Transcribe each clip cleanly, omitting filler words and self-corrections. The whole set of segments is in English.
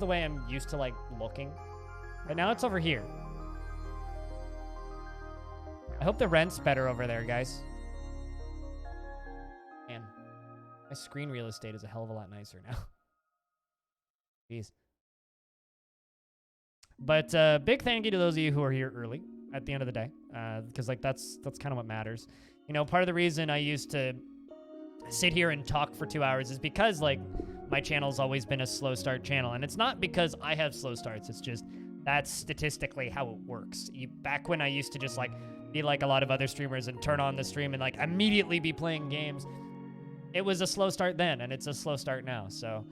the way I'm used to, like, looking. But now it's over here. I hope the rent's better over there, guys. Man, my screen real estate is a hell of a lot nicer now. Jeez. But big thank you to those of you who are here early at the end of the day, because like that's kind of what matters. You know, part of the reason I used to sit here and talk for 2 hours is because like my channel's always been a slow start channel, and it's not because I have slow starts. It's just that's statistically how it works. Back when I used to just like be like a lot of other streamers and turn on the stream and like immediately be playing games, it was a slow start then, and it's a slow start now. So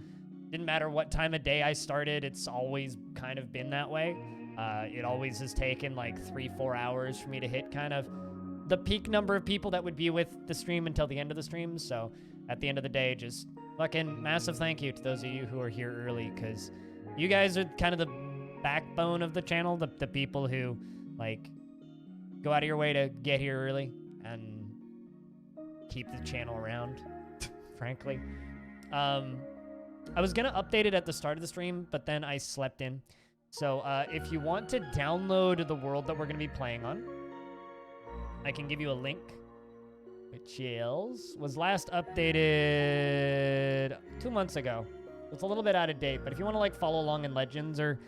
didn't matter what time of day I started, it's always kind of been that way. It always has taken like 3-4 hours for me to hit kind of the peak number of people that would be with the stream until the end of the stream. So at the end of the day, just fucking massive thank you to those of you who are here early, because you guys are kind of the backbone of the channel, the people who like go out of your way to get here early and keep the channel around, frankly. I was going to update it at the start of the stream, but then I slept in. So if you want to download the world that we're going to be playing on, I can give you a link, which was last updated 2 months ago. It's a little bit out of date, but if you want to like follow along in Legends or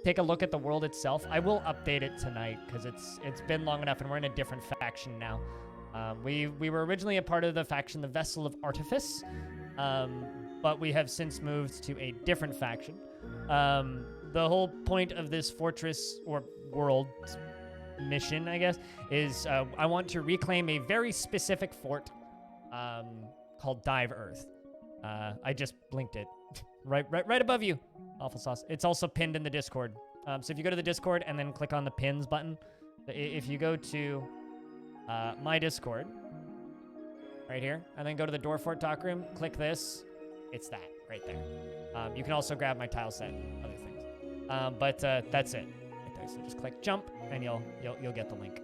take a look at the world itself, I will update it tonight because it's been long enough and we're in a different faction now. We were originally a part of the faction, the Vessel of Artifice, but we have since moved to a different faction. The whole point of this fortress or world mission, I guess, is I want to reclaim a very specific fort called Dive Earth. I just blinked it. right above you. Awful sauce. It's also pinned in the Discord. So if you go to the Discord and then click on the pins button, if you go to my Discord, right here, and then go to the Dwarf Fort Talk Room, click this, it's that right there. You can also grab my tile set, other things. But that's it right there. So just click jump and you'll get the link.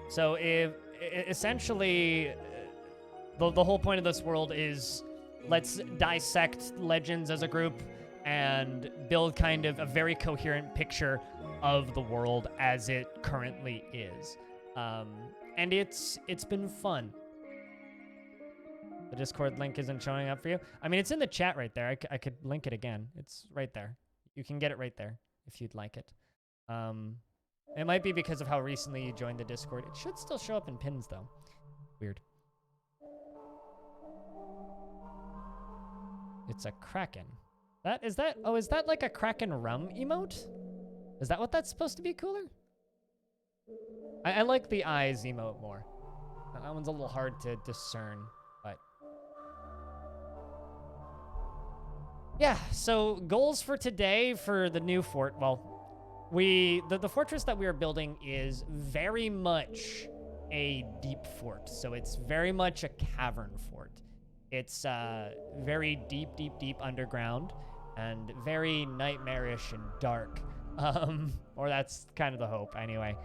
So essentially the whole point of this world is let's dissect Legends as a group and build kind of a very coherent picture of the world as it currently is. And it's been fun. The Discord link isn't showing up for you. I mean, it's in the chat right there. I could link it again. It's right there. You can get it right there if you'd like it. It might be because of how recently you joined the Discord. It should still show up in pins, though. Weird. It's a Kraken. Is that like a Kraken rum emote? Is that what that's supposed to be, Cooler? I like the eyes emote more. That one's a little hard to discern, but... yeah, so goals for today for the new fort. Well, the fortress that we are building is very much a deep fort. So it's very much a cavern fort. It's very deep underground and very nightmarish and dark. Or that's kind of the hope anyway.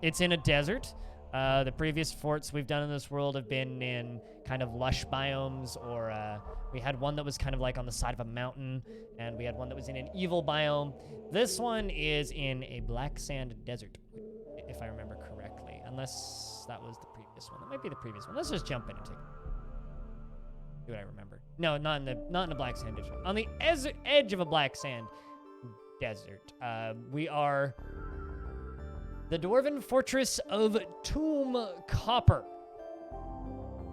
It's in a desert. The previous forts we've done in this world have been in kind of lush biomes, or we had one that was kind of like on the side of a mountain, and we had one that was in an evil biome. This one is in a black sand desert, if I remember correctly, unless that was the previous one. That might be the previous one. Let's just jump in and see what I remember. No, not in the black sand desert. On the edge of a black sand desert. We are the Dwarven Fortress of Tomb Copper,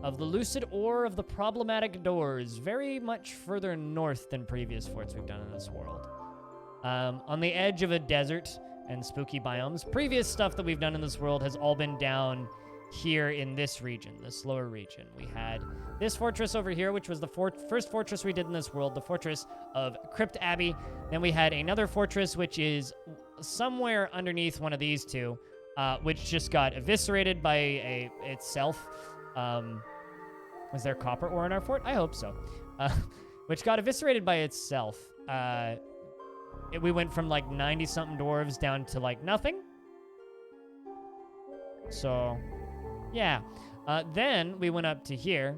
of the Lucid Ore of the Problematic Doors, very much further north than previous forts we've done in this world. On the edge of a desert and spooky biomes. Previous stuff that we've done in this world has all been down here in this region, this lower region. We had this fortress over here, which was the first fortress we did in this world, the fortress of Crypt Abbey. Then we had another fortress, which is somewhere underneath one of these two, which just got eviscerated by itself. Was there copper ore in our fort? I hope so. Which got eviscerated by itself. We went from like 90-something dwarves down to like nothing. So, yeah. Then we went up to here.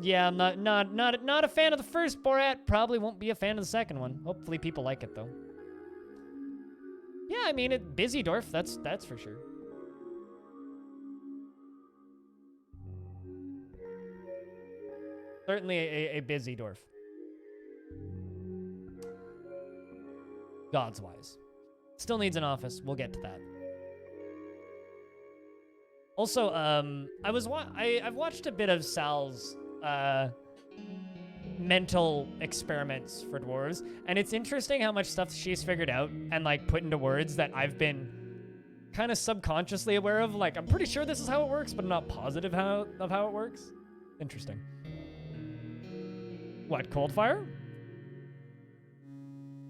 Yeah, I'm not a fan of the first Borat. Probably won't be a fan of the second one. Hopefully people like it though. Yeah, I mean, busy Dwarf. That's for sure. Certainly a busy Dwarf. Gods wise. Still needs an office. We'll get to that. Also, I've watched a bit of Sal's mental experiments for dwarves, and it's interesting how much stuff she's figured out and like put into words that I've been kind of subconsciously aware of. Like, I'm pretty sure this is how it works, but I'm not positive of how it works. Interesting. What, cold fire?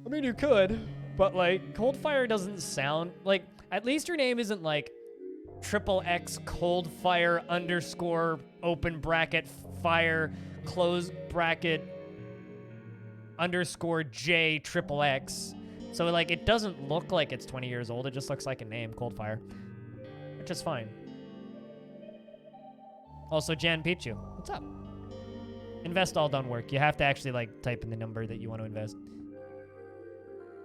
I mean, you could, but like, cold fire doesn't sound like, at least your name isn't like XXX cold fire underscore open bracket fire close bracket underscore J XXX. So like, it doesn't look like it's 20 years old. It just looks like a name, cold fire, which is fine. Also, Jan Pichu, what's up? Invest all don't work. You have to actually like type in the number that you want to invest.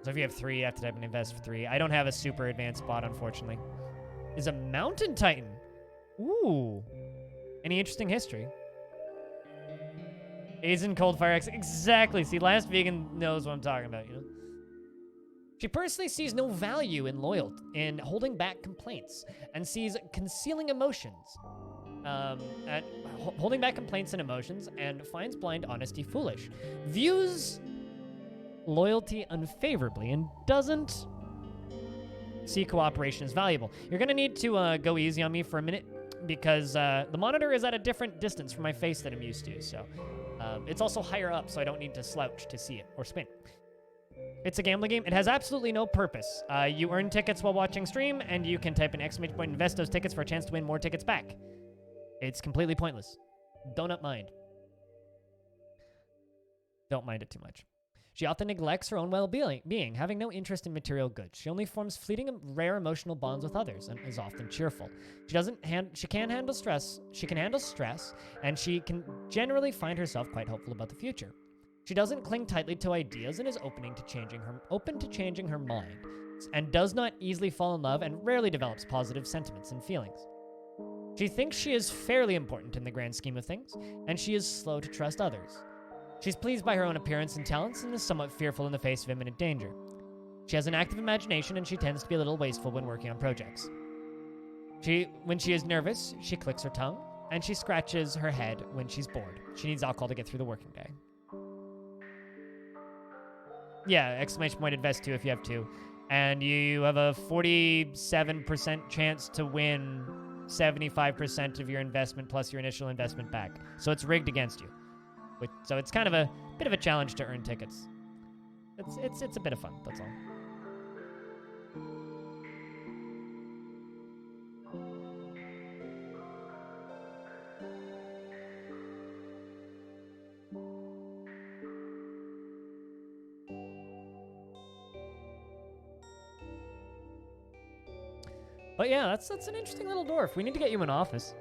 So if you have 3, you have to type in invest for 3. I don't have a super advanced bot, unfortunately. Is a mountain titan. Ooh. Any interesting history? Asian cold fire X. Exactly. See, last vegan knows what I'm talking about, you know? She personally sees no value in loyalty, in holding back complaints, and sees concealing emotions. Holding back complaints and emotions, and finds blind honesty foolish. Views loyalty unfavorably and doesn't see cooperation as valuable. You're gonna need to go easy on me for a minute because the monitor is at a different distance from my face than I'm used to, so it's also higher up, so I don't need to slouch to see it or spin. It's a gambling game. It has absolutely no purpose. You earn tickets while watching stream, and you can type in exclamation point invest those tickets for a chance to win more tickets back. It's completely pointless. Don't mind. Don't mind it too much. She often neglects her own well-being, having no interest in material goods. She only forms fleeting, rare emotional bonds with others, and is often cheerful. She can handle stress, and she can generally find herself quite hopeful about the future. She doesn't cling tightly to ideas and is open to changing her mind, and does not easily fall in love and rarely develops positive sentiments and feelings. She thinks she is fairly important in the grand scheme of things, and she is slow to trust others. She's pleased by her own appearance and talents and is somewhat fearful in the face of imminent danger. She has an active imagination and she tends to be a little wasteful when working on projects. When she is nervous, she clicks her tongue, and she scratches her head when she's bored. She needs alcohol to get through the working day. Yeah, exclamation point invest 2 if you have 2. And you have a 47% chance to win 75% of your investment plus your initial investment back. So it's rigged against you. So it's kind of a bit of a challenge to earn tickets. It's a bit of fun, that's all. But yeah, that's an interesting little dwarf. We need to get you in office.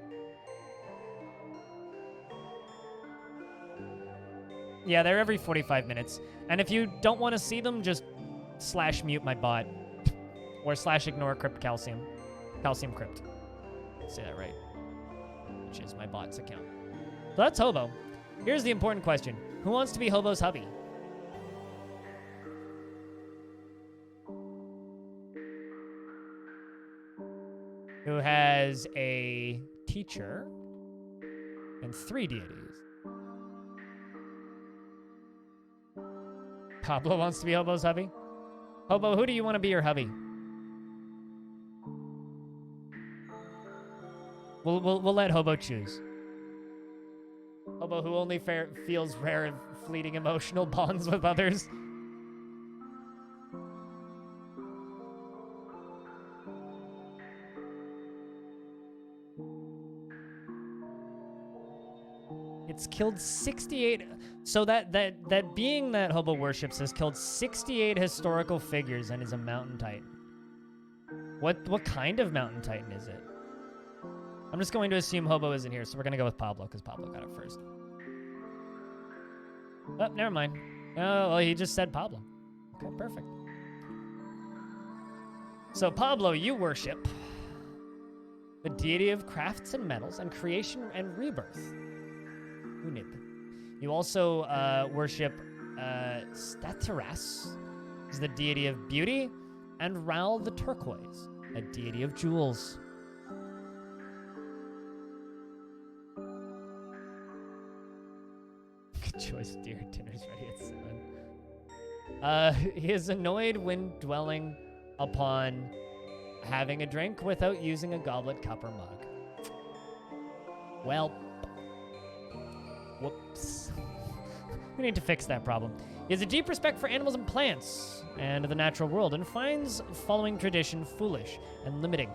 Yeah, they're every 45 minutes. And if you don't want to see them, just /mute my bot. Or /ignore crypt calcium. Calcium crypt. Say that right. Which is my bot's account. So that's Hobo. Here's the important question. Who wants to be Hobo's hubby? Who has a teacher and 3 deities. Pablo wants to be Hobo's hubby. Hobo, who do you want to be your hubby? We'll let Hobo choose. Hobo, who only feels rare and fleeting emotional bonds with others. It's killed 68. So that being that Hobo worships has killed 68 historical figures and is a mountain titan. What kind of mountain titan is it? I'm just going to assume Hobo isn't here, so we're gonna go with Pablo because Pablo got it first. Oh, never mind. Oh, well, he just said Pablo. Okay, perfect. So, Pablo, you worship the deity of crafts and metals and creation and rebirth, Unib. You also worship Stateras, who's the deity of beauty, and Ral the turquoise, a deity of jewels. Good choice, dear. Dinner's ready at 7. He is annoyed when dwelling upon having a drink without using a goblet, cup, or mug. Well, whoops. We need to fix that problem. He has a deep respect for animals and plants and the natural world, and finds following tradition foolish and limiting.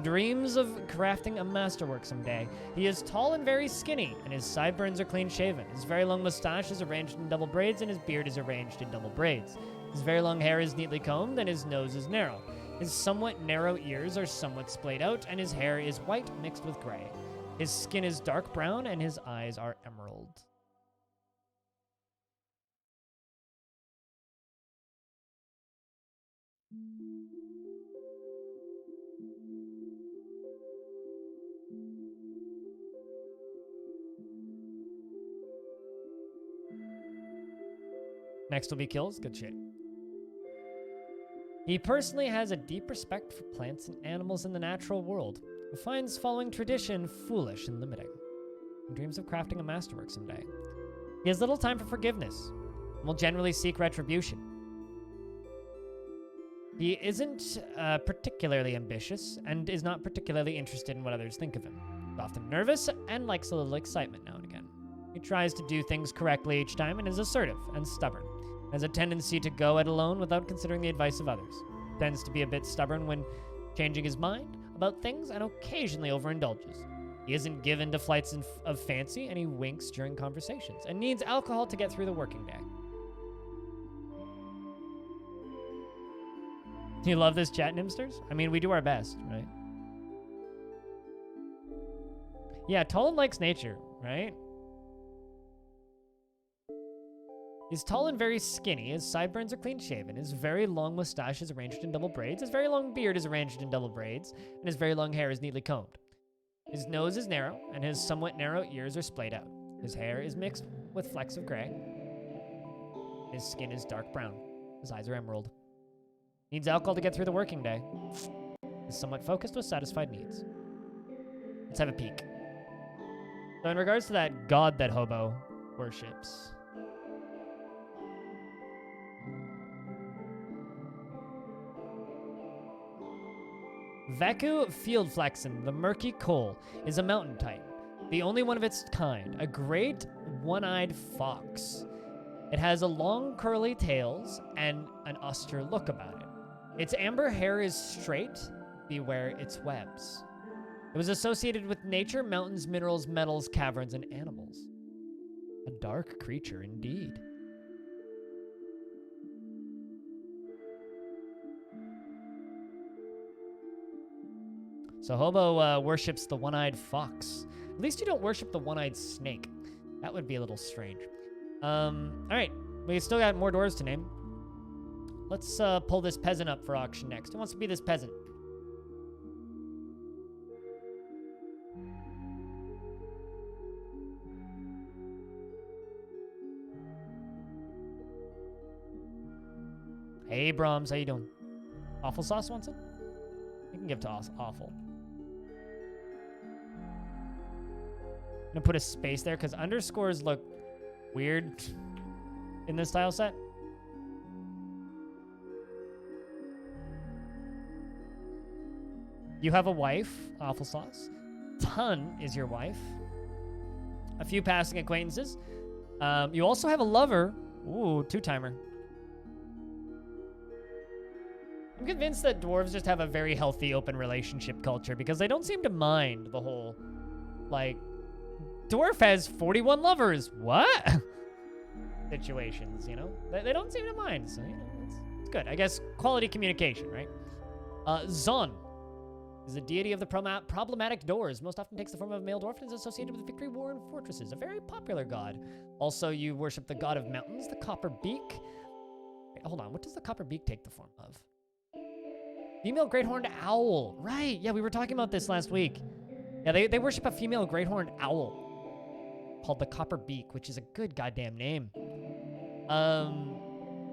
Dreams of crafting a masterwork someday. He is tall and very skinny, and his sideburns are clean-shaven. His very long mustache is arranged in double braids, and his beard is arranged in double braids. His very long hair is neatly combed, and his nose is narrow. His somewhat narrow ears are somewhat splayed out, and his hair is white mixed with gray. His skin is dark brown, and his eyes are emerald. Next will be kills. Good shit. He personally has a deep respect for plants and animals in the natural world, and finds following tradition foolish and limiting. He dreams of crafting a masterwork someday. He has little time for forgiveness, and will generally seek retribution. He isn't particularly ambitious, and is not particularly interested in what others think of him. He's often nervous, and likes a little excitement now and again. He tries to do things correctly each time, and is assertive and stubborn. Has a tendency to go it alone without considering the advice of others. Tends to be a bit stubborn when changing his mind about things, and occasionally overindulges. He isn't given to flights of fancy, and he winks during conversations, and needs alcohol to get through the working day. You love this chat, Nimsters? I mean, we do our best, right? Yeah, Tolan likes nature, right? He's tall and very skinny. His sideburns are clean-shaven. His very long mustache is arranged in double braids. His very long beard is arranged in double braids. And his very long hair is neatly combed. His nose is narrow, and his somewhat narrow ears are splayed out. His hair is mixed with flecks of gray. His skin is dark brown. His eyes are emerald. Needs alcohol to get through the working day. Is somewhat focused with satisfied needs. Let's have a peek. So in regards to that god that Hobo worships... Veku Fieldflexen, the Murky Coal, is a mountain titan, the only one of its kind, a great one-eyed fox. It has a long curly tails and an austere look about it. Its amber hair is straight, beware its webs. It was associated with nature, mountains, minerals, metals, caverns, and animals. A dark creature indeed. So Hobo worships the one-eyed fox. At least you don't worship the one-eyed snake. That would be a little strange. All right, we still got more dwarves to name. Let's pull this peasant up for auction next. Who wants to be this peasant? Hey, Brahms, how you doing? Awful Sauce wants it? You can give to us Awful. I'm gonna put a space there because underscores look weird in this tile set. You have a wife, Awful Sauce. Ton is your wife. A few passing acquaintances. You also have a lover. Ooh, two-timer. I'm convinced that dwarves just have a very healthy open relationship culture because they don't seem to mind the whole, like, dwarf has 41 lovers. What? Situations, you know? They don't seem to mind, so, you know, it's good. I guess quality communication, right? Zon Is a deity of the problematic doors. Most often takes the form of a male dwarf and is associated with victory, war, and fortresses. A very popular god. Also, you worship the god of mountains, the copper beak. Wait, hold on, what does the copper beak take the form of? Female great horned owl. Right, yeah, we were talking about this last week. Yeah, they worship a female great horned owl called the copper beak, which is a good goddamn name.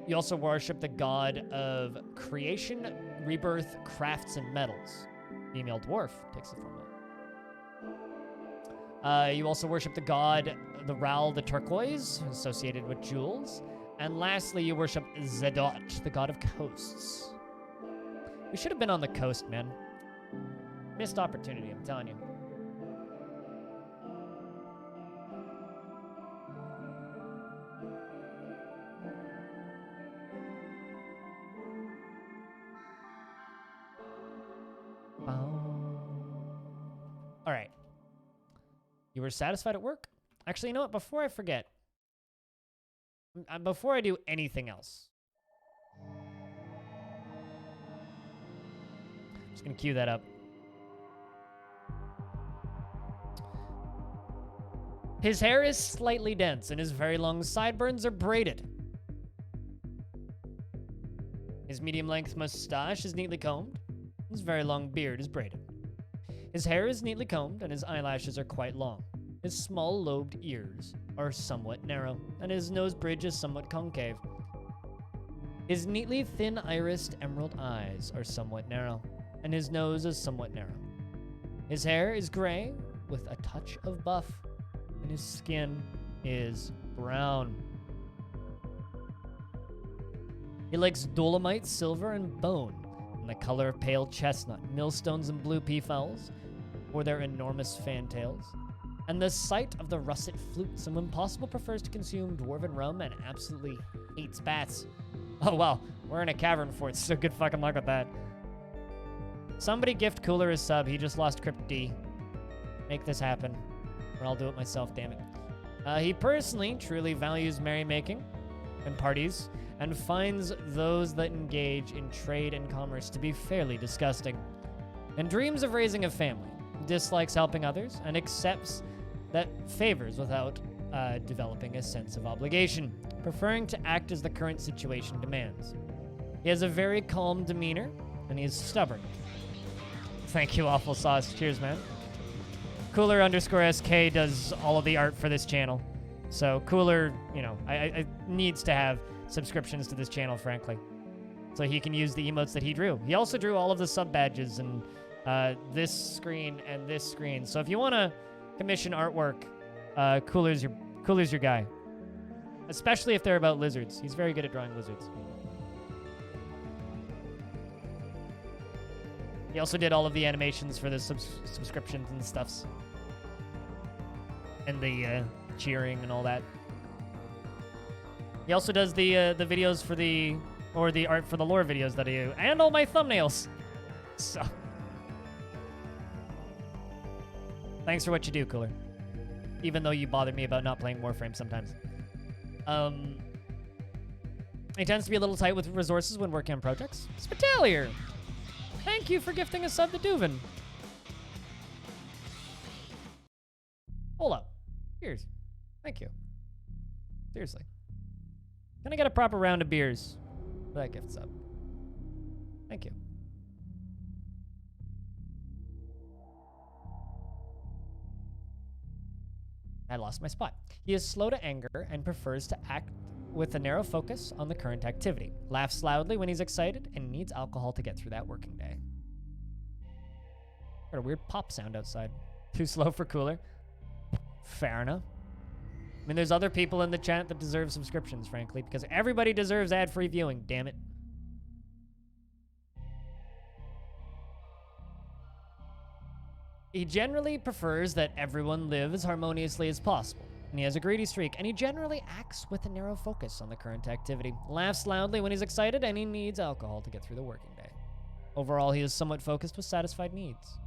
You also worship the god of creation, rebirth, crafts, and metals. Female dwarf takes the form of. You also worship the god, the Ral the turquoise, associated with jewels. And lastly, you worship Zedot, the god of coasts. We should have been on the coast, man. Missed opportunity, I'm telling you. All right. You were satisfied at work? Actually, you know what? Before I forget, before I do anything else, I'm just going to cue that up. His hair is slightly dense, and his very long sideburns are braided. His medium-length mustache is neatly combed. His very long beard is braided. His hair is neatly combed, and his eyelashes are quite long. His small lobed ears are somewhat narrow, and his nose bridge is somewhat concave. His neatly thin-irised emerald eyes are somewhat narrow, and his nose is somewhat narrow. His hair is gray with a touch of buff, and his skin is brown. He likes dolomite, silver, and bone, in the color of pale chestnut, millstones, and blue peafowls, or their enormous fantails, and the sight of the russet flutes, and when possible prefers to consume dwarven rum and absolutely hates bats. Oh well, we're in a cavern fort, so good fucking luck with that. Somebody gift Cooler his sub, he just lost Crypt D. Make this happen, or I'll do it myself, damn it. He personally truly values merrymaking and parties, and finds those that engage in trade and commerce to be fairly disgusting, and dreams of raising a family, dislikes helping others, and accepts that favors without developing a sense of obligation, preferring to act as the current situation demands. He has a very calm demeanor, and he is stubborn. Thank you, Awful Sauce. Cheers, man. Cooler_SK does all of the art for this channel. So Cooler, you know, I needs to have subscriptions to this channel, frankly, so he can use the emotes that he drew. He also drew all of the sub badges and this screen and this screen. So if you want to commission artwork, Cooler's your guy. Especially if they're about lizards. He's very good at drawing lizards. He also did all of the animations for the subscriptions and stuffs. And the cheering and all that. He also does the videos for the art for the lore videos that I do, and all my thumbnails. So, thanks for what you do, Cooler. Even though you bothered me about not playing Warframe sometimes. He tends to be a little tight with resources when working on projects. Spitalier! Thank you for gifting a sub to Duvin. Hold up. Cheers. Thank you. Seriously. Can I get a proper round of beers for that gift sub? Thank you. I lost my spot. He is slow to anger and prefers to act with a narrow focus on the current activity. Laughs loudly when he's excited and needs alcohol to get through that working day. Got a weird pop sound outside. Too slow for Cooler. Fair enough. I mean, there's other people in the chat that deserve subscriptions, frankly, because everybody deserves ad-free viewing, damn it. He generally prefers that everyone live as harmoniously as possible, and he has a greedy streak, and he generally acts with a narrow focus on the current activity, laughs loudly when he's excited, and he needs alcohol to get through the working day. Overall, he is somewhat focused with satisfied needs.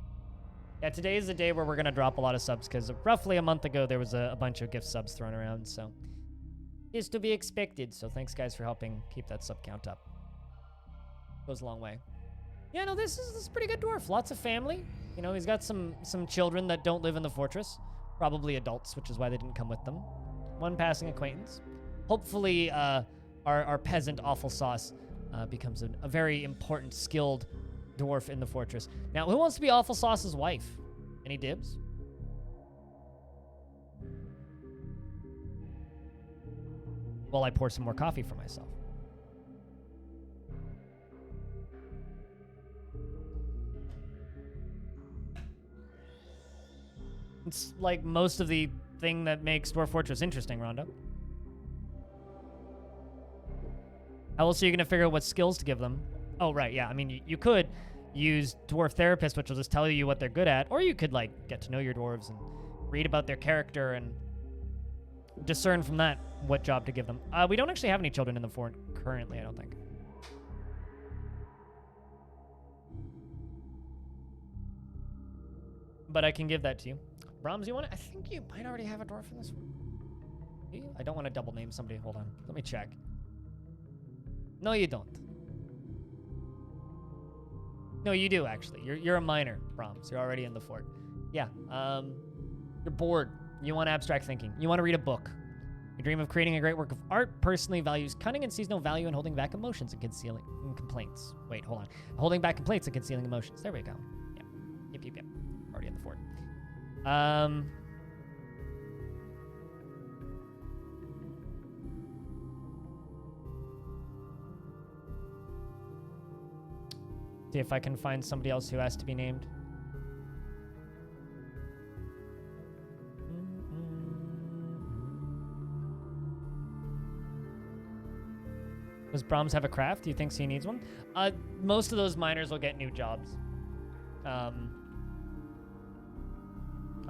Yeah, today is the day where we're going to drop a lot of subs, because roughly a month ago, there was a bunch of gift subs thrown around, so is to be expected. So thanks, guys, for helping keep that sub count up. Goes a long way. Yeah, no, this is a pretty good dwarf. Lots of family. You know, he's got some children that don't live in the fortress. Probably adults, which is why they didn't come with them. One passing acquaintance. Hopefully, our peasant Awful Sauce becomes a very important, skilled dwarf in the fortress. Now, who wants to be Awful Sauce's wife? Any dibs? While I pour some more coffee for myself. It's like most of the thing that makes Dwarf Fortress interesting, Rondo. How else are you going to figure out what skills to give them? Oh, right, yeah. I mean, you could use Dwarf Therapist, which will just tell you what they're good at, or you could, like, get to know your dwarves and read about their character and discern from that what job to give them. We don't actually have any children in the fort currently, I don't think. But I can give that to you. Brahms, you want it? I think you might already have a dwarf in this one. Do you? I don't want to double name somebody. Hold on. Let me check. No, you don't. No, you do, actually. You're a minor, Brahms. You're already in the fort. Yeah. You're bored. You want abstract thinking. You want to read a book. You dream of creating a great work of art, personally values cunning, and sees no value in holding back emotions and concealing complaints. Wait, hold on. Holding back complaints and concealing emotions. There we go. Yep. Yep. Already in the fort. See if I can find somebody else who has to be named. Does Brahms have a craft? Do you think he needs one? Most of those miners will get new jobs. I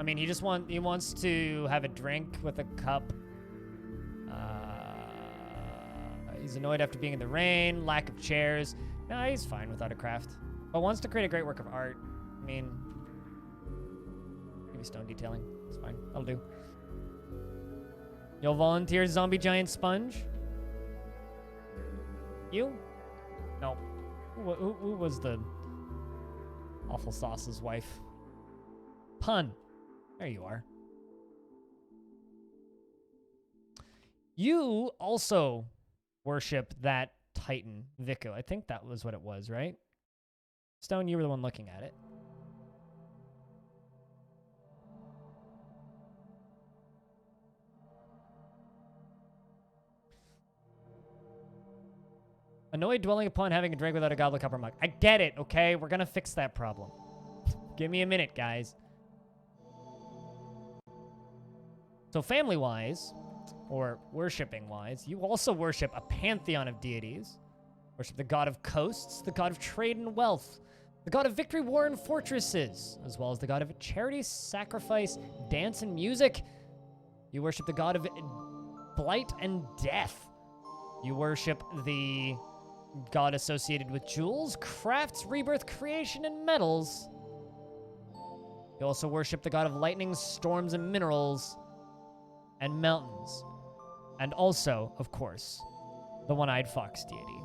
mean, he wants to have a drink with a cup. He's annoyed after being in the rain, lack of chairs. No, he's fine without a craft. But wants to create a great work of art. I mean, maybe stone detailing. It's fine. That'll do. You'll volunteer zombie giant sponge? You? No. Who was the Awful Sauce's wife? Pun. There you are. You also worship that Titan, Vico. I think that was what it was, right? Stone, you were the one looking at it. Annoyed dwelling upon having a drink without a goblet, cup, or mug. I get it, okay? We're gonna fix that problem. Give me a minute, guys. So family-wise, or worshipping-wise, you also worship a pantheon of deities. Worship the god of coasts, the god of trade and wealth, the god of victory, war, and fortresses, as well as the god of charity, sacrifice, dance, and music. You worship the god of blight and death. You worship the god associated with jewels, crafts, rebirth, creation, and metals. You also worship the god of lightning, storms, and minerals, and mountains. And also, of course, the one-eyed fox deity.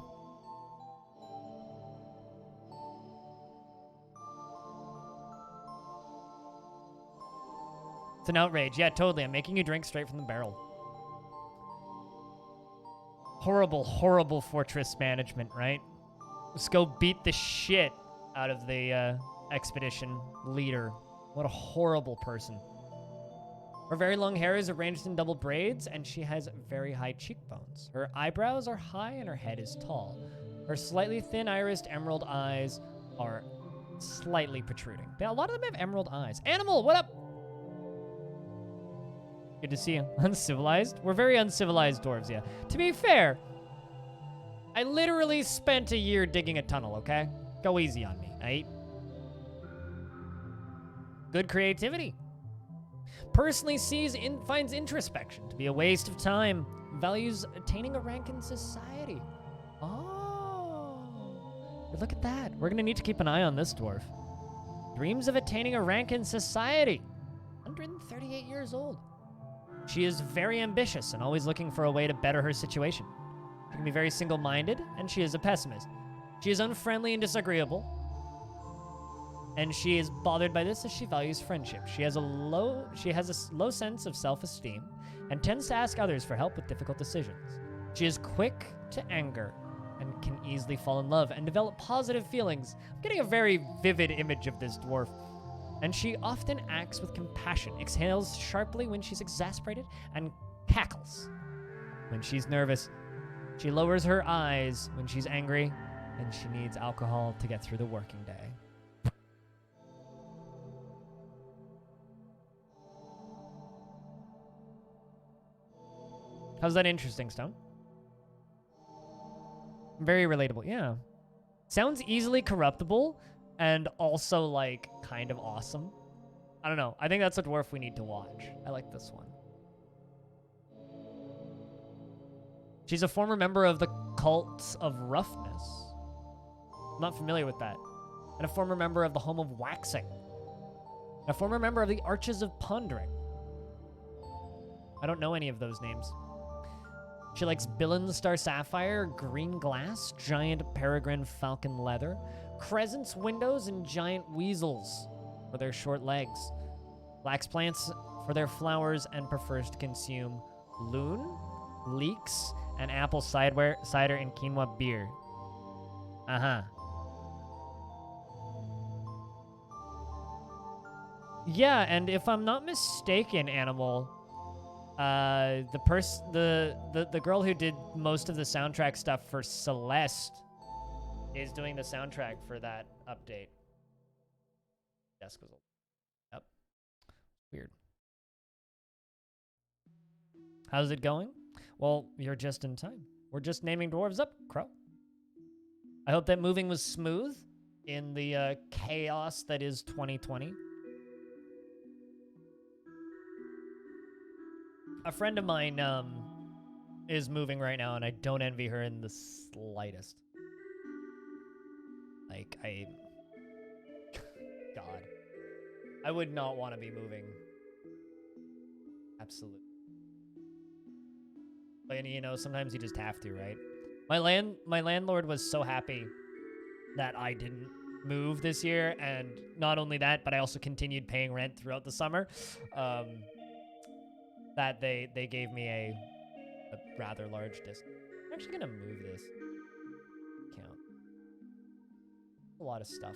It's an outrage. Yeah, totally. I'm making you drink straight from the barrel. Horrible, horrible fortress management, right? Let's go beat the shit out of the expedition leader. What a horrible person. Her very long hair is arranged in double braids, and she has very high cheekbones. Her eyebrows are high, and her head is tall. Her slightly thin-irised emerald eyes are slightly protruding. Yeah, a lot of them have emerald eyes. Animal, what up? Good to see you. Uncivilized? We're very uncivilized dwarves, yeah. To be fair, I literally spent a year digging a tunnel, okay? Go easy on me, right? Good creativity. Personally finds introspection to be a waste of time. Values attaining a rank in society. Oh. Look at that. We're going to need to keep an eye on this dwarf. Dreams of attaining a rank in society. 138 years old. She is very ambitious and always looking for a way to better her situation. She can be very single-minded, and she is a pessimist. She is unfriendly and disagreeable. and she is bothered by this as she values friendship. She has a low sense of self-esteem and tends to ask others for help with difficult decisions. She is quick to anger and can easily fall in love and develop positive feelings. I'm getting a very vivid image of this dwarf. And she often acts with compassion, exhales sharply when she's exasperated, and cackles when she's nervous. She lowers her eyes when she's angry, and she needs alcohol to get through the working day. How's that interesting, Stone? Very relatable, yeah. Sounds easily corruptible, and also, like, kind of awesome. I don't know. I think that's a dwarf we need to watch. I like this one. She's a former member of the Cult of Roughness. I'm not familiar with that. And a former member of the Home of Waxing. And a former member of the Arches of Pondering. I don't know any of those names. She likes Billin Star Sapphire, green glass, giant peregrine falcon leather, crescents, windows, and giant weasels for their short legs. Likes plants for their flowers and prefers to consume loon, leeks, and apple cider and quinoa beer. Uh-huh. Yeah, and if I'm not mistaken, Animal, the girl who did most of the soundtrack stuff for Celeste is doing the soundtrack for that update. Desk was yep. Weird. How's it going? Well, you're just in time. We're just naming dwarves up, Crow. I hope that moving was smooth in the chaos that is 2020. A friend of mine is moving right now, and I don't envy her in the slightest. Like, God. I would not want to be moving. Absolutely. But, you know, sometimes you just have to, right? My landlord was so happy that I didn't move this year, and not only that, but I also continued paying rent throughout the summer. That they gave me a rather large discount. I'm actually gonna move this account. A lot of stuff.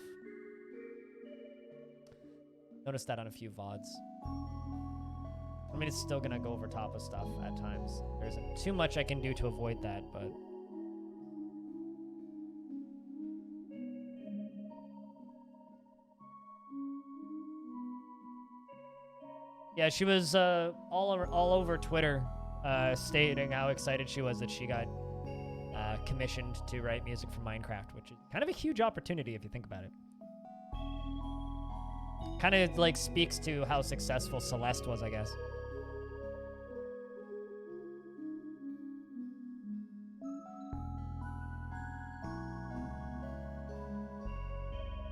Noticed that on a few VODs. I mean, it's still gonna go over top of stuff at times. There isn't too much I can do to avoid that, but... Yeah, she was all over Twitter stating how excited she was that she got commissioned to write music for Minecraft, which is kind of a huge opportunity if you think about it. Kind of like speaks to how successful Celeste was, I guess.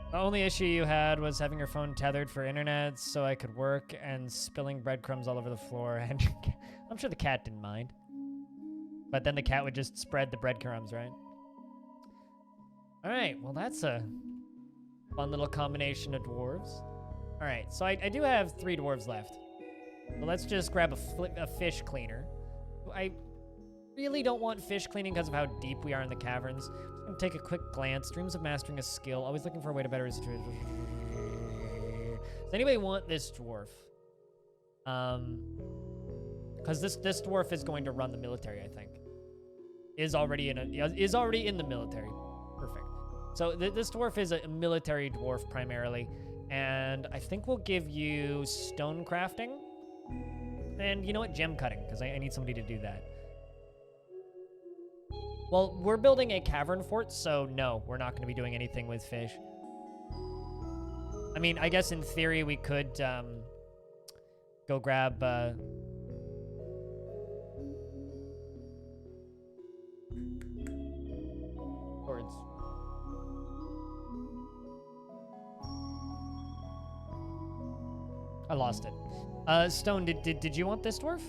The only issue you had was having your phone tethered for internet so I could work and spilling breadcrumbs all over the floor. And I'm sure the cat didn't mind. But then the cat would just spread the breadcrumbs, right? All right, well, that's a fun little combination of dwarves. All right, so I do have 3 dwarves left. So let's just grab a fish cleaner. I really don't want fish cleaning because of how deep we are in the caverns. I'm gonna take a quick glance. Dreams of mastering a skill. Always looking for a way to better his situation. Does anybody want this dwarf? Because this dwarf is going to run the military, I think. Is already in the military. Perfect. So this dwarf is a military dwarf primarily, and I think we'll give you stone crafting. And you know what? Gem cutting, because I need somebody to do that. Well, we're building a cavern fort, so no, we're not going to be doing anything with fish. I mean, I guess in theory we could go grab... Swords. I lost it. Stone, did you want this dwarf?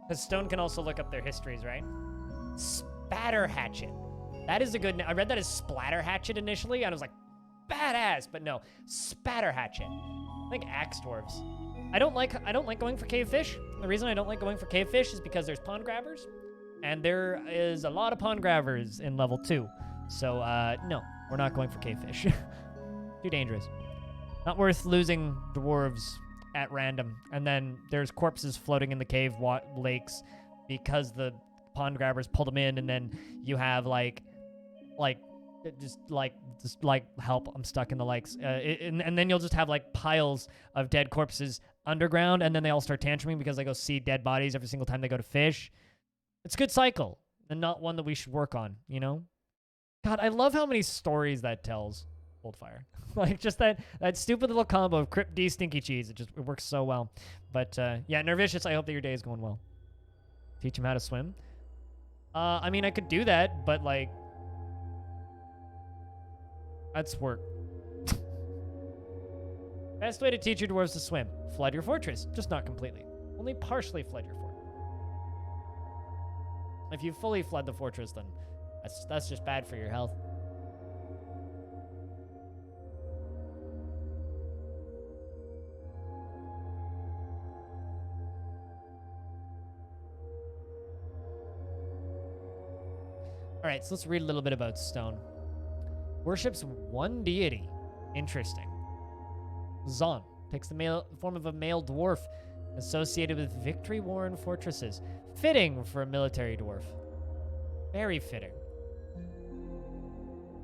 Because stone can also look up their histories, right? Spatter hatchet. That is a good... I read that as splatter hatchet initially, and I was like, badass, but no. Spatter hatchet. I think axe dwarves. I don't like going for cave fish. The reason I don't like going for cave fish is because there's pond grabbers, and there is a lot of pond grabbers in level 2. So, no, we're not going for cave fish. Too dangerous. Not worth losing dwarves at random. And then there's corpses floating in the cave lakes because the pond grabbers pull them in, and then you have just help, I'm stuck in the lakes. And then you'll just have like piles of dead corpses underground, and then they all start tantruming because they go see dead bodies every single time they go to fish. It's a good cycle, and not one that we should work on, you know? God, I love how many stories that tells. Fire. Like, just that stupid little combo of Crypt D Stinky Cheese. It works so well. But, yeah, Nervicious, I hope that your day is going well. Teach him how to swim. I mean, I could do that, but, like, that's work. Best way to teach your dwarves to swim. Flood your fortress. Just not completely. Only partially flood your fort. If you fully flood the fortress, then that's just bad for your health. All right, so let's read a little bit about stone. Worships one deity. Interesting. Zon takes the form of a male dwarf associated with victory-worn fortresses. Fitting for a military dwarf. Very fitting.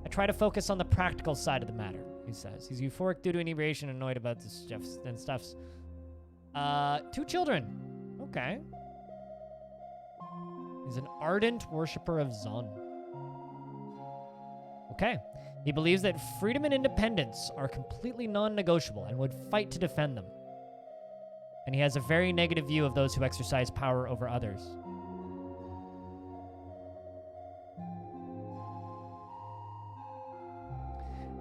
I try to focus on the practical side of the matter, he says. He's euphoric due to inebriation and annoyed about this stuffs. 2 children. Okay. He's an ardent worshiper of Zon. Okay. He believes that freedom and independence are completely non-negotiable and would fight to defend them. And he has a very negative view of those who exercise power over others.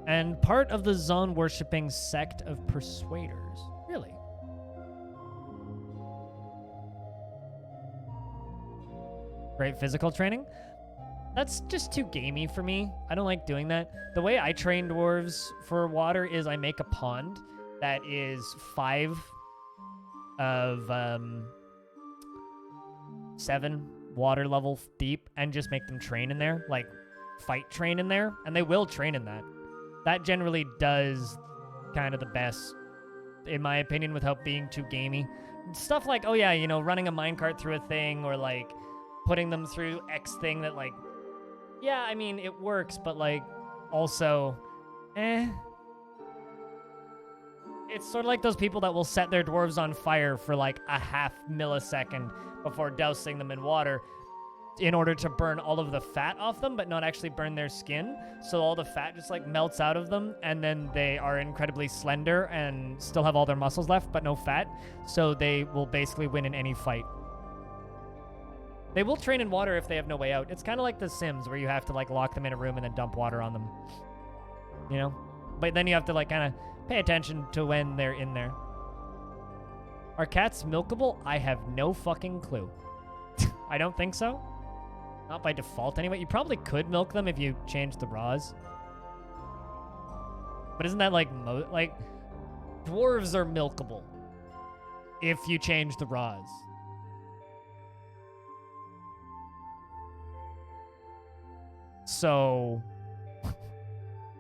And part of the Zon-worshipping sect of Persuaders. Really? Great physical training? That's just too gamey for me. I don't like doing that. The way I train dwarves for water is I make a pond that is 5 of 7 water level deep and just make them train in there, like fight train in there, and they will train in that. That generally does kind of the best, in my opinion, without being too gamey. Stuff like, oh yeah, you know, running a minecart through a thing, or like putting them through X thing that, like, yeah, I mean, it works, but, like, also, It's sort of like those people that will set their dwarves on fire for, like, a half millisecond before dousing them in water in order to burn all of the fat off them, but not actually burn their skin. So all the fat just, like, melts out of them, and then they are incredibly slender and still have all their muscles left, but no fat. So they will basically win in any fight. They will train in water if they have no way out. It's kind of like The Sims, where you have to, like, lock them in a room and then dump water on them. You know? But then you have to, like, kind of pay attention to when they're in there. Are cats milkable? I have no fucking clue. I don't think so. Not by default, anyway. You probably could milk them if you changed the raws. But isn't that, like, dwarves are milkable if you change the raws. So,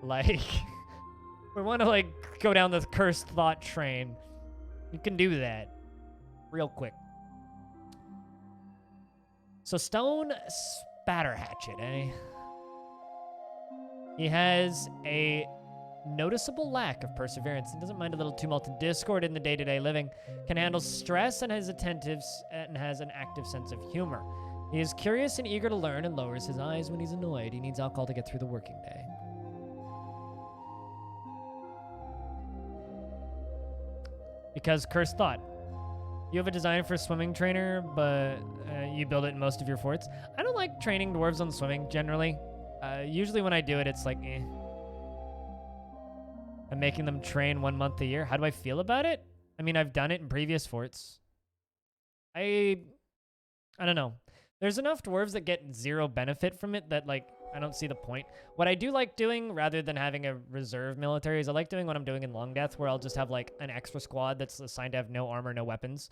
like, we want to, like, go down this cursed thought train. You can do that real quick. So, stone spatter hatchet, eh? He has a noticeable lack of perseverance and doesn't mind a little tumult and discord in the day-to-day living, can handle stress and has an active sense of humor. He is curious and eager to learn and lowers his eyes when he's annoyed. He needs alcohol to get through the working day. Because cursed thought. You have a design for a swimming trainer, but you build it in most of your forts. I don't like training dwarves on swimming, generally. Usually when I do it, it's like, eh. I'm making them train 1 month a year. How do I feel about it? I mean, I've done it in previous forts. I don't know. There's enough dwarves that get zero benefit from it that, like, I don't see the point. What I do like doing, rather than having a reserve military, is I like doing what I'm doing in Long Death, where I'll just have, like, an extra squad that's assigned to have no armor, no weapons.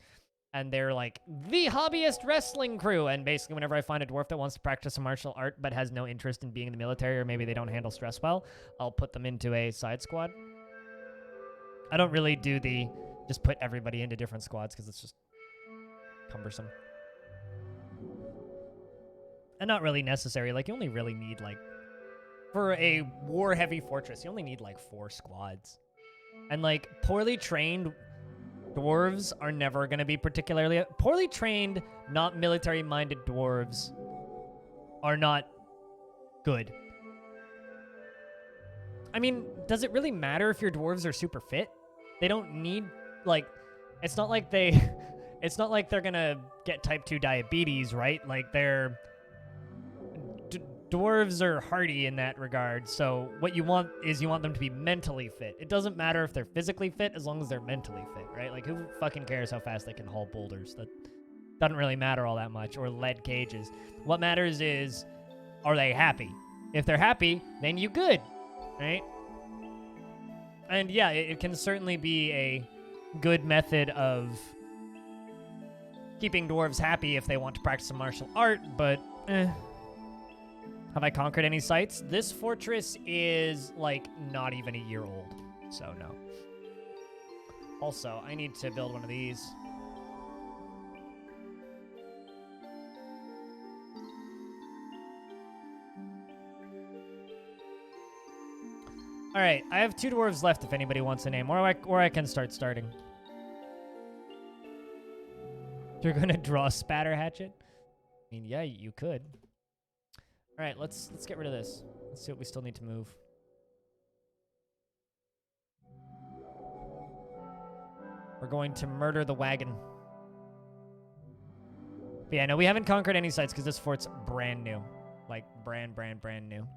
And they're, like, the hobbyist wrestling crew. And basically, whenever I find a dwarf that wants to practice a martial art but has no interest in being in the military, or maybe they don't handle stress well, I'll put them into a side squad. I don't really do the just put everybody into different squads, because it's just cumbersome. And not really necessary. Like, you only really need, like, for a war-heavy fortress, you only need, like, 4 squads. And, like, poorly trained dwarves are never going to be particularly... Poorly trained, not military-minded dwarves are not good. I mean, does it really matter if your dwarves are super fit? They don't need, like... It's not like they... It's not like they're going to get type 2 diabetes, right? Like, they're... Dwarves are hardy in that regard, so what you want is you want them to be mentally fit. It doesn't matter if they're physically fit as long as they're mentally fit, right? Like, who fucking cares how fast they can haul boulders? That doesn't really matter all that much, or lead cages. What matters is, are they happy? If they're happy, then you good, right? And yeah, it can certainly be a good method of keeping dwarves happy if they want to practice a martial art, but Have I conquered any sites? This fortress is, like, not even a year old, so no. Also, I need to build one of these. All right, I have 2 dwarves left if anybody wants a name, or I can start starting. You're gonna draw a spatter hatchet? I mean, yeah, you could. All right, let's get rid of this. Let's see what we still need to move. We're going to murder the wagon. But yeah, no, we haven't conquered any sites because this fort's brand new. Like, brand new.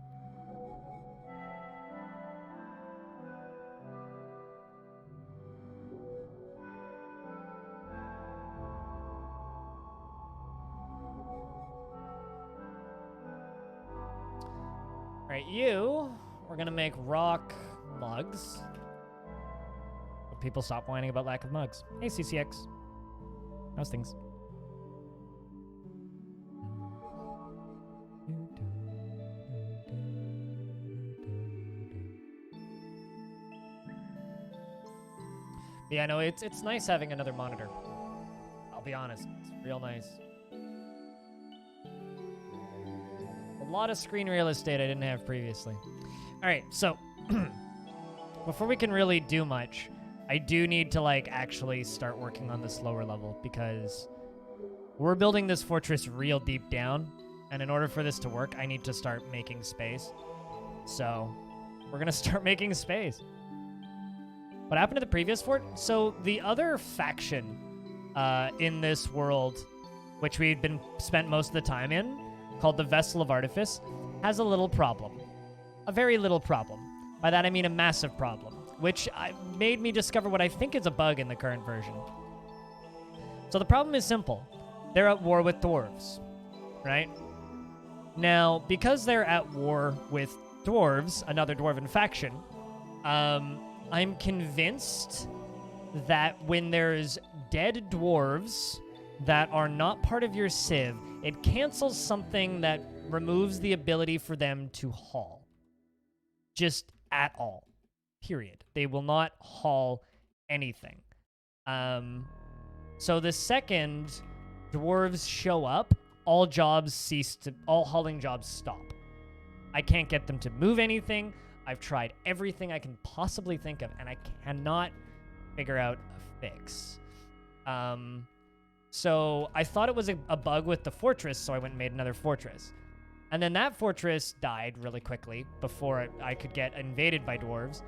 All right, we're gonna make rock mugs. But people stop whining about lack of mugs. Hey, CCX. How's things? Yeah, no, it's nice having another monitor. I'll be honest, it's real nice. A lot of screen real estate I didn't have previously. All right, so before we can really do much, I do need to, like, actually start working on this lower level, because we're building this fortress real deep down, and in order for this to work, I need to start making space. So we're gonna start making space. What happened to the previous fort? So the other faction in this world, which we'd been spent most of the time in, called the Vessel of Artifice, has a little problem. A very little problem. By that I mean a massive problem, which made me discover what I think is a bug in the current version. So the problem is simple. They're at war with dwarves, right? Now, because they're at war with dwarves, another dwarven faction, I'm convinced that when there's dead dwarves that are not part of your civ, it cancels something that removes the ability for them to haul. Just at all. Period. They will not haul anything. So the second dwarves show up, all hauling jobs stop. I can't get them to move anything. I've tried everything I can possibly think of, and I cannot figure out a fix. So I thought it was a bug with the fortress, so I went and made another fortress. And then that fortress died really quickly before I could get invaded by dwarves.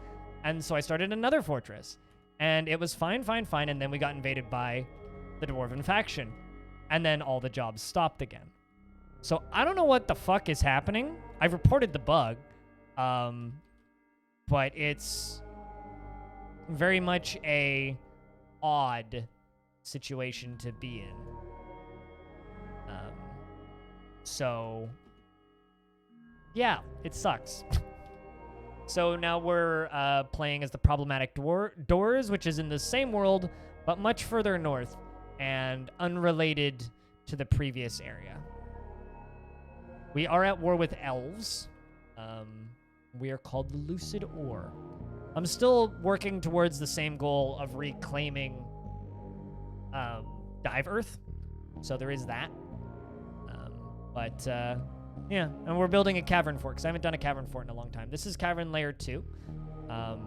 And so I started another fortress. And it was fine, and then we got invaded by the dwarven faction. And then all the jobs stopped again. So I don't know what the fuck is happening. I've reported the bug. But it's very much a odd situation to be in. So, yeah, it sucks. So now we're playing as the problematic doors, which is in the same world, but much further north and unrelated to the previous area. We are at war with elves. We are called the Lucid Ore. I'm still working towards the same goal of reclaiming Dive Earth. So there is that. Yeah, and we're building a cavern fort because I haven't done a cavern fort in a long time. This is cavern layer 2. So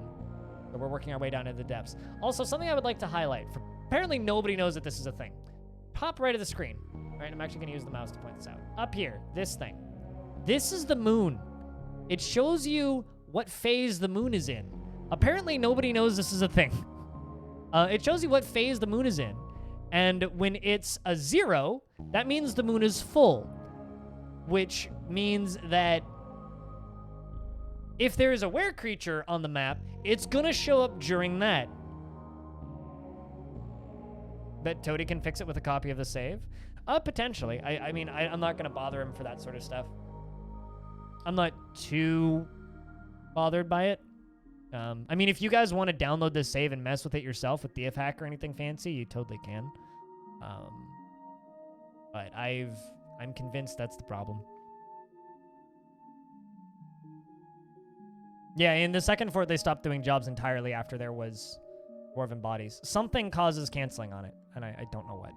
we're working our way down into the depths. Also, something I would like to highlight. Apparently nobody knows that this is a thing. Top right of the screen. All right, I'm actually going to use the mouse to point this out. Up here, this thing. This is the moon. It shows you what phase the moon is in. Apparently nobody knows this is a thing. It shows you what phase the moon is in. And when it's a 0, that means the moon is full. Which means that if there is a were creature on the map, it's gonna show up during that. Bet Toady can fix it with a copy of the save? Potentially. I mean, I'm not gonna bother him for that sort of stuff. I'm not too bothered by it. I mean, if you guys want to download this save and mess with it yourself with DF hack or anything fancy, you totally can. But I'm convinced that's the problem. Yeah, in the second fort, they stopped doing jobs entirely after there was Dwarven bodies. Something causes canceling on it, and I don't know what.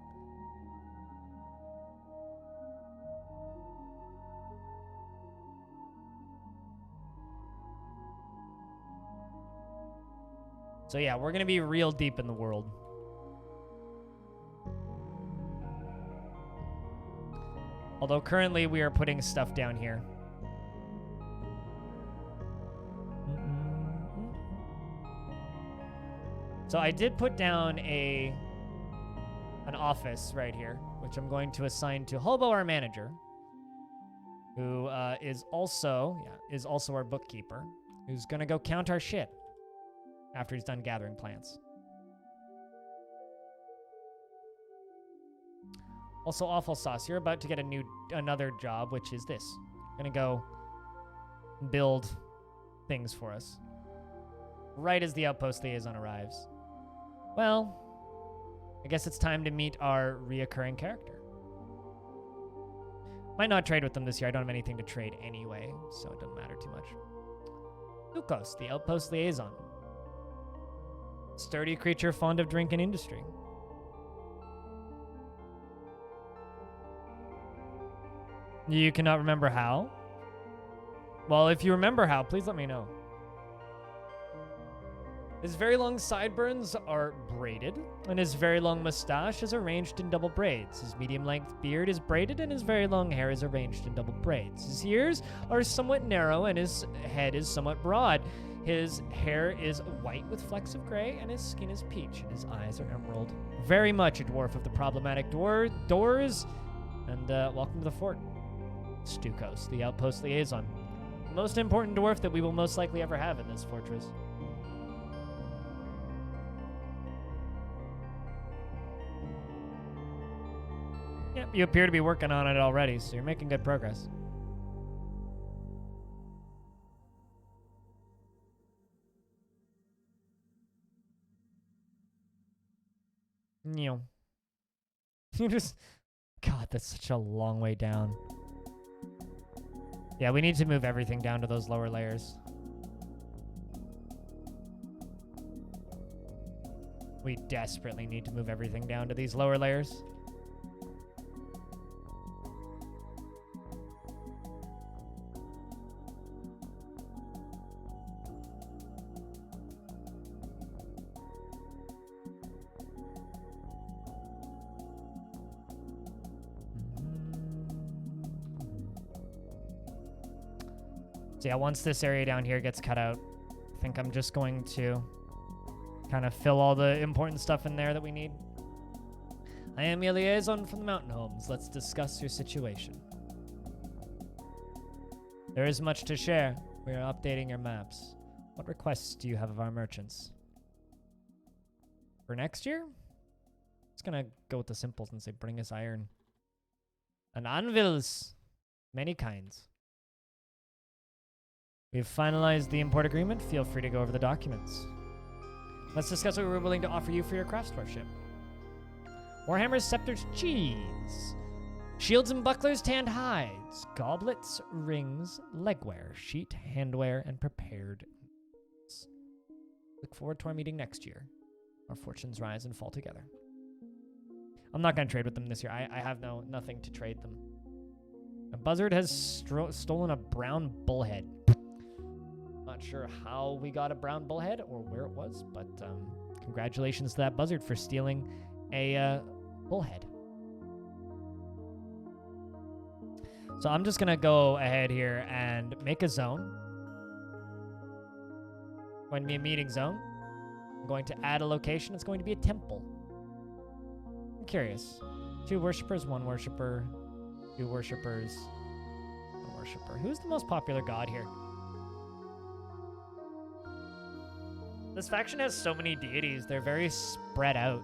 So yeah, we're going to be real deep in the world. Although currently we are putting stuff down here. So I did put down an office right here, which I'm going to assign to Hobo, our manager, who is also our bookkeeper, who's going to go count our shit after he's done gathering plants. Also, Awful Sauce, you're about to get another job, which is this. Gonna go build things for us. Right as the outpost liaison arrives. Well, I guess it's time to meet our reoccurring character. Might not trade with them this year. I don't have anything to trade anyway, so it doesn't matter too much. Lukos, the outpost liaison. Sturdy creature fond of drink and industry. You cannot remember how? Well, if you remember how, please let me know. His very long sideburns are braided, and his very long mustache is arranged in double braids. His medium-length beard is braided, and his very long hair is arranged in double braids. His ears are somewhat narrow, and his head is somewhat broad. His hair is white with flecks of gray, and his skin is peach, and his eyes are emerald. Very much a dwarf of the problematic doors, and welcome to the fort. Stukos, the outpost liaison. The most important dwarf that we will most likely ever have in this fortress. Yep, you appear to be working on it already, so you're making good progress. You just... God, that's such a long way down. Yeah, we need to move everything down to those lower layers. We desperately need to move everything down to these lower layers. So yeah, once this area down here gets cut out, I think I'm just going to kind of fill all the important stuff in there that we need. I am your liaison from the mountain homes. Let's discuss your situation. There is much to share. We are updating your maps. What requests do you have of our merchants? For next year? Just gonna go with the simples and say bring us iron. And anvils. Many kinds. We've finalized the import agreement. Feel free to go over the documents. Let's discuss what we're willing to offer you for your craftsmanship. Warhammers, scepters, cheese. Shields and bucklers, tanned hides. Goblets, rings, legwear, sheet, handwear, and prepared meats. Look forward to our meeting next year. Our fortunes rise and fall together. I'm not going to trade with them this year. I have nothing to trade them. A buzzard has stolen a brown bullhead. Not sure how we got a brown bullhead or where it was, but congratulations to that buzzard for stealing a bullhead. So I'm just going to go ahead here and make a zone. Going to be a meeting zone. I'm going to add a location. It's going to be a temple. I'm curious. 2 worshippers, 1 worshipper, 2 worshippers, 1 worshipper. Who's the most popular god here? This faction has so many deities. They're very spread out.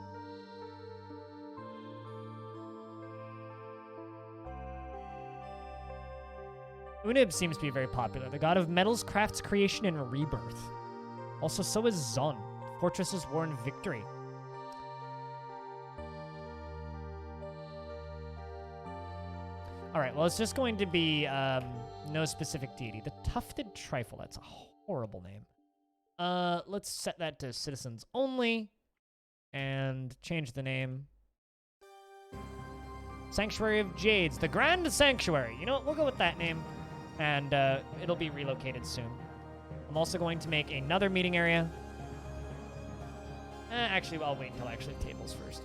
Unib seems to be very popular. The god of metals, crafts, creation, and rebirth. Also, so is Zon. Fortresses, war, and victory. All right, well, it's just going to be no specific deity. The Tufted Trifle. That's a horrible name. Let's set that to citizens only and change the name. Sanctuary of Jades, the Grand Sanctuary. You know what? We'll go with that name, and it'll be relocated soon. I'm also going to make another meeting area. Actually, I'll wait until I actually have tables first.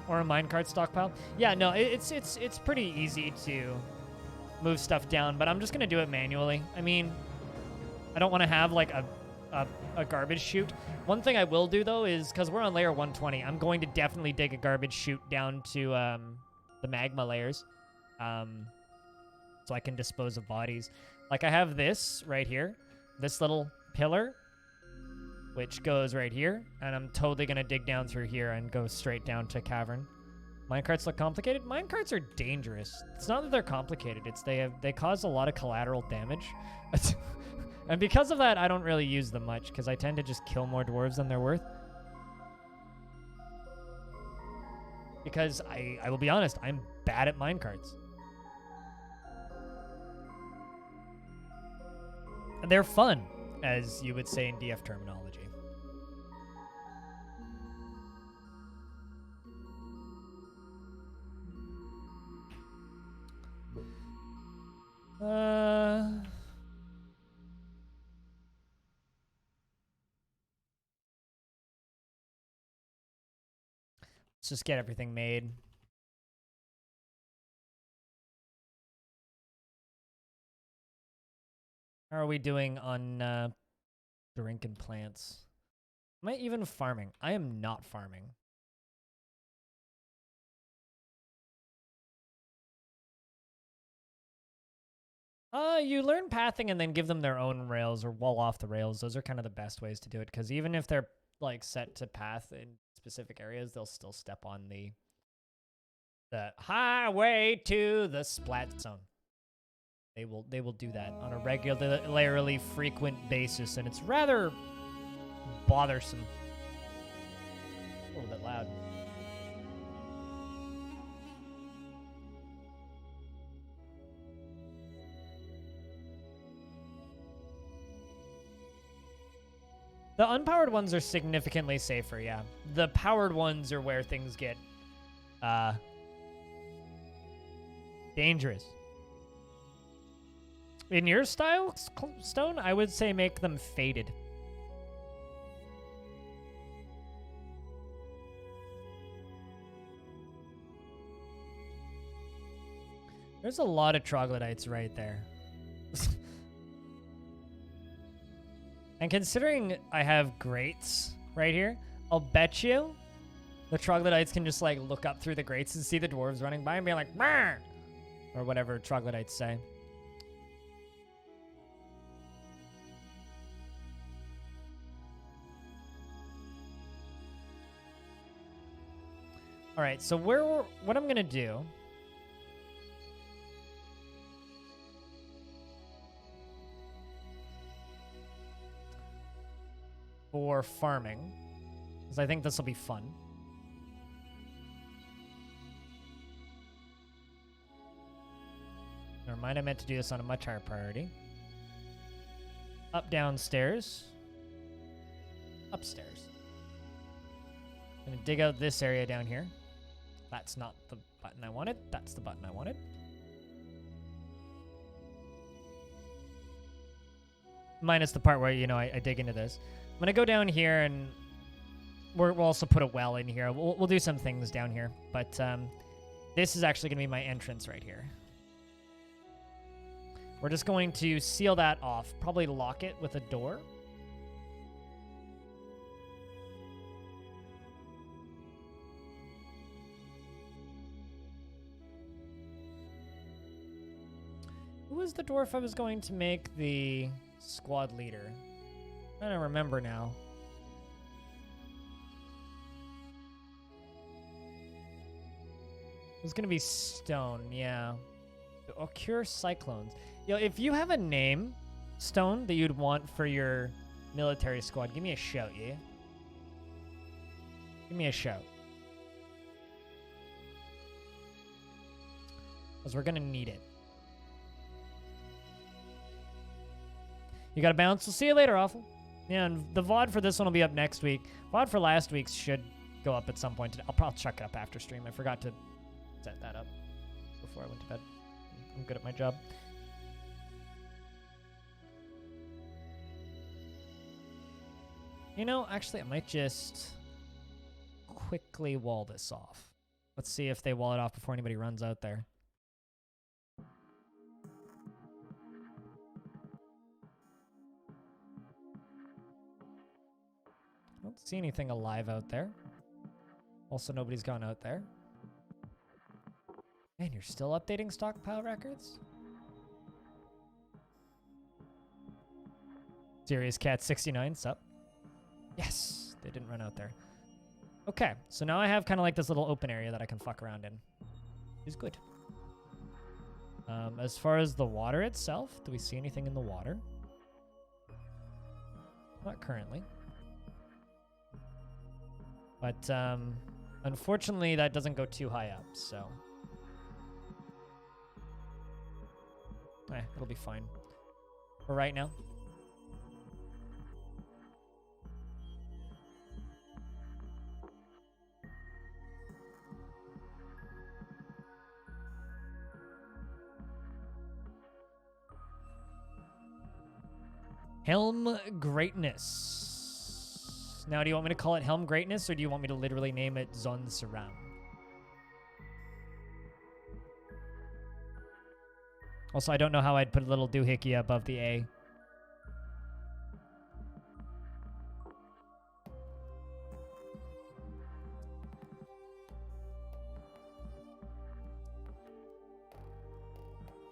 Or a minecart stockpile. Yeah, no, it's pretty easy to move stuff down, but I'm just gonna do it manually. I mean, I don't want to have like a garbage chute. One thing I will do though is, because we're on layer 120, I'm going to definitely dig a garbage chute down to the magma layers, so I can dispose of bodies. Like I have this right here, this little pillar, which goes right here, and I'm totally gonna dig down through here and go straight down to cavern. Minecarts look complicated. Minecarts are dangerous. It's not that they're complicated. It's they cause a lot of collateral damage, and because of that, I don't really use them much because I tend to just kill more dwarves than they're worth. Because I will be honest, I'm bad at minecarts. And they're fun, as you would say in DF terminology. Let's just get everything made. How are we doing on drink and plants? Am I even farming? I am not farming. You learn pathing and then give them their own rails or wall off the rails. Those are kind of the best ways to do it, because even if they're like set to path in specific areas, they'll still step on the highway to the splat zone. They will do that on a regularly frequent basis, and it's rather bothersome. A little bit loud. The unpowered ones are significantly safer, yeah. The powered ones are where things get dangerous. In your style, Stone, I would say make them faded. There's a lot of troglodytes right there. And considering I have grates right here, I'll bet you the troglodytes can just like look up through the grates and see the dwarves running by and be like, "Meh!" Or whatever troglodytes say. All right, so what I'm gonna do for farming, because I think this will be fun. Never mind, I meant to do this on a much higher priority. Up, downstairs. Upstairs. I'm gonna dig out this area down here. That's not the button I wanted. That's the button I wanted. Minus the part where, you know, I dig into this. I'm gonna go down here and we'll also put a well in here. We'll do some things down here, but this is actually gonna be my entrance right here. We're just going to seal that off. Probably lock it with a door. Who was the dwarf I was going to make the squad leader? I don't remember now. It was going to be Stone, yeah. Or Cure Cyclones. Yo, if you have a name, Stone, that you'd want for your military squad, give me a shout, yeah? Give me a shout. Because we're going to need it. You got to bounce. We'll see you later, Awful. Yeah, and the VOD for this one will be up next week. VOD for last week's should go up at some point today. I'll probably check it up after stream. I forgot to set that up before I went to bed. I'm good at my job. You know, actually, I might just quickly wall this off. Let's see if they wall it off before anybody runs out there. I don't see anything alive out there. Also, nobody's gone out there. Man, you're still updating stockpile records? Serious Cat 69, sup? Yes, they didn't run out there. Okay, so now I have kind of like this little open area that I can fuck around in. It's good. As far as the water itself, do we see anything in the water? Not currently. But unfortunately, that doesn't go too high up, so... it'll be fine. For right now. Helm Greatness. Now, do you want me to call it Helm Greatness, or do you want me to literally name it Zon Saram? Also, I don't know how I'd put a little doohickey above the A.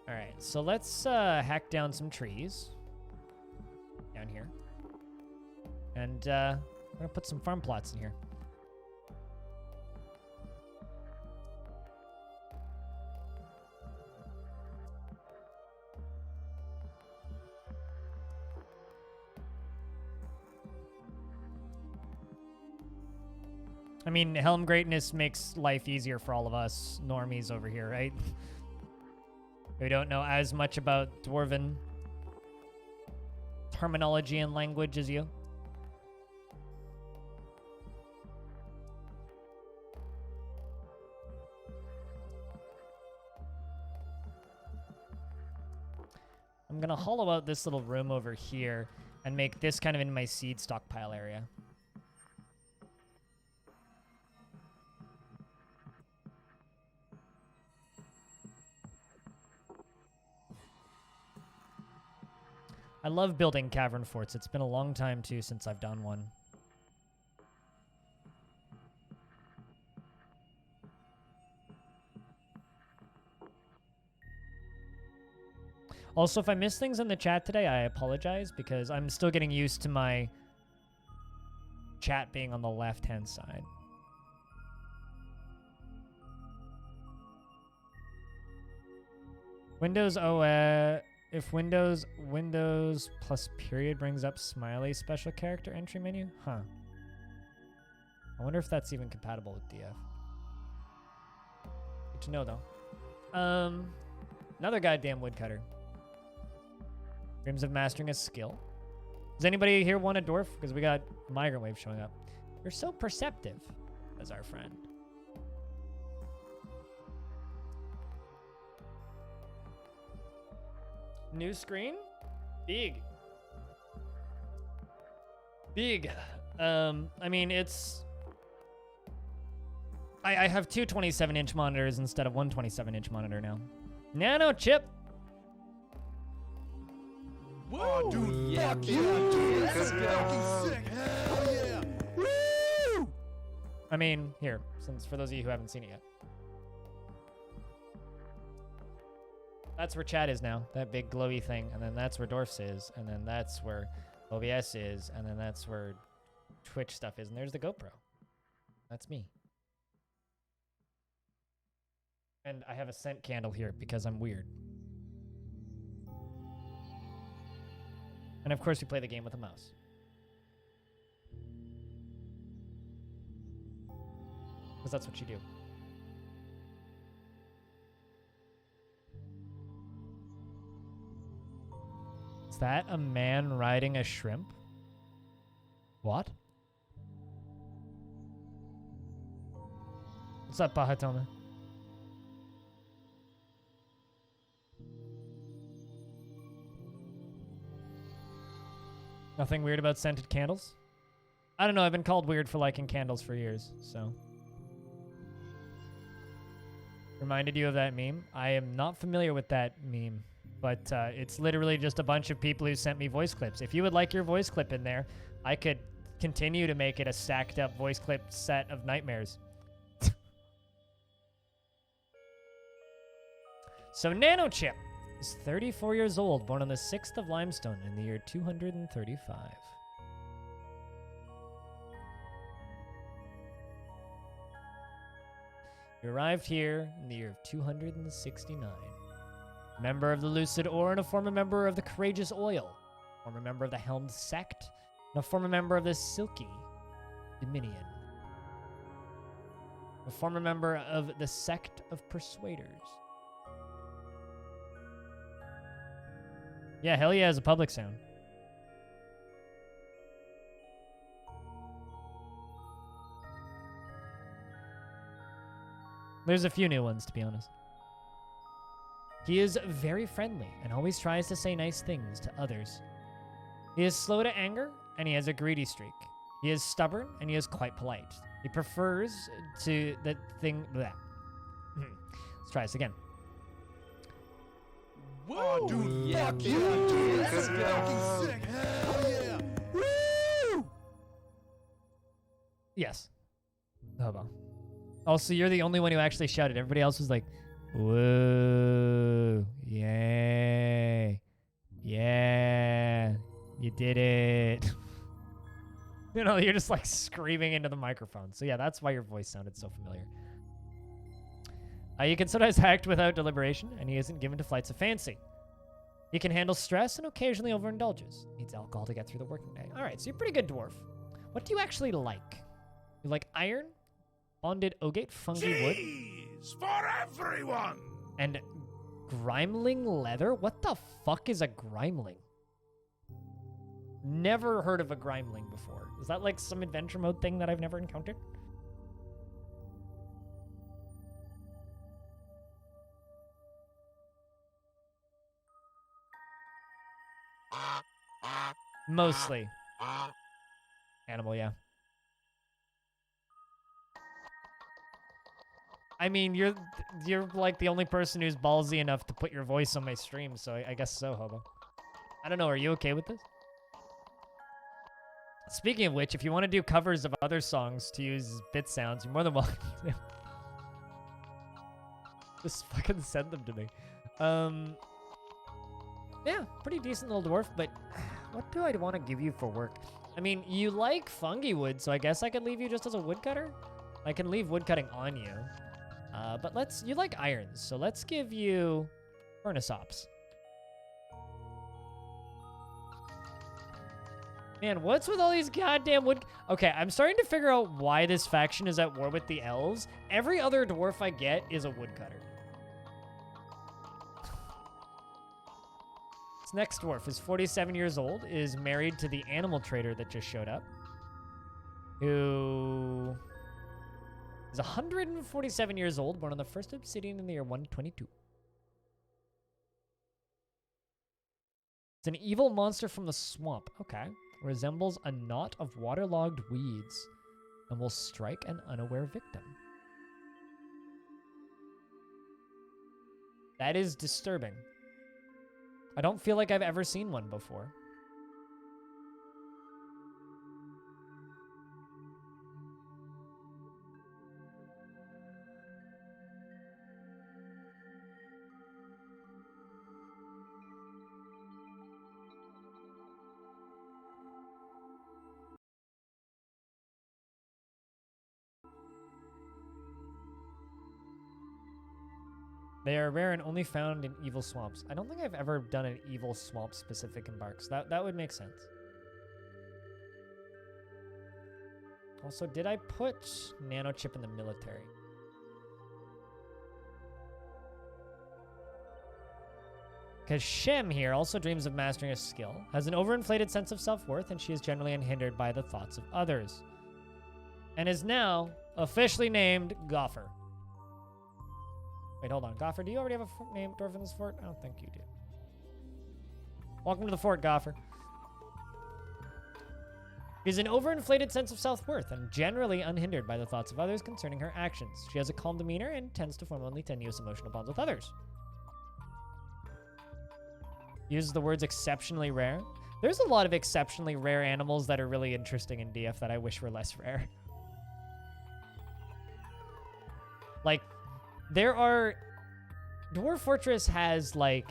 Alright, so let's hack down some trees. Down here. And I'm going to put some farm plots in here. I mean, Helm Greatness makes life easier for all of us normies over here, right? We don't know as much about Dwarven terminology and language as you. I'm gonna hollow out this little room over here and make this kind of in my seed stockpile area. I love building cavern forts. It's been a long time, too, since I've done one. Also, if I miss things in the chat today, I apologize, because I'm still getting used to my chat being on the left-hand side. Windows if Windows plus period brings up smiley special character entry menu? Huh. I wonder if that's even compatible with DF. Good to know though. Another goddamn woodcutter. Dreams of mastering a skill. Does anybody here want a dwarf? Because we got a migrant wave showing up. You're so perceptive, as our friend. New screen? Big. Big. I mean, it's... I have two 27-inch monitors instead of one 27-inch monitor now. Nano chip. Whoa, dude, yeah, dude. This is fucking sick. Hell yeah. Woo! I mean, here, since for those of you who haven't seen it yet. That's where chat is now, that big glowy thing, and then that's where Dwarfs is, and then that's where OBS is, and then that's where Twitch stuff is, and there's the GoPro. That's me. And I have a scent candle here because I'm weird. And of course we play the game with a mouse. Because that's what you do. Is that a man riding a shrimp? What? What's up, Bahatoma? Nothing weird about scented candles? I don't know, I've been called weird for liking candles for years, so. Reminded you of that meme? I am not familiar with that meme, but it's literally just a bunch of people who sent me voice clips. If you would like your voice clip in there, I could continue to make it a stacked up voice clip set of nightmares. So Nanochip is 34 years old, born on the 6th of Limestone in the year 235. He arrived here in the year of 269. Member of the Lucid Ore and a former member of the Courageous Oil, former member of the Helmed Sect, and a former member of the Silky Dominion. A former member of the Sect of Persuaders. Yeah, hell yeah, is a public sound. There's a few new ones, to be honest. He is very friendly and always tries to say nice things to others. He is slow to anger, and he has a greedy streak. He is stubborn, and he is quite polite. He prefers to the thing... Bleh. Let's try this again. Whoa, dude, yeah, fuck yeah, dude. This is fucking sick. Hell yeah. Woo! Yes. Hold on. Also, you're the only one who actually shouted. Everybody else was like, whoa, yay, yeah, you did it. You know, you're just like screaming into the microphone. So yeah, that's why your voice sounded so familiar. You can sometimes act without deliberation, and he isn't given to flights of fancy. He can handle stress and occasionally overindulges. Needs alcohol to get through the working day. All right, so you're a pretty good dwarf. What do you actually like? You like iron, bonded ogate, fungi wood, for everyone, and grimling leather? What the fuck is a grimling? Never heard of a grimling before. Is that like some adventure mode thing that I've never encountered? Mostly. Animal, yeah. I mean, you're like the only person who's ballsy enough to put your voice on my stream, so I guess so, Hobo. I don't know, are you okay with this? Speaking of which, if you want to do covers of other songs to use bit sounds, you're more than welcome to. Just fucking send them to me. Yeah, pretty decent little dwarf, but what do I want to give you for work? I mean, you like fungi wood, so I guess I could leave you just as a woodcutter. I can leave woodcutting on you. But you like irons, so let's give you Furnace ops. Man, what's with all these goddamn wood? Okay, I'm starting to figure out why this faction is at war with the elves. Every other dwarf I get is a woodcutter. This next dwarf is 47 years old, is married to the animal trader that just showed up, who is 147 years old, born on the first obsidian in the year 122. It's an evil monster from the swamp. Okay. Resembles a knot of waterlogged weeds and will strike an unaware victim. That is disturbing. I don't feel like I've ever seen one before. They are rare and only found in evil swamps. I don't think I've ever done an evil swamp specific embarks. That would make sense. Also, did I put nanochip in the military? Because Shem here also dreams of mastering a skill, has an overinflated sense of self-worth, and she is generally unhindered by the thoughts of others. And is now officially named Goffer. Wait, hold on. Goffer, do you already have a name dwarf in this fort? I don't think you do. Welcome to the fort, Goffer. She has an overinflated sense of self-worth and generally unhindered by the thoughts of others concerning her actions. She has a calm demeanor and tends to form only tenuous emotional bonds with others. Uses the words exceptionally rare. There's a lot of exceptionally rare animals that are really interesting in DF that I wish were less rare. Like, there are... Dwarf Fortress has, like,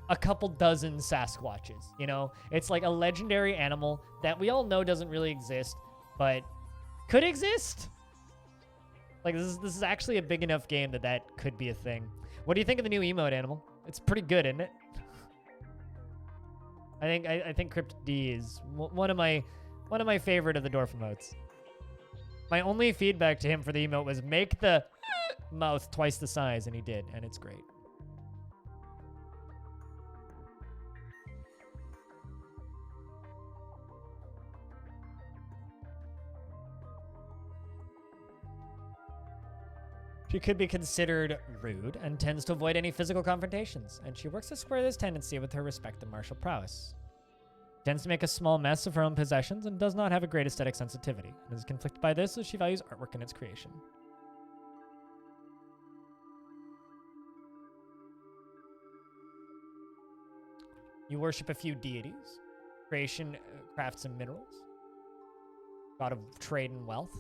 a couple dozen Sasquatches, you know? It's like a legendary animal that we all know doesn't really exist, but could exist? Like, this is actually a big enough game that that could be a thing. What do you think of the new emote, Animal? It's pretty good, isn't it? I think Crypt D is one of my favorite of the Dwarf emotes. My only feedback to him for the emote was make the mouth twice the size, and he did, and it's great. She could be considered rude and tends to avoid any physical confrontations, and she works to square this tendency with her respect and martial prowess. Tends to make a small mess of her own possessions and does not have a great aesthetic sensitivity, and is conflicted by this as she values artwork in its creation. You worship a few deities, creation, crafts, and minerals, god of trade and wealth,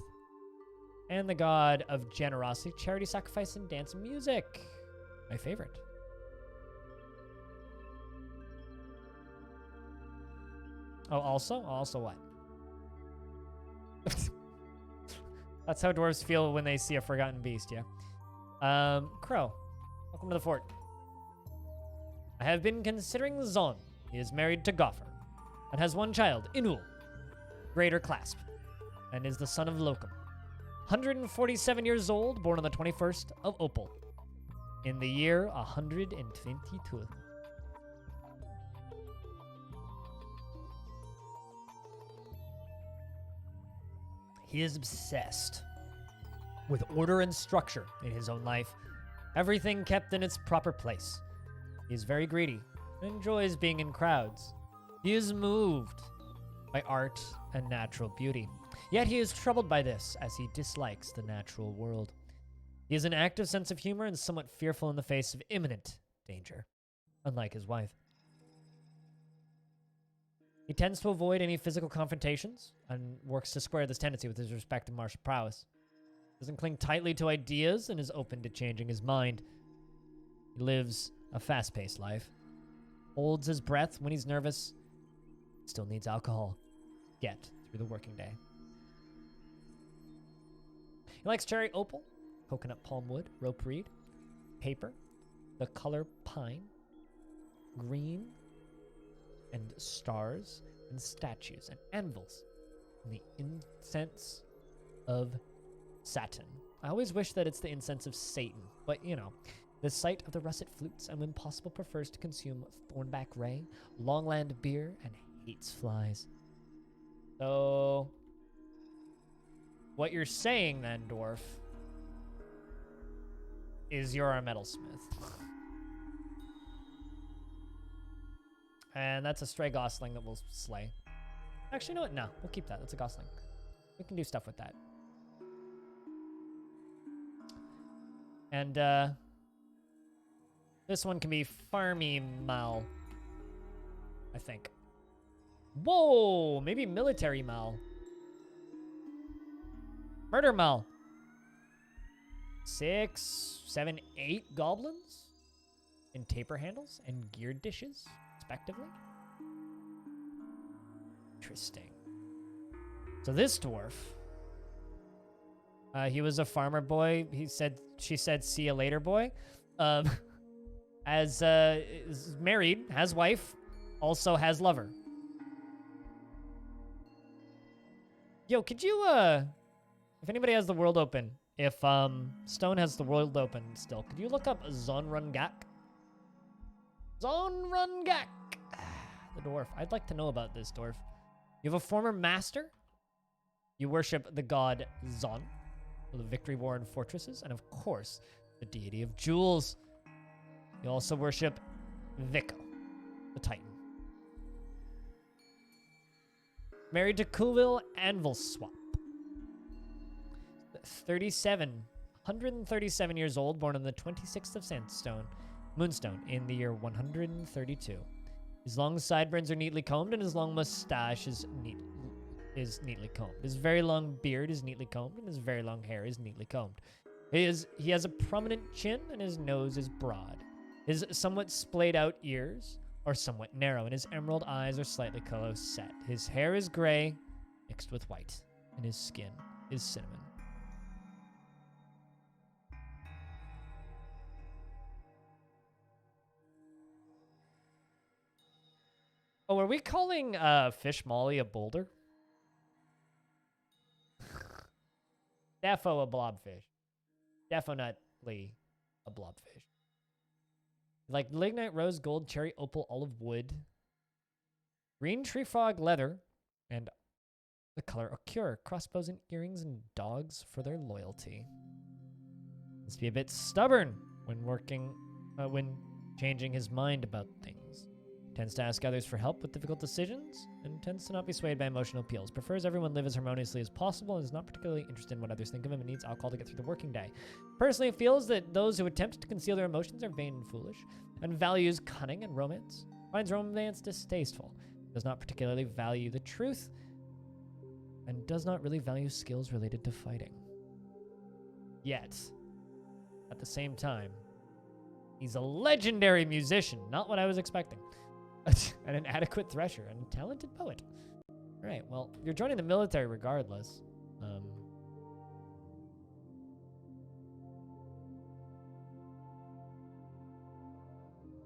and the god of generosity, charity, sacrifice, and dance and music. My favorite. Oh, also what? That's how dwarves feel when they see a forgotten beast, yeah? Crow, welcome to the fort. I have been considering Zon. He is married to Goffer and has one child, Inul, greater clasp, and is the son of Locum. 147 years old, born on the 21st of Opal, in the year 122. He is obsessed with order and structure in his own life, everything kept in its proper place. He is very greedy and enjoys being in crowds. He is moved by art and natural beauty. Yet he is troubled by this, as he dislikes the natural world. He has an active sense of humor and somewhat fearful in the face of imminent danger, unlike his wife. He tends to avoid any physical confrontations and works to square this tendency with his respect and martial prowess. Doesn't cling tightly to ideas and is open to changing his mind. He lives a fast-paced life, holds his breath when he's nervous, still needs alcohol to get through the working day. He likes cherry opal, coconut palm wood, rope reed, paper, the color pine, green, and stars, and statues, and anvils, and the incense of Saturn. I always wish that it's the incense of Satan, but you know. The sight of the russet flutes and when possible prefers to consume thornback ray, longland beer, and hates flies. So, what you're saying then, Dwarf, is you're our metalsmith. And that's a stray gosling that we'll slay. Actually, you know what? No, we'll keep that. That's a gosling. We can do stuff with that. And, this one can be Farmy Mal, I think. Whoa, maybe Military Mal. Murder Mal. 6, 7, 8 goblins in taper handles and geared dishes, respectively. Interesting. So this dwarf, he was a farmer boy. She said, see you later, boy. Is married, has wife, also has lover. Yo, could you, if anybody has the world open, if, Stone has the world open still, could you look up Zonrungak? Zonrungak! The dwarf. I'd like to know about this dwarf. You have a former master. You worship the god Zon, the victory war and fortresses, and of course, the deity of jewels. You also worship Vico, the Titan. Married to Kulil Anvilswap. 137 years old, born on the 26th of Moonstone, in the year 132. His long sideburns are neatly combed, and his long mustache is neatly combed. His very long beard is neatly combed, and his very long hair is neatly combed. He has a prominent chin, and his nose is broad. His somewhat splayed out ears are somewhat narrow, and his emerald eyes are slightly close set. His hair is gray, mixed with white, and his skin is cinnamon. Oh, are we calling Fish Molly a boulder? Defo a blobfish. Definitely a blobfish. Like lignite, rose, gold, cherry, opal, olive wood, green tree frog leather, and the color occur. Crossbows and earrings and dogs for their loyalty. Must be a bit stubborn when changing his mind about things. Tends to ask others for help with difficult decisions, and tends to not be swayed by emotional appeals. Prefers everyone live as harmoniously as possible, and is not particularly interested in what others think of him, and needs alcohol to get through the working day. Personally feels that those who attempt to conceal their emotions are vain and foolish, and values cunning and romance. Finds romance distasteful. Does not particularly value the truth, and does not really value skills related to fighting. Yet, at the same time, he's a legendary musician. Not what I was expecting. And an adequate thresher and a talented poet. All right, well, you're joining the military regardless.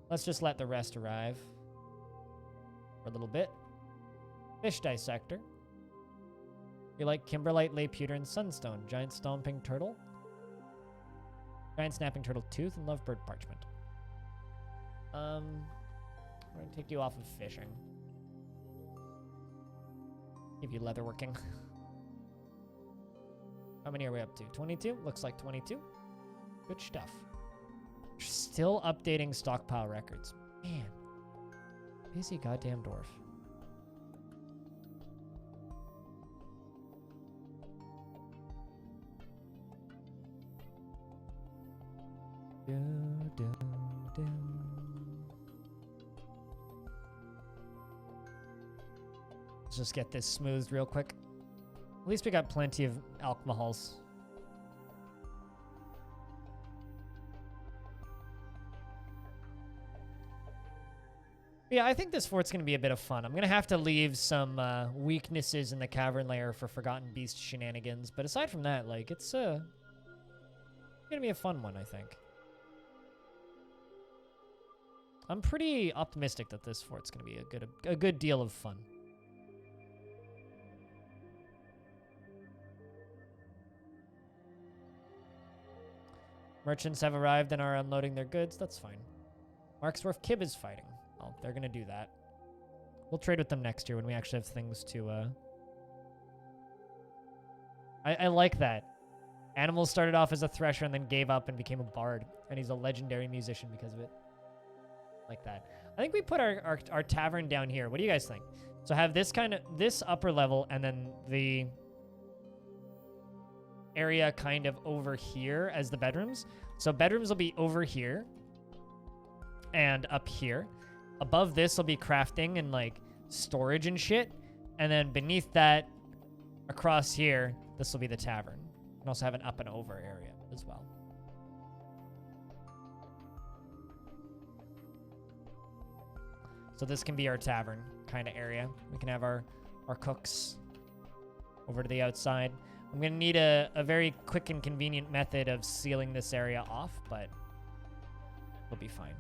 Let's just let the rest arrive for a little bit. Fish dissector. You like kimberlite, lay pewter, and sunstone. Giant stomping turtle. Giant snapping turtle tooth and lovebird parchment. We're gonna take you off of fishing. Give you leatherworking. How many are we up to? 22? Looks like 22. Good stuff. Still updating stockpile records. Man. Busy goddamn dwarf. Let's just get this smoothed real quick. At least we got plenty of alcohols. Yeah, I think this fort's going to be a bit of fun. I'm going to have to leave some weaknesses in the cavern layer for Forgotten Beast shenanigans. But aside from that, like, it's going to be a fun one, I think. I'm pretty optimistic that this fort's going to be a good deal of fun. Merchants have arrived and are unloading their goods. That's fine. Mark's Dwarf Kib is fighting. Well, they're going to do that. We'll trade with them next year when we actually have things to... I like that. Animal started off as a thresher and then gave up and became a bard. And he's a legendary musician because of it. Like that. I think we put our tavern down here. What do you guys think? So have this this upper level and then the area kind of over here as the bedrooms. So bedrooms will be over here and up here. Above this will be crafting and like storage and shit. And then beneath that, across here, this will be the tavern. And also have an up and over area as well. So this can be our tavern kind of area. We can have our cooks over to the outside. I'm going to need a very quick and convenient method of sealing this area off, but we'll be fine.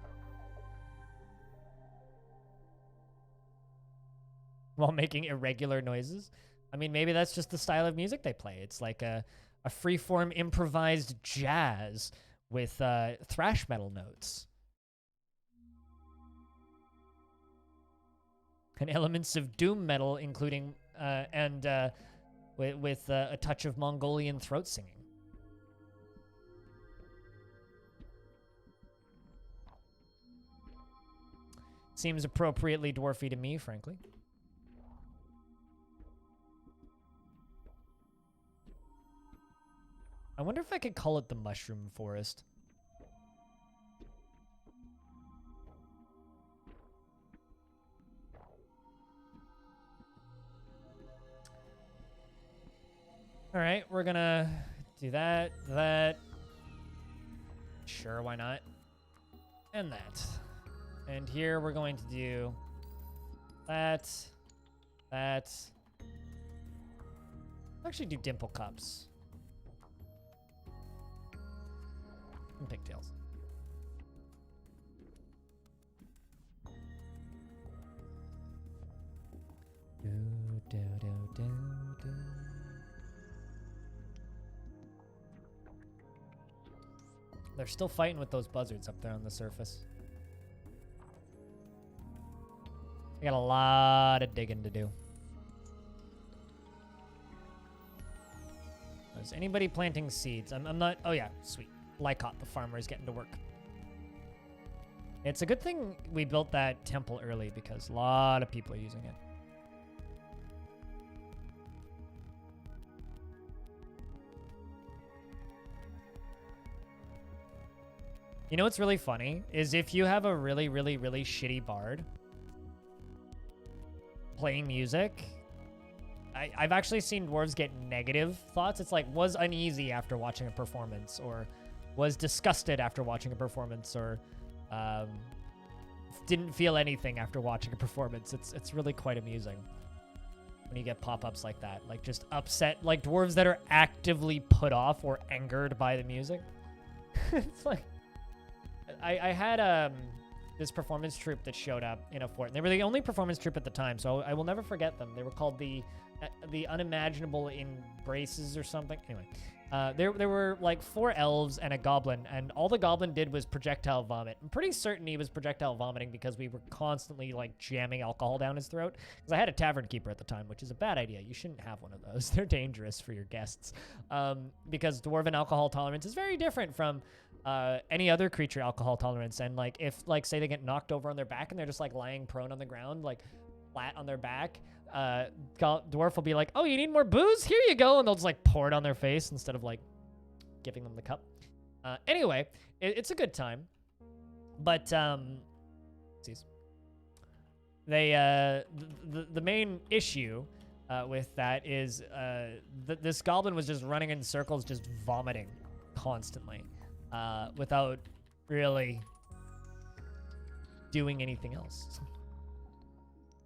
While making irregular noises. I mean, maybe that's just the style of music they play. It's like a free-form improvised jazz with thrash metal notes. And elements of doom metal, including with a touch of Mongolian throat singing. Seems appropriately dwarfy to me, frankly. I wonder if I could call it the Mushroom Forest. All right, we're gonna do that. Sure, why not? And that. And here we're going to do that. Actually do dimple cups. And pigtails. They're still fighting with those buzzards up there on the surface. I got a lot of digging to do. Is anybody planting seeds? I'm not... Oh, yeah. Sweet. Lycott, the farmer, is getting to work. It's a good thing we built that temple early because a lot of people are using it. You know what's really funny is if you have a really, really, really shitty bard playing music, I've actually seen dwarves get negative thoughts. It's like, was uneasy after watching a performance, or was disgusted after watching a performance, or didn't feel anything after watching a performance. It's really quite amusing when you get pop-ups like that. Like, just upset, like dwarves that are actively put off or angered by the music. It's like... I had this performance troupe that showed up in a fort. And they were the only performance troupe at the time, so I will never forget them. They were called the Unimaginable Embraces or something. Anyway, there were like 4 elves and a goblin, and all the goblin did was projectile vomit. I'm pretty certain he was projectile vomiting because we were constantly like jamming alcohol down his throat. Because I had a tavern keeper at the time, which is a bad idea. You shouldn't have one of those. They're dangerous for your guests. Because dwarven alcohol tolerance is very different from any other creature alcohol tolerance. And like if like say they get knocked over on their back and they're just like lying prone on the ground, like flat on their back, dwarf will be like, oh, you need more booze, here you go, and they'll just like pour it on their face instead of like giving them the cup. Anyway, it's a good time, but they the main issue with that is this goblin was just running in circles, just vomiting constantly. Without really doing anything else.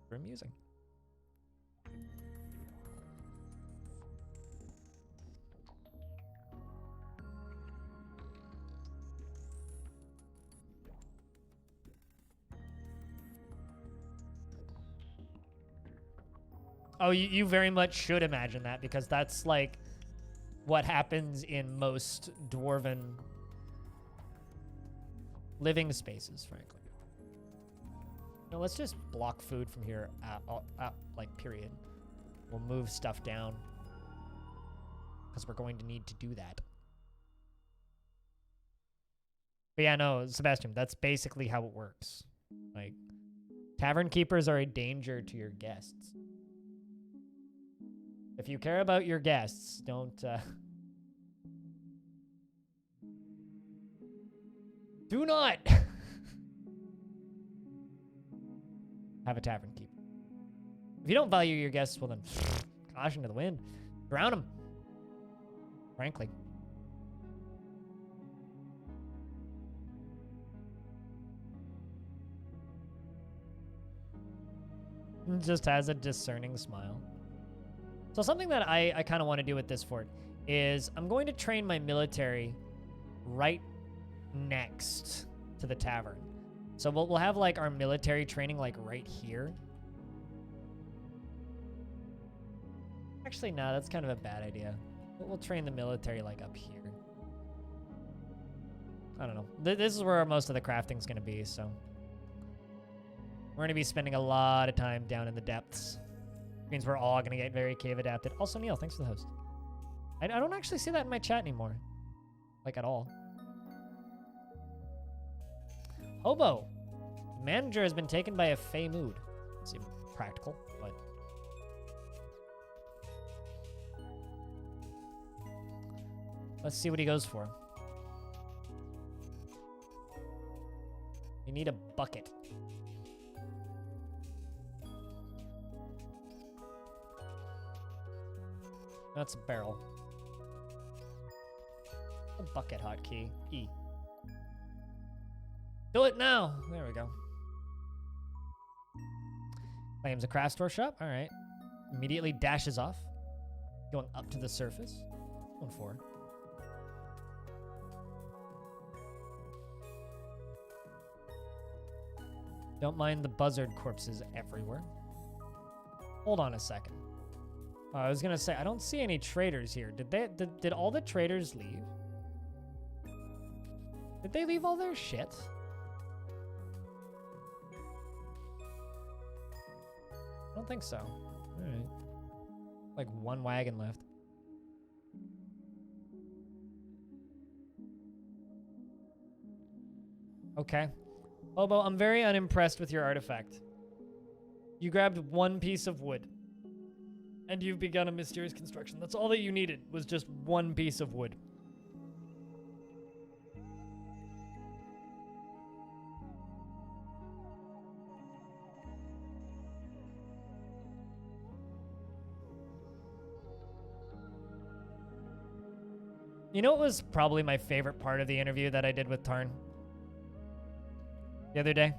Super amusing. Oh, you very much should imagine that, because that's like what happens in most dwarven living spaces, frankly. No, let's just block food from here, like, period. We'll move stuff down, because we're going to need to do that. But yeah, no, Sebastian, that's basically how it works. Like, tavern keepers are a danger to your guests. If you care about your guests, don't, do not have a tavern keeper. If you don't value your guests, well then, caution to the wind. Drown them. Frankly. Just has a discerning smile. So something that I kind of want to do with this fort is I'm going to train my military right next to the tavern. So we'll have like our military training like right here. Actually, no, that's kind of a bad idea. We'll train the military like up here. I don't know. This is where most of the crafting's going to be, so we're going to be spending a lot of time down in the depths. Means we're all going to get very cave adapted. Also, Neil, thanks for the host. I don't actually see that in my chat anymore. Like, at all. Hobo. Manager has been taken by a fey mood. Seems practical, but... let's see what he goes for. We need a bucket. That's a barrel. A bucket hotkey. E. Do it now! There we go. Claims a craft store shop. Alright. Immediately dashes off. Going up to the surface. 1-4. Don't mind the buzzard corpses everywhere. Hold on a second. I was gonna say, I don't see any traders here. Did all the traders leave? Did they leave all their shit? I don't think so. Alright. Like one wagon left. Okay. Obo, I'm very unimpressed with your artifact. You grabbed one piece of wood. And you've begun a mysterious construction. That's all that you needed, was just one piece of wood. You know what was probably my favorite part of the interview that I did with Tarn the other day?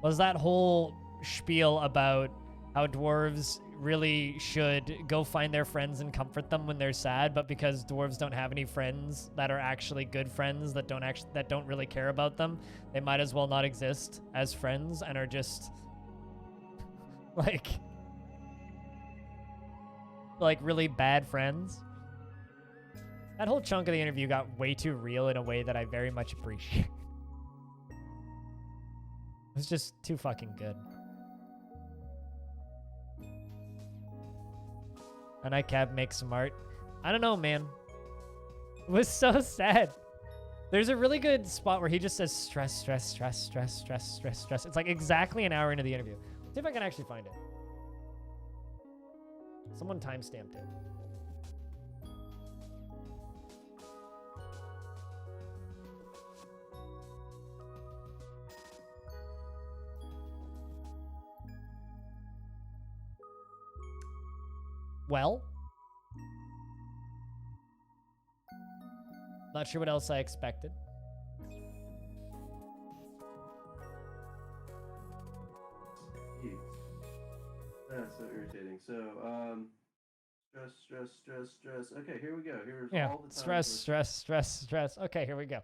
Was that whole spiel about how dwarves really should go find their friends and comfort them when they're sad, but because dwarves don't have any friends that are actually good friends that don't really care about them, they might as well not exist as friends and are just like really bad friends. That whole chunk of the interview got way too real in a way that I very much appreciate. It was just too fucking good. And I cab make some art. I don't know, man. It was so sad. There's a really good spot where he just says stress, stress, stress, stress, stress, stress, stress. It's like exactly an hour into the interview. Let's see if I can actually find it. Someone timestamped it. Well, not sure what else I expected. That's so irritating. So, stress. Okay, here we go. Here's Yeah, all the time. stress. Okay, here we go.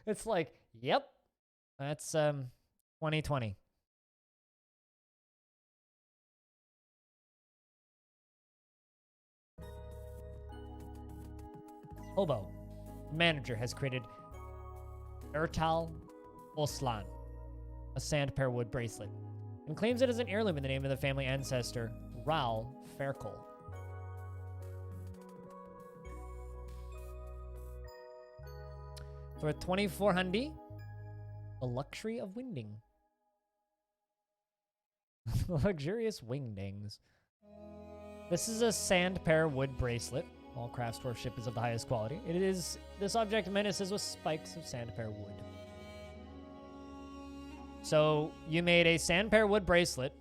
It's like, yep, that's 2020. Hobo, manager, has created Ertal Oslan, a sand pear wood bracelet, and claims it as an heirloom in the name of the family ancestor, Ral Fairkle. For 2400, the luxury of wingding. Luxurious wingdings. This is a sand pear wood bracelet. All craft dwarfship is of the highest quality. This object menaces with spikes of sand pear wood. So you made a sand pear wood bracelet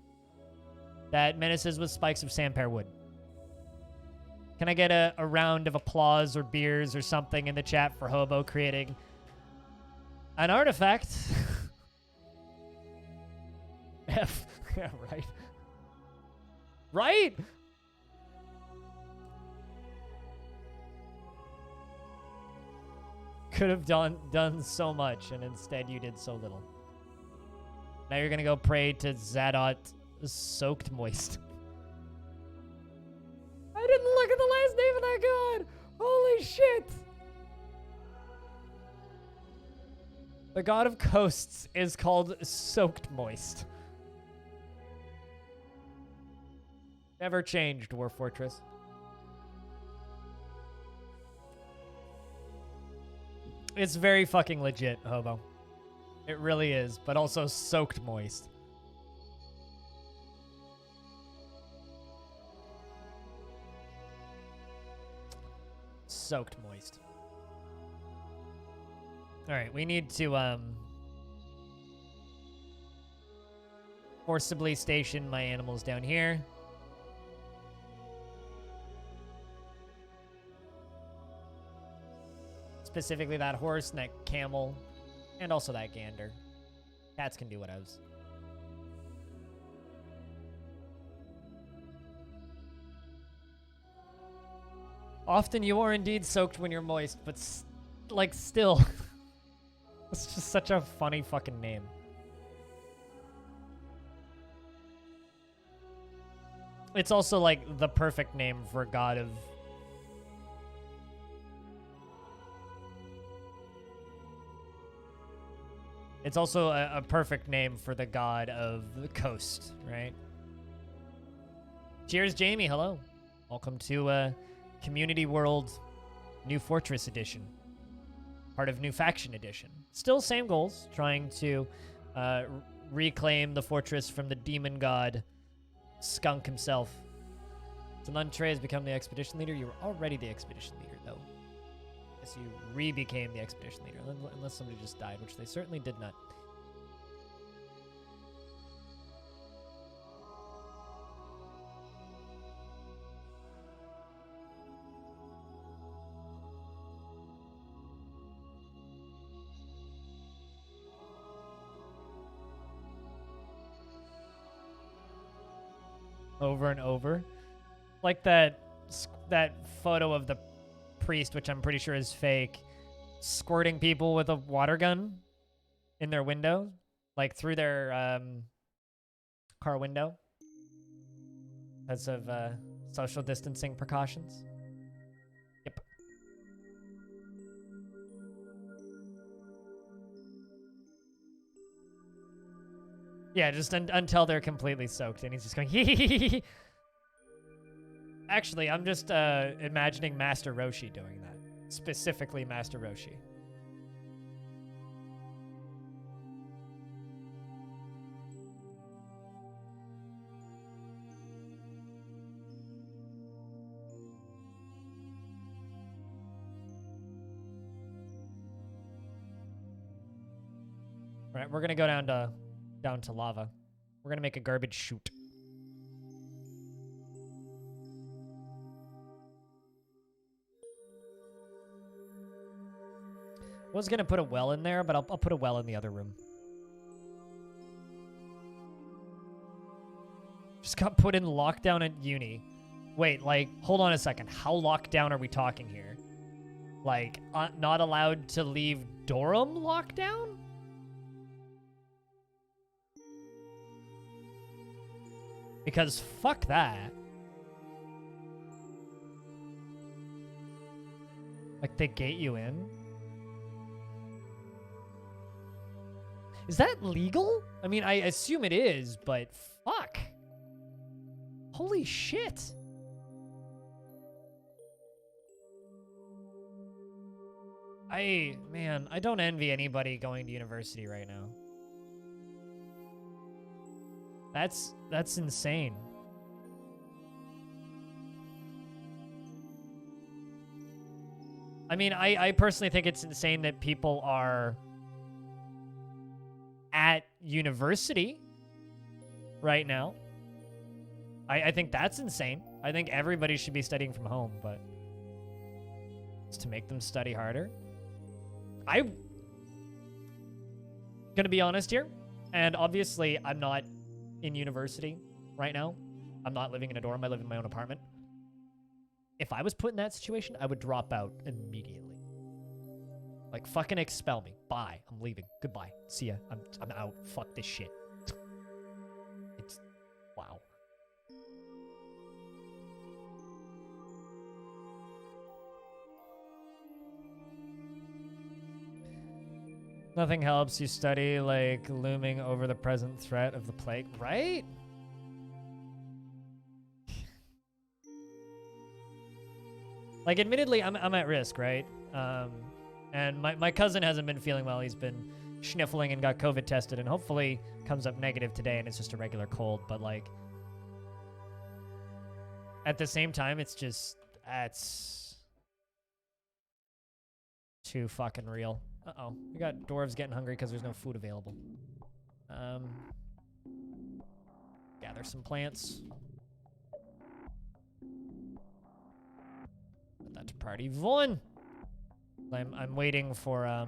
that menaces with spikes of sand pear wood. Can I get a round of applause or beers or something in the chat for Hobo creating an artifact? F. Yeah, right. Right? Could have done so much, and instead you did so little. Now you're gonna go pray to Zadot Soaked Moist. I didn't look at the last name of that god! Holy shit! The god of coasts is called Soaked Moist. Never changed, Dwarf Fortress. It's very fucking legit, Hobo. It really is, but also soaked moist. Soaked moist. All right, we need to forcibly station my animals down here. Specifically that horse and that camel, and also that gander. Cats can do whatevs. Often you are indeed soaked when you're moist, but like still. It's just such a funny fucking name. It's also like the perfect name for a god of... It's also a perfect name for the god of the coast, right? Cheers, Jamie. Hello. Welcome to Community World New Fortress Edition. Part of New Faction Edition. Still same goals. Trying to reclaim the fortress from the demon god Skunk himself. Tanuntre has become the expedition leader. You were already the expedition leader, though. Yes, you re-became the expedition leader, unless somebody just died, which they certainly did not. Over and over. Like that photo of the priest, which I'm pretty sure is fake, squirting people with a water gun in their window, like through their car window, because of social distancing precautions. Yep. Yeah, just until they're completely soaked, and he's just going, hee. Actually, I'm just imagining Master Roshi doing that. Specifically Master Roshi. All right, we're gonna go down to lava. We're gonna make a garbage chute. I was gonna put a well in there, but I'll put a well in the other room. Just got put in lockdown at uni. Wait, like, hold on a second. How locked down are we talking here? Like, not allowed to leave Durham lockdown? Because fuck that. Like, they gate you in? Is that legal? I mean, I assume it is, but fuck. Holy shit. Man, I don't envy anybody going to university right now. That's insane. I mean, I personally think it's insane that people are at university right now. I think that's insane. I think everybody should be studying from home, but it's to make them study harder. I'm gonna be honest here, and obviously I'm not in university right now. I'm not living in a dorm. I live in my own apartment. If I was put in that situation, I would drop out immediately. Like, fucking expel me. Bye. I'm leaving. Goodbye. See ya. I'm out. Fuck this shit. It's... wow. Nothing helps you study like looming over the present threat of the plague, right? Like, admittedly, I'm at risk, right? And my cousin hasn't been feeling well. He's been sniffling and got COVID tested, and hopefully comes up negative today, and it's just a regular cold. But, like, at the same time, it's just, that's too fucking real. Uh-oh. We got dwarves getting hungry because there's no food available. Gather some plants. Put that to party 1. I'm waiting for,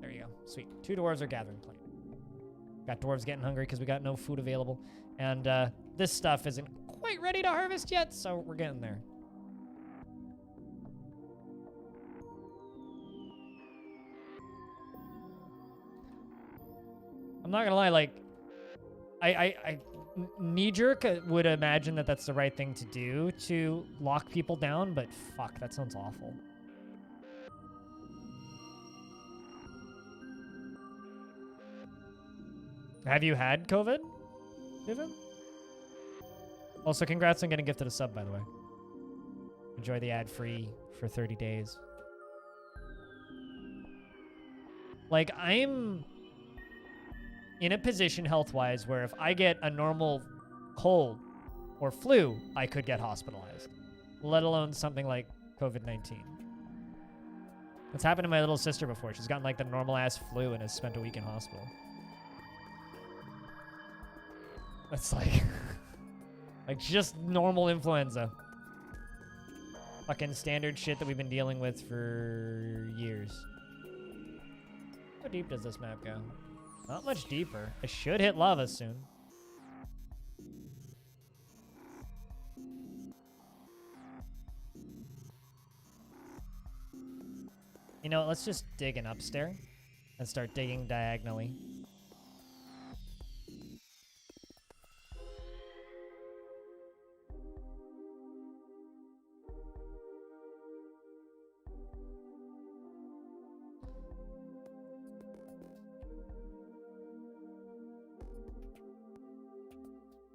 there you go. Sweet. 2 dwarves are gathering plant. Got dwarves getting hungry because we got no food available. And, this stuff isn't quite ready to harvest yet, so we're getting there. I'm not gonna lie, like, I knee-jerk would imagine that that's the right thing to do to lock people down, but fuck, that sounds awful. Have you had COVID, Vivian? Also, congrats on getting gifted a sub, by the way. Enjoy the ad-free for 30 days. Like, I'm in a position health-wise where if I get a normal cold or flu, I could get hospitalized, let alone something like COVID-19. It's happened to my little sister before. She's gotten, like, the normal-ass flu and has spent a week in hospital. That's like... like, just normal influenza. Fucking standard shit that we've been dealing with for years. How deep does this map go? Not much deeper. I should hit lava soon. You know, let's just dig an upstairs and start digging diagonally.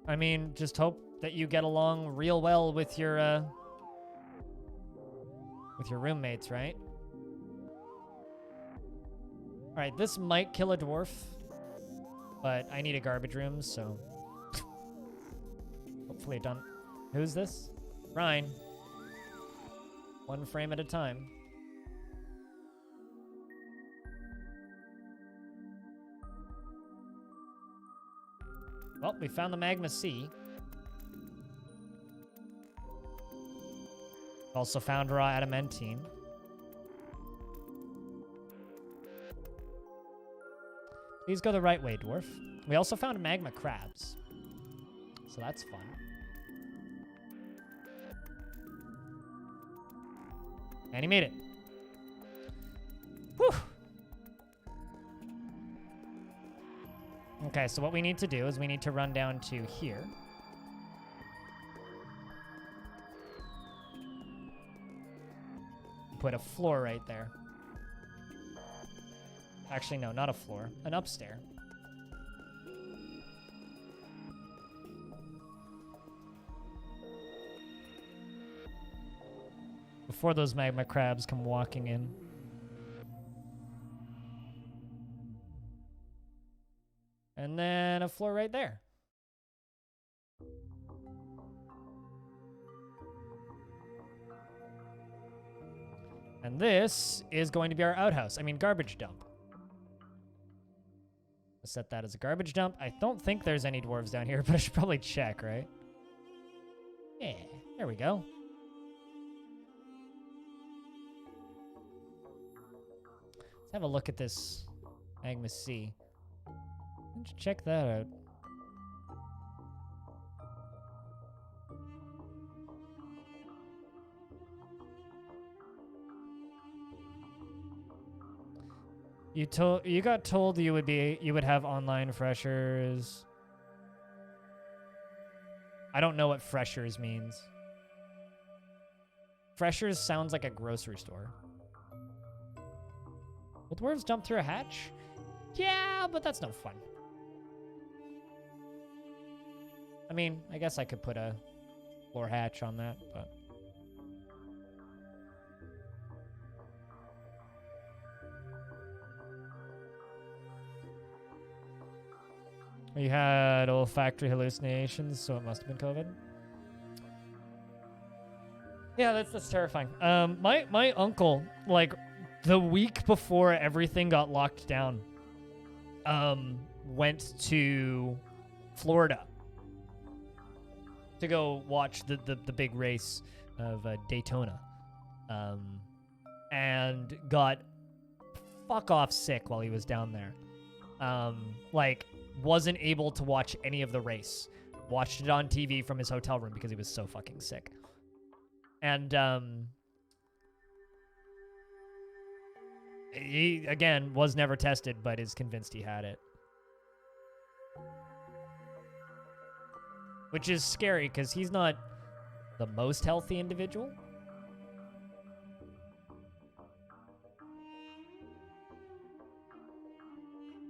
I mean, just hope that you get along real well with your roommates, right? All right, this might kill a dwarf, but I need a garbage room, so hopefully it don't. Who's this? Ryan. 1 frame at a time. Well, we found the magma sea. Also found raw adamantine. Please go the right way, dwarf. We also found magma crabs. So that's fun. And he made it. Whew. Okay, so what we need to do is we need to run down to here. Put a floor right there. Actually, no, not a floor. An upstairs. Before those magma crabs come walking in. And then a floor right there. And this is going to be our outhouse. I mean, garbage dump. Let's set that as a garbage dump. I don't think there's any dwarves down here, but I should probably check, right? Yeah, there we go. Let's have a look at this magma sea. Let's check that out. You got told you would have online freshers. I don't know what freshers means. Freshers sounds like a grocery store. Will dwarves jump through a hatch? Yeah, but that's no fun. I mean, I guess I could put a floor hatch on that, but... You had olfactory hallucinations, so it must have been COVID. Yeah, that's terrifying. My uncle, like, the week before everything got locked down, went to Florida to go watch the big race of Daytona, and got fuck off sick while he was down there. Like, wasn't able to watch any of the race. Watched it on TV from his hotel room because he was so fucking sick. And he, again, was never tested, but is convinced he had it. Which is scary, because he's not the most healthy individual.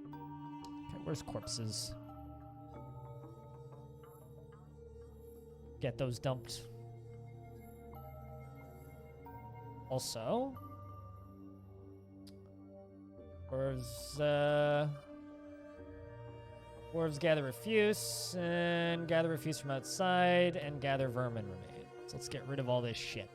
Okay, where's corpses? Get those dumped. Also, dwarves gather refuse, and gather refuse from outside, and gather vermin remain. So let's get rid of all this shit.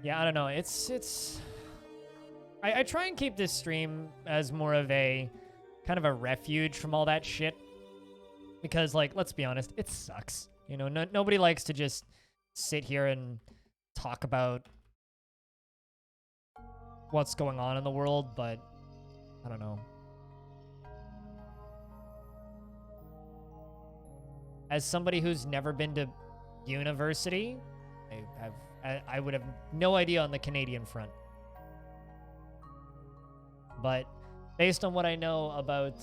Yeah, I don't know. I try and keep this stream as more of a kind of a refuge from all that shit. Because, like, let's be honest, it sucks. You know, nobody likes to just sit here and talk about what's going on in the world, but I don't know. As somebody who's never been to university, I would have no idea on the Canadian front. But based on what I know about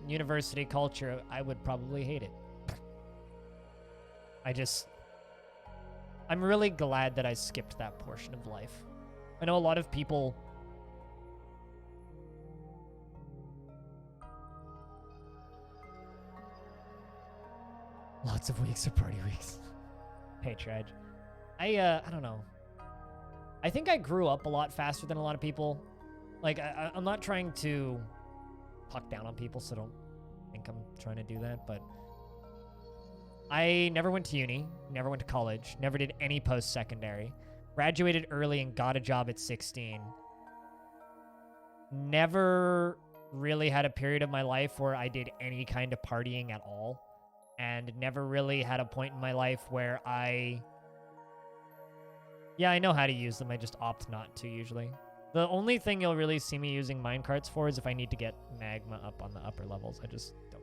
university culture, I would probably hate it. I'm really glad that I skipped that portion of life. I know a lot of people... Lots of weeks are party weeks. Hey, Traj. I don't know. I think I grew up a lot faster than a lot of people. Like, I'm not trying to talk down on people, so don't think I'm trying to do that, but I never went to uni, never went to college, never did any post-secondary, graduated early and got a job at 16. Never really had a period of my life where I did any kind of partying at all, and never really had a point in my life where Yeah, I know how to use them, I just opt not to usually. The only thing you'll really see me using minecarts for is if I need to get magma up on the upper levels. I just don't.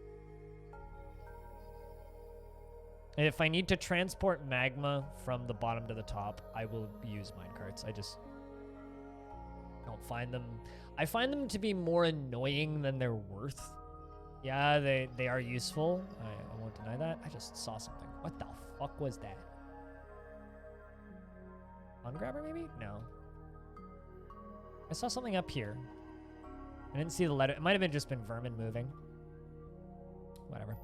If I need to transport magma from the bottom to the top, I will use minecarts. I just don't find them. I find them to be more annoying than they're worth. Yeah, they are useful. I won't deny that. I just saw something. What the fuck was that? Ungrabber maybe? No. I saw something up here. I didn't see the letter. It might have just been vermin moving. Whatever.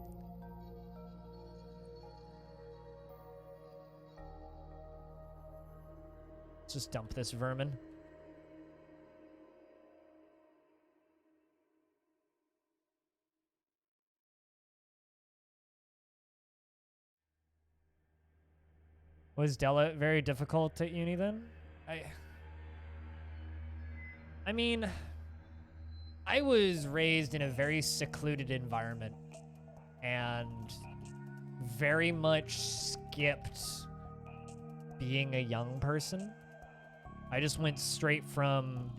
Let's just dump this vermin. Was Della very difficult at uni then? I mean, I was raised in a very secluded environment and very much skipped being a young person. I just went straight from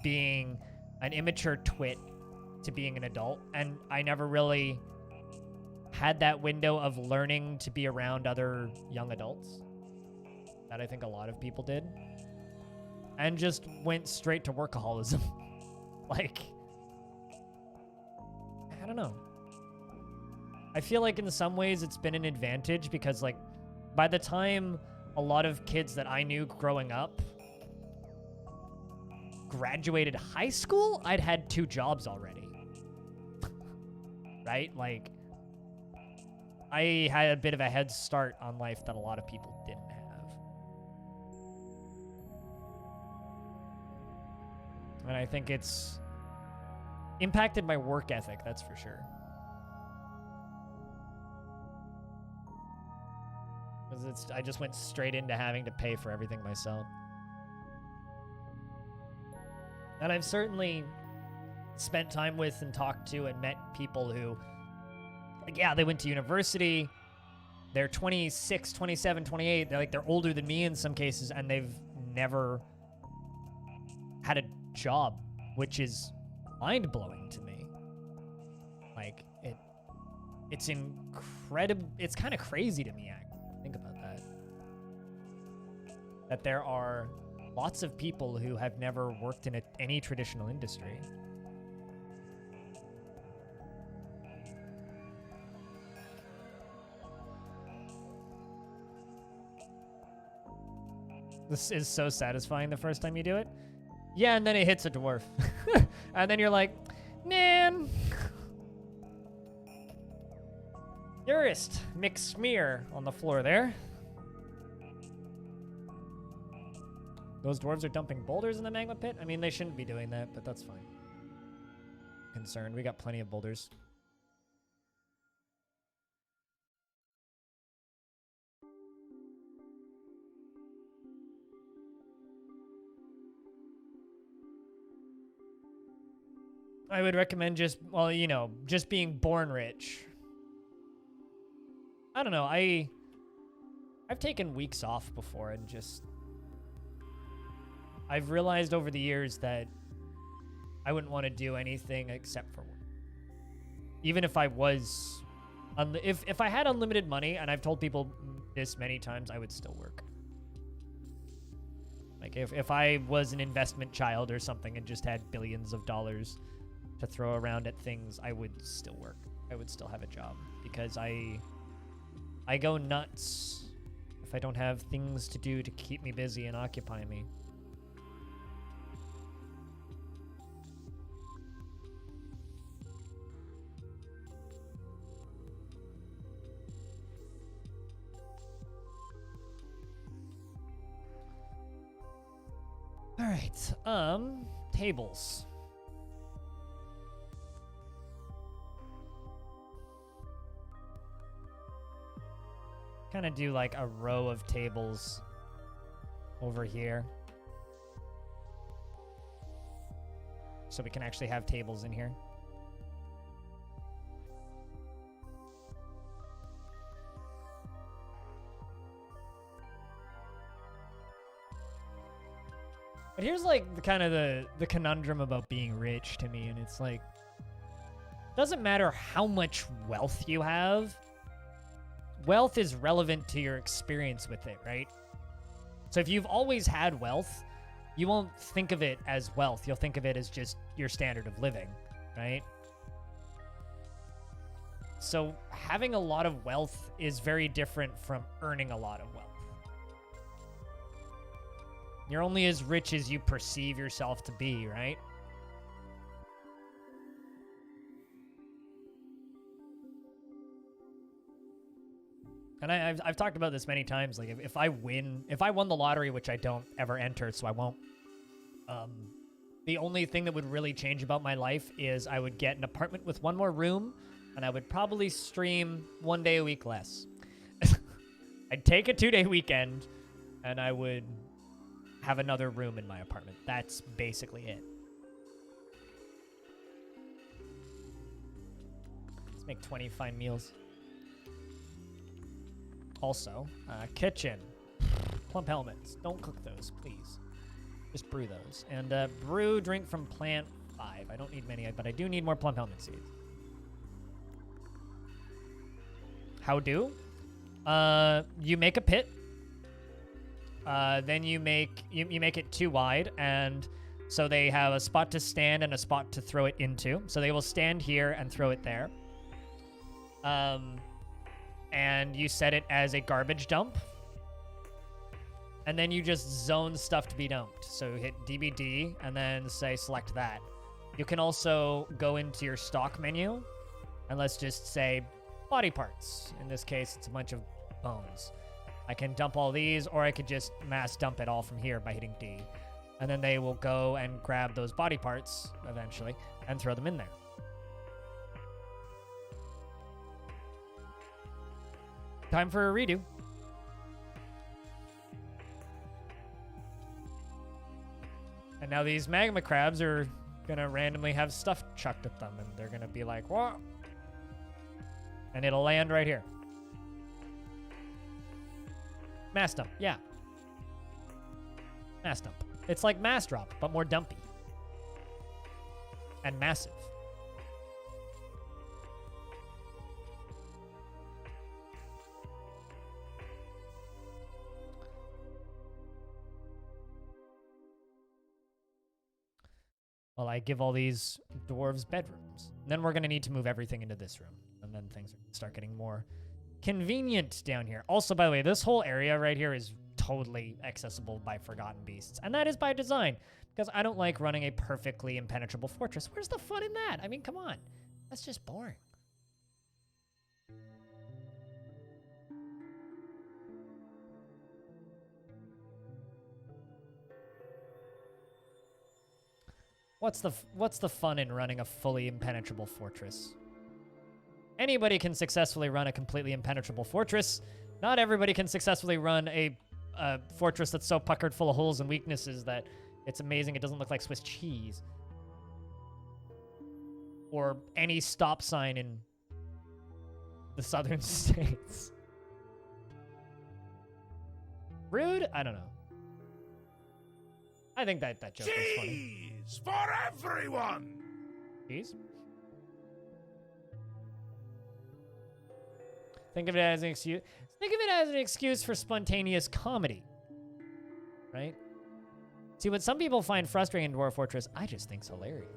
being an immature twit to being an adult, and I never really had that window of learning to be around other young adults that I think a lot of people did, and just went straight to workaholism. Like, I don't know. I feel like in some ways it's been an advantage because, like, by the time a lot of kids that I knew growing up graduated high school, I'd had 2 jobs already. Right? Like, I had a bit of a head start on life that a lot of people didn't have. And I think it's impacted my work ethic, that's for sure. Because I just went straight into having to pay for everything myself. And I've certainly spent time with and talked to and met people who, like, yeah, they went to university, they're 26, 27, 28, they're older than me in some cases, and they've never had a job, which is mind-blowing to me. Like, it's incredible. It's kind of crazy to me, think about that. That there are lots of people who have never worked in any traditional industry. This is so satisfying the first time you do it. Yeah, and then it hits a dwarf. And then you're like, man. Urist, mixed smear on the floor there. Those dwarves are dumping boulders in the magma pit? I mean, they shouldn't be doing that, but that's fine. Concerned, we got plenty of boulders. I would recommend just, well, you know, just being born rich. I don't know, I've taken weeks off before and just... I've realized over the years that I wouldn't want to do anything except for work. Even if I was... If I had unlimited money, and I've told people this many times, I would still work. Like, if I was an investment child or something and just had billions of dollars to throw around at things, I would still work. I would still have a job because I go nuts if I don't have things to do to keep me busy and occupy me. All right, tables. Kind of do like a row of tables over here. So we can actually have tables in here. But here's like the kind of the conundrum about being rich to me, and it's like, doesn't matter how much wealth you have, wealth is relevant to your experience with it, right? So if you've always had wealth, you won't think of it as wealth. You'll think of it as just your standard of living, right? So having a lot of wealth is very different from earning a lot of wealth. You're only as rich as you perceive yourself to be, right? And I've talked about this many times. Like, if I won the lottery, which I don't ever enter, so I won't. The only thing that would really change about my life is I would get an apartment with one more room, and I would probably stream 1 day a week less. I'd take a 2-day weekend, and I would have another room in my apartment. That's basically it. Let's make 20 fine meals. Also, kitchen. Plump helmets. Don't cook those, please. Just brew those. And brew drink from plant 5. I don't need many, but I do need more plump helmet seeds. How do? You make a pit. Then you make it too wide, and so they have a spot to stand and a spot to throw it into. So they will stand here and throw it there. And you set it as a garbage dump. And then you just zone stuff to be dumped. So hit DBD and then say select that. You can also go into your stock menu and let's just say body parts. In this case, it's a bunch of bones. I can dump all these, or I could just mass dump it all from here by hitting D. And then they will go and grab those body parts eventually and throw them in there. Time for a redo. And now these magma crabs are gonna randomly have stuff chucked at them, and they're gonna be like, what? And it'll land right here. Mass dump, yeah. Mass dump. It's like mass drop, but more dumpy. And massive. Well, I give all these dwarves bedrooms. Then we're going to need to move everything into this room. And then things start getting more convenient down here. Also, by the way, this whole area right here is totally accessible by Forgotten Beasts. And that is by design, because I don't like running a perfectly impenetrable fortress. Where's the fun in that? I mean, come on. That's just boring. What's the fun in running a fully impenetrable fortress? Anybody can successfully run a completely impenetrable fortress. Not everybody can successfully run a fortress that's so puckered full of holes and weaknesses that it's amazing it doesn't look like Swiss cheese. Or any stop sign in the southern states. Rude? I don't know. I think that joke was funny. Cheese for everyone! Cheese? Think of it as an excuse. Think of it as an excuse for spontaneous comedy. Right? See, what some people find frustrating in Dwarf Fortress, I just think's hilarious.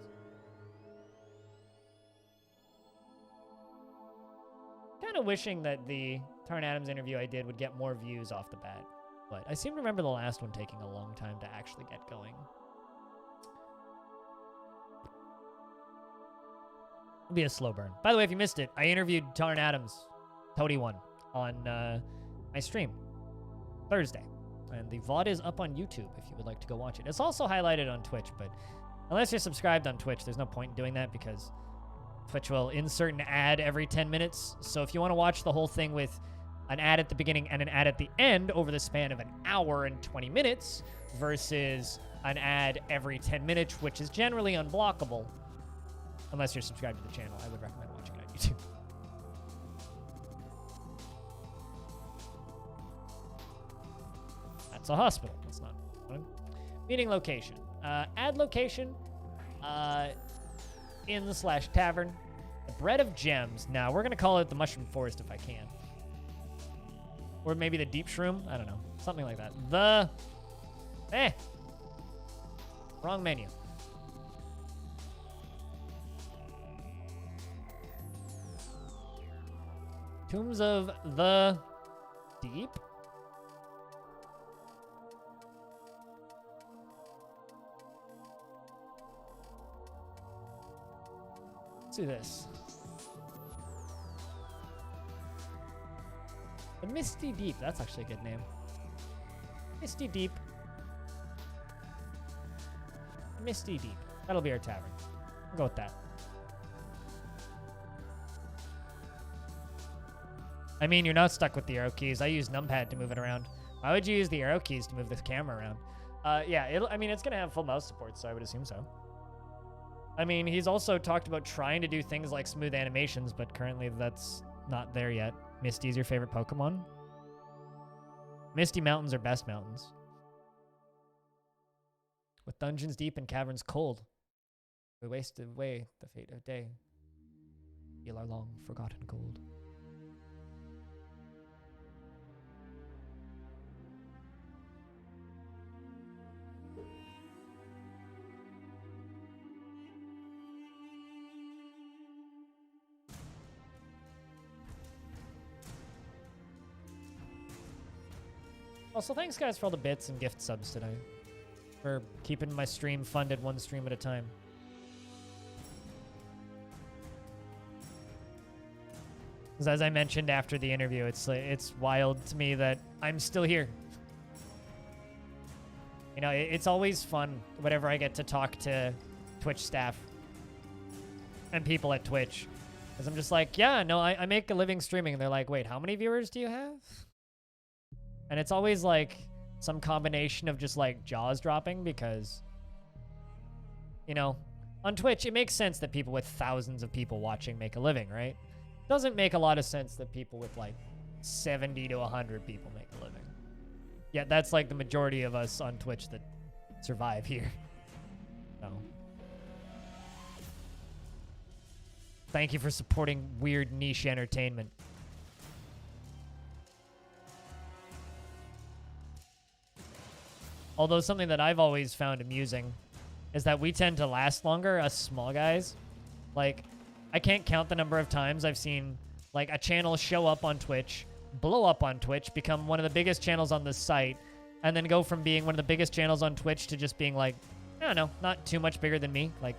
Kind of wishing that the Tarn Adams interview I did would get more views off the bat. But I seem to remember the last one taking a long time to actually get going. It'll be a slow burn. By the way, if you missed it, I interviewed Tarn Adams, Toady One, on my stream Thursday. And the VOD is up on YouTube if you would like to go watch it. It's also highlighted on Twitch, but unless you're subscribed on Twitch, there's no point in doing that because Twitch will insert an ad every 10 minutes. So if you want to watch the whole thing with an ad at the beginning and an ad at the end over the span of an hour and 20 minutes versus an ad every 10 minutes, which is generally unblockable, unless you're subscribed to the channel, I would recommend watching it on YouTube. That's a hospital. That's not fun. Meeting location. Add location. Inn/tavern. The Bread of Gems. Now, we're going to call it the Mushroom Forest if I can. Or maybe the deep shroom. I don't know. Something like that. Wrong menu. Tombs of the Deep? Let's do this. The Misty Deep. That's actually a good name. Misty Deep. Misty Deep. That'll be our tavern. We'll go with that. I mean, you're not stuck with the arrow keys. I use numpad to move it around. Why would you use the arrow keys to move this camera around? Yeah, I mean, it's going to have full mouse support, so I would assume so. I mean, he's also talked about trying to do things like smooth animations, but currently that's not there yet. Misty's your favorite Pokemon? Misty Mountains are best mountains. With dungeons deep and caverns cold, we wasted away the fate of day. Feel our long forgotten gold. Also, thanks guys for all the bits and gift subs today. For keeping my stream funded one stream at a time. Because as I mentioned after the interview, it's wild to me that I'm still here. You know, it's always fun whenever I get to talk to Twitch staff and people at Twitch. Because I'm just like, yeah, no, I make a living streaming. And they're like, wait, how many viewers do you have? And it's always like some combination of just like jaws dropping because, you know, on Twitch, it makes sense that people with thousands of people watching make a living, right? Doesn't make a lot of sense that people with like 70 to 100 people make a living. Yet that's like the majority of us on Twitch that survive here. So, thank you for supporting weird niche entertainment. Although something that I've always found amusing is that we tend to last longer, us small guys. Like, I can't count the number of times I've seen, like, a channel show up on Twitch, blow up on Twitch, become one of the biggest channels on the site, and then go from being one of the biggest channels on Twitch to just being, like, I don't know, not too much bigger than me. Like,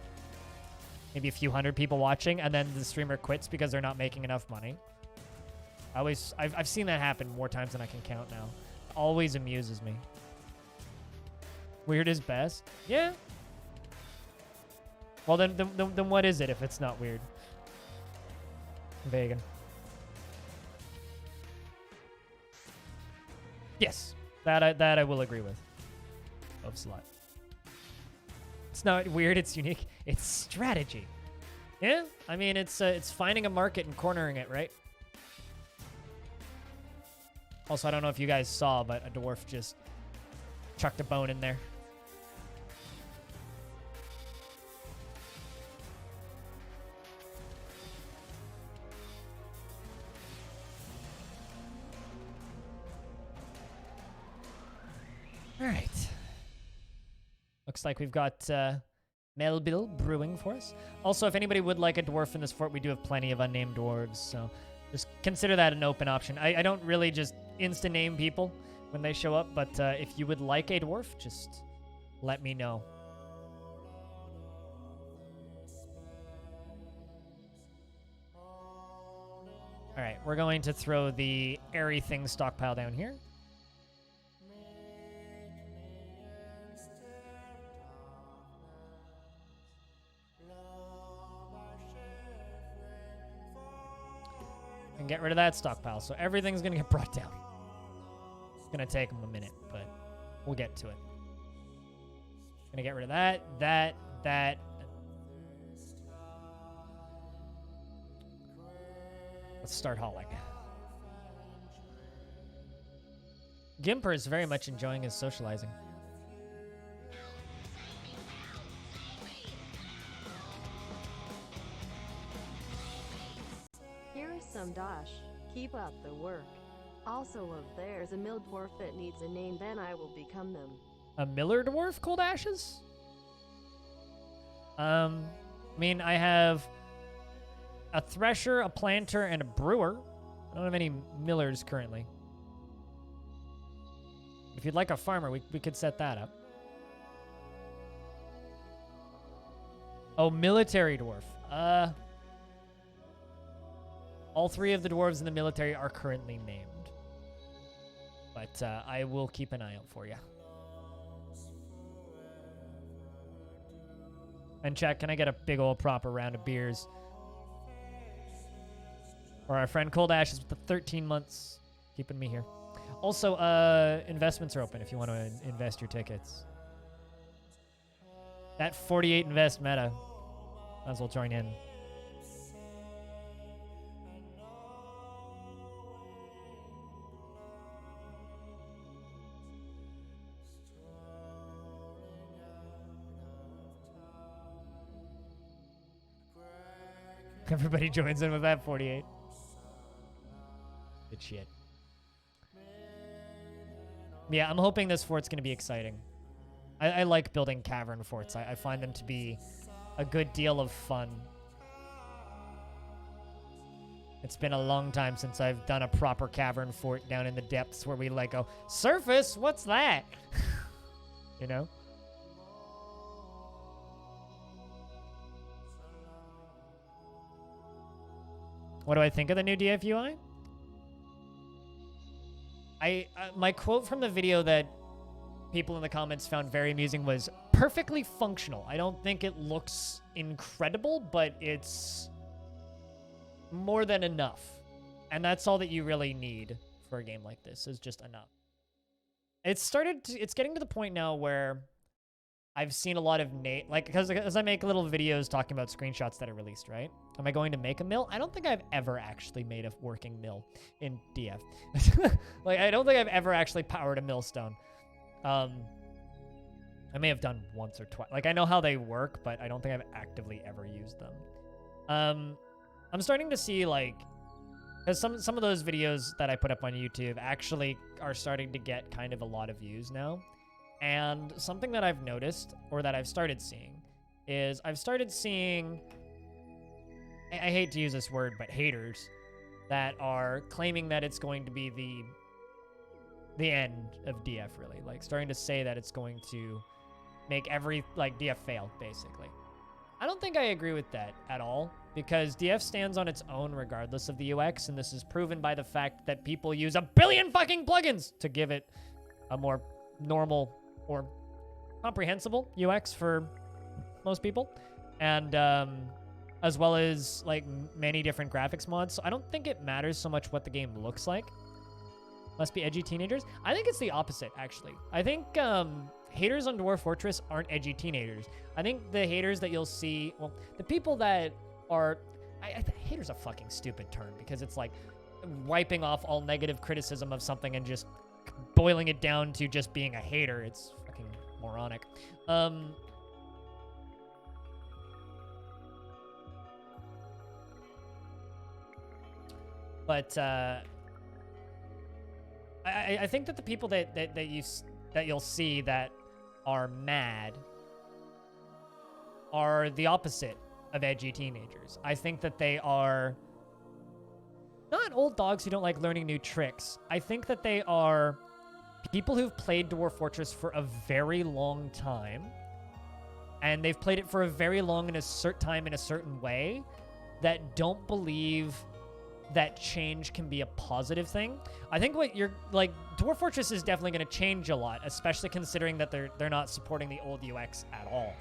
maybe a few hundred people watching, and then the streamer quits because they're not making enough money. I've seen that happen more times than I can count now. It always amuses me. Weird is best? Yeah. Well, then what is it if it's not weird? Vegan. Yes, that I will agree with. Of slut. It's not weird. It's unique. It's strategy. Yeah. I mean, it's finding a market and cornering it, right? Also, I don't know if you guys saw, but a dwarf just chucked a bone in there. All right. Looks like we've got Melville brewing for us. Also, if anybody would like a dwarf in this fort, we do have plenty of unnamed dwarves, so just consider that an open option. I don't really just insta-name people when they show up, but if you would like a dwarf, just let me know. All right, we're going to throw the airy thing stockpile down here. And get rid of that stockpile. So everything's going to get brought down. It's going to take them a minute, but we'll get to it. Going to get rid of that. Let's start hauling. Gimper is very much enjoying his socializing. Here is some dash. Keep up the work. Also, if there's a mill dwarf that needs a name, then I will become them. A Miller Dwarf, Cold Ashes? I mean, I have a Thresher, a Planter, and a Brewer. I don't have any Millers currently. If you'd like a farmer, we could set that up. Oh, Military Dwarf. All 3 of the dwarves in the military are currently named. But I will keep an eye out for you. And chat, can I get a big old proper round of beers? Or our friend Cold Ashes with the 13 months keeping me here. Also, investments are open if you want to invest your tickets. That 48 invest meta. Might as well join in. Everybody joins in with that 48. Good shit. Yeah, I'm hoping this fort's going to be exciting. I like building cavern forts. I find them to be a good deal of fun. It's been a long time since I've done a proper cavern fort down in the depths where we like go, surface, what's that? You know? What do I think of the new DFUI? My quote from the video that people in the comments found very amusing was perfectly functional. I don't think it looks incredible, but it's more than enough. And that's all that you really need for a game like this, is just enough. It's getting to the point now where I've seen a lot of because as I make little videos talking about screenshots that are released, right? Am I going to make a mill? I don't think I've ever actually made a working mill in DF. Like, I don't think I've ever actually powered a millstone. I may have done once or twice. Like, I know how they work, but I don't think I've actively ever used them. I'm starting to see, like, because some of those videos that I put up on YouTube actually are starting to get kind of a lot of views now. And something that I've noticed, or that I've started seeing, is I've started seeing, I hate to use this word, but haters that are claiming that it's going to be the end of DF, really. Like, starting to say that it's going to make DF fail, basically. I don't think I agree with that at all, because DF stands on its own regardless of the UX, and this is proven by the fact that people use a billion fucking plugins to give it a more normal or comprehensible UX for most people, and as well as like many different graphics mods. So I don't think it matters so much what the game looks like. Must be edgy teenagers. I think it's the opposite, actually. I think haters on Dwarf Fortress aren't edgy teenagers. I think the haters that you'll see, well, the people that are, hater's a fucking stupid term, because it's like wiping off all negative criticism of something and just boiling it down to just being a hater. It's fucking moronic. But I think that the people that you'll see that are mad are the opposite of edgy teenagers. I think that they are not old dogs who don't like learning new tricks. I think that they are people who've played Dwarf Fortress for a very long time, and they've played it for a very long in a certain time in a certain way, that don't believe that change can be a positive thing. I think what you're like, Dwarf Fortress is definitely going to change a lot, especially considering that they're not supporting the old UX at all.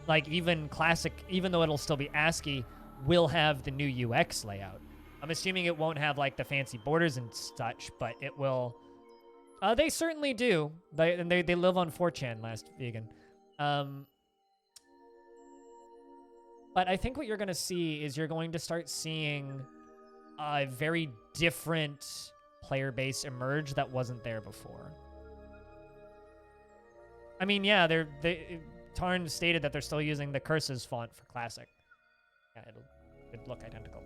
Like even classic, even though it'll still be ASCII, will have the new UX layout. I'm assuming it won't have like the fancy borders and such, but it will. They certainly do. They live on 4chan, last vegan. But I think what you're going to see is you're going to start seeing a very different player base emerge that wasn't there before. I mean, yeah, Tarn stated that they're still using the Curses font for Classic. Yeah, it'd look identical.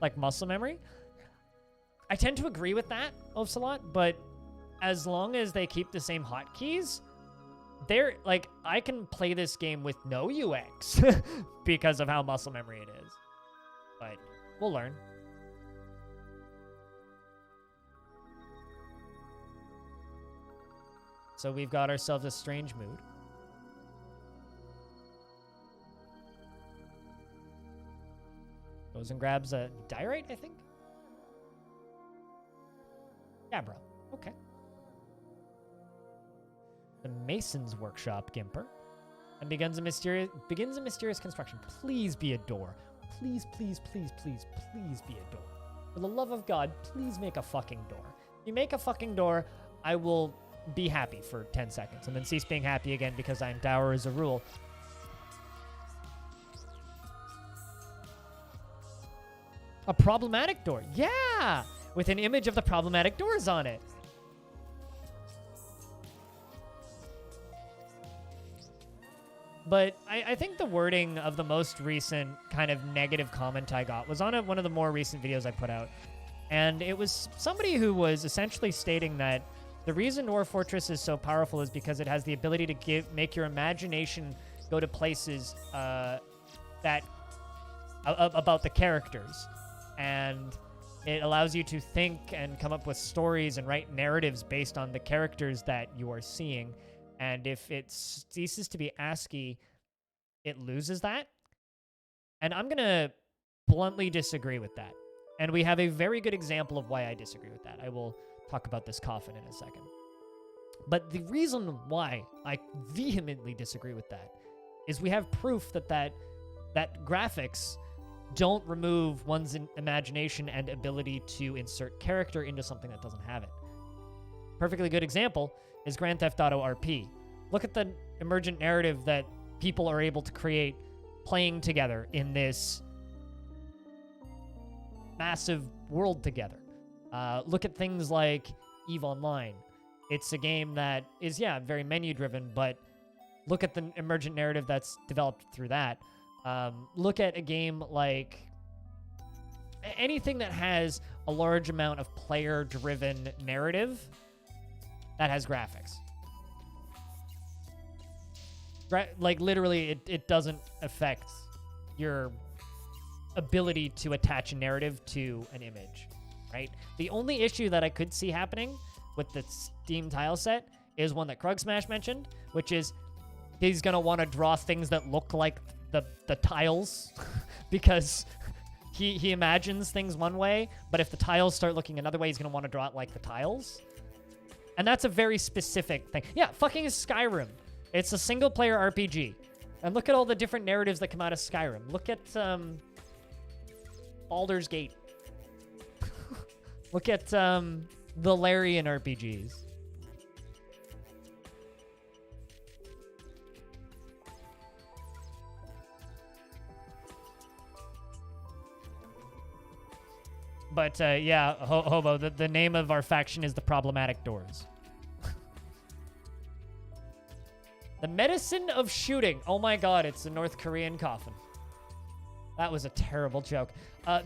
like muscle memory. I tend to agree with that, Ocelot, but as long as they keep the same hotkeys, they're like, I can play this game with no UX because of how muscle memory it is. But we'll learn. So we've got ourselves a strange mood. Goes and grabs a diorite, I think? Yeah, bro. Okay. The Mason's Workshop, Gimper. And begins a mysterious construction. Please be a door. Please, please, please, please, please be a door. For the love of God, please make a fucking door. If you make a fucking door, I will be happy for 10 seconds and then cease being happy again because I'm dour as a rule. A problematic door. Yeah! With an image of the problematic doors on it. But I think the wording of the most recent kind of negative comment I got was on one of the more recent videos I put out. And it was somebody who was essentially stating that the reason Dwarf Fortress is so powerful is because it has the ability to make your imagination go to places that about the characters. And it allows you to think and come up with stories and write narratives based on the characters that you are seeing. And if it ceases to be ASCII, it loses that. And I'm going to bluntly disagree with that. And we have a very good example of why I disagree with that. I will talk about this coffin in a second. But the reason why I vehemently disagree with that is we have proof that graphics don't remove one's imagination and ability to insert character into something that doesn't have it. Perfectly good example is Grand Theft Auto RP. Look at the emergent narrative that people are able to create playing together in this massive world together. Look at things like EVE Online. It's a game that is, very menu-driven, but look at the emergent narrative that's developed through that. Look at a game like anything that has a large amount of player-driven narrative that has graphics. Like, literally, it doesn't affect your ability to attach a narrative to an image, right? The only issue that I could see happening with the Steam tile set is one that Krug Smash mentioned, which is he's going to want to draw things that look like the tiles because he imagines things one way, but if the tiles start looking another way, he's going to want to draw it like the tiles. And that's a very specific thing. Yeah, fucking Skyrim. It's a single-player RPG. And look at all the different narratives that come out of Skyrim. Look at Baldur's Gate. Look at the Larian RPGs. But yeah, Hobo, the name of our faction is the Problematic Doors. The Medicine of Shooting. Oh my god, it's a North Korean coffin. That was a terrible joke.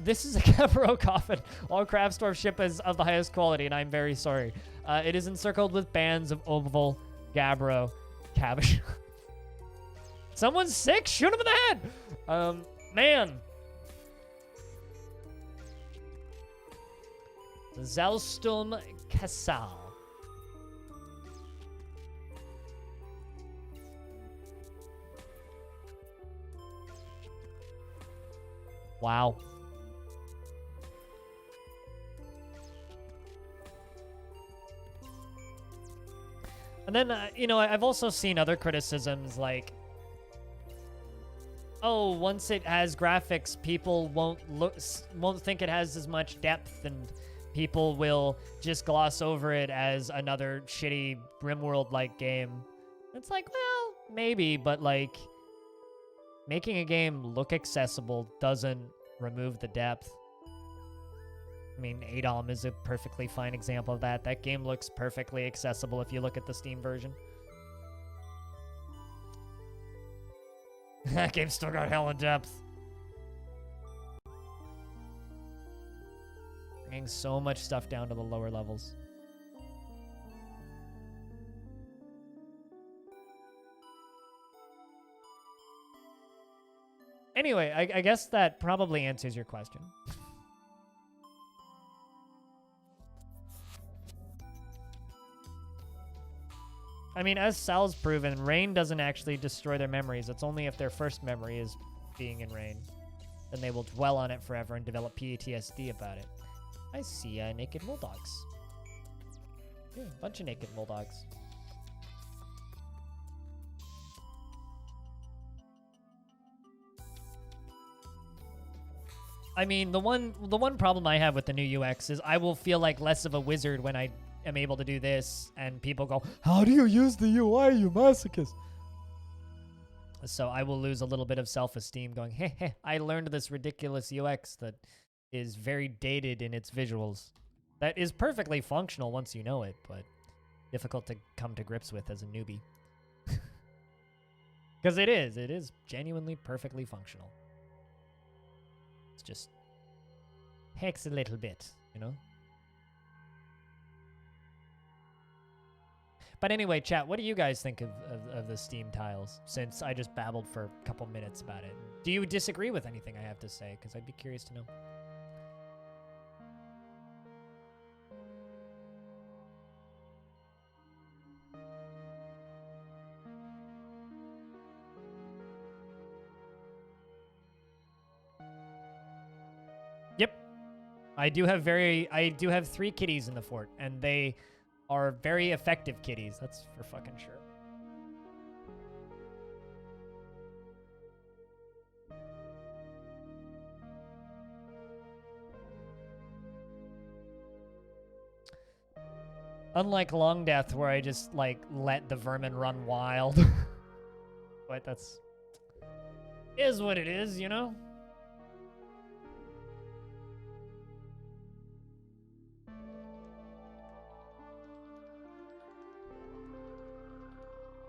This is a Gabbro coffin. All Craftsdwarf ship is of the highest quality, and I'm very sorry. It is encircled with bands of oval Gabbro cabbage. Someone's sick? Shoot him in the head! Man. Zelstum Casal. Wow. And then, you know, I've also seen other criticisms like, oh, once it has graphics, people won't think it has as much depth, and people will just gloss over it as another shitty RimWorld-like game. It's like, well, maybe, but like, making a game look accessible doesn't remove the depth. I mean, Adom is a perfectly fine example of that. That game looks perfectly accessible if you look at the Steam version. That game still got hella depth. taking so much stuff down to the lower levels. Anyway, I guess that probably answers your question. I mean, as Sal's proven, rain doesn't actually destroy their memories. It's only if their first memory is being in rain. Then they will dwell on it forever and develop PTSD about it. I see naked bulldogs. Yeah, a bunch of naked bulldogs. I mean, the one problem I have with the new UX is I will feel like less of a wizard when I am able to do this, and people go, "How do you use the UI, you masochist?" So I will lose a little bit of self-esteem going, hey, I learned this ridiculous UX that is very dated in its visuals. That is perfectly functional once you know it, but difficult to come to grips with as a newbie. Because it is genuinely perfectly functional. It's just takes a little bit, you know? But anyway, chat, what do you guys think of the Steam tiles, since I just babbled for a couple minutes about it? Do you disagree with anything I have to say? Because I'd be curious to know. Yep. I do have 3 kitties in the fort, and they are very effective kitties. That's for fucking sure. Unlike Long Death, where I just, like, let the vermin run wild. But that's... is what it is, you know?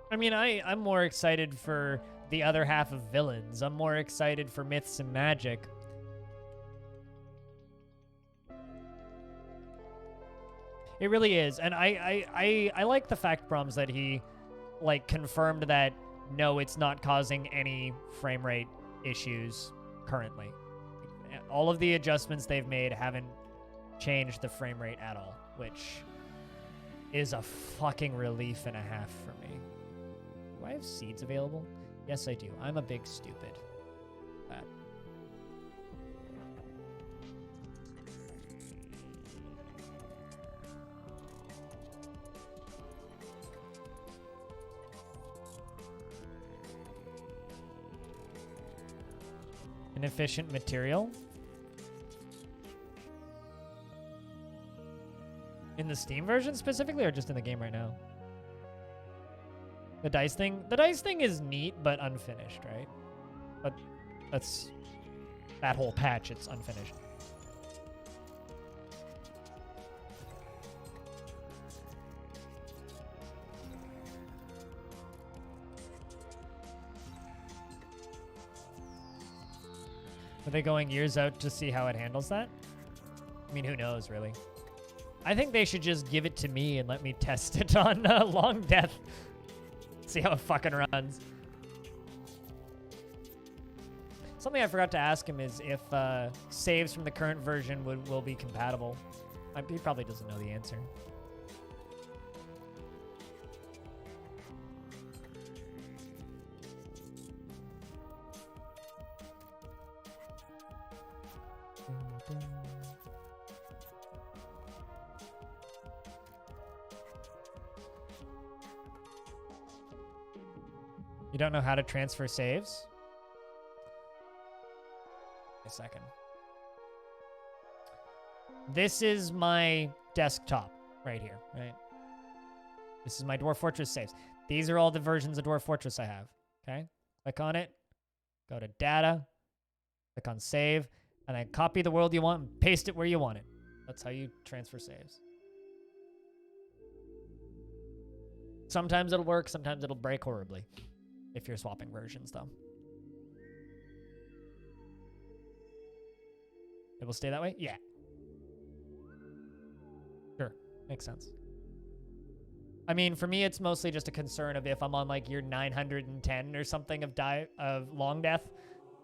I mean, I'm more excited for the other half of Villains. I'm more excited for Myths and Magic. It really is. And I like the fact, Brahms, that he, like, confirmed that, no, it's not causing any frame rate issues currently. All of the adjustments they've made haven't changed the frame rate at all, which is a fucking relief and a half for me. Do I have seeds available? Yes, I do. I'm a big stupid. That. Inefficient material? In the Steam version specifically, or just in the game right now? The dice thing? The dice thing is neat, but unfinished, right? But that's... that whole patch, it's unfinished. Are they going years out to see how it handles that? I mean, who knows, really? I think they should just give it to me and let me test it on Long Death. See how it fucking runs. Something I forgot to ask him is if saves from the current version will be compatible. He probably doesn't know the answer. You don't know how to transfer saves? A second. This is my desktop right here, right? This is my Dwarf Fortress saves. These are all the versions of Dwarf Fortress I have, okay? Click on it, go to data, click on save, and then copy the world you want and paste it where you want it. That's how you transfer saves. Sometimes it'll work, sometimes it'll break horribly. If you're swapping versions, though. It will stay that way? Yeah. Makes sense. I mean, for me, it's mostly just a concern of if I'm on like year 910 or something of long death,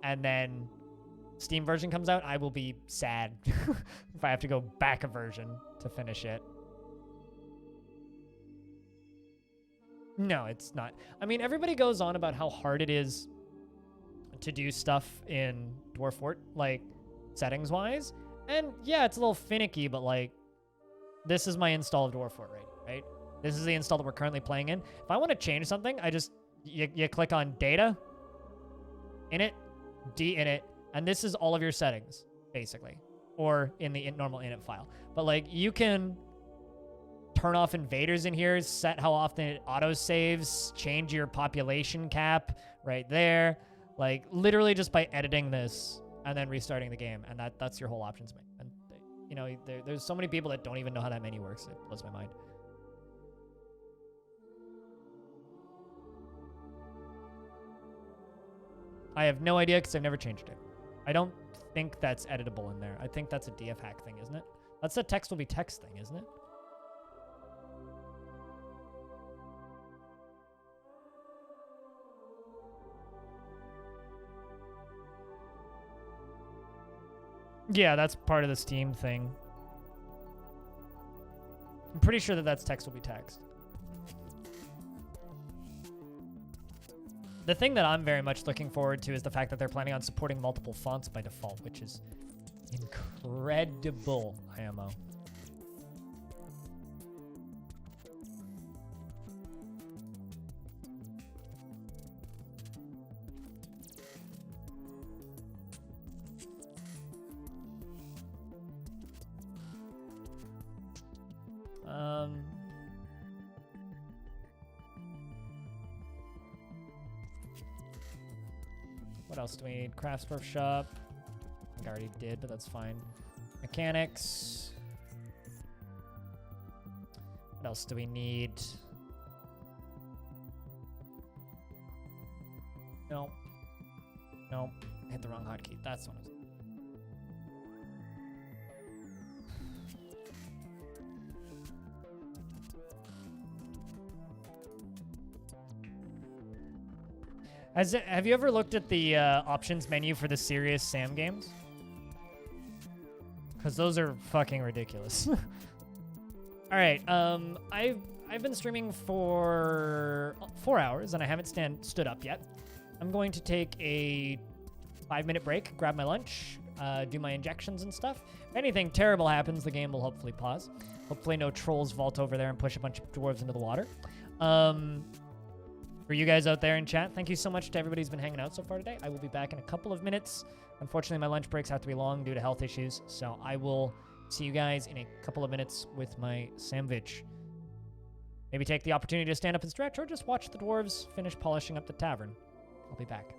and then Steam version comes out, I will be sad if I have to go back a version to finish it. No, it's not. I mean, everybody goes on about how hard it is to do stuff in Dwarf Fort, like settings-wise, and yeah, it's a little finicky, but like, this is my install of Dwarf Fort right? This is the install that we're currently playing in. If I want to change something, you click on data, init, dinit, and this is all of your settings, basically, or in the normal init file. But like, you can turn off invaders in here, set how often it auto-saves, change your population cap right there. Like, literally just by editing this and then restarting the game, and that's your whole options menu. And, you know, there's so many people that don't even know how that menu works. It blows my mind. I have no idea because I've never changed it. I don't think that's editable in there. I think that's a DF hack thing, isn't it? That's a text will be text thing, isn't it? Yeah, that's part of the Steam thing. I'm pretty sure that that's text will be text. The thing that I'm very much looking forward to is the fact that they're planning on supporting multiple fonts by default, which is incredible, IMO. What else do we need? Crafts workshop. I think I already did, but that's fine. Mechanics. What else do we need? No. No. I hit the wrong hotkey. That's what I was. Have you ever looked at the options menu for the Serious Sam games? Because those are fucking ridiculous. All right, I've been streaming for 4 hours and I haven't stood up yet. I'm going to take a 5-minute break, grab my lunch, do my injections and stuff. If anything terrible happens, the game will hopefully pause. Hopefully no trolls vault over there and push a bunch of dwarves into the water. For you guys out there in chat, thank you so much to everybody who's been hanging out so far today. I will be back in a couple of minutes. Unfortunately, my lunch breaks have to be long due to health issues, so I will see you guys in a couple of minutes with my sandwich. Maybe take the opportunity to stand up and stretch, or just watch the dwarves finish polishing up the tavern. I'll be back.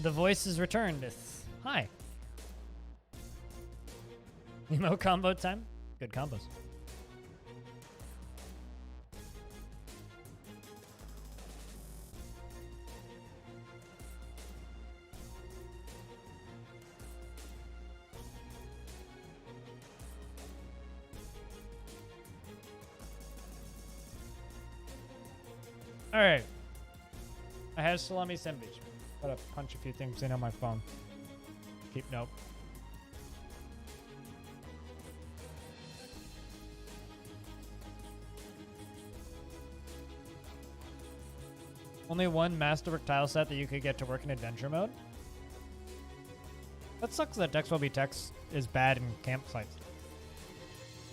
The voice is returned. Hi. Emo combo time? Good combos. Alright. I have salami sandwich. Gotta punch a few things in on my phone. Keep note. Only one Masterwork tile set that you could get to work in adventure mode? That sucks that Dex will be text is bad in campsites.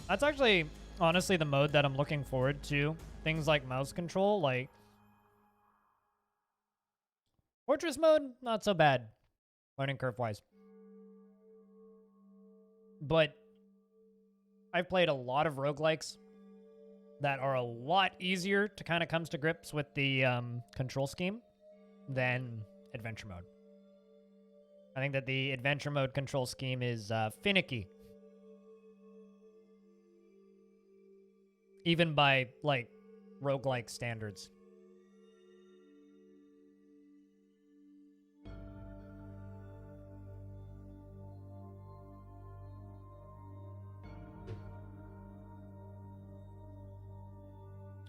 That's actually, honestly, the mode that I'm looking forward to. Things like mouse control, like... Fortress mode, not so bad. Learning curve-wise. But I've played a lot of roguelikes that are a lot easier to kind of come to grips with the control scheme than adventure mode. I think that the adventure mode control scheme is finicky. Even by, like, roguelike standards.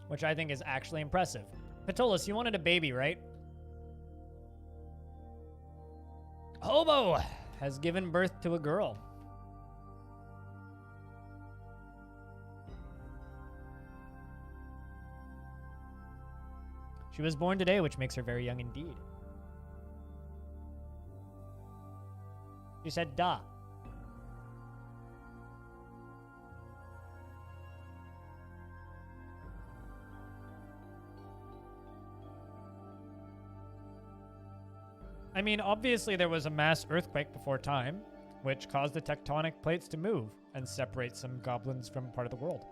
Which I think is actually impressive. Patolis, you wanted a baby, right? Hobo has given birth to a girl. She was born today, which makes her very young indeed. She said, "Da." I mean, obviously there was a mass earthquake before time, which caused the tectonic plates to move and separate some goblins from part of the world.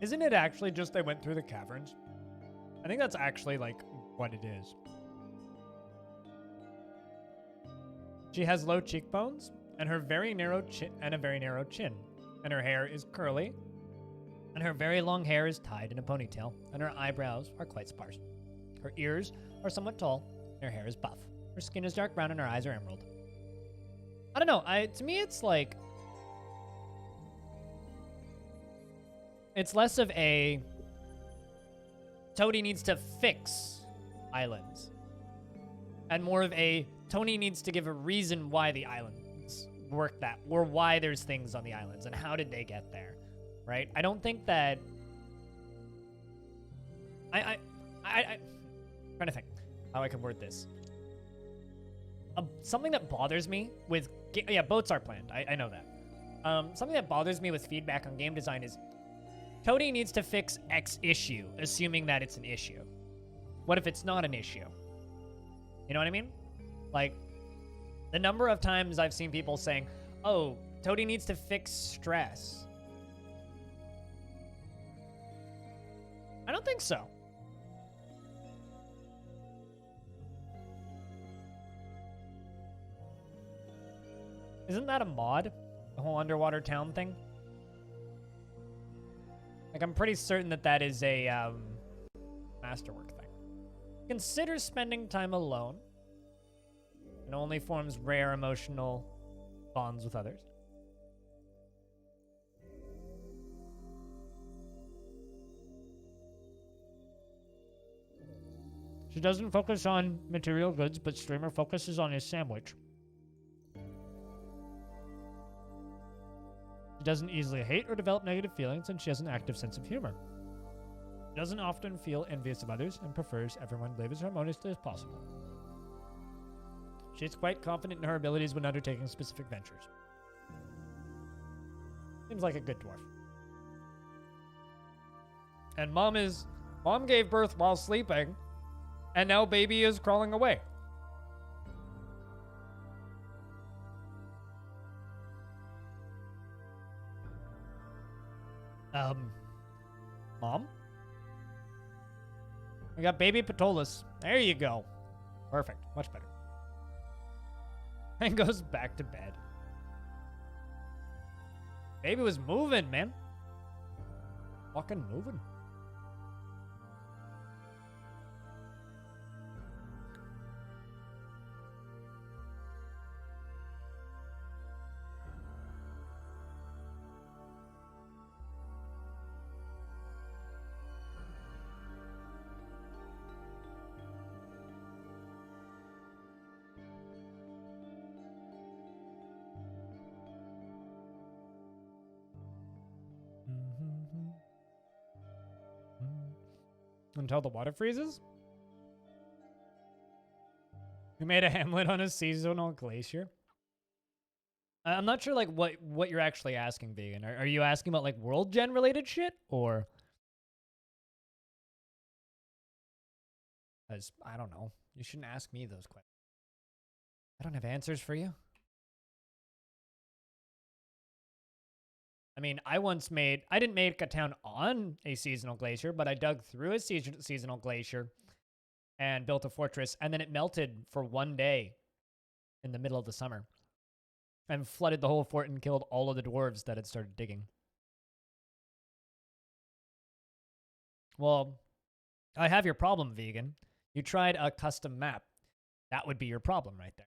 Isn't it actually just they went through the caverns? I think that's actually, like, what it is. She has low cheekbones and her very narrow chin and a very narrow chin, and her hair is curly, and her very long hair is tied in a ponytail, and her eyebrows are quite sparse. Her ears are somewhat tall, and her hair is buff. Her skin is dark brown, and her eyes are emerald. I don't know. To me, it's like... It's less of a... Toady needs to fix islands. And more of a... Tony needs to give a reason why the islands work that... Or why there's things on the islands, and how did they get there. Right? I don't think that... I'm trying to think how I can word this. Something that bothers me with... Yeah, boats are planned. I know that. Something that bothers me with feedback on game design is Toady needs to fix X issue, assuming that it's an issue. What if it's not an issue? You know what I mean? Like, the number of times I've seen people saying, oh, Toady needs to fix stress. I don't think so. Isn't that a mod? The whole underwater town thing? Like, I'm pretty certain that that is a masterwork thing. Consider spending time alone. It only forms rare emotional bonds with others. She doesn't focus on material goods, but Streamer focuses on his sandwich. She doesn't easily hate or develop negative feelings, and she has an active sense of humor. She doesn't often feel envious of others and prefers everyone live as harmoniously as possible. She is quite confident in her abilities when undertaking specific ventures. Seems like a good dwarf. And Mom gave birth while sleeping, and now baby is crawling away. Mom? We got baby Patolus. There you go. Perfect. Much better. And goes back to bed. Baby was moving, man. Fucking moving. Until the water freezes? We made a hamlet on a seasonal glacier. I'm not sure like what you're actually asking, Vegan. Are you asking about like world gen related shit or? As I don't know. You shouldn't ask me those questions. I don't have answers for you. I mean, I didn't make a town on a seasonal glacier, but I dug through a seasonal glacier and built a fortress, and then it melted for one day in the middle of the summer and flooded the whole fort and killed all of the dwarves that had started digging. Well, I have your problem, Vegan. You tried a custom map. That would be your problem right there.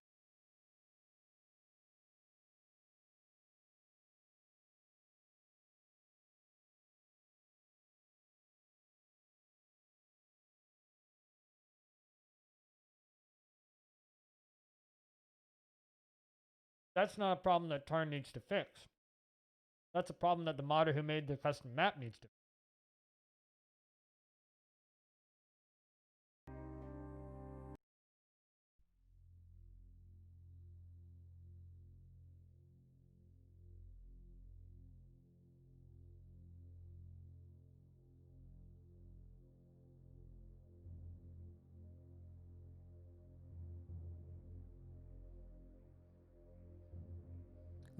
That's not a problem that Tarn needs to fix. That's a problem that the modder who made the custom map needs to fix.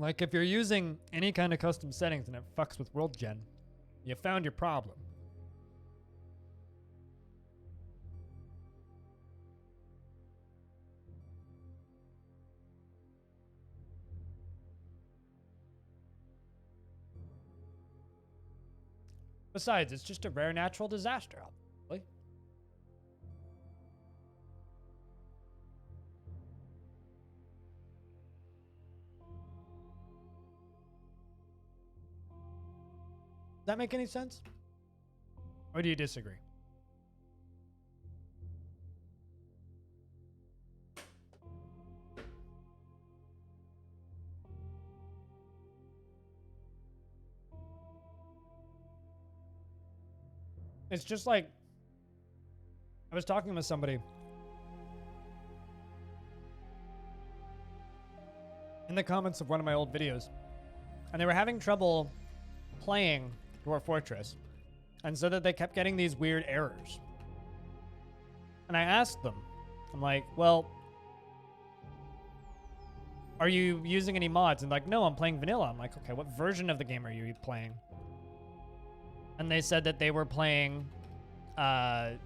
Like, if you're using any kind of custom settings and it fucks with world gen, you found your problem. Besides, it's just a rare natural disaster, obviously. Does that make any sense? Or do you disagree? It's just like, I was talking with somebody in the comments of one of my old videos, and they were having trouble playing Dwarf Fortress, and so that they kept getting these weird errors. And I asked them, I'm like, well, are you using any mods? And like, no, I'm playing vanilla. I'm like, okay, what version of the game are you playing? And they said that they were playing the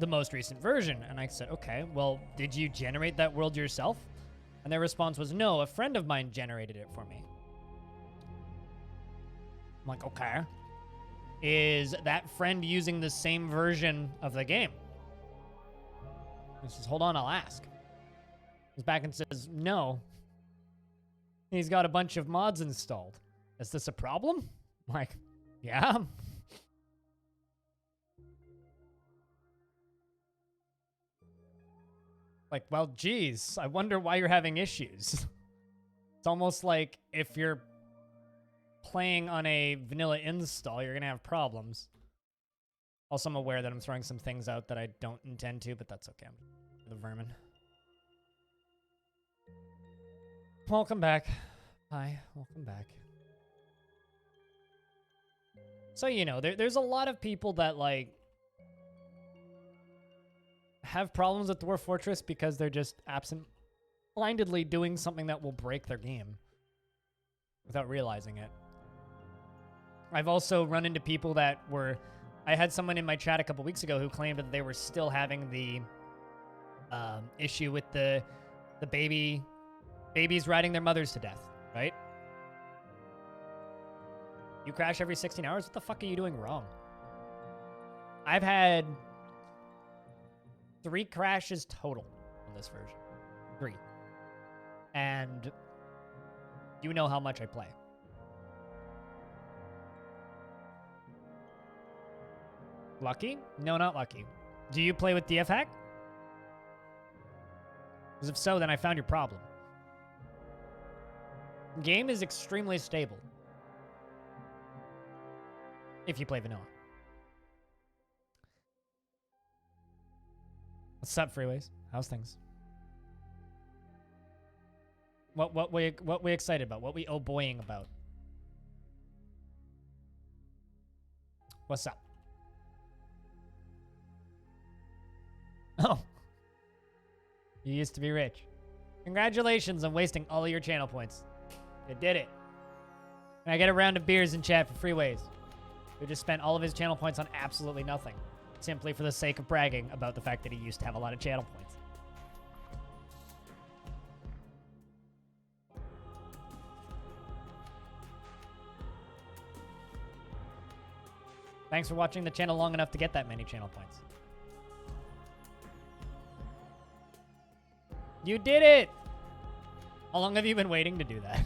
most recent version. And I said, okay, well, did you generate that world yourself? And their response was, no, a friend of mine generated it for me. I'm like, okay. Is that friend using the same version of the game? He says, hold on, I'll ask. Goes back and says, no. He's got a bunch of mods installed. Is this a problem? I'm like, yeah. Like, well, geez, I wonder why you're having issues. It's almost like if you're playing on a vanilla install, you're gonna have problems. Also, I'm aware that I'm throwing some things out that I don't intend to, but that's okay. I'm the vermin. Welcome back. Hi, welcome back. So, you know, there's a lot of people that, like, have problems with Dwarf Fortress because they're just absent-mindedly doing something that will break their game without realizing it. I've also run into people that were I had someone in my chat a couple weeks ago who claimed that they were still having the issue with the babies riding their mothers to death, right? You crash every 16 hours? What the fuck are you doing wrong? I've had 3 crashes total on this version. 3. And you know how much I play. Lucky? No, not lucky. Do you play with DF hack? Because if so, then I found your problem. Game is extremely stable. If you play vanilla. What's up, Freeways? How's things? What we excited about? What we oh boying about? What's up? Oh. You used to be rich. Congratulations on wasting all of your channel points. You did it. And I get a round of beers in chat for Freeways, who just spent all of his channel points on absolutely nothing, simply for the sake of bragging about the fact that he used to have a lot of channel points. Thanks for watching the channel long enough to get that many channel points. You did it! How long have you been waiting to do that?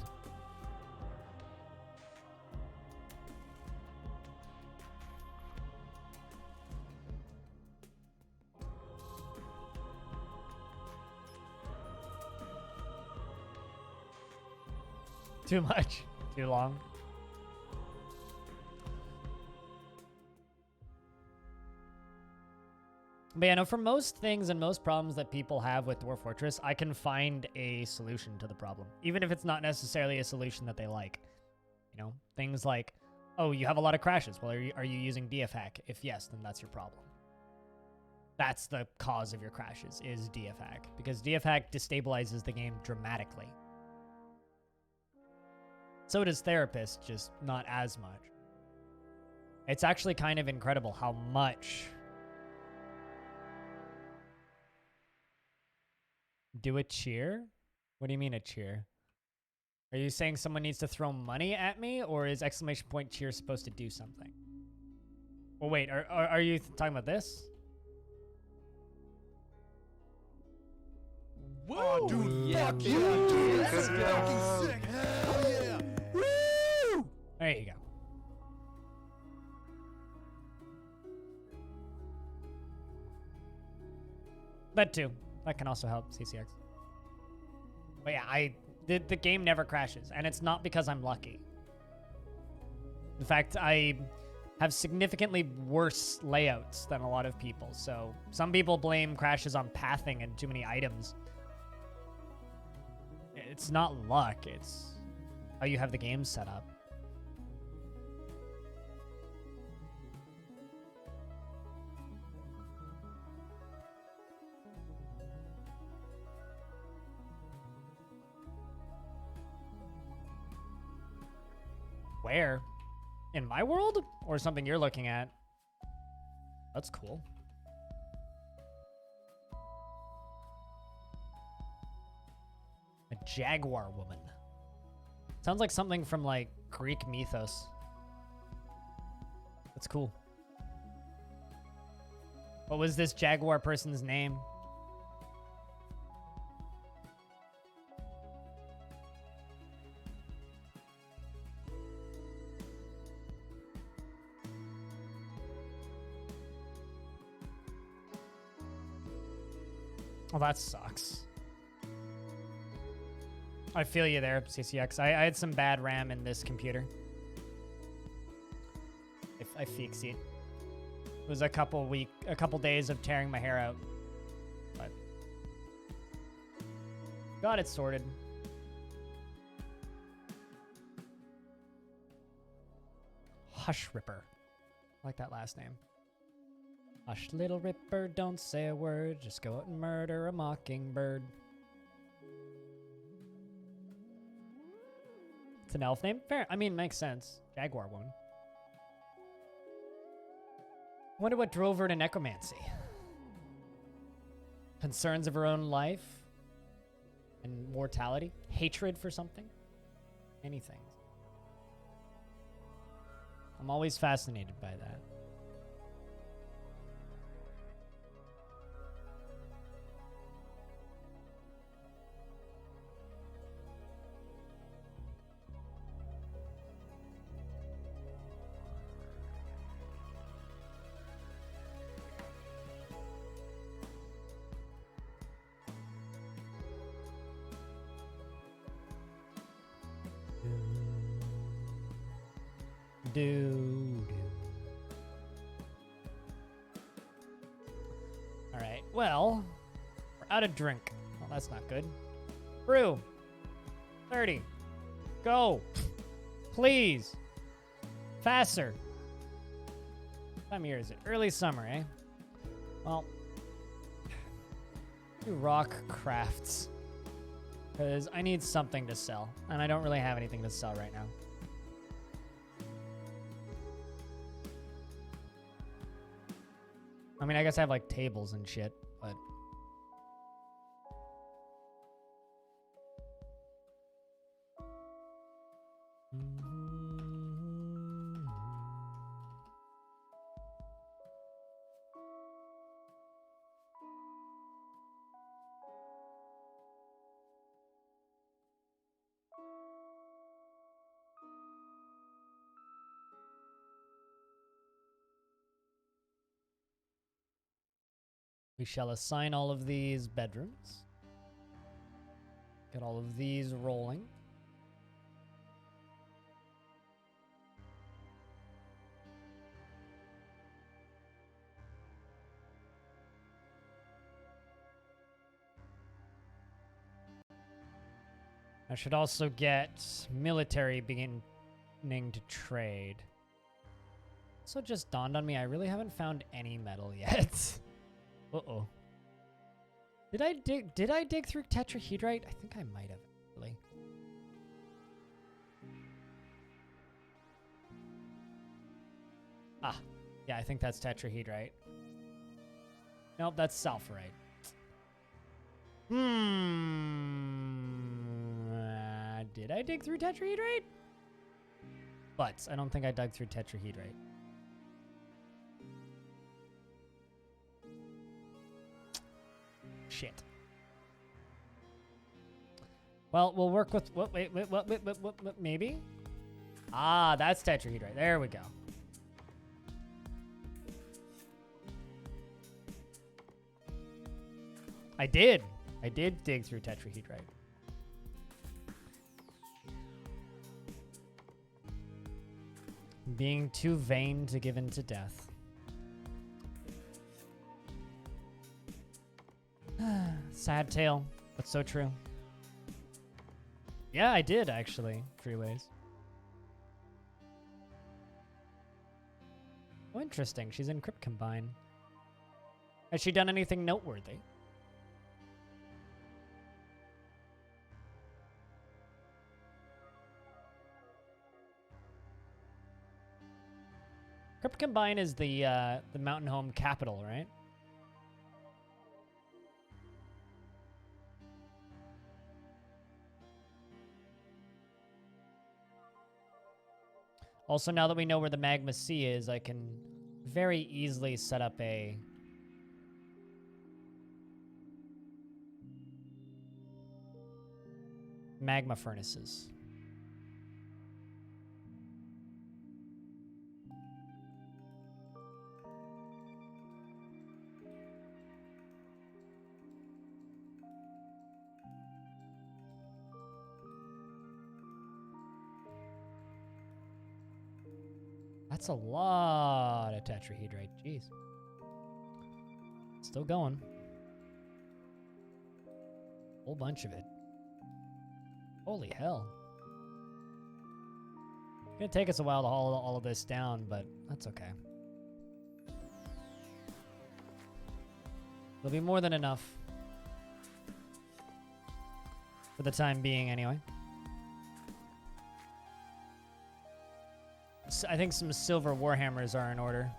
Too much. Too long. But yeah, no, for most things and most problems that people have with Dwarf Fortress, I can find a solution to the problem. Even if it's not necessarily a solution that they like. You know, things like, oh, you have a lot of crashes. Well, are you using DF hack? If yes, then that's your problem. That's the cause of your crashes, is DF hack. Because DF hack destabilizes the game dramatically. So does Therapist, just not as much. It's actually kind of incredible how much... Do a cheer? What do you mean a cheer? Are you saying someone needs to throw money at me, or is exclamation point cheer supposed to do something? Well, wait, are you talking about this? Whoa, dude, fuck yeah, dude. This is fucking sick. Hell yeah. Woo! There you go. That too. That can also help CCX. But yeah, the game never crashes, and it's not because I'm lucky. In fact, I have significantly worse layouts than a lot of people, so some people blame crashes on pathing and too many items. It's not luck, it's how you have the game set up. Where? In my world? Or something you're looking at? That's cool. A jaguar woman. Sounds like something from, like, Greek mythos. That's cool. What was this jaguar person's name? Well, that sucks. I feel you there, CCX. I had some bad RAM in this computer. I fixed it. It was a couple days of tearing my hair out. But got it sorted. Hush Ripper. I like that last name. Hush, little Ripper, don't say a word. Just go out and murder a mockingbird. It's an elf name? Fair. I mean, makes sense. Jaguar one. Wonder what drove her to necromancy. Concerns of her own life and mortality, hatred for something, anything. I'm always fascinated by that. All right, well, we're out of drink. Well, that's not good. Brew. 30. Go. Please. Faster. What time of year is it? Early summer, eh? Well, do rock crafts. Because I need something to sell. And I don't really have anything to sell right now. I mean, I guess I have like tables and shit, but. We shall assign all of these bedrooms. Get all of these rolling. I should also get military beginning to trade. So it just dawned on me, I really haven't found any metal yet. Uh-oh. Did I dig through tetrahedrite? I think I might have, really. Ah, yeah, I think that's tetrahedrite. Nope, that's sulfurite. Did I dig through tetrahedrite? But I don't think I dug through tetrahedrite. Shit. Well, we'll work with what? Wait, what? Maybe. Ah, that's tetrahedrite. There we go. I did dig through tetrahedrite. Being too vain to give in to death. Sad tale, but so true. Yeah, I did, actually. Freeways. Oh, interesting. She's in Crypt Combine. Has she done anything noteworthy? Crypt Combine is the Mountain Home capital, right? Also, now that we know where the Magma Sea is, I can very easily set up a magma furnaces. That's a lot of tetrahedrite. Jeez. Still going. Whole bunch of it. Holy hell. It's gonna take us a while to haul all of this down, but that's okay. It'll be more than enough. For the time being, anyway. I think some silver warhammers are in order.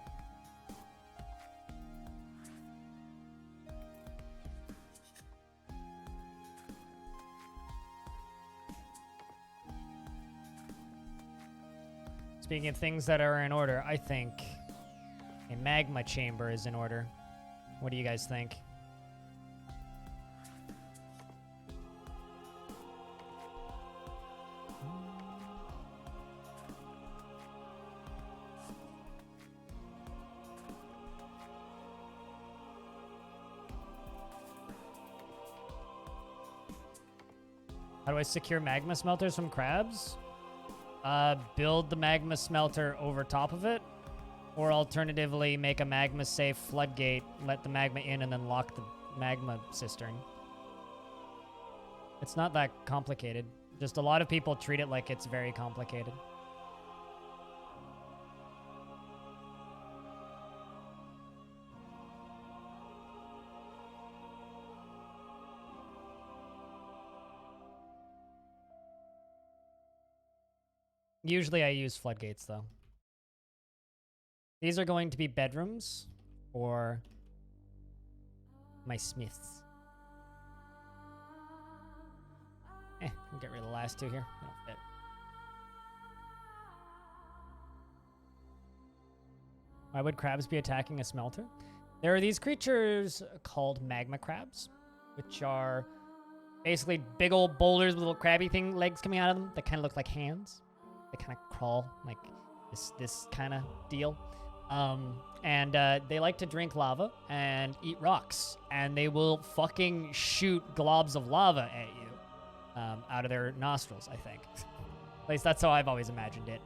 Speaking of things that are in order, I think a magma chamber is in order. What do you guys think? How do I secure magma smelters from crabs? Build the magma smelter over top of it. Or alternatively, make a magma safe floodgate, let the magma in, and then lock the magma cistern. It's not that complicated. Just a lot of people treat it like it's very complicated. Usually I use floodgates, though. These are going to be bedrooms for my smiths. We'll get rid of the last two here. They don't fit. Why would crabs be attacking a smelter? There are these creatures called magma crabs, which are basically big old boulders with little crabby legs coming out of them that kind of look like hands. They kind of crawl like this kind of deal. And they like to drink lava and eat rocks. And they will fucking shoot globs of lava at you out of their nostrils, I think. At least that's how I've always imagined it.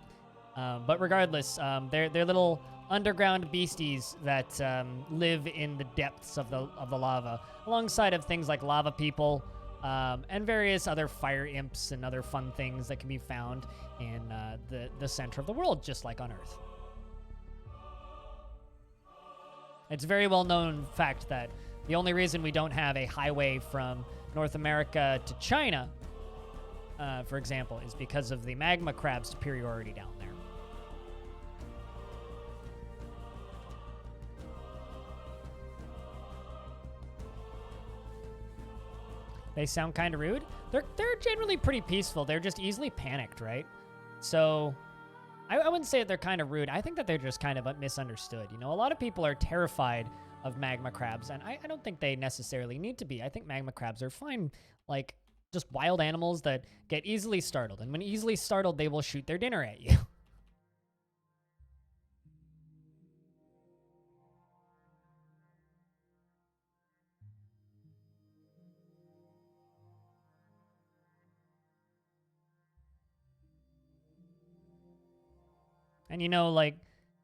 But regardless, they're little underground beasties that live in the depths of the lava, alongside of things like lava people, and various other fire imps and other fun things that can be found in the center of the world, just like on Earth. It's a very well-known fact that the only reason we don't have a highway from North America to China, for example, is because of the magma crab superiority down there. They sound kind of rude. They're generally pretty peaceful. They're just easily panicked, right? So I wouldn't say that they're kind of rude. I think that they're just kind of misunderstood. You know, a lot of people are terrified of magma crabs, and I don't think they necessarily need to be. I think magma crabs are fine, like just wild animals that get easily startled. And when easily startled, they will shoot their dinner at you. And you know, like,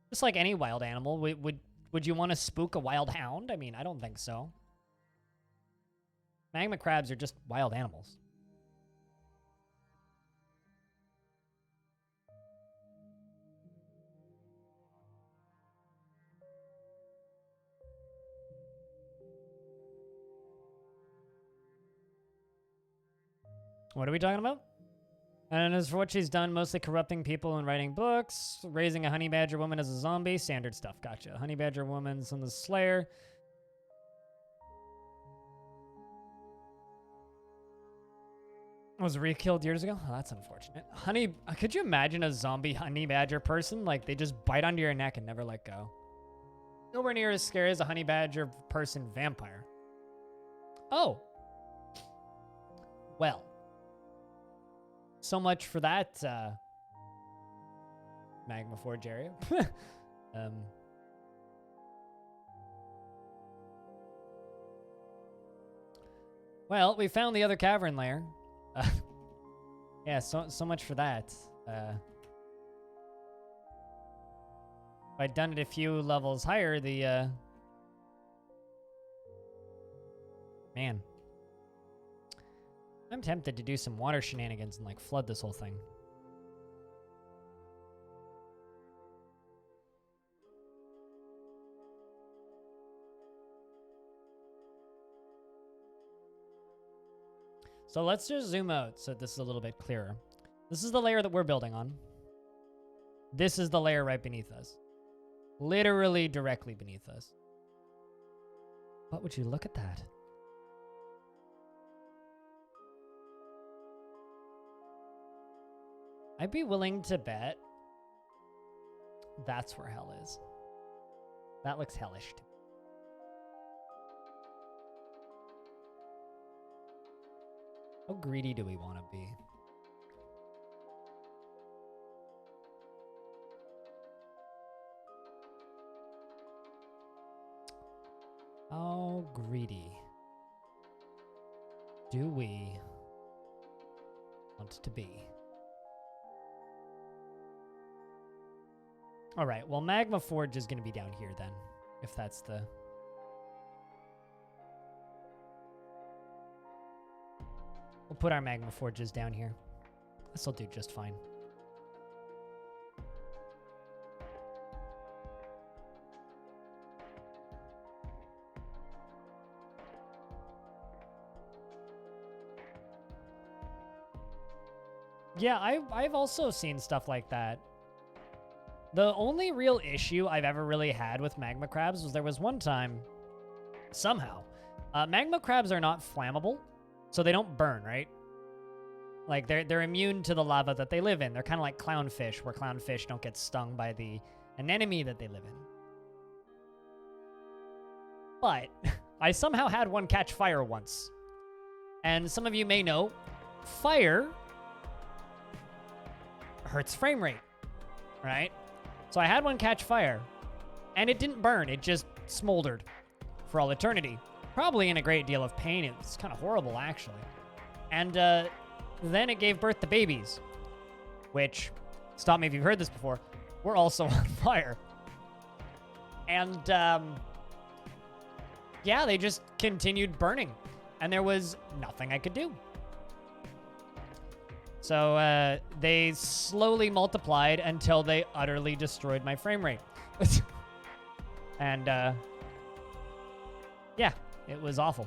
just like any wild animal, would you want to spook a wild hound? I mean, I don't think so. Magma crabs are just wild animals. What are we talking about? And as for what she's done, mostly corrupting people and writing books, raising a honey badger woman as a zombie, standard stuff. Gotcha. Honey badger woman's on the Slayer. Was re-killed years ago? Oh, that's unfortunate. Could you imagine a zombie honey badger person? Like, they just bite onto your neck and never let go. Nowhere near as scary as a honey badger person vampire. Oh. Well. So much for that, Magma Forge area. Well, we found the other cavern layer. Yeah, so much for that. If I'd done it a few levels higher, man. I'm tempted to do some water shenanigans and, like, flood this whole thing. So let's just zoom out so this is a little bit clearer. This is the layer that we're building on. This is the layer right beneath us. Literally directly beneath us. What would you look at that? I'd be willing to bet That's where hell is. That looks hellish to me. How greedy do we want to be? How greedy do we want to be? All right, well, Magma Forge is going to be down here then, if that's the... We'll put our Magma Forges down here. This will do just fine. Yeah, I've also seen stuff like that. The only real issue I've ever really had with magma crabs was there was one time, somehow, magma crabs are not flammable, so they don't burn, right? Like, they're immune to the lava that they live in. They're kind of like clownfish, where clownfish don't get stung by the anemone that they live in. But I somehow had one catch fire once. And some of you may know, fire hurts frame rate, right? So I had one catch fire, and it didn't burn. It just smoldered for all eternity. Probably in a great deal of pain. It was kind of horrible, actually. And then it gave birth to babies, which, stop me if you've heard this before, were also on fire. And yeah, they just continued burning, and there was nothing I could do. So they slowly multiplied until they utterly destroyed my frame rate. And yeah, it was awful.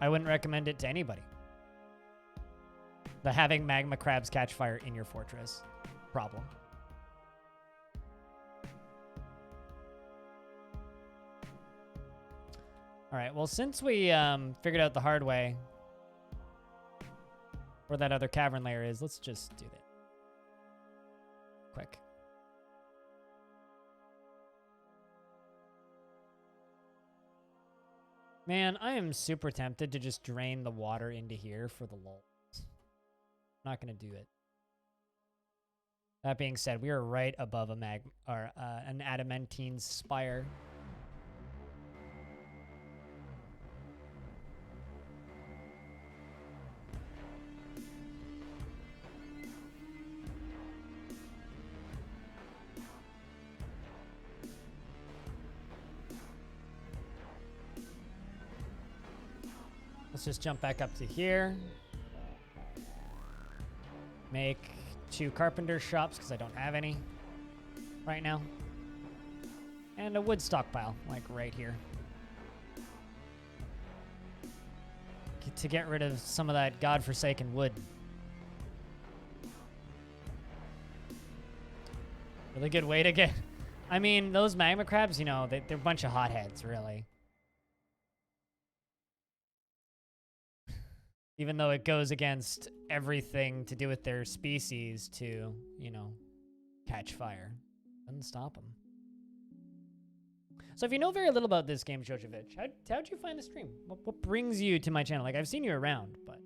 I wouldn't recommend it to anybody. The having magma crabs catch fire in your fortress problem. All right, well, since we figured out the hard way where that other cavern layer is, let's just do that. Quick. Man, I am super tempted to just drain the water into here for the lulz. I'm not going to do it. That being said, we are right above an adamantine spire. Let's just jump back up to here. Make 2 carpenter shops because I don't have any right now. And a wood stockpile, like right here. To get rid of some of that godforsaken wood. Really good way to get... I mean, those magma crabs, you know, they're a bunch of hotheads, really. Even though it goes against everything to do with their species to, you know, catch fire. Doesn't stop them. So if you know very little about this game, Jojovich, how'd you find the stream? What brings you to my channel? Like, I've seen you around, but...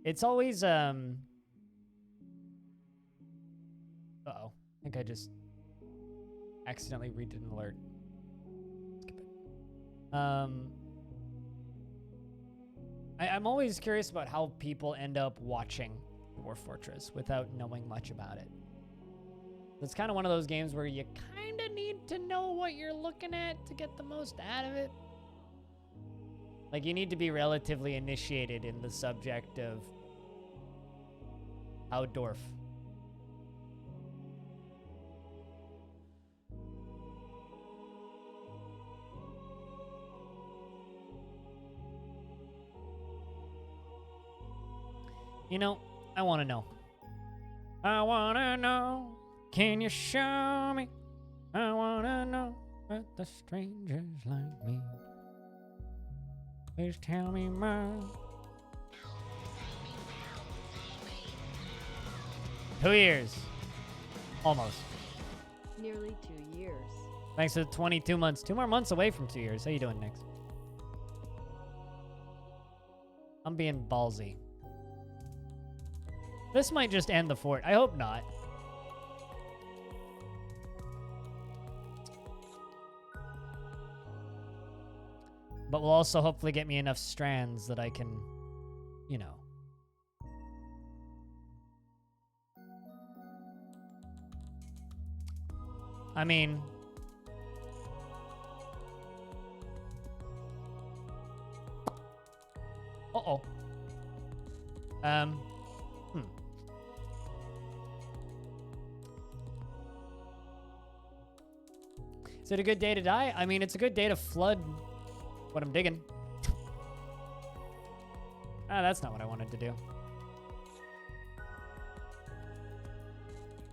It's always, Uh-oh. I think I just accidentally redid an alert. Skip it. I'm always curious about how people end up watching Dwarf Fortress without knowing much about it. It's kind of one of those games where you kind of need to know what you're looking at to get the most out of it. Like, you need to be relatively initiated in the subject of how Dwarf. You know, I want to know. I want to know. Can you show me? I want to know what the strangers like me. Please tell me more. 2 years. Almost. Nearly 2 years. Thanks to 22 months. 2 more months away from 2 years. How you doing, Nix? I'm being ballsy. This might just end the fort. I hope not. But will also hopefully get me enough strands that I can, you know. I mean, uh-oh. Is it a good day to die? I mean, it's a good day to flood what I'm digging. Ah, that's not what I wanted to do.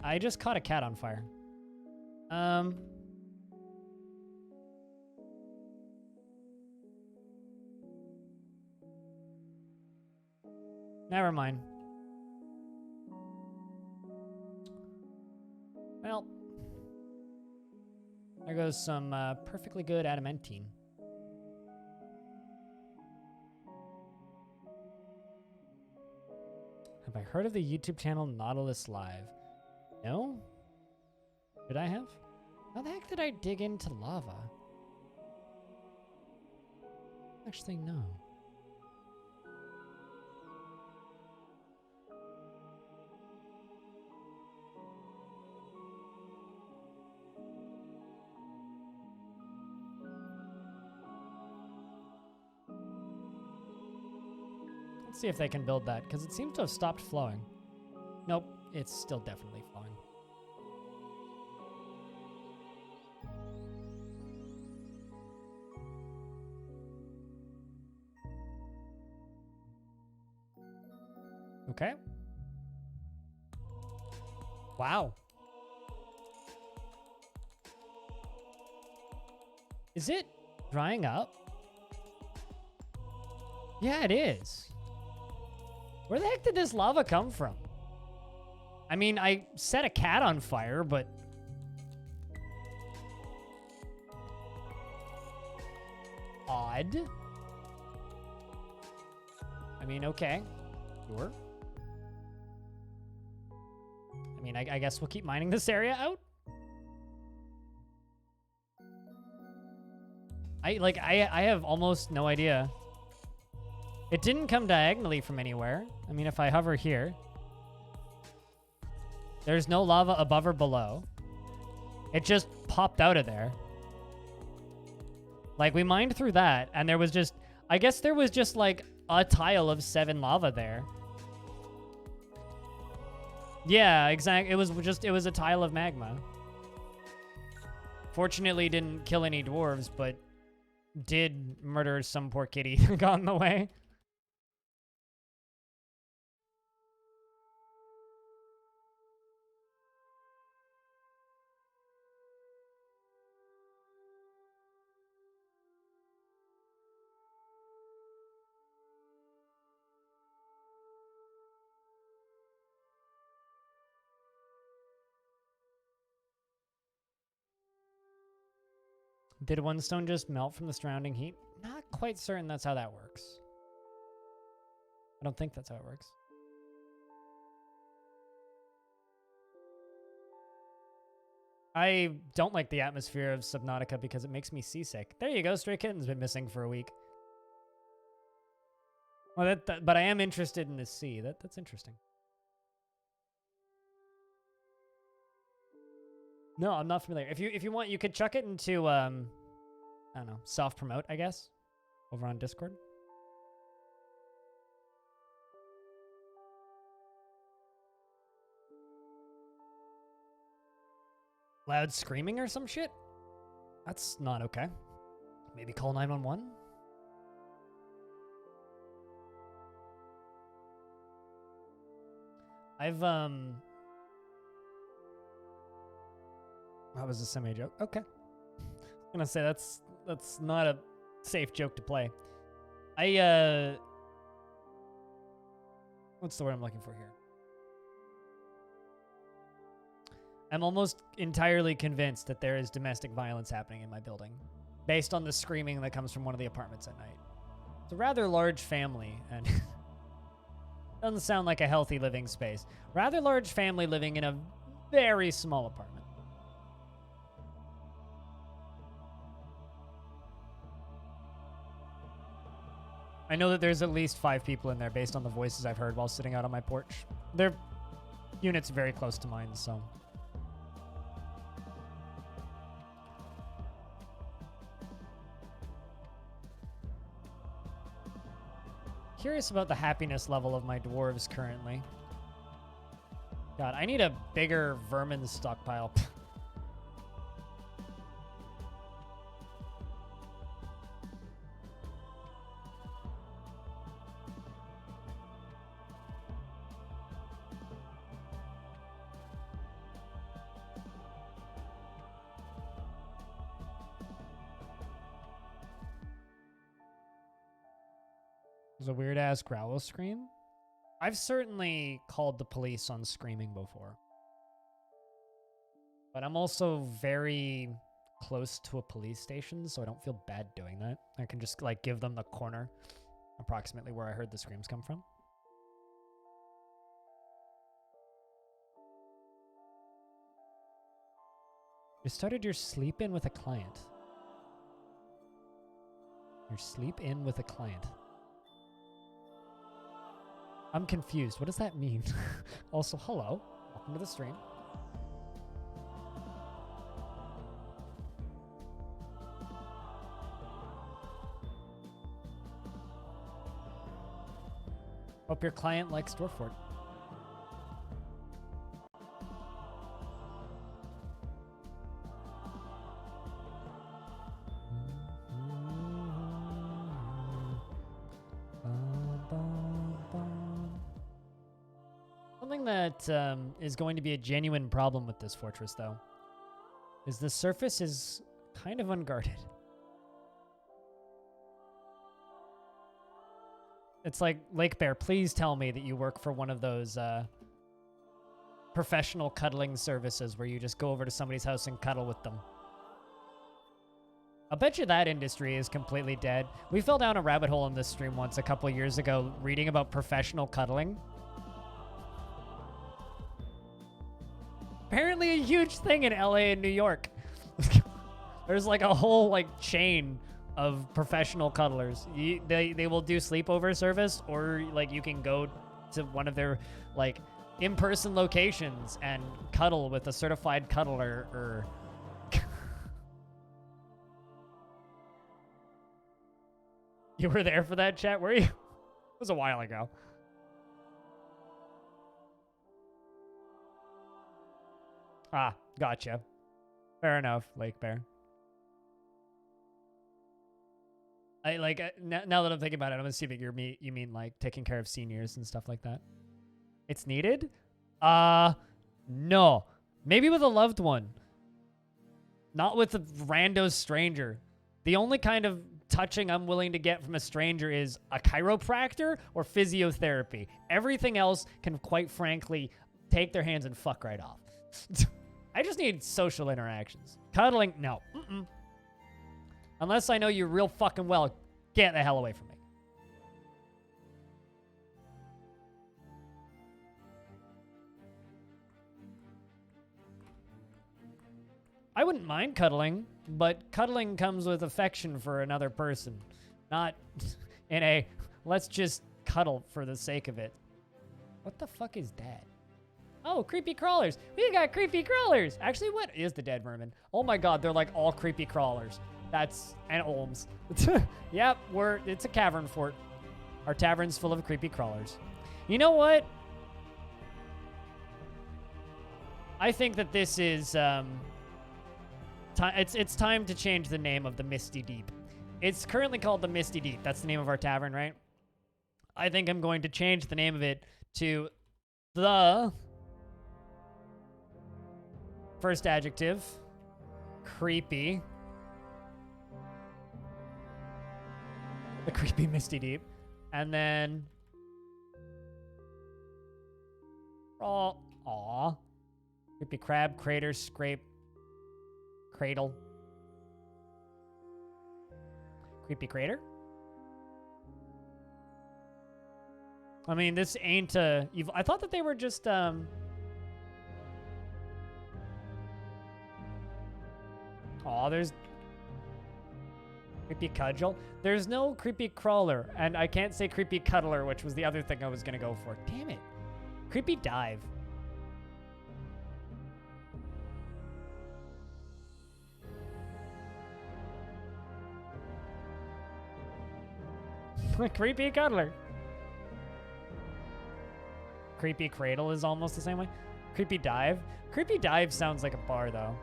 I just caught a cat on fire. Never mind. Well, there goes some perfectly good adamantine. Have I heard of the YouTube channel Nautilus Live? No? Did I have? How the heck did I dig into lava? Actually, no. Let's see if they can build that, because it seems to have stopped flowing. Nope, it's still definitely flowing. Okay. Wow. Is it drying up? Yeah, it is. Where the heck did this lava come from? I mean, I set a cat on fire, but... Odd. I mean, okay. Sure. I mean, I guess we'll keep mining this area out. I have almost no idea. It didn't come diagonally from anywhere. I mean, if I hover here, there's no lava above or below. It just popped out of there. Like, we mined through that, and there was just... I guess there was just, like, a tile of 7 lava there. Yeah, exactly. It was a tile of magma. Fortunately, didn't kill any dwarves, but did murder some poor kitty that got in the way. Did one stone just melt from the surrounding heat? Not quite certain that's how that works. I don't think that's how it works. I don't like the atmosphere of Subnautica because it makes me seasick. There you go, Stray Kitten's been missing for a week. Well, but I am interested in the sea. That's interesting. No, I'm not familiar. If you want, you could chuck it into I don't know, soft promote, I guess, over on Discord. Loud screaming or some shit? That's not okay. Maybe call 911? That was a semi-joke. Okay. I'm gonna say that's not a safe joke to play. What's the word I'm looking for here? I'm almost entirely convinced that there is domestic violence happening in my building, based on the screaming that comes from one of the apartments at night. It's a rather large family, and doesn't sound like a healthy living space. Rather large family living in a very small apartment. I know that there's at least 5 people in there based on the voices I've heard while sitting out on my porch. Their unit's very close to mine, so... Curious about the happiness level of my dwarves currently. God, I need a bigger vermin stockpile. There's a weird ass growl scream. I've certainly called the police on screaming before. But I'm also very close to a police station, so I don't feel bad doing that. I can just like give them the corner, approximately where I heard the screams come from. You started your sleep in with a client. Your sleep in with a client. I'm confused. What does that mean? Also, hello. Welcome to the stream. Hope your client likes Dwarf. Something that is going to be a genuine problem with this fortress, though, is the surface is kind of unguarded. It's like, Lake Bear, please tell me that you work for one of those professional cuddling services where you just go over to somebody's house and cuddle with them. I'll bet you that industry is completely dead. We fell down a rabbit hole in this stream once a couple years ago reading about professional cuddling. Apparently a huge thing in LA and New York. There's like a whole like chain of professional cuddlers. They will do sleepover service, or like you can go to one of their like in-person locations and cuddle with a certified cuddler or You were there for that chat, were you? It was a while ago. Ah, gotcha. Fair enough, Lake Bear. I like now that I'm thinking about it, I'm assuming you mean like taking care of seniors and stuff like that. It's needed? No. Maybe with a loved one. Not with a rando stranger. The only kind of touching I'm willing to get from a stranger is a chiropractor or physiotherapy. Everything else can, quite frankly, take their hands and fuck right off. I just need social interactions. Cuddling, no. Unless I know you real fucking well, get the hell away from me. I wouldn't mind cuddling, but cuddling comes with affection for another person. Not in a, let's just cuddle for the sake of it. What the fuck is that? Oh, creepy crawlers. We got creepy crawlers. Actually, what is the dead vermin? Oh my god, they're like all creepy crawlers. That's, and olms. Yep, it's a cavern fort. Our tavern's full of creepy crawlers. You know what? I think that this is, it's time to change the name of the Misty Deep. It's currently called the Misty Deep. That's the name of our tavern, right? I think I'm going to change the name of it to the... First adjective, creepy. The creepy Misty Deep. And then... Aw. Creepy crab, crater, scrape, cradle. Creepy crater? I mean, this ain't evil. I thought that they were just, Oh, there's creepy cudgel. There's no creepy crawler, and I can't say creepy cuddler, which was the other thing I was gonna go for. Damn it. Creepy dive. Creepy cuddler. Creepy cradle is almost the same way. Creepy dive. Creepy dive sounds like a bar, though.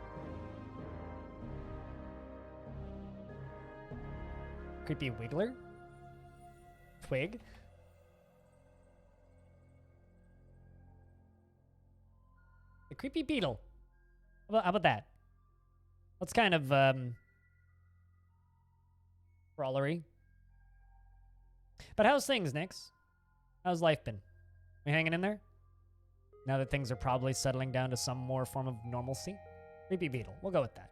Creepy wiggler. Twig. The creepy beetle. How about that? That's kind of brawlery. But how's things, Nix? How's life been? We hanging in there? Now that things are probably settling down to some more form of normalcy? Creepy beetle. We'll go with that.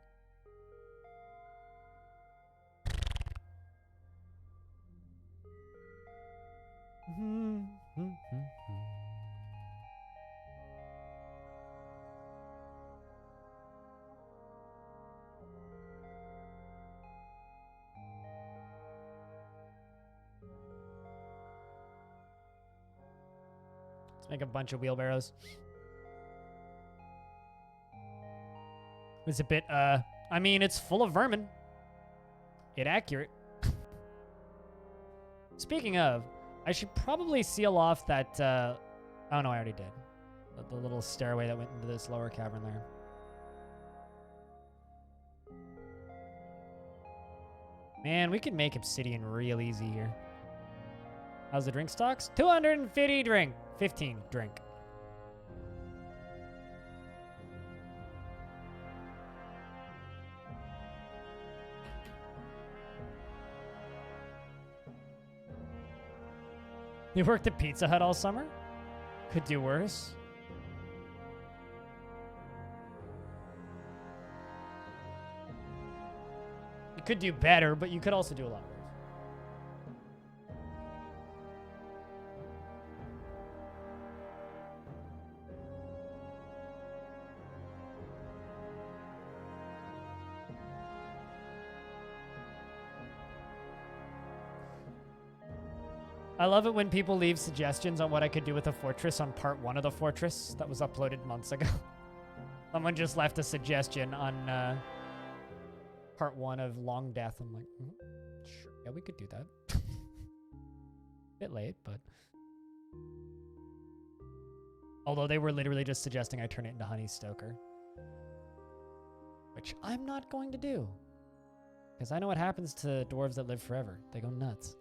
Let's make a bunch of wheelbarrows. It's a bit, I mean, it's full of vermin. Accurate. Speaking of, I should probably seal off that, oh no, I already did. The little stairway that went into this lower cavern there. Man, we could make obsidian real easy here. How's the drink stocks? 250 drink. 15 drink. You worked at Pizza Hut all summer? Could do worse. You could do better, but you could also do a lot worse. I love it when people leave suggestions on what I could do with a fortress on part 1 of the fortress that was uploaded months ago. Someone just left a suggestion on part 1 of Long Death. I'm like, sure, yeah, we could do that. Bit late, but... Although they were literally just suggesting I turn it into Honey Stoker. Which I'm not going to do. Because I know what happens to dwarves that live forever. They go nuts.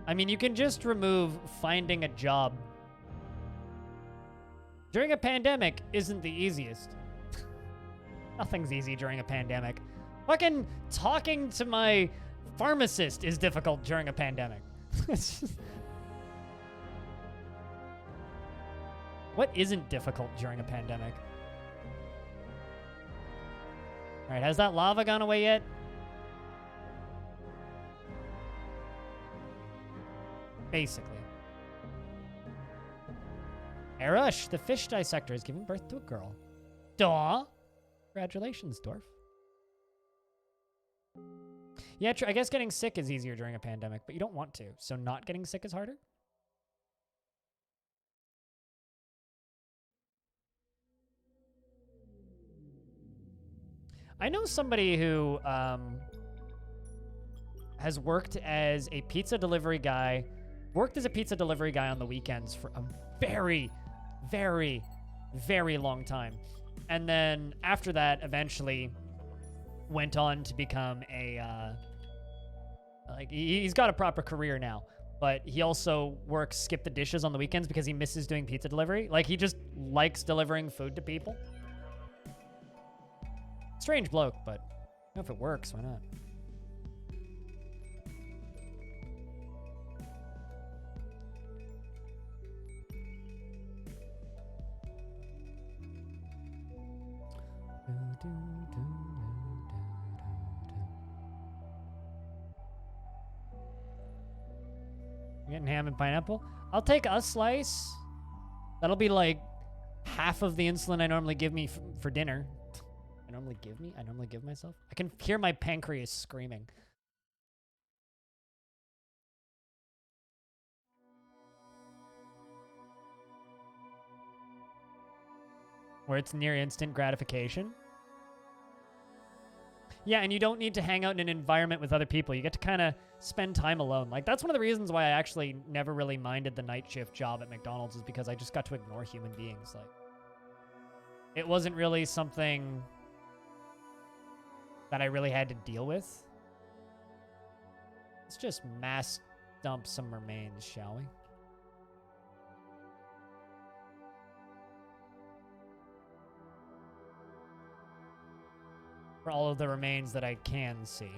I mean, you can just remove finding a job. During a pandemic isn't the easiest. Nothing's easy during a pandemic. Fucking talking to my pharmacist is difficult during a pandemic. What isn't difficult during a pandemic? All right, has that lava gone away yet? Basically. Arush, the fish dissector, is giving birth to a girl. Daw! Congratulations, Dwarf. Yeah, I guess getting sick is easier during a pandemic, but you don't want to, so not getting sick is harder? I know somebody who has worked as a pizza delivery guy, worked as a pizza delivery guy on the weekends for a very, very, very long time. And then after that, eventually went on to become a, like, he's got a proper career now, but he also works skip the dishes on the weekends because he misses doing pizza delivery. Like, he just likes delivering food to people. Strange bloke, but you know, if it works, why not? You getting ham and pineapple? I'll take a slice. That'll be like half of the insulin I normally give me for dinner. I normally give myself. I can hear my pancreas screaming. Where it's near instant gratification. Yeah, and you don't need to hang out in an environment with other people. You get to kind of spend time alone. Like, that's one of the reasons why I actually never really minded the night shift job at McDonald's, is because I just got to ignore human beings. Like, it wasn't really something that I really had to deal with. Let's just mass dump some remains, shall we? For all of the remains that I can see.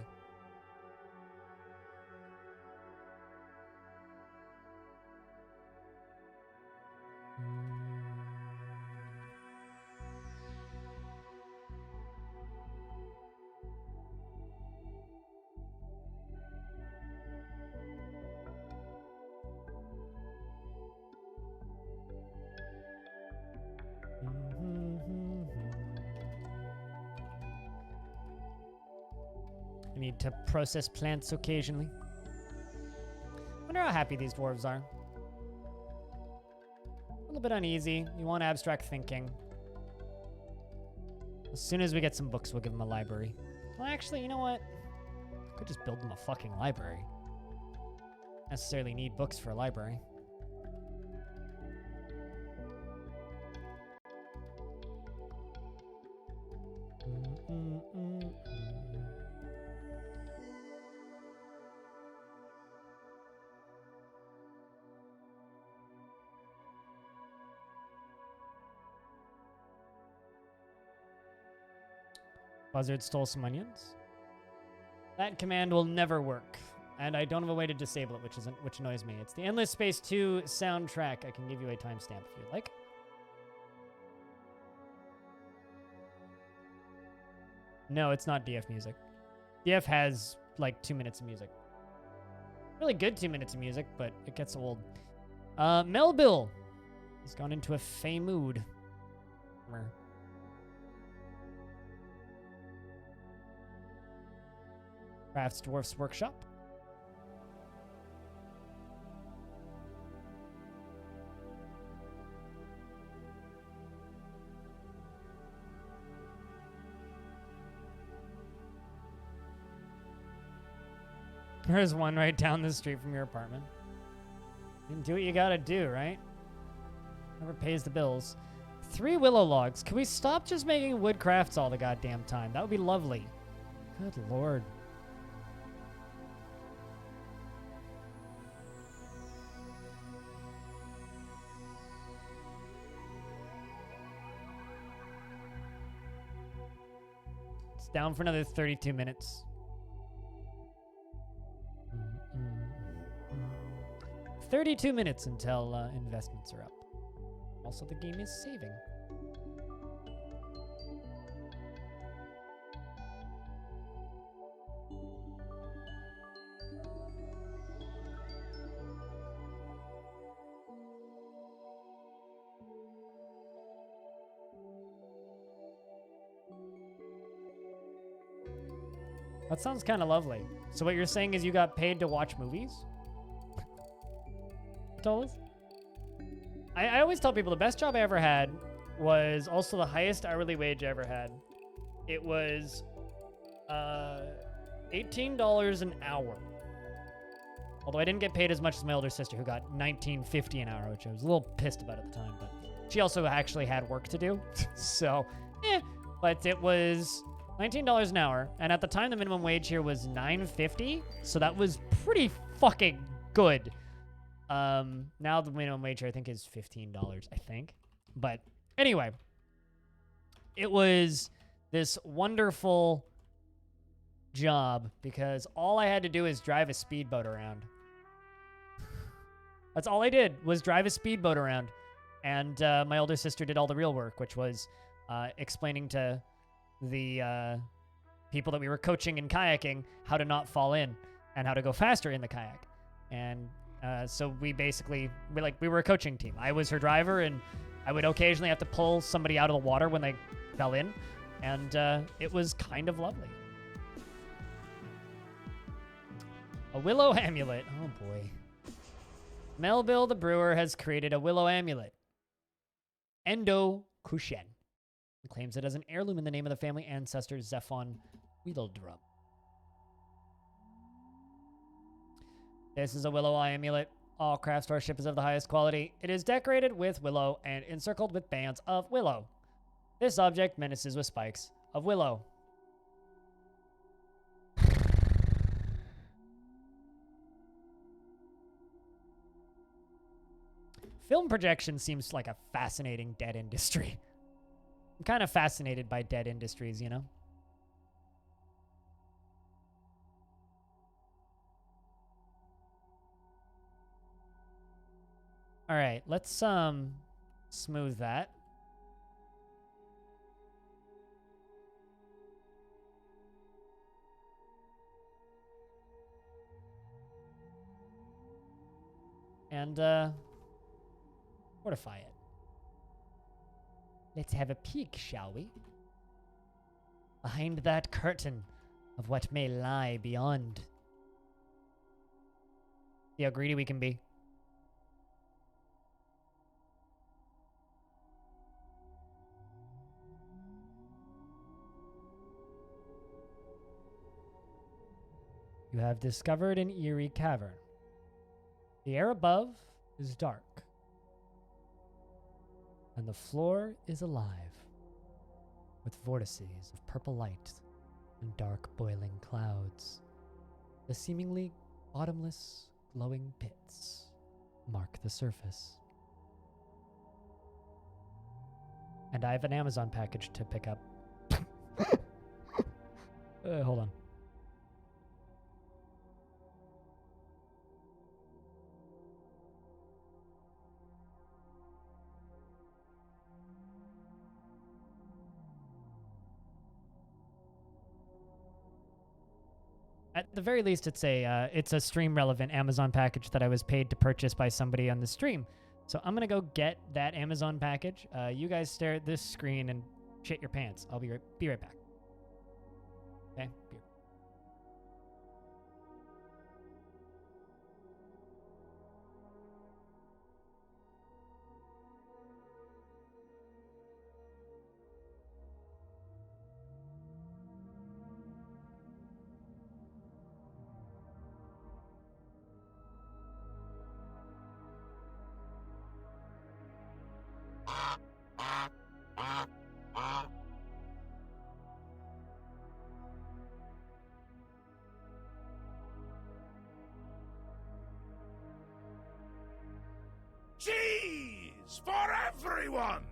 I need to process plants occasionally. Wonder how happy these dwarves are. A little bit uneasy. You want abstract thinking. As soon as we get some books, we'll give them a library. Well, actually, you know what? Could just build them a fucking library. Necessarily need books for a library. Buzzard stole some onions. That command will never work, and I don't have a way to disable it, which annoys me. It's the Endless Space 2 soundtrack. I can give you a timestamp if you'd like. No, it's not DF music. DF has like 2 minutes of music. Really good 2 minutes of music, but it gets old. Melbill. He's gone into a fey mood. Crafts Dwarf's Workshop. There's one right down the street from your apartment. You can do what you gotta do, right? Never pays the bills. 3 willow logs. Can we stop just making wood crafts all the goddamn time? That would be lovely. Good lord. It's down for another 32 minutes. 32 minutes until investments are up. Also, the game is saving. That sounds kind of lovely. So what you're saying is you got paid to watch movies? Told us? I always tell people the best job I ever had was also the highest hourly wage I ever had. It was $18 an hour. Although I didn't get paid as much as my older sister, who got $19.50 an hour, which I was a little pissed about at the time, but she also actually had work to do. So, but it was $19 an hour, and at the time the minimum wage here was $9.50, so that was pretty fucking good. Now the minimum wage here I think is $15, I think. But anyway, it was this wonderful job because all I had to do is drive a speedboat around. That's all I did was drive a speedboat around. And my older sister did all the real work, which was explaining to the people that we were coaching in kayaking how to not fall in and how to go faster in the kayak. And so we basically, we were a coaching team. I was her driver, and I would occasionally have to pull somebody out of the water when they fell in. And it was kind of lovely. A willow amulet. Oh, boy. Melville the brewer has created a willow amulet. Endo Kushen. He claims it as an heirloom in the name of the family ancestor Zephon Wheeldrum. This is a willow amulet. All craft store ship is of the highest quality. It is decorated with willow and encircled with bands of willow. This object menaces with spikes of willow. Film projection seems like a fascinating dead industry. I'm kind of fascinated by dead industries, you know? All right, let's smooth that. And fortify it. Let's have a peek, shall we? Behind that curtain of what may lie beyond. See how greedy we can be. You have discovered an eerie cavern. The air above is dark, and the floor is alive with vortices of purple light and dark boiling clouds. The seemingly bottomless glowing pits mark the surface. And I have an Amazon package to pick up. Hold on. At the very least, it's a stream relevant Amazon package that I was paid to purchase by somebody on the stream. So I'm gonna go get that Amazon package. You guys stare at this screen and shit your pants. I'll be right back. Okay. Cheese for everyone!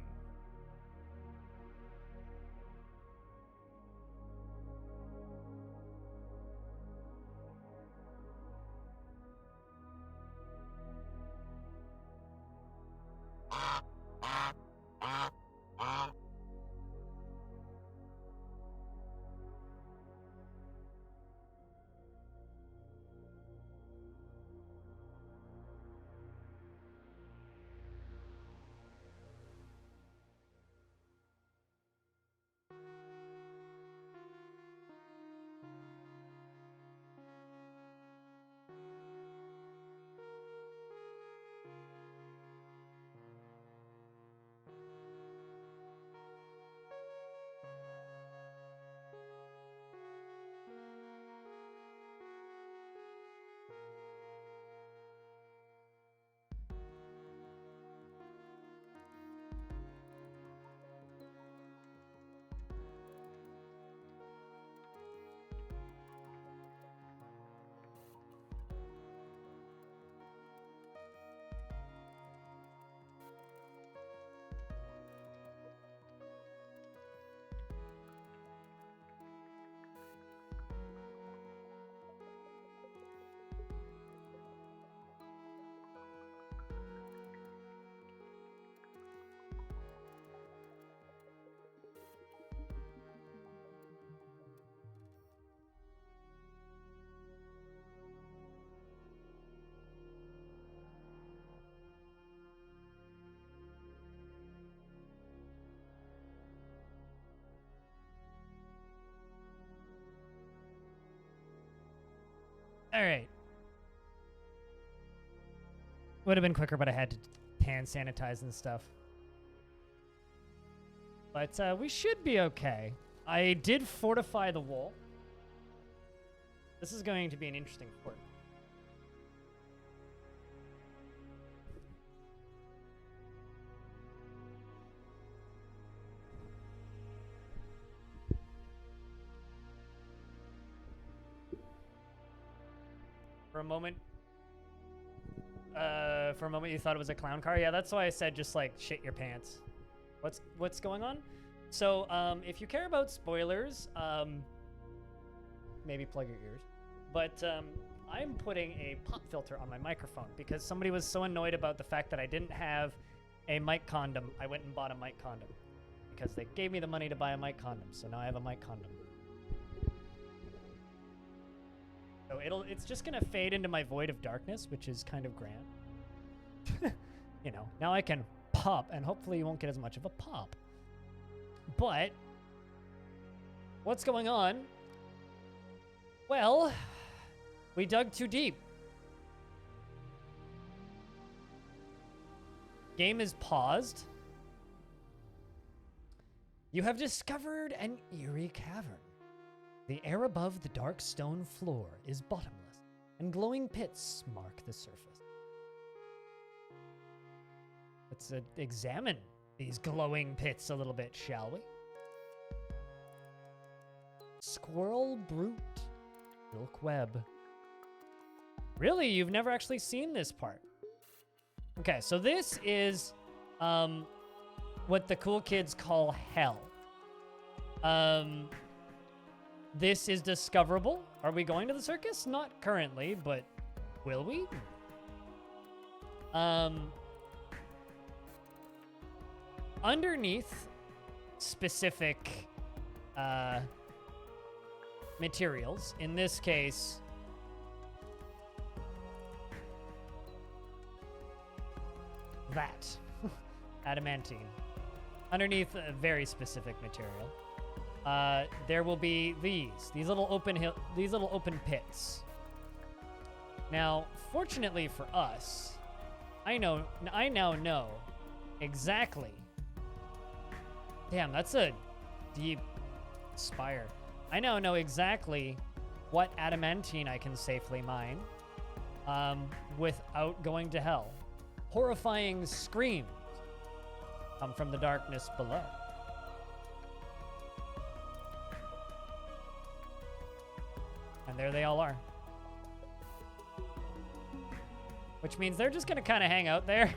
All right. Would have been quicker, but I had to hand sanitize and stuff. But we should be okay. I did fortify the wall. This is going to be an interesting fort. For a moment, you thought it was a clown car. Yeah, that's why I said just like shit your pants. What's going on? So, if you care about spoilers, maybe plug your ears. But I'm putting a pop filter on my microphone because somebody was so annoyed about the fact that I didn't have a mic condom. I went and bought a mic condom because they gave me the money to buy a mic condom. So now I have a mic condom. So it's just gonna fade into my void of darkness, which is kind of grand. You know, now I can pop, and hopefully you won't get as much of a pop. But what's going on? Well, we dug too deep. Game is paused. You have discovered an eerie cavern. The air above the dark stone floor is bottomless, and glowing pits mark the surface. Let's examine these glowing pits a little bit, shall we? Squirrel brute, silk web. Really? You've never actually seen this part? Okay, so this is what the cool kids call hell. This is discoverable. Are we going to the circus? Not currently, but will we? Underneath specific materials, in this case, that adamantine. Underneath a very specific material. There will be these little open pits. Now, fortunately for us, I now know exactly. Damn, that's a deep spire. I now know exactly what adamantine I can safely mine, without going to hell. Horrifying screams come from the darkness below. And there they all are. Which means they're just gonna kind of hang out there.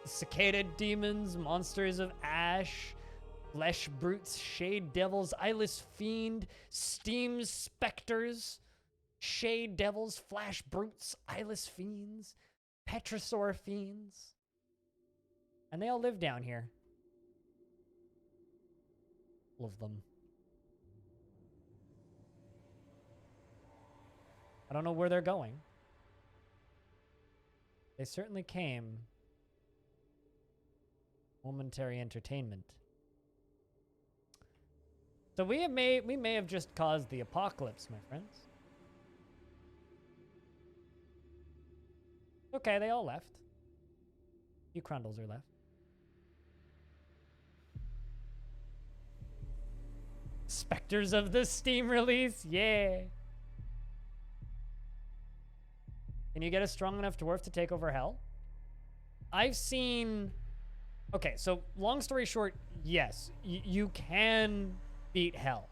Cicada demons, monsters of ash, flesh brutes, shade devils, eyeless fiend, steam specters, shade devils, flash brutes, eyeless fiends, petrosaur fiends. And they all live down here. All of them. I don't know where they're going. They certainly came. Momentary entertainment. So we may have just caused the apocalypse, my friends. Okay, they all left. You Crundles are left. Specters of the Steam release, yeah. Can you get a strong enough dwarf to take over hell? I've seen... Okay, so long story short, yes, you can beat hell.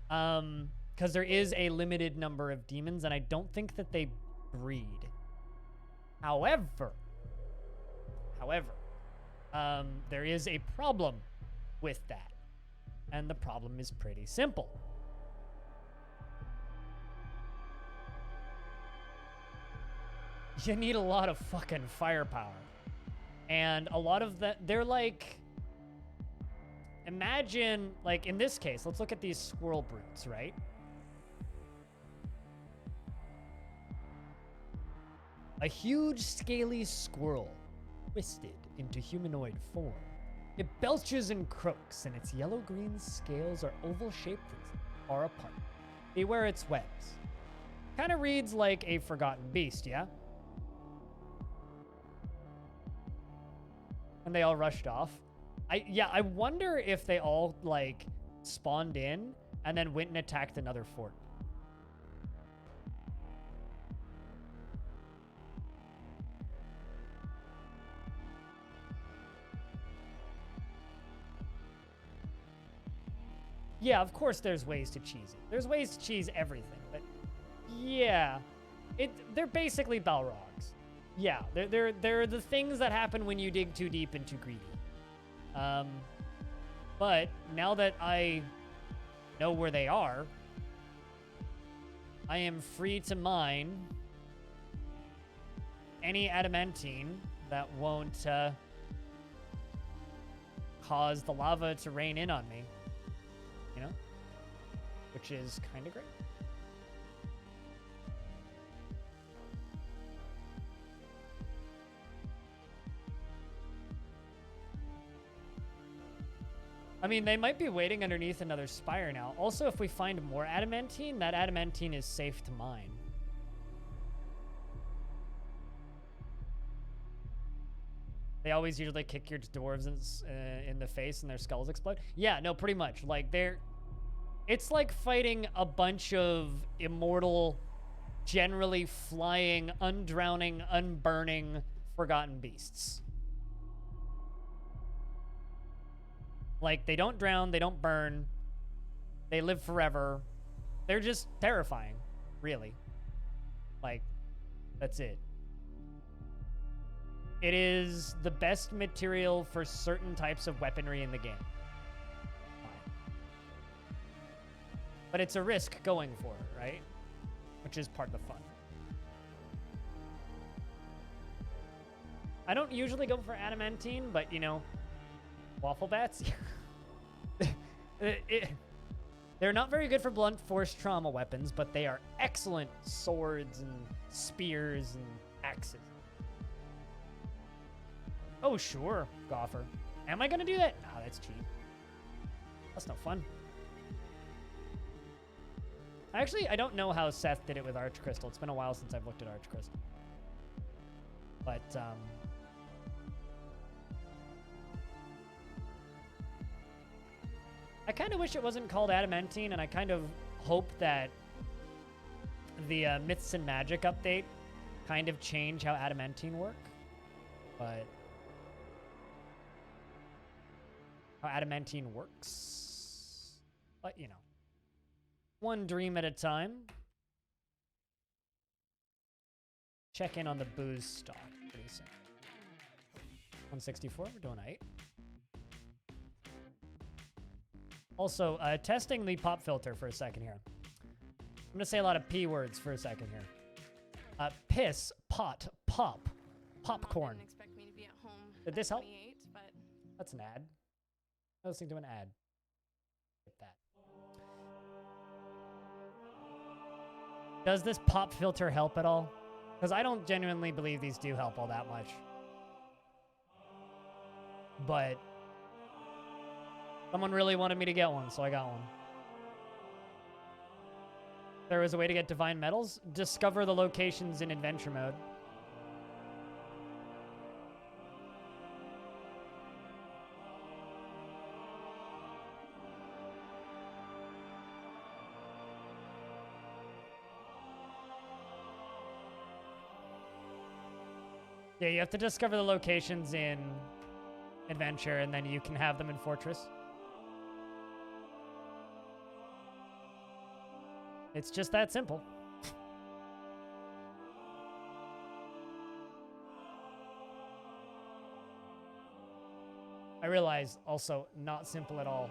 Because there is a limited number of demons, and I don't think that they breed. However, there is a problem with that. And the problem is pretty simple. You need a lot of fucking firepower. And a lot of that, they're like, imagine, like in this case, let's look at these squirrel brutes, right? A huge scaly squirrel twisted into humanoid form It belches and croaks, and its yellow-green scales are oval-shaped and far apart. Beware its webs. Kind of reads like a forgotten beast, yeah? And they all rushed off. I wonder if they all, like, spawned in and then went and attacked another fort. Yeah, of course there's ways to cheese it. There's ways to cheese everything, but yeah. They're basically Balrogs. Yeah, they're the things that happen when you dig too deep and too greedy. But now that I know where they are, I am free to mine any adamantine that won't cause the lava to rain in on me. You know? Which is kind of great. I mean, they might be waiting underneath another spire now. Also, if we find more adamantine, that adamantine is safe to mine. They always usually kick your dwarves in the face and their skulls explode. Yeah, no, pretty much. Like, it's like fighting a bunch of immortal, generally flying, undrowning, unburning, forgotten beasts. Like, they don't drown, they don't burn, they live forever. They're just terrifying, really. Like, that's it. It is the best material for certain types of weaponry in the game. But it's a risk going for it, right? Which is part of the fun. I don't usually go for adamantine, but, you know, waffle bats? They're not very good for blunt force trauma weapons, but they are excellent swords and spears and axes. Oh, sure, Gopher. Am I going to do that? No, that's cheap. That's no fun. Actually, I don't know how Seth did it with Arch Crystal. It's been a while since I've looked at Arch Crystal. But, I kind of wish it wasn't called adamantine, and I kind of hope that the Myths and Magic update kind of change how adamantine work. But how adamantine works. But, you know, one dream at a time. Check in on the booze stock pretty soon. 164, we're doing 8. Also, testing the pop filter for a second here. I'm gonna say a lot of P words for a second here. Piss, pot, pop, popcorn. Didn't expect me to be at home Did this help? 28, but That's an ad. I was listening to an ad. Get that. Does this pop filter help at all? Because I don't genuinely believe these do help all that much. But someone really wanted me to get one, so I got one. There is a way to get divine metals. Discover the locations in adventure mode. Yeah, you have to discover the locations in adventure, and then you can have them in Fortress. It's just that simple. I realize also not simple at all.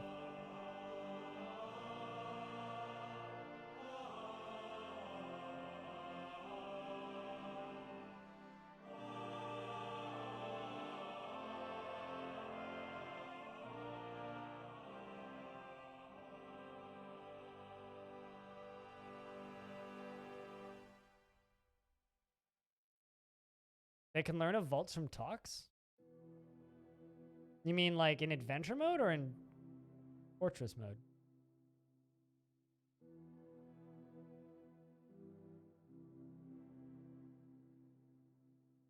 They can learn of vaults from talks? You mean like in adventure mode or in fortress mode?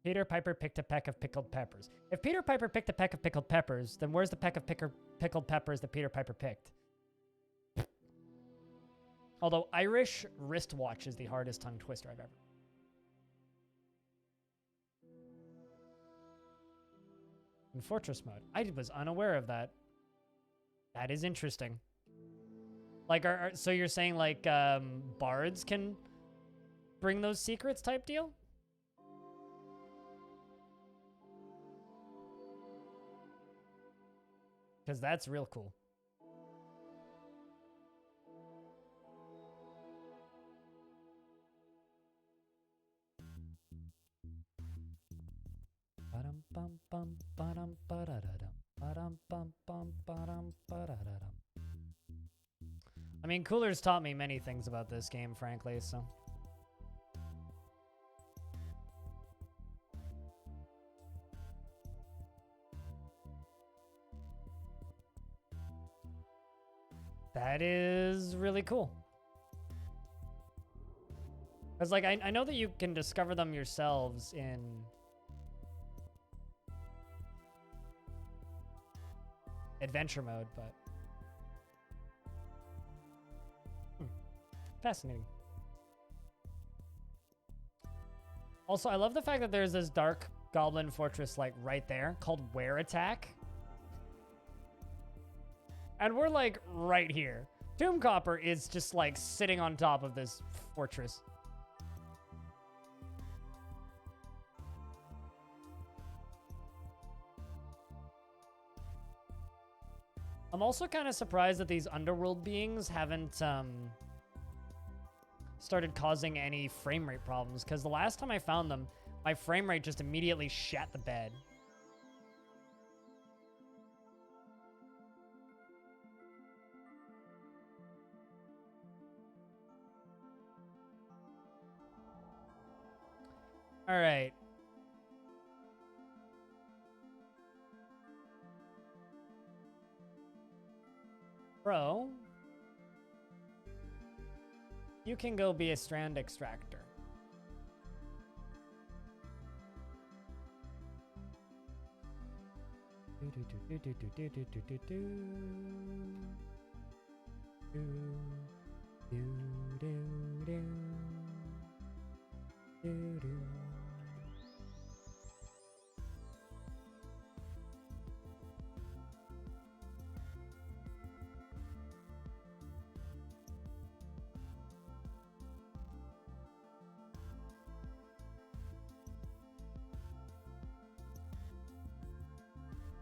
Peter Piper picked a peck of pickled peppers. If Peter Piper picked a peck of pickled peppers, then where's the peck of pickled peppers that Peter Piper picked? Although Irish wristwatch is the hardest tongue twister I've ever. In fortress mode. I was unaware of that. That is interesting. Like, so you're saying like bards can bring those secrets type deal? Because that's real cool. I mean, Cooler's taught me many things about this game, frankly, so. That is really cool. Because, like, I know that you can discover them yourselves in... adventure mode, but... Fascinating. Also, I love the fact that there's this dark goblin fortress, like, right there, called Were Attack. And we're, like, right here. Tomb Copper is just, like, sitting on top of this fortress. I'm also kind of surprised that these underworld beings haven't, started causing any frame rate problems, because the last time I found them, my frame rate just immediately shat the bed. All right. Bro, you can go be a strand extractor.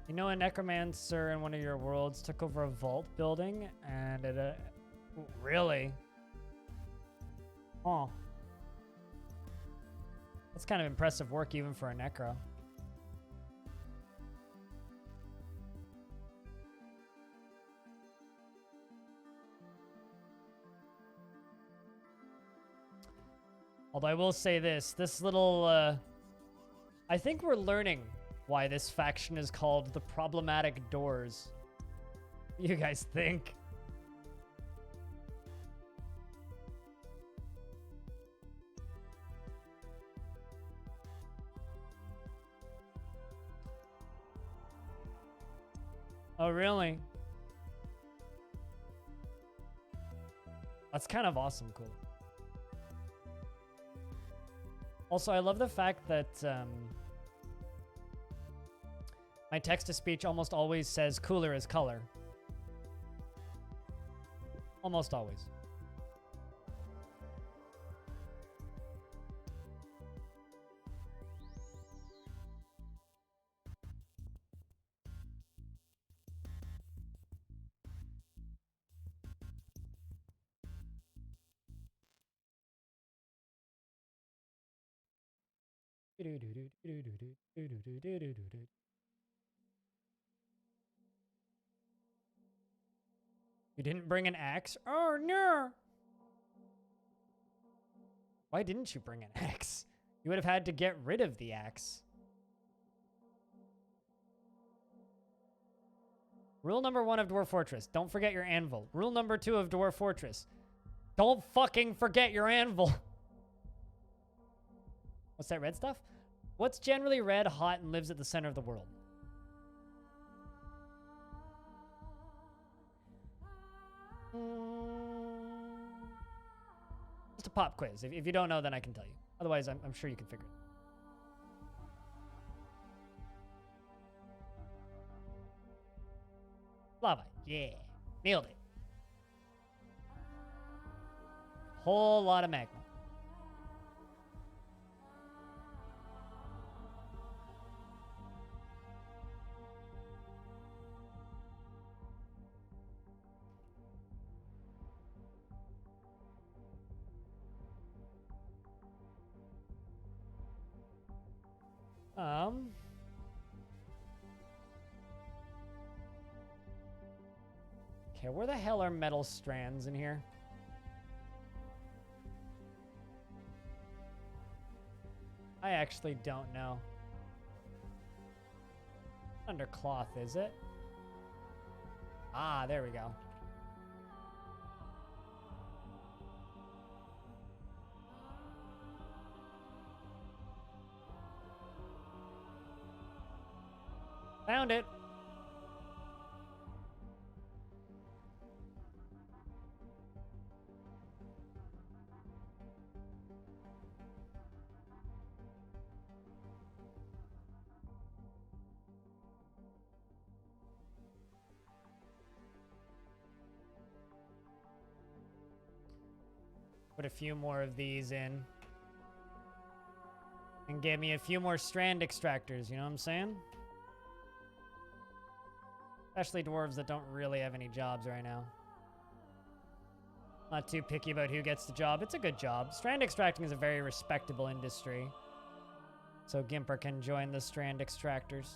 You know, a necromancer in one of your worlds took over a vault building, and it, really? Oh. That's kind of impressive work even for a necro. Although I will say this little, I think we're learning why this faction is called the Problematic Doors. What do you guys think? Oh, really? That's kind of awesome, cool. Also, I love the fact that, my text-to-speech almost always says cooler is color. Almost always. You didn't bring an axe? Oh, no. Why didn't you bring an axe? You would have had to get rid of the axe. Rule number 1 of Dwarf Fortress, don't forget your anvil. Rule number 2 of Dwarf Fortress, don't fucking forget your anvil. What's that red stuff? What's generally red, hot, and lives at the center of the world? Just a pop quiz. If you don't know, then I can tell you. Otherwise, I'm sure you can figure it out. Lava. Yeah. Nailed it. Whole lot of magma. Okay, where the hell are metal strands in here? I actually don't know. Under cloth, is it? Ah, there we go. Found it. Put a few more of these in. And give me a few more strand extractors, you know what I'm saying? Especially dwarves that don't really have any jobs right now. Not too picky about who gets the job. It's a good job. Strand extracting is a very respectable industry. So Gimper can join the strand extractors.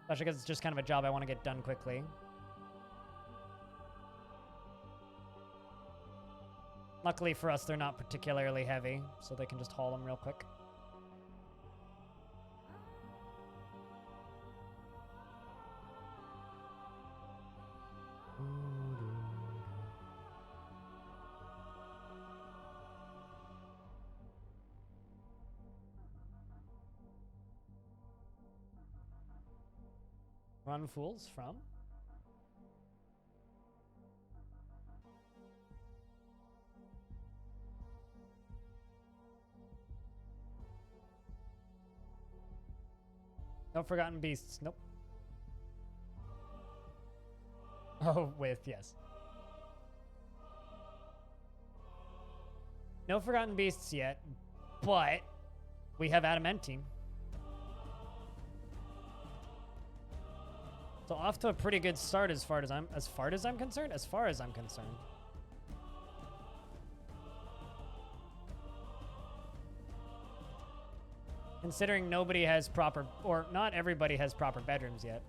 Especially because it's just kind of a job I want to get done quickly. Luckily for us, they're not particularly heavy, so they can just haul them real quick. Run fools from. No Forgotten Beasts. Nope. Oh, with, yes. No Forgotten Beasts yet, but we have Adamantine. So off to a pretty good start as far as I'm concerned. Considering nobody has proper, or not everybody has proper bedrooms yet.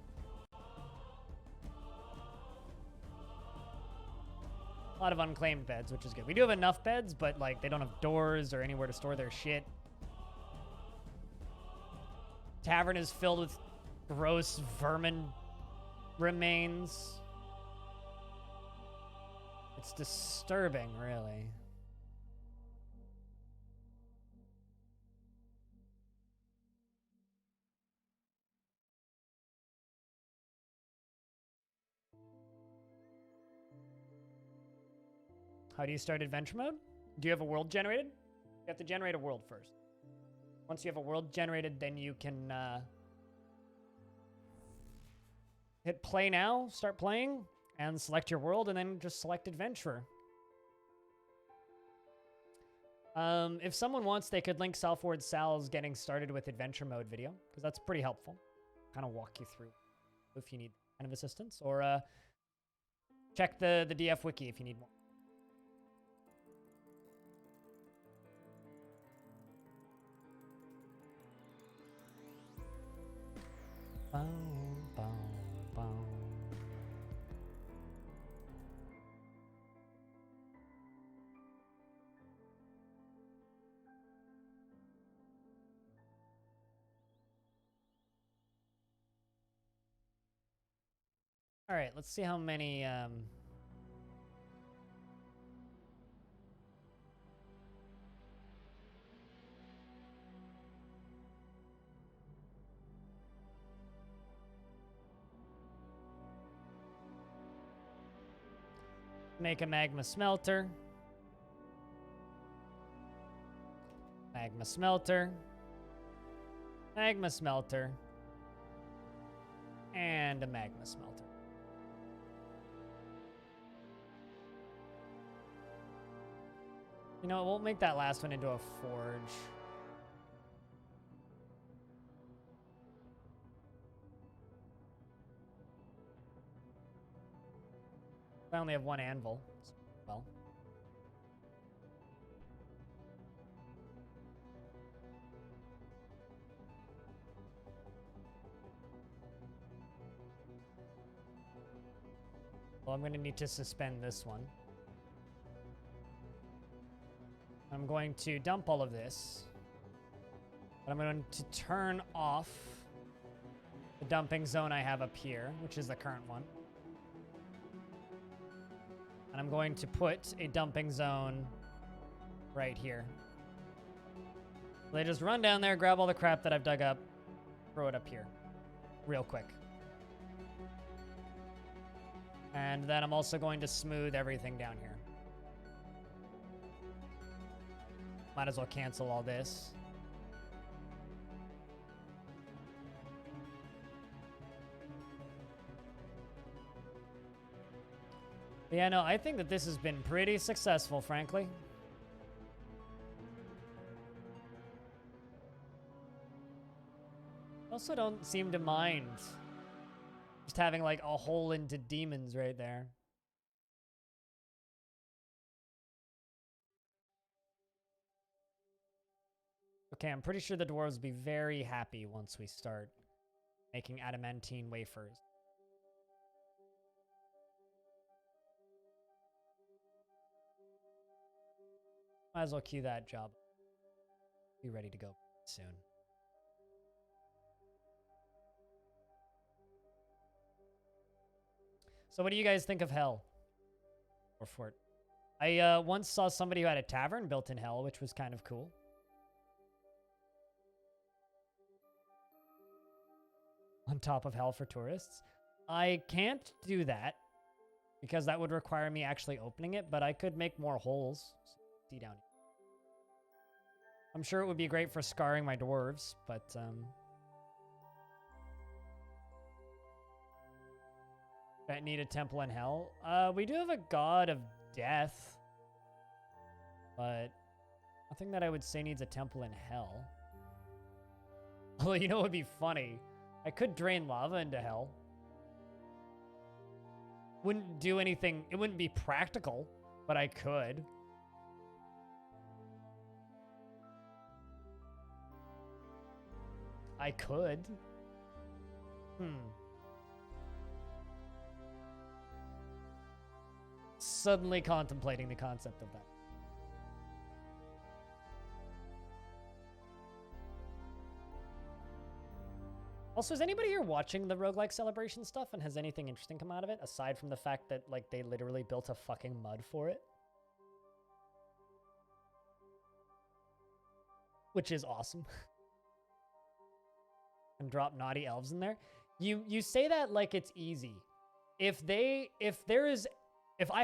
A lot of unclaimed beds, which is good. We do have enough beds, but like they don't have doors or anywhere to store their shit. Tavern is filled with gross vermin remains. It's disturbing, really. How do you start adventure mode? Do you have a world generated? You have to generate a world first. Once you have a world generated, then you can hit play now, start playing, and select your world, and then just select adventurer. If someone wants, they could link Southward Sal's getting started with adventure mode video, because that's pretty helpful. Kind of walk you through if you need kind of assistance, or check the DF wiki if you need more. All right, let's see how many. Make a magma smelter. Magma smelter. Magma smelter. And a magma smelter. You know, we'll make that last one into a forge. I only have one anvil. Well. Well, I'm going to need to suspend this one. I'm going to dump all of this. But I'm going to turn off the dumping zone I have up here, which is the current one. And I'm going to put a dumping zone right here. They just run down there, grab all the crap that I've dug up, throw it up here real quick. And then I'm also going to smooth everything down here. Might as well cancel all this. Yeah, no, I think that this has been pretty successful, frankly. Also don't seem to mind just having like a hole into demons right there. Okay, I'm pretty sure the dwarves will be very happy once we start making adamantine wafers. Might as well queue that job. Be ready to go soon. So what do you guys think of Hell? Or Fort? I once saw somebody who had a tavern built in Hell, which was kind of cool. On top of Hell for tourists. I can't do that because that would require me actually opening it, but I could make more holes. See down here. I'm sure it would be great for scarring my dwarves, but that need a temple in Hell. We do have a god of death, but nothing that I would say needs a temple in Hell. Although, you know what would be funny? I could drain lava into Hell. Wouldn't do anything. It wouldn't be practical, but I could. I could. Suddenly contemplating the concept of that. Also, is anybody here watching the roguelike celebration stuff, and has anything interesting come out of it, aside from the fact that, like, they literally built a fucking mud for it? Which is awesome. And drop naughty elves in there. You say that like it's easy. If I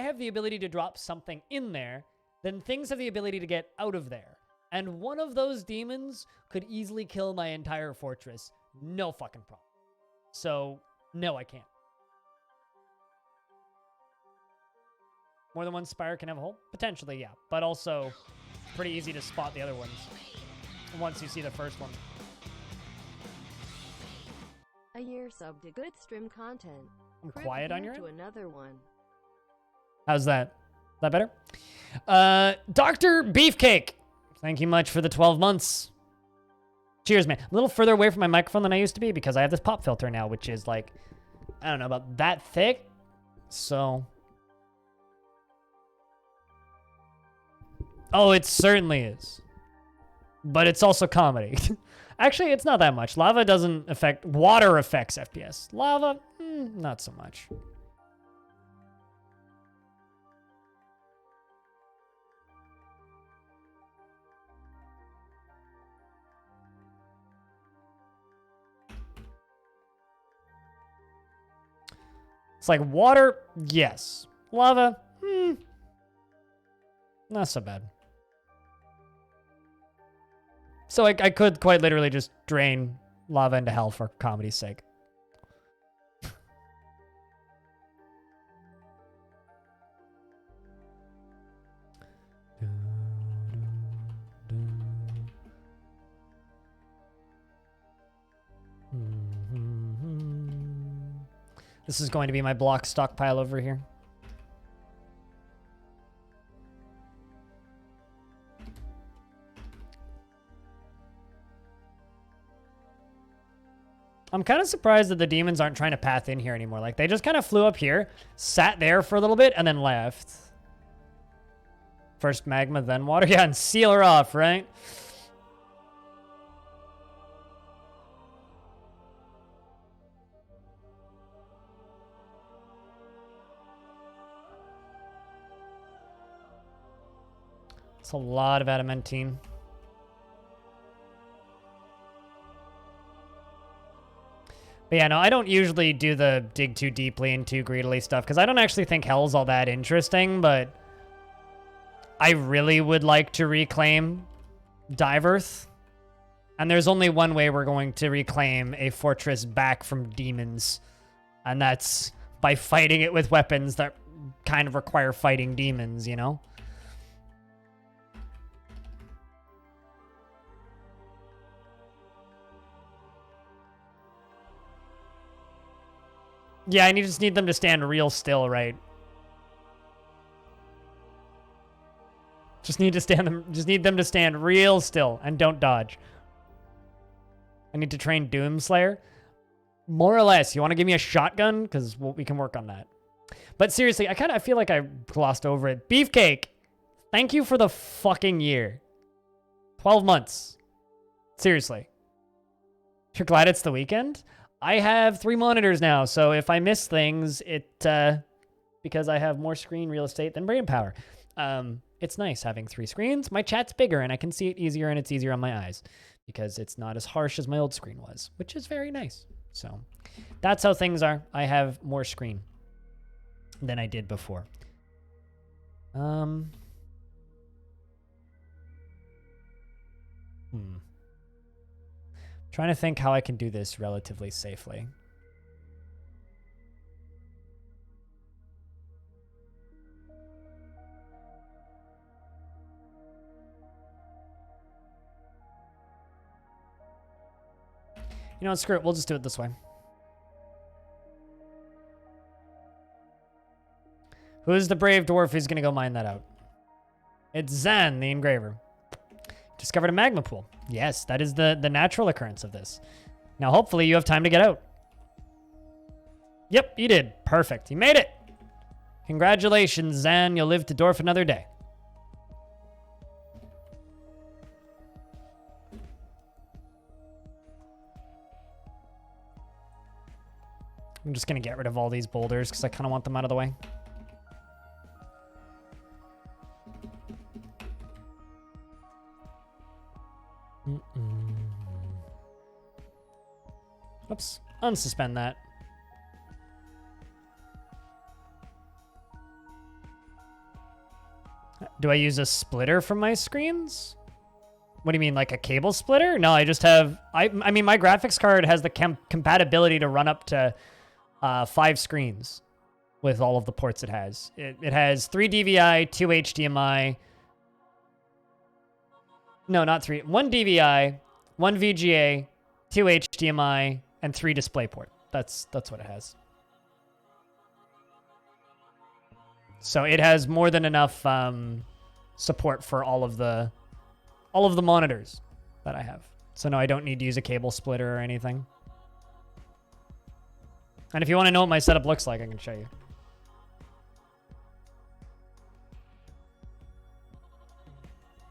have the ability to drop something in there, then things have the ability to get out of there. And one of those demons could easily kill my entire fortress. No fucking problem. So, no, I can't. More than one spire can have a hole? Potentially, yeah. But also, pretty easy to spot the other ones once you see the first one. A year sub to good stream content. I'm quiet on your end? To another one. How's that? Is that better? Dr. Beefcake. Thank you much for the 12 months. Cheers, man. A little further away from my microphone than I used to be because I have this pop filter now, which is like, I don't know, about that thick. So. Oh, it certainly is. But it's also comedy. Actually, it's not that much. Lava doesn't affect... Water affects FPS. Lava, Not so much. It's like water, yes. Lava, not so bad. So I could quite literally just drain lava into hell for comedy's sake. This is going to be my block stockpile over here. I'm kind of surprised that the demons aren't trying to path in here anymore. Like, they just kind of flew up here, sat there for a little bit, and then left. First magma, then water. Yeah, and seal her off, right? It's a lot of adamantine. But yeah, no, I don't usually do the dig too deeply and too greedily stuff because I don't actually think hell's all that interesting, but I really would like to reclaim Diverth. And there's only one way we're going to reclaim a fortress back from demons, and that's by fighting it with weapons that kind of require fighting demons, you know? Yeah, I just need them to stand real still, right? Just need them to stand real still and don't dodge. I need to train Doomslayer. More or less. You want to give me a shotgun? Because we can work on that. But seriously, I feel like I glossed over it. Beefcake, thank you for the fucking year. 12 months. Seriously. You're glad it's the weekend? I have 3 monitors now, so if I miss things, because I have more screen real estate than brain power. It's nice having 3 screens. My chat's bigger, and I can see it easier, and it's easier on my eyes because it's not as harsh as my old screen was, which is very nice. So that's how things are. I have more screen than I did before. Trying to think how I can do this relatively safely. You know what, screw it. We'll just do it this way. Who's the brave dwarf who's going to go mine that out? It's Zan, the engraver. Discovered a magma pool. Yes, that is the natural occurrence of this. Now, hopefully, you have time to get out. Yep, you did. Perfect. You made it. Congratulations, Zan. You'll live to dwarf another day. I'm just going to get rid of all these boulders because I kind of want them out of the way. Oops. Unsuspend that. Do I use a splitter from my screens? What do you mean, like a cable splitter? No, I just have... I mean, my graphics card has the compatibility to run up to 5 screens with all of the ports it has. It has 3 DVI, 2 HDMI... No, not 3. 1 DVI, 1 VGA, 2 HDMI, and 3 DisplayPort. That's what it has. So it has more than enough support for all of the monitors that I have. So no, I don't need to use a cable splitter or anything. And if you want to know what my setup looks like, I can show you.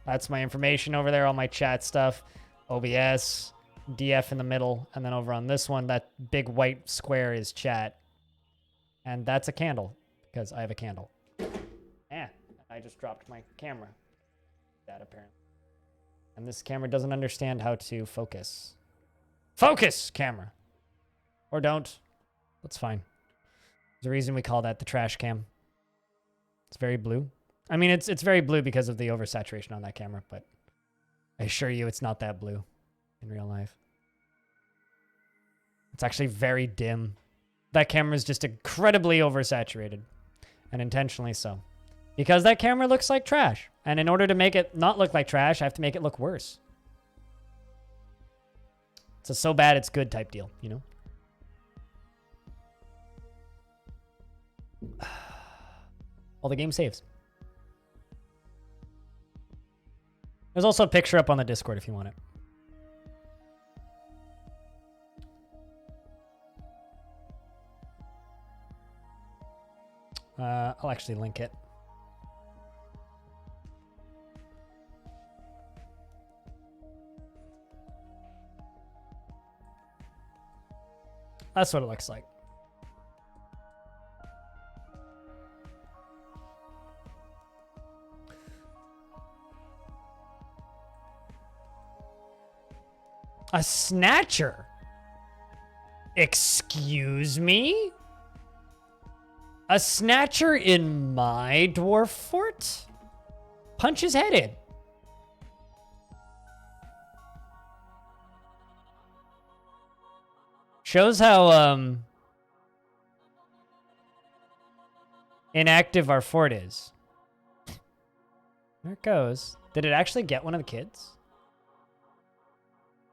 That's my information over there, all my chat stuff. OBS, DF in the middle, and then over on this one, that big white square is chat. And that's a candle, because I have a candle. I just dropped my camera. That apparently. And this camera doesn't understand how to focus. Focus, camera! Or don't. That's fine. There's a reason we call that the trash cam. It's very blue. I mean, it's very blue because of the oversaturation on that camera, but I assure you it's not that blue in real life. It's actually very dim. That camera is just incredibly oversaturated, and intentionally so. Because that camera looks like trash, and in order to make it not look like trash, I have to make it look worse. It's a so bad it's good type deal, you know? All the game saves. There's also a picture up on the Discord if you want it. I'll actually link it. That's what it looks like. A snatcher? Excuse me? A snatcher in my dwarf fort? Punch his head in. Shows how inactive our fort is. There it goes. Did it actually get one of the kids?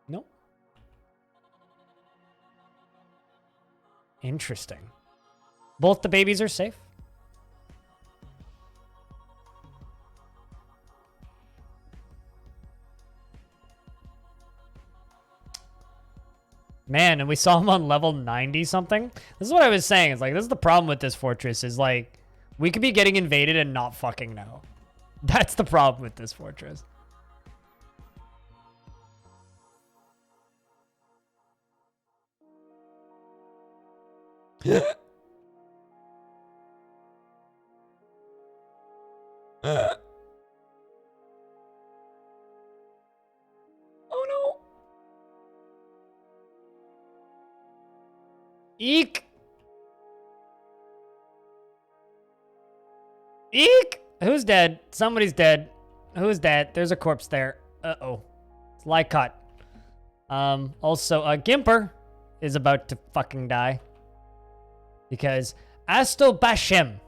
Nope. Interesting. Both the babies are safe. Man, and we saw him on level 90 something. This is what I was saying. It's like, this is the problem with this fortress is like, we could be getting invaded and not fucking know. That's the problem with this fortress. Oh no. Eek. Eek. Who's dead? Somebody's dead. Who's dead? There's a corpse there. Uh-oh. It's Lycott. Also, Gimper is about to fucking die. Because Astobashem,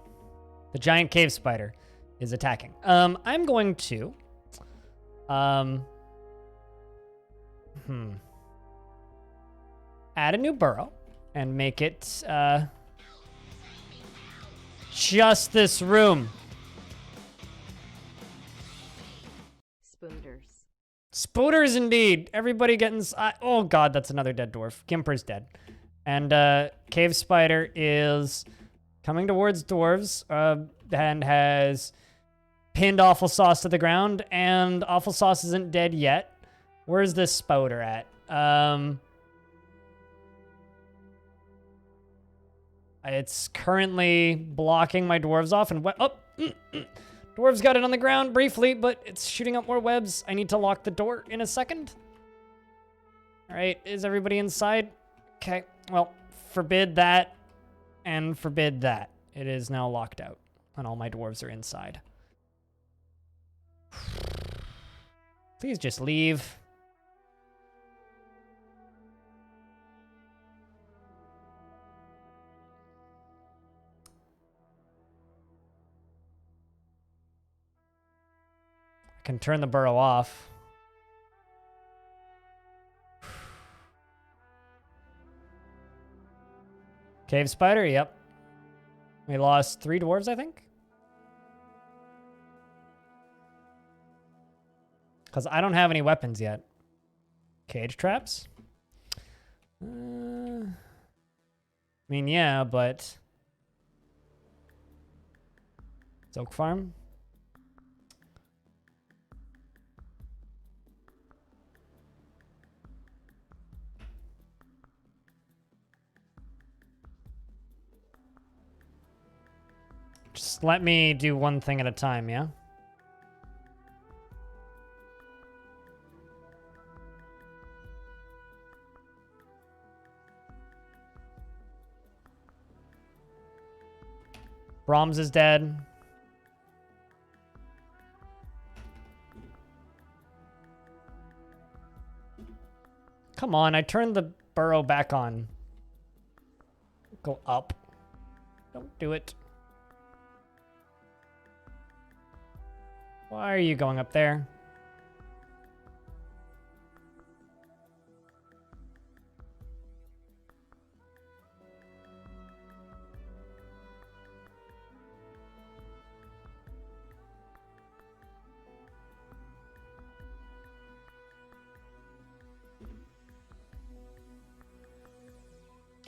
the giant cave spider, is attacking. I'm going to... add a new burrow and make it, just this room. Spooters. Spooters indeed. Everybody getting... oh god, that's another dead dwarf. Gimper's dead. And cave spider is coming towards dwarves and has pinned Awful Sauce to the ground, and Awful Sauce isn't dead yet. Where's this spouter at? It's currently blocking my dwarves off, and dwarves got it on the ground briefly, but it's shooting up more webs. I need to lock the door in a second. All right, is everybody inside? Okay, well, forbid that and forbid that. It is now locked out, and all my dwarves are inside. Please just leave. I can turn the burrow off. Cave spider, yep. We lost 3 dwarves, I think. Because I don't have any weapons yet. Cage traps? I mean, yeah, but... It's oak farm. Just let me do one thing at a time, yeah? Brahms is dead. Come on, I turned the burrow back on. Go up. Don't do it. Why are you going up there?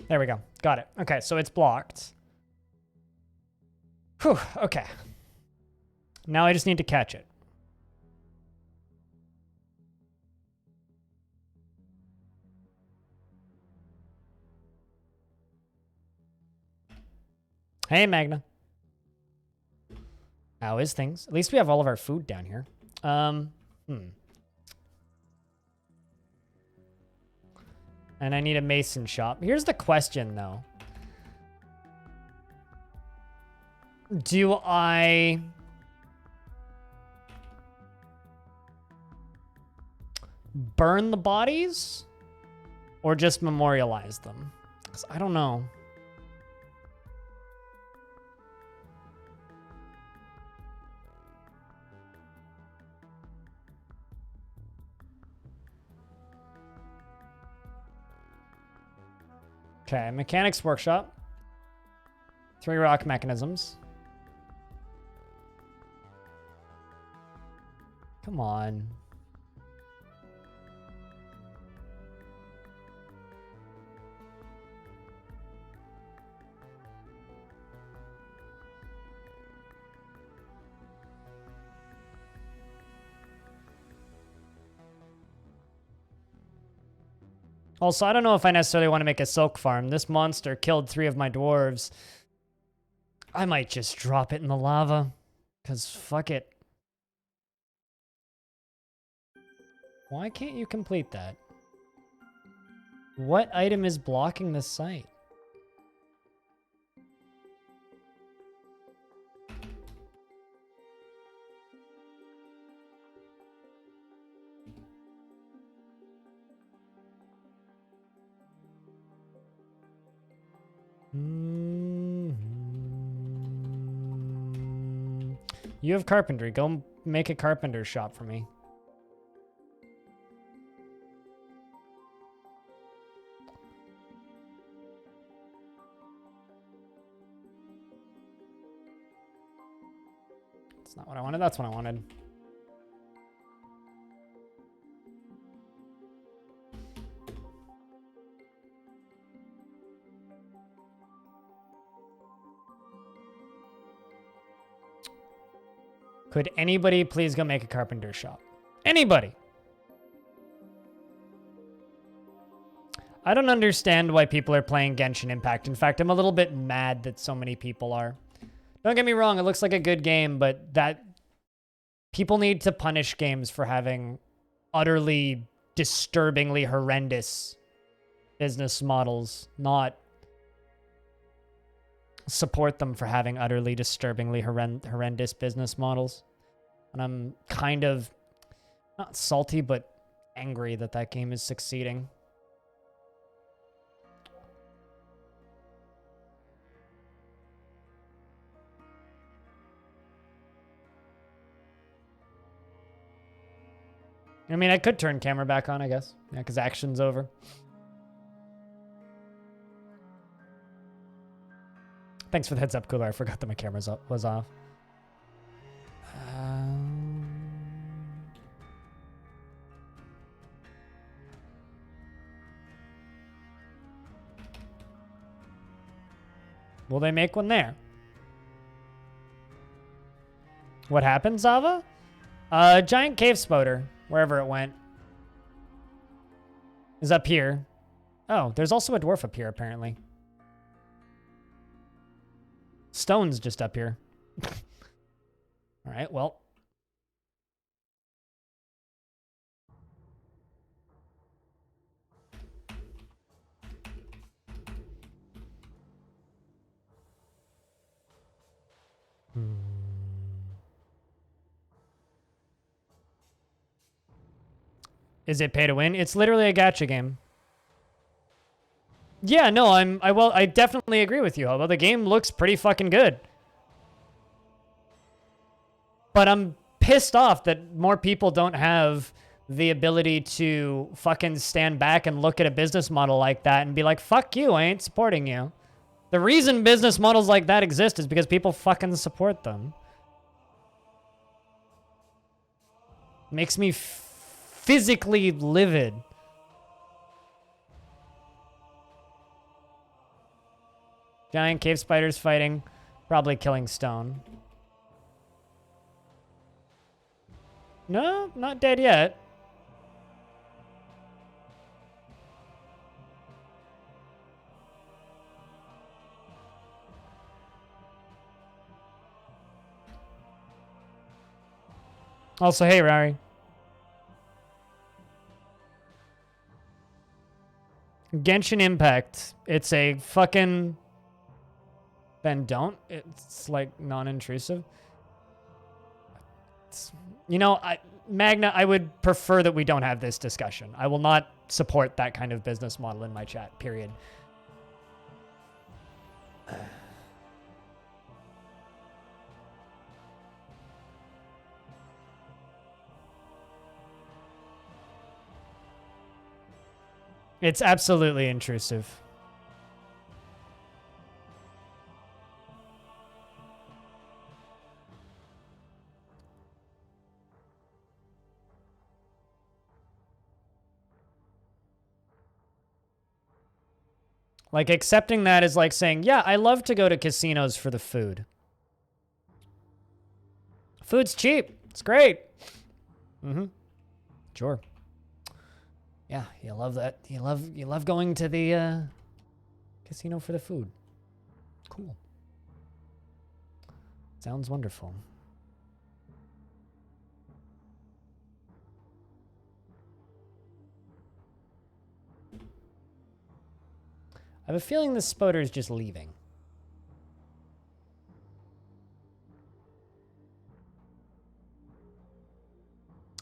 There we go. Got it. Okay, so it's blocked. Whew, okay. Now I just need to catch it. Hey, Magna. How is things? At least we have all of our food down here. And I need a mason shop. Here's the question, though. Do I burn the bodies or just memorialize them? 'Cause I don't know. Okay, mechanics workshop. 3 rock mechanisms. Come on. Also, I don't know if I necessarily want to make a silk farm. This monster killed 3 of my dwarves. I might just drop it in the lava. Because fuck it. Why can't you complete that? What item is blocking this site? You have carpentry. Go make a carpenter shop for me. That's not what I wanted. That's what I wanted. Could anybody please go make a carpenter shop? Anybody? I don't understand why people are playing Genshin Impact. In fact, I'm a little bit mad that so many people are. Don't get me wrong, it looks like a good game, but that people need to punish games for having utterly disturbingly horrendous business models, not support them for having utterly disturbingly horrendous business models. And I'm kind of not salty, but angry that that game is succeeding. I mean, I could turn camera back on, I guess. Yeah, because action's over. Thanks for the heads up, Cooler. I forgot that my camera was off. Will they make one there? What happened, Zava? Giant cave spoder, wherever it went, is up here. Oh, there's also a dwarf up here, apparently. Stone's just up here. All right, well. Is it pay to win? It's literally a gacha game. Yeah, no, I definitely agree with you, although the game looks pretty fucking good. But I'm pissed off that more people don't have the ability to fucking stand back and look at a business model like that and be like, fuck you, I ain't supporting you. The reason business models like that exist is because people fucking support them. Makes me physically livid. Giant cave spiders fighting, probably killing stone. No, not dead yet. Also, hey, Rari. Genshin Impact. It's a fucking... Ben, don't. It's like non-intrusive. You know, Magna, I would prefer that we don't have this discussion. I will not support that kind of business model in my chat, period. It's absolutely intrusive. Like, accepting that is like saying, yeah, I love to go to casinos for the food. Food's cheap. It's great. Mm-hmm. Sure. Yeah, you love that. You love going to the casino for the food. Cool. Sounds wonderful. I have a feeling the spoder is just leaving.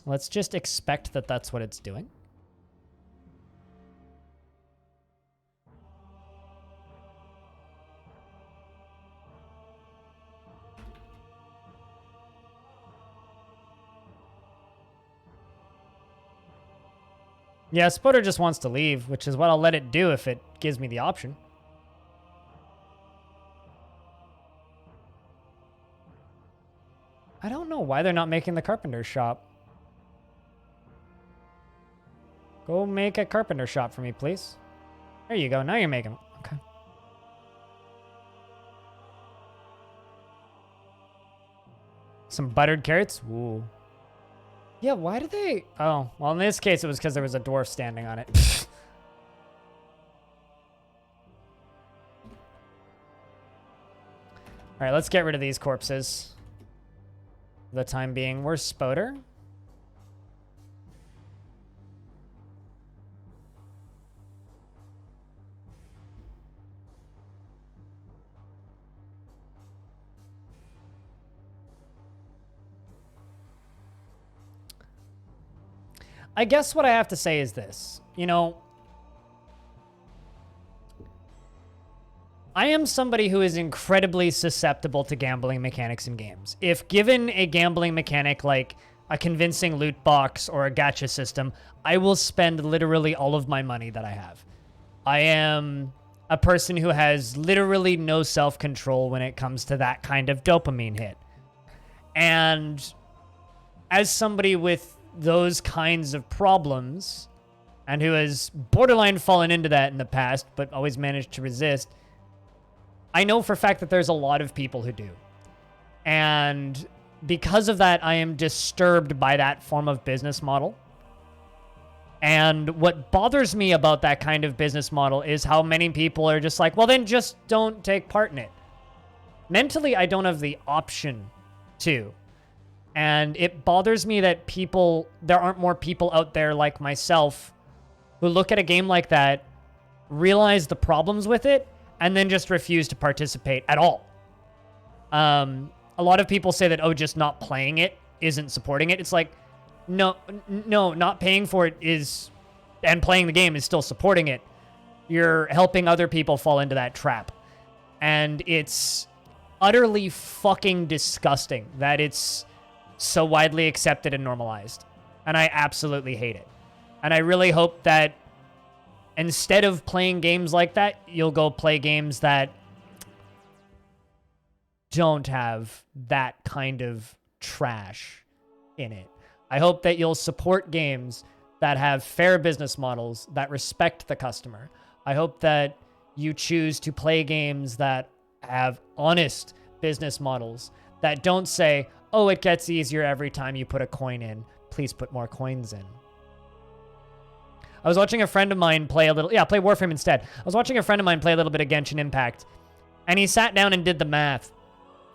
Let's just expect that that's what it's doing. Yeah, spoder just wants to leave, which is what I'll let it do if it gives me the option. I don't know why they're not making the carpenter shop. Go make a carpenter shop for me, please. There you go. Now you're making... Okay. Some buttered carrots? Ooh. Yeah, why did they... Oh, well, in this case, it was because there was a dwarf standing on it. All right, let's get rid of these corpses. For the time being. Where's Spoder? I guess what I have to say is this. You know, I am somebody who is incredibly susceptible to gambling mechanics in games. If given a gambling mechanic like a convincing loot box or a gacha system, I will spend literally all of my money that I have. I am a person who has literally no self-control when it comes to that kind of dopamine hit. And as somebody with those kinds of problems, and who has borderline fallen into that in the past, but always managed to resist, I know for a fact that there's a lot of people who do. And because of that, I am disturbed by that form of business model. And what bothers me about that kind of business model is how many people are just like, well, then just don't take part in it. Mentally, I don't have the option to. And it bothers me that there aren't more people out there like myself who look at a game like that, realize the problems with it, and then just refuse to participate at all. A lot of people say that, oh, just not playing it isn't supporting it. It's like, no, not paying for it is, and playing the game is still supporting it. You're helping other people fall into that trap. And it's utterly fucking disgusting that it's so widely accepted and normalized. And I absolutely hate it. And I really hope that instead of playing games like that, you'll go play games that don't have that kind of trash in it. I hope that you'll support games that have fair business models that respect the customer. I hope that you choose to play games that have honest business models that don't say, oh, it gets easier every time you put a coin in. Please put more coins in. I was watching a friend of mine play play Warframe instead. I was watching a friend of mine play a little bit of Genshin Impact, and he sat down and did the math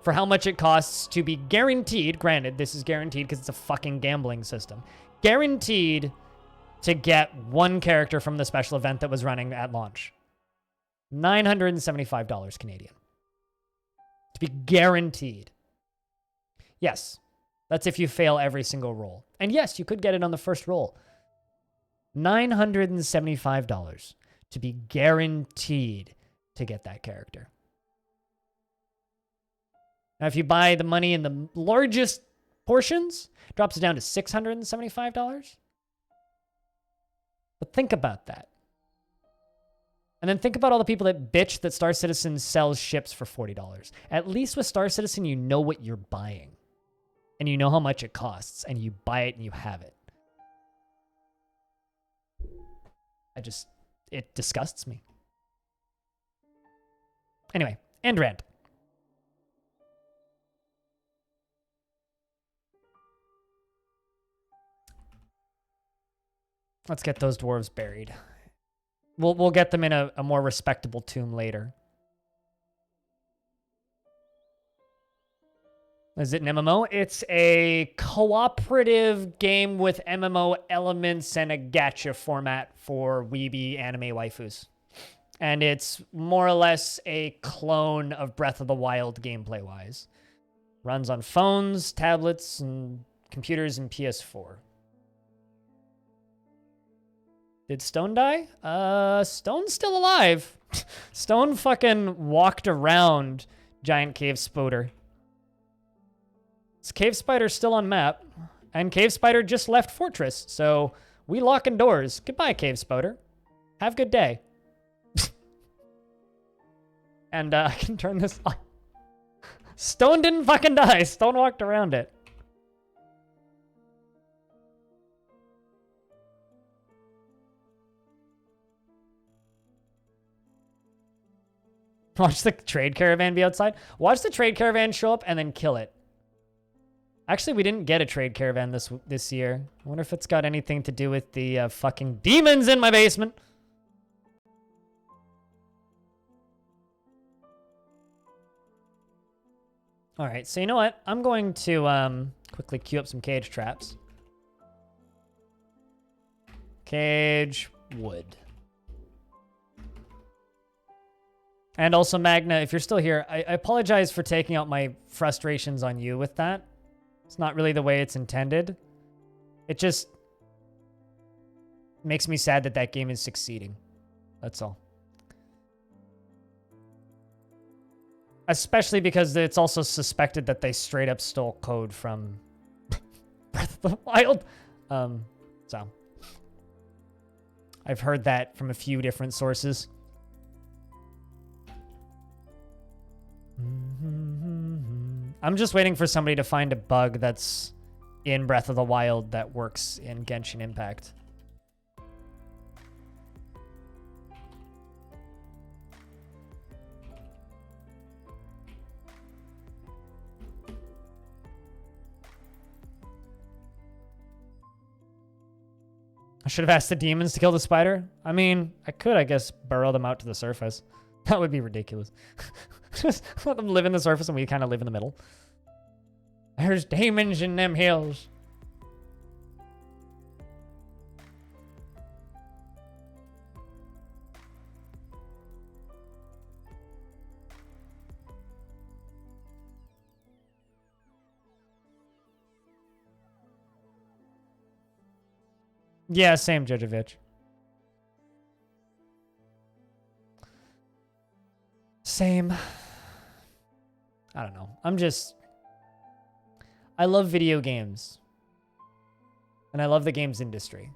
for how much it costs to be guaranteed, granted, this is guaranteed because it's a fucking gambling system, guaranteed to get one character from the special event that was running at launch. $975 Canadian. To be guaranteed. Yes, that's if you fail every single roll. And yes, you could get it on the first roll. $975 to be guaranteed to get that character. Now, if you buy the money in the largest portions, it drops it down to $675. But think about that. And then think about all the people that bitch that Star Citizen sells ships for $40. At least with Star Citizen, you know what you're buying. And you know how much it costs. And you buy it and you have it. It disgusts me. Anyway, end rant. Let's get those dwarves buried. We'll get them in a more respectable tomb later. Is it an MMO? It's a cooperative game with MMO elements and a gacha format for weeby anime waifus. And it's more or less a clone of Breath of the Wild gameplay-wise. Runs on phones, tablets, and computers and PS4. Did Stone die? Stone's still alive. Stone fucking walked around Giant Cave Spider. Cave Spider's still on map, and Cave Spider just left Fortress, so we locking doors. Goodbye, Cave Spider. Have a good day. And I can turn this on. Stone didn't fucking die. Stone walked around it. Watch the trade caravan be outside. Watch the trade caravan show up and then kill it. Actually, we didn't get a trade caravan this year. I wonder if it's got anything to do with the fucking demons in my basement. All right, so you know what? I'm going to quickly queue up some cage traps. Cage wood. And also, Magna, if you're still here, I apologize for taking out my frustrations on you with that. It's not really the way it's intended. It just makes me sad that that game is succeeding. That's all. Especially because it's also suspected that they straight up stole code from Breath of the Wild. So I've heard that from a few different sources. I'm just waiting for somebody to find a bug that's in Breath of the Wild that works in Genshin Impact. I should have asked the demons to kill the spider. I mean, I could, I guess, burrow them out to the surface. That would be ridiculous. Just let them live in the surface and we kind of live in the middle. There's demons in them hills. Yeah, same, Judgevich. Same. I don't know. I love video games. And I love the games industry.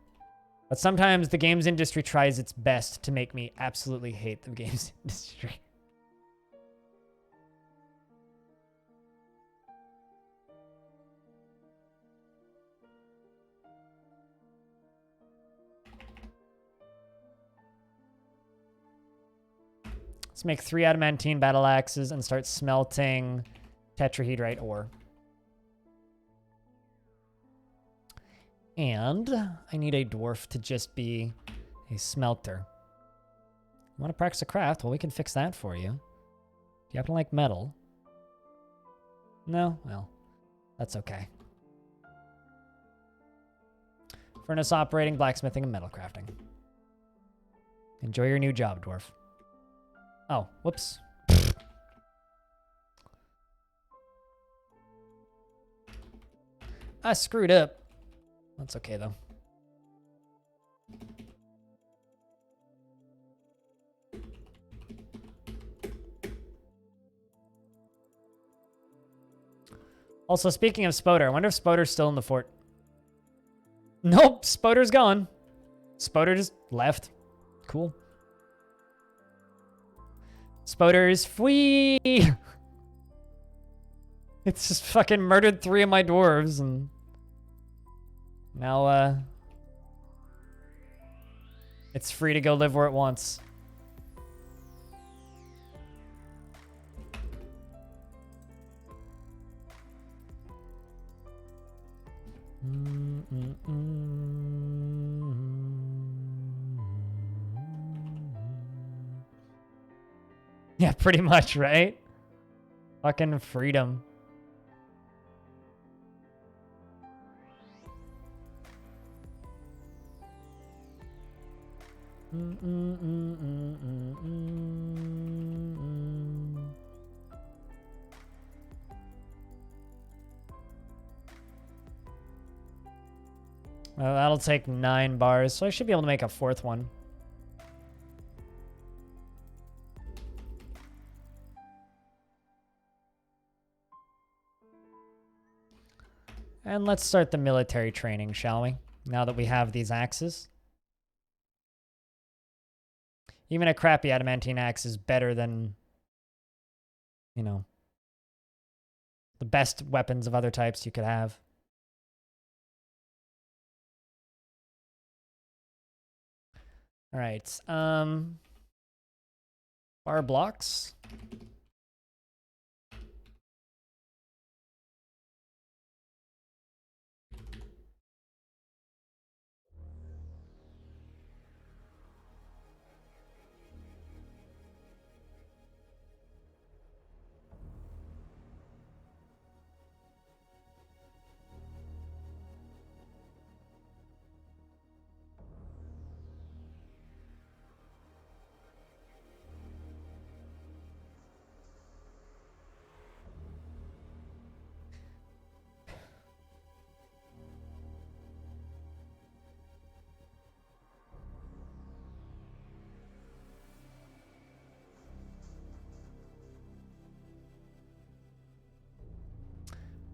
But sometimes the games industry tries its best to make me absolutely hate the games industry. Let's make 3 adamantine battle axes and start smelting tetrahedrite ore. And I need a dwarf to just be a smelter. You want to practice a craft? Well, we can fix that for you. Do you happen to like metal? No? Well, that's okay. Furnace operating, blacksmithing, and metal crafting. Enjoy your new job, dwarf. Oh, whoops. I screwed up. That's okay, though. Also, speaking of Spoder, I wonder if Spoder's still in the fort. Nope, Spoder's gone. Spoder just left. Cool. Spoder is free. It's just fucking murdered 3 of my dwarves and now it's free to go live where it wants. Yeah, pretty much, right? Fucking freedom. Well, that'll take 9 bars, so I should be able to make a 4th one. And let's start the military training, shall we? Now that we have these axes. Even a crappy adamantine axe is better than, you know, the best weapons of other types you could have. All right. Bar blocks.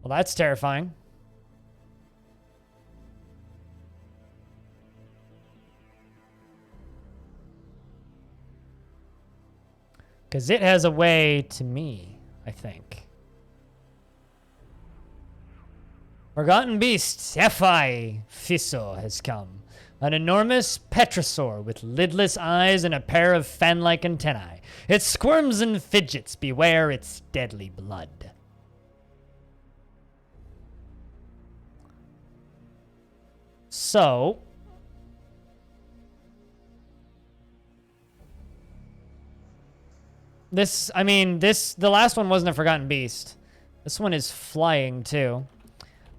Well, that's terrifying. Because it has a way to me, I think. Forgotten beast, Ephi Fiso has come. An enormous petrosaur with lidless eyes and a pair of fan-like antennae. It squirms and fidgets. Beware its deadly blood. So, the last one wasn't a Forgotten Beast. This one is flying too.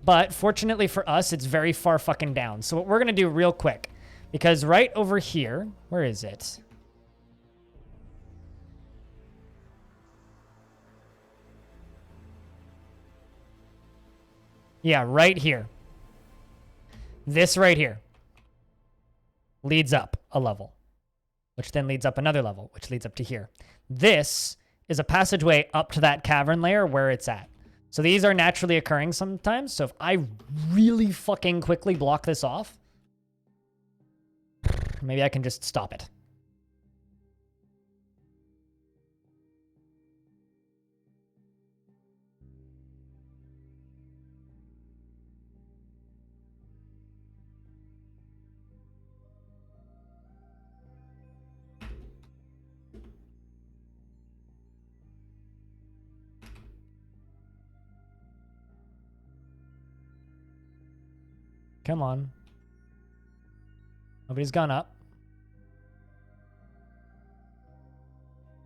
But fortunately for us, it's very far fucking down. So what we're going to do real quick, because right over here, where is it? Yeah, right here. This right here leads up a level, which then leads up another level, which leads up to here. This is a passageway up to that cavern layer where it's at. So these are naturally occurring sometimes. So if I really fucking quickly block this off, maybe I can just stop it. Come on. Nobody's gone up.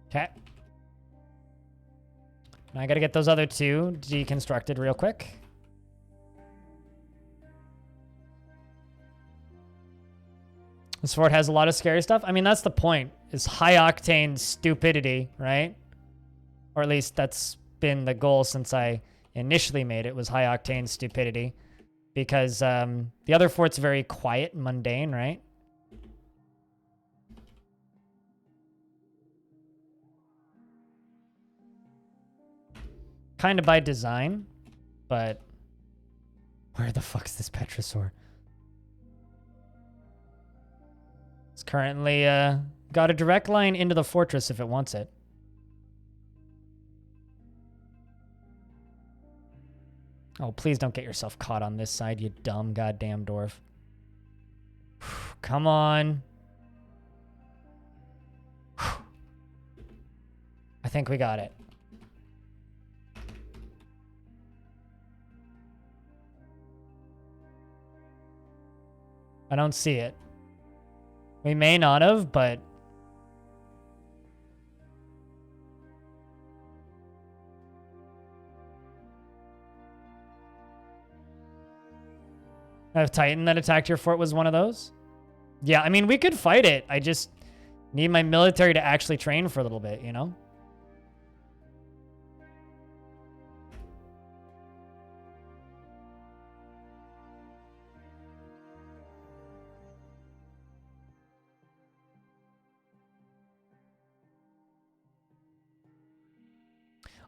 Okay. Now I gotta get those other two deconstructed real quick. This fort has a lot of scary stuff. I mean, that's the point. Is high octane stupidity, right? Or at least that's been the goal since I initially made it, was high octane stupidity. Because the other fort's very quiet and mundane, right? Kind of by design, but where the fuck's this Petrosaur? It's currently got a direct line into the fortress if it wants it. Oh, please don't get yourself caught on this side, you dumb goddamn dwarf. Come on. I think we got it. I don't see it. We may not have, but... A Titan that attacked your fort was one of those? Yeah, I mean, we could fight it. I just need my military to actually train for a little bit, you know?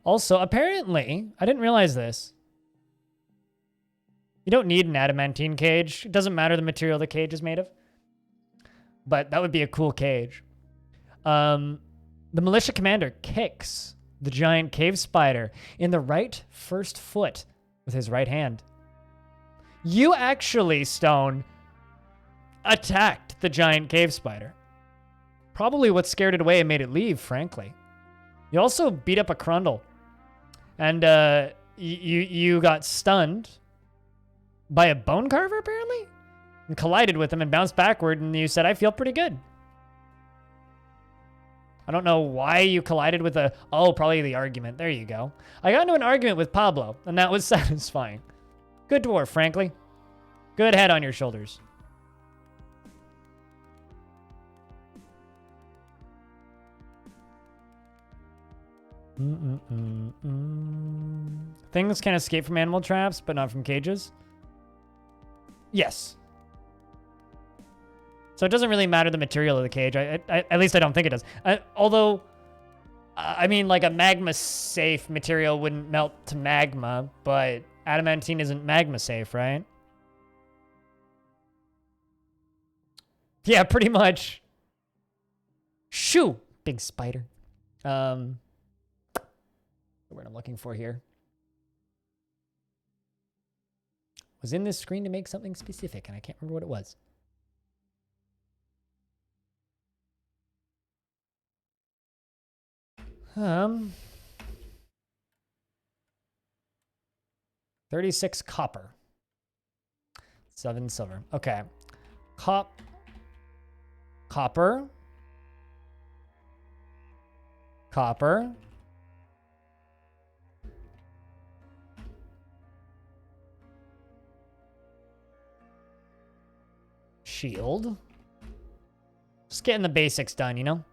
Also, apparently, I didn't realize this. You don't need an adamantine cage. It doesn't matter the material the cage is made of. But that would be a cool cage. The militia commander kicks the giant cave spider in the right first foot with his right hand. You actually, Stone, attacked the giant cave spider. Probably what scared it away and made it leave, frankly. You also beat up a Crundle. And you got stunned by a bone carver, apparently? And collided with him and bounced backward, and you said, I feel pretty good. I don't know why you collided with a... Oh, probably the argument. There you go. I got into an argument with Pablo, and that was satisfying. Good dwarf, frankly. Good head on your shoulders. Things can escape from animal traps, but not from cages. Yes. So it doesn't really matter the material of the cage. At least I don't think it does. Although, I mean, like a magma-safe material wouldn't melt to magma, but adamantine isn't magma-safe, right? Yeah, pretty much. Shoo! Big spider. The word I'm looking for here. Was in this screen to make something specific, and I can't remember what it was. Um, 36 copper. 7 silver. Okay. Copper. shield. Just getting the basics done, you know?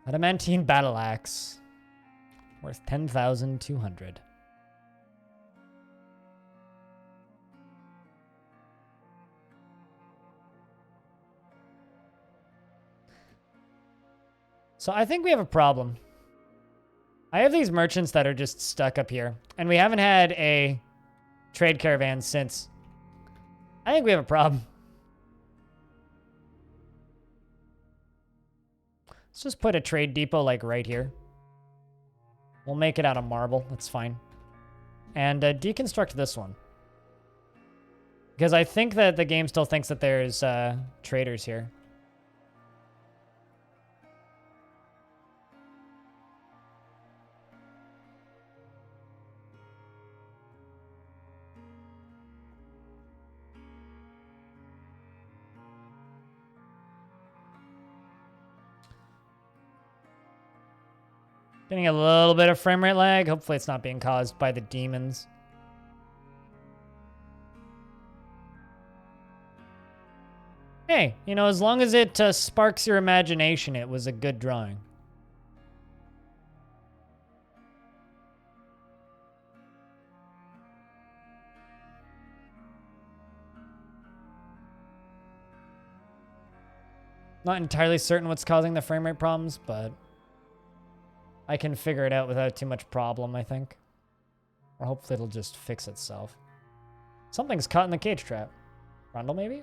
Adamantine battle axe. Worth 10,200. So I think we have a problem. I have these merchants that are just stuck up here, and we haven't had a trade caravan since. I think we have a problem. Let's just put a trade depot like right here. We'll make it out of marble. That's fine. And deconstruct this one. Because I think that the game still thinks that there's traders here. Getting a little bit of frame rate lag. Hopefully it's not being caused by the demons. Hey, you know, as long as it sparks your imagination, it was a good drawing. Not entirely certain what's causing the frame rate problems, but I can figure it out without too much problem, I think. Or hopefully it'll just fix itself. Something's caught in the cage trap. Rundle, maybe?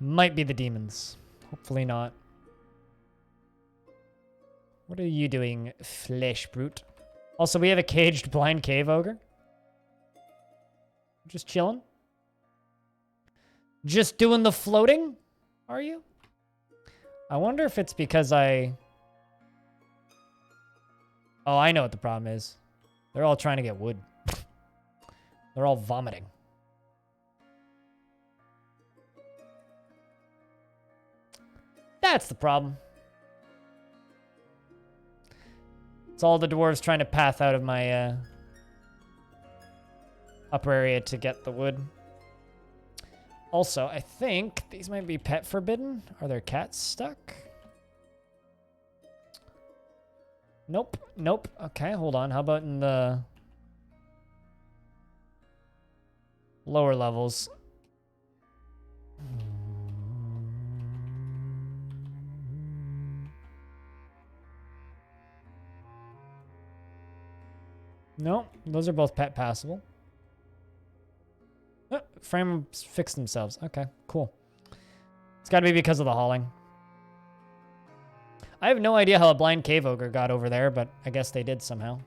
Might be the demons. Hopefully not. What are you doing, flesh brute? Also, we have a caged blind cave ogre. Just chilling. Just doing the floating? Are you? I wonder if it's because I... Oh, I know what the problem is. They're all trying to get wood. They're all vomiting. That's the problem. It's all the dwarves trying to path out of my upper area to get the wood. Also, I think these might be pet forbidden. Are there cats stuck? Nope. Nope. Okay, hold on. How about in the lower levels? No, those are both pet passable. Oh, frames fix themselves. Okay, cool. It's got to be because of the hauling. I have no idea how a blind cave ogre got over there, but I guess they did somehow.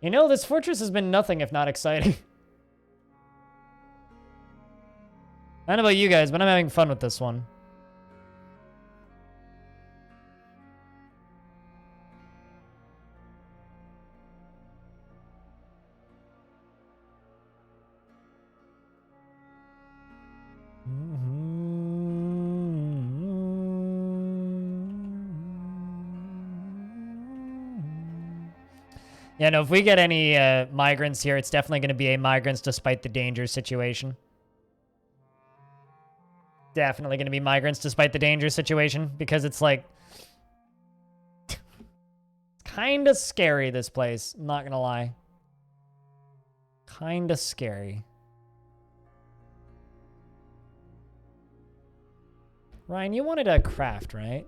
You know, this fortress has been nothing if not exciting. I don't know about you guys, but I'm having fun with this one. Yeah, no, if we get any migrants here, it's definitely going to be a migrants despite the danger situation. Definitely going to be migrants despite the danger situation, because it's like... it's kind of scary, this place. I'm not going to lie. Kind of scary. Ryan, you wanted a craft, right?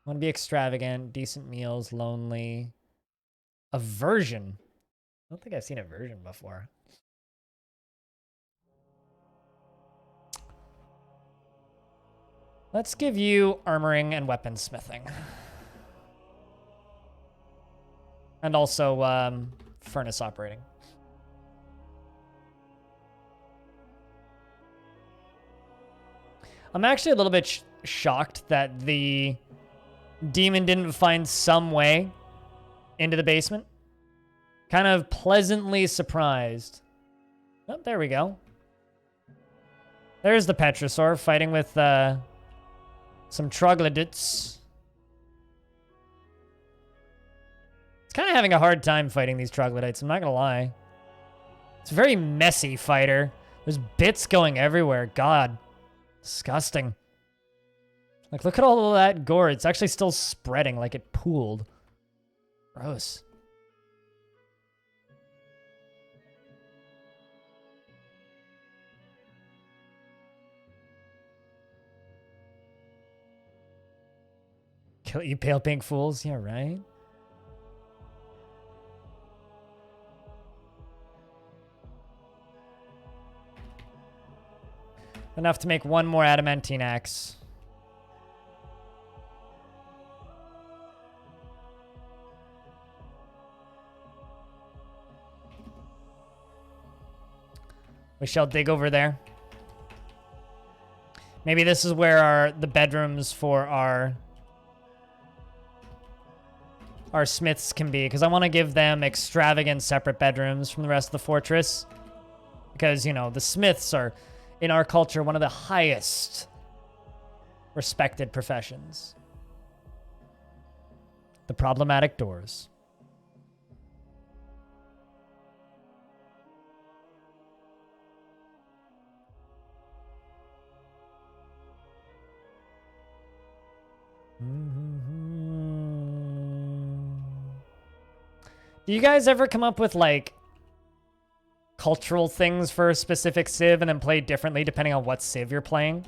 Want to be extravagant, decent meals, lonely... Aversion. I don't think I've seen aversion before. Let's give you armoring and weaponsmithing. And also furnace operating. I'm actually a little bit shocked that the demon didn't find some way into the basement. Kind of pleasantly surprised. Oh, there we go. There's the Petrosaur fighting with some troglodytes. It's kind of having a hard time fighting these troglodytes, I'm not gonna lie. It's a very messy fighter. There's bits going everywhere. God. Disgusting. Like, look at all of that gore. It's actually still spreading like it pooled. Gross. Kill you pale pink fools. Yeah, right? Enough to make one more adamantine axe. We shall dig over there. Maybe this is where the bedrooms for our smiths can be, because I want to give them extravagant separate bedrooms from the rest of the fortress. Because, you know, the smiths are, in our culture, one of the highest respected professions. The problematic doors. Do you guys ever come up with, like, cultural things for a specific civ and then play differently depending on what civ you're playing?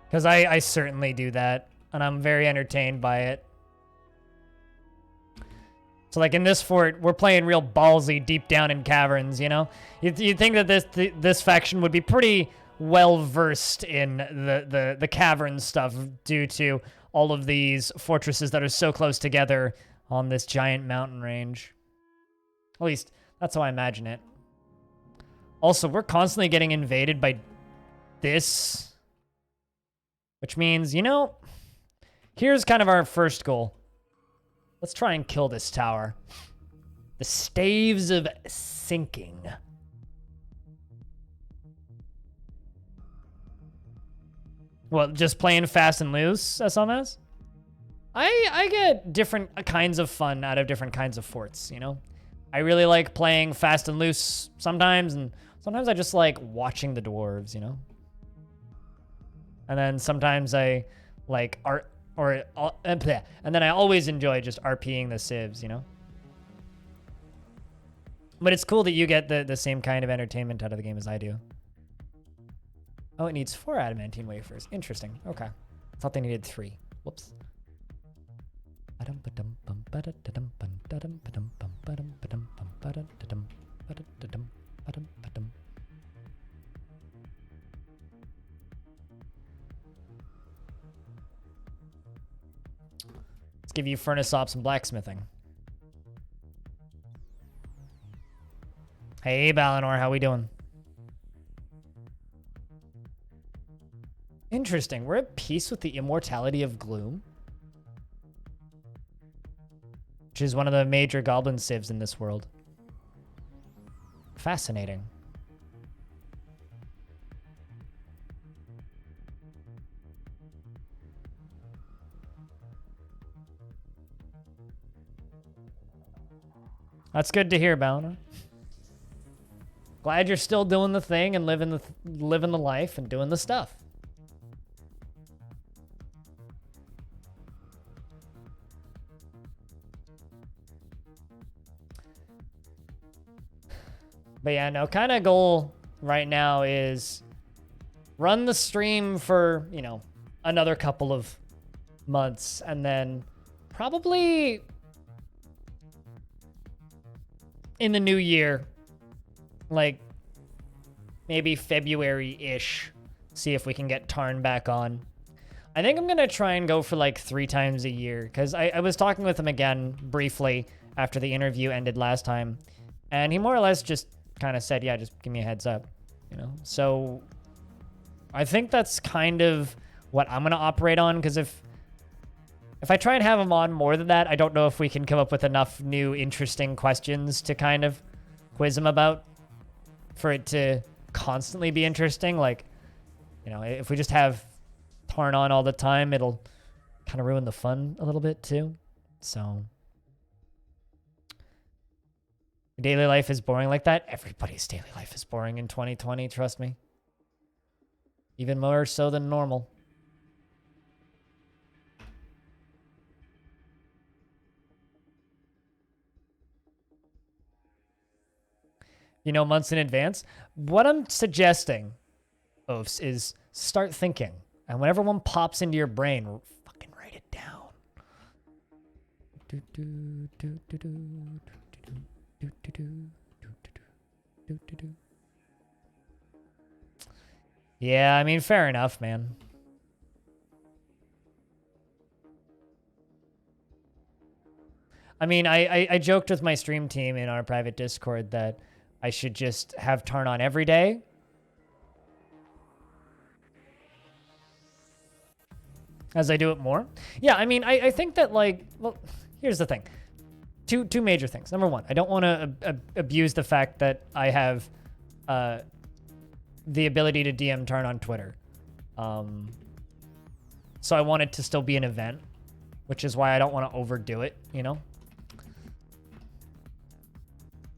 Because I certainly do that, and I'm very entertained by it. So, like, in this fort, we're playing real ballsy deep down in caverns, you know? You'd think that this faction would be pretty well-versed in the cavern stuff due to all of these fortresses that are so close together on this giant mountain range. At least, that's how I imagine it. Also, we're constantly getting invaded by this. Which means, you know, here's kind of our first goal. Let's try and kill this tower. The Staves of Sinking. Well, just playing fast and loose, SLMS? I get different kinds of fun out of different kinds of forts, you know? I really like playing fast and loose sometimes, and sometimes I just like watching the dwarves, you know? And then sometimes I like art, and then I always enjoy just RPing the civs, you know? But it's cool that you get the same kind of entertainment out of the game as I do. Oh, it needs 4 adamantine wafers. Interesting. Okay. I thought they needed 3. Whoops. Let's give you furnace ops and blacksmithing. Hey, Balinor, how we doing? Interesting. We're at peace with the immortality of gloom, which is one of the major goblin civs in this world. Fascinating. That's good to hear, Balinor. Glad you're still doing the thing and living the life and doing the stuff. But yeah, no, kind of goal right now is run the stream for, you know, another couple of months and then probably in the new year, like maybe February-ish, see if we can get Tarn back on. I think I'm going to try and go for like 3 times a year because I was talking with him again briefly after the interview ended last time. And he more or less just kind of said, yeah, just give me a heads up, you know? So I think that's kind of what I'm going to operate on, because if I try and have him on more than that, I don't know if we can come up with enough new interesting questions to kind of quiz him about for it to constantly be interesting. Like, you know, if we just have Tarn on all the time, it'll kind of ruin the fun a little bit too. So daily life is boring like that. Everybody's daily life is boring in 2020, trust me. Even more so than normal. You know, months in advance. What I'm suggesting, Oafs, is start thinking. And whenever one pops into your brain, fucking write it down. Yeah, I mean, fair enough, man. I mean, I joked with my stream team in our private Discord that I should just have Tarn on every day. As I do it more. Yeah, I mean, I think that, like, well, here's the thing. Two major things. Number one, I don't want to abuse the fact that I have the ability to DM Tarn on Twitter. So I want it to still be an event, which is why I don't want to overdo it, you know?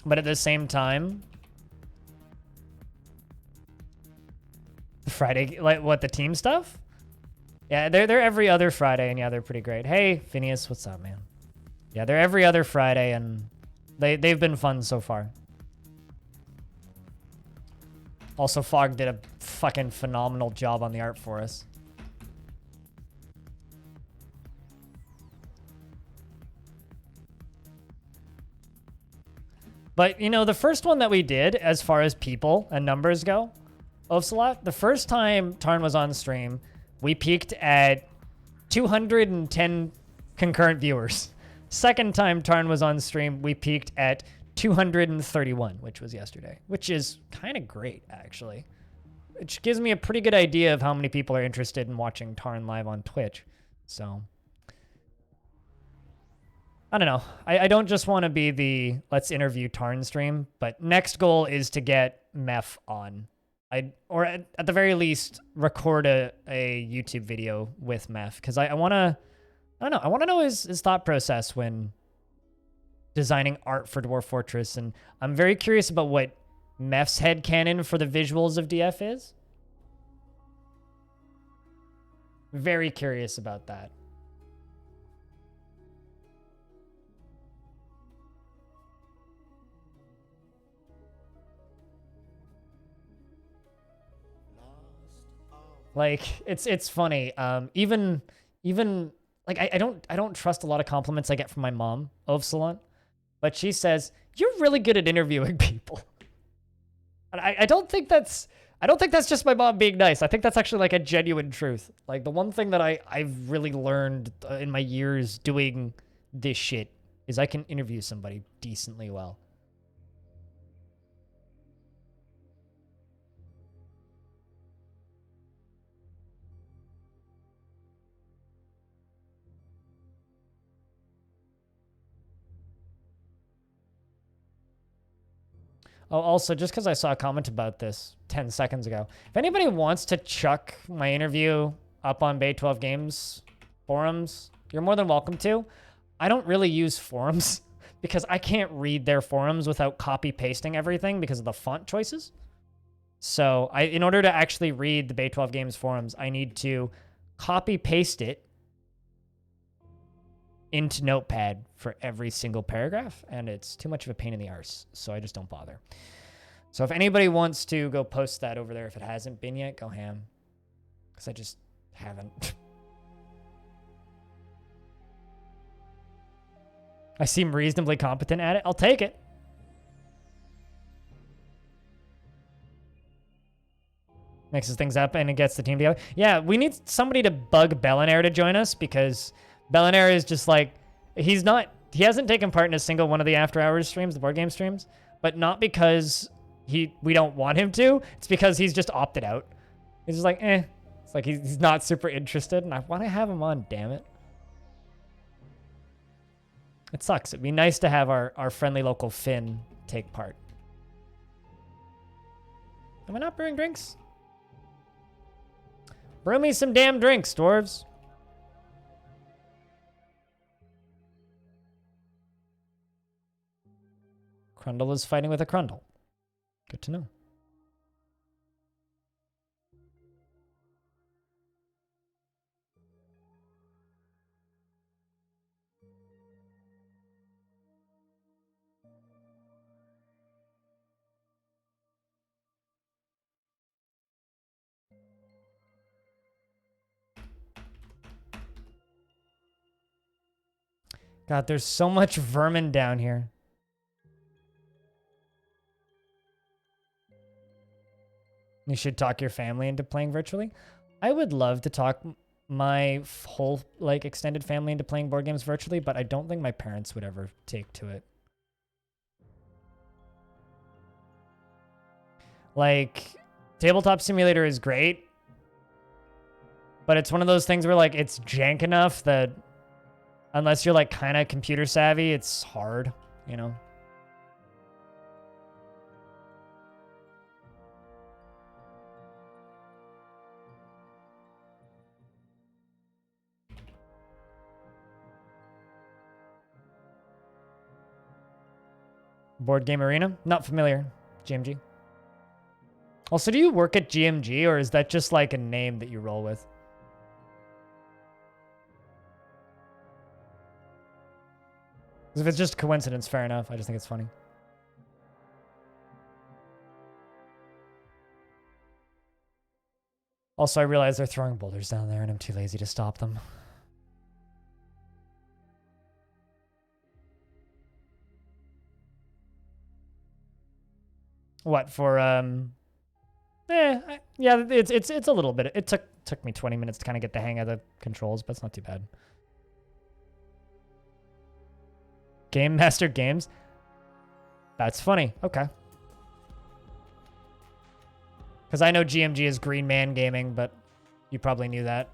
But at the same time, Friday, like what, the team stuff? Yeah, they're every other Friday, and yeah, they're pretty great. Hey, Phineas, what's up, man? Yeah, they're every other Friday, and they've been fun so far. Also, Fog did a fucking phenomenal job on the art for us. But, you know, the first one that we did, as far as people and numbers go, Ocelot, the first time Tarn was on stream, we peaked at 210 concurrent viewers. Second time Tarn was on stream, we peaked at 231, which was yesterday, which is kind of great, actually. Which gives me a pretty good idea of how many people are interested in watching Tarn live on Twitch. So, I don't know. I don't just want to be the let's interview Tarn stream, but next goal is to get Meph on. Or at the very least, record a YouTube video with Meph, because I want to, I don't know, I want to know his thought process when designing art for Dwarf Fortress, and I'm very curious about what Meph's headcanon for the visuals of DF is. Very curious about that. Like, it's funny. Even like I don't trust a lot of compliments I get from my mom, Ovsalon, but she says you're really good at interviewing people. And I don't think that's just my mom being nice. I think that's actually like a genuine truth. Like, the one thing that I've really learned in my years doing this shit is I can interview somebody decently well. Oh, also, just because I saw a comment about this 10 seconds ago, if anybody wants to chuck my interview up on Bay 12 Games forums, you're more than welcome to. I don't really use forums because I can't read their forums without copy-pasting everything because of the font choices. So in order to actually read the Bay 12 Games forums, I need to copy-paste it into Notepad for every single paragraph, and it's too much of a pain in the arse, so I just don't bother. So if anybody wants to go post that over there, if it hasn't been yet, go ham, because I just haven't. I seem reasonably competent at it. I'll take it. Mixes things up and it gets the team together. Yeah, we need somebody to bug Bellinaire to join us, because Bellinaire is just like, he hasn't taken part in a single one of the after hours streams, the board game streams, but not because we don't want him to. It's because he's just opted out. He's just like, eh. It's like he's not super interested, and I want to have him on, damn it. It sucks. It'd be nice to have our friendly local Finn take part. Am I not brewing drinks? Brew me some damn drinks, dwarves. Crundle is fighting with a Crundle. Good to know. God, there's so much vermin down here. You should talk your family into playing virtually. I would love to talk my whole like extended family into playing board games virtually, but I don't think my parents would ever take to it. Like, Tabletop Simulator is great, but it's one of those things where like it's jank enough that unless you're like kind of computer savvy, it's hard, you know? Board Game Arena? Not familiar. GMG. Also, do you work at GMG, or is that just like a name that you roll with? If it's just coincidence, fair enough. I just think it's funny. Also, I realize they're throwing boulders down there, and I'm too lazy to stop them. What for? Yeah, it's a little bit. It took me 20 minutes to kind of get the hang of the controls, but it's not too bad. Game Master Games. That's funny. Okay. Because I know GMG is Green Man Gaming, but you probably knew that.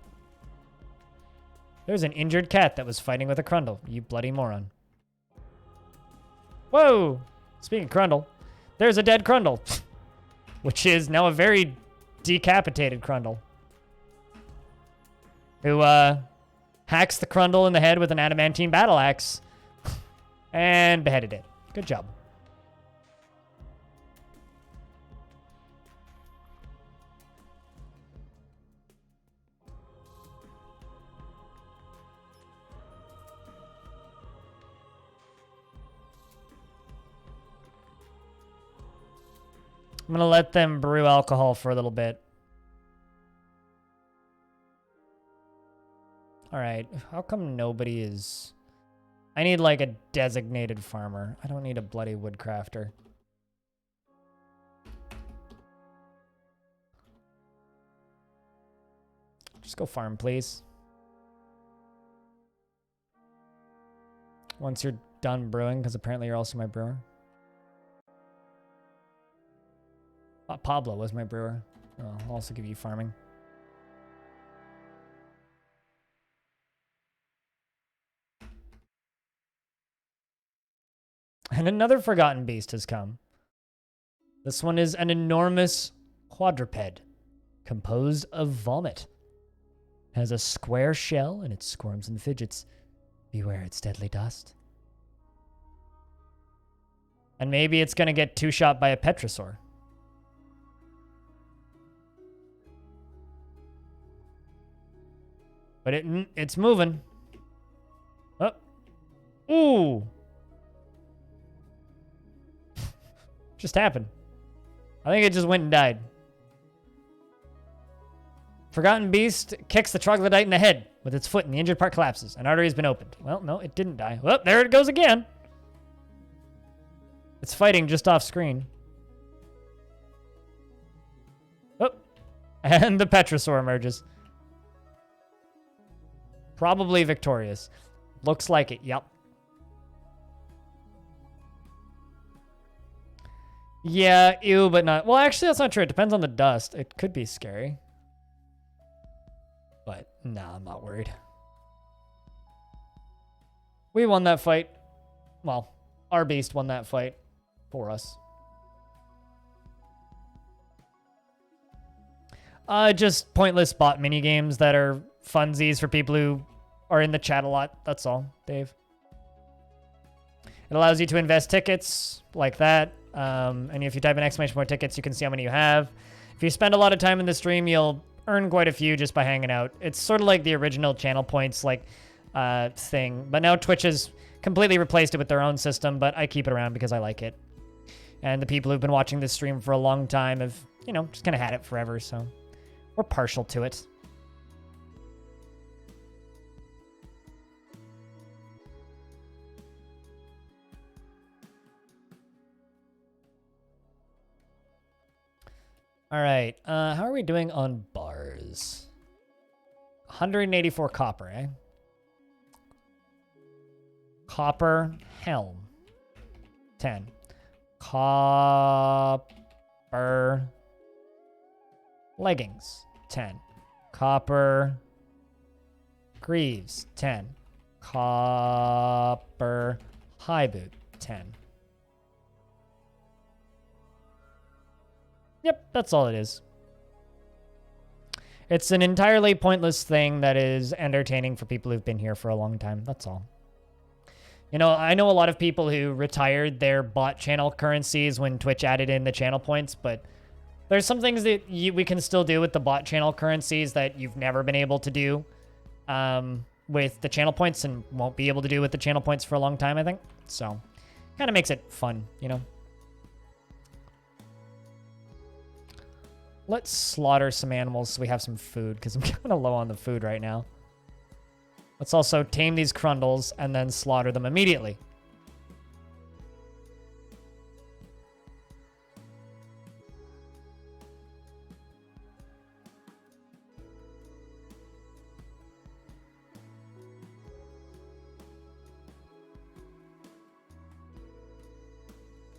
There's an injured cat that was fighting with a Crundle. You bloody moron. Whoa! Speaking of Crundle, there's a dead Crundle. Which is now a very decapitated Crundle. Who, hacks the Crundle in the head with an adamantine battle axe. And beheaded it. Good job. I'm gonna let them brew alcohol for a little bit. All right, how come nobody is... I need like a designated farmer. I don't need a bloody woodcrafter. Just go farm, please. Once you're done brewing, because apparently you're also my brewer. Pablo was my brewer. Oh, I'll also give you farming. And another forgotten beast has come. This one is an enormous quadruped composed of vomit. Has a square shell and it squirms and fidgets. Beware its deadly dust. And maybe it's going to get two-shot by a petrosaur. But it's moving. Oh. Ooh. Just happened. I think it just went and died. Forgotten Beast kicks the troglodyte in the head with its foot and the injured part collapses. An artery has been opened. Well, no, it didn't die. Well, there it goes again. It's fighting just off screen. Oh. And the Petrosaur emerges. Probably victorious. Looks like it, yep. Yeah, ew, but not. Well, actually, that's not true. It depends on the dust. It could be scary. But, nah, I'm not worried. We won that fight. Well, our beast won that fight for us. Just pointless bot minigames that are funsies for people who are in the chat a lot. That's all, Dave. It allows you to invest tickets like that. And if you type in exclamation point tickets, you can see how many you have. If you spend a lot of time in the stream, you'll earn quite a few just by hanging out. It's sort of like the original channel points thing. But now Twitch has completely replaced it with their own system, but I keep it around because I like it. And the people who've been watching this stream for a long time have, you know, just kind of had it forever, so we're partial to it. All right, how are we doing on bars? 184 copper, eh? Copper helm. 10. Copper leggings. 10. Copper greaves. 10. Copper high boot. 10. Yep, that's all it is. It's an entirely pointless thing that is entertaining for people who've been here for a long time. That's all. You know, I know a lot of people who retired their bot channel currencies when Twitch added in the channel points, but there's some things that we can still do with the bot channel currencies that you've never been able to do with the channel points and won't be able to do with the channel points for a long time, I think. So, kind of makes it fun, you know? Let's slaughter some animals so we have some food, because I'm kind of low on the food right now. Let's also tame these crundles and then slaughter them immediately.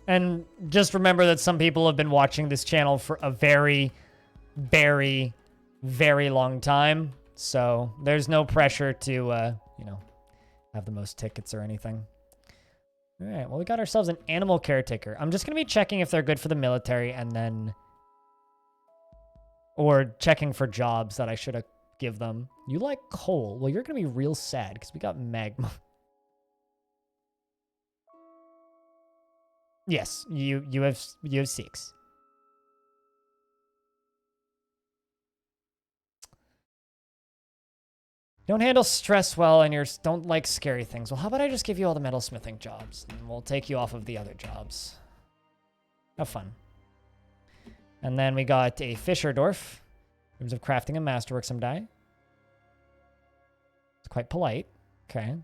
And just remember that some people have been watching this channel for a very, very, very long time. So there's no pressure to, you know, have the most tickets or anything. All right, well, we got ourselves an animal caretaker. I'm just going to be checking if they're good for the military and then... Or checking for jobs that I should give them. You like coal? Well, you're going to be real sad because we got magma. Yes, you have 6. Don't handle stress well and you don't like scary things. Well, how about I just give you all the metalsmithing jobs and we'll take you off of the other jobs. Have fun. And then we got a Fisher Dwarf. In terms of crafting and masterwork some die. It's quite polite. Okay.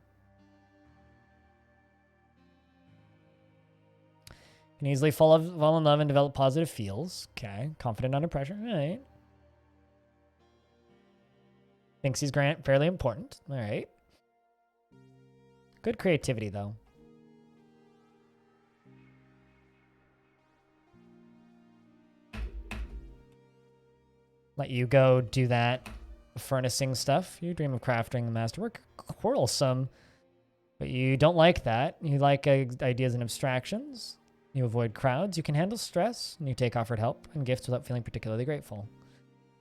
Can easily fall in love and develop positive feels. Okay. Confident under pressure. All right. Thinks he's fairly important. All right. Good creativity, though. Let you go do that furnacing stuff. You dream of crafting and masterwork. Quarrelsome. But you don't like that. You like ideas and abstractions. You avoid crowds. You can handle stress. And you take offered help and gifts without feeling particularly grateful.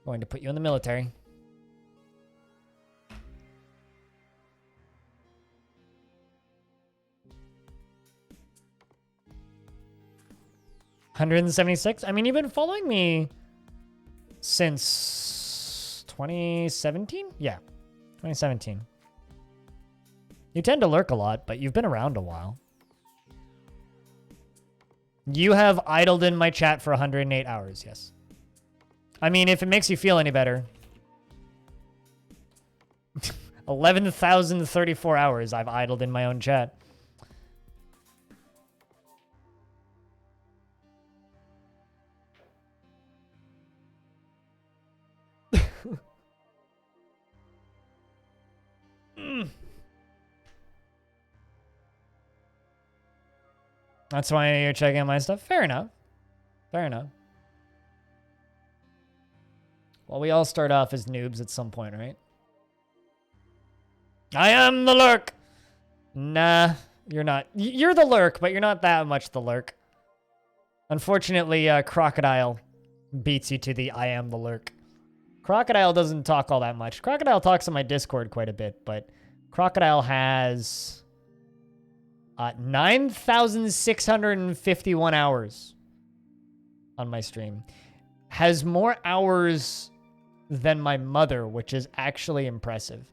Going to put you in the military. $176? I mean, you've been following me since 2017? Yeah, 2017. You tend to lurk a lot, but you've been around a while. You have idled in my chat for 108 hours, yes. I mean, if it makes you feel any better. 11,034 hours I've idled in my own chat. That's why you're checking out my stuff. Fair enough. Fair enough. Well, we all start off as noobs at some point, right? I am the lurk! Nah, you're not. You're the lurk, but you're not that much the lurk. Unfortunately, Crocodile beats you to the I am the lurk. Crocodile doesn't talk all that much. Crocodile talks on my Discord quite a bit, but Crocodile has 9,651 hours on my stream. Has more hours than my mother, which is actually impressive.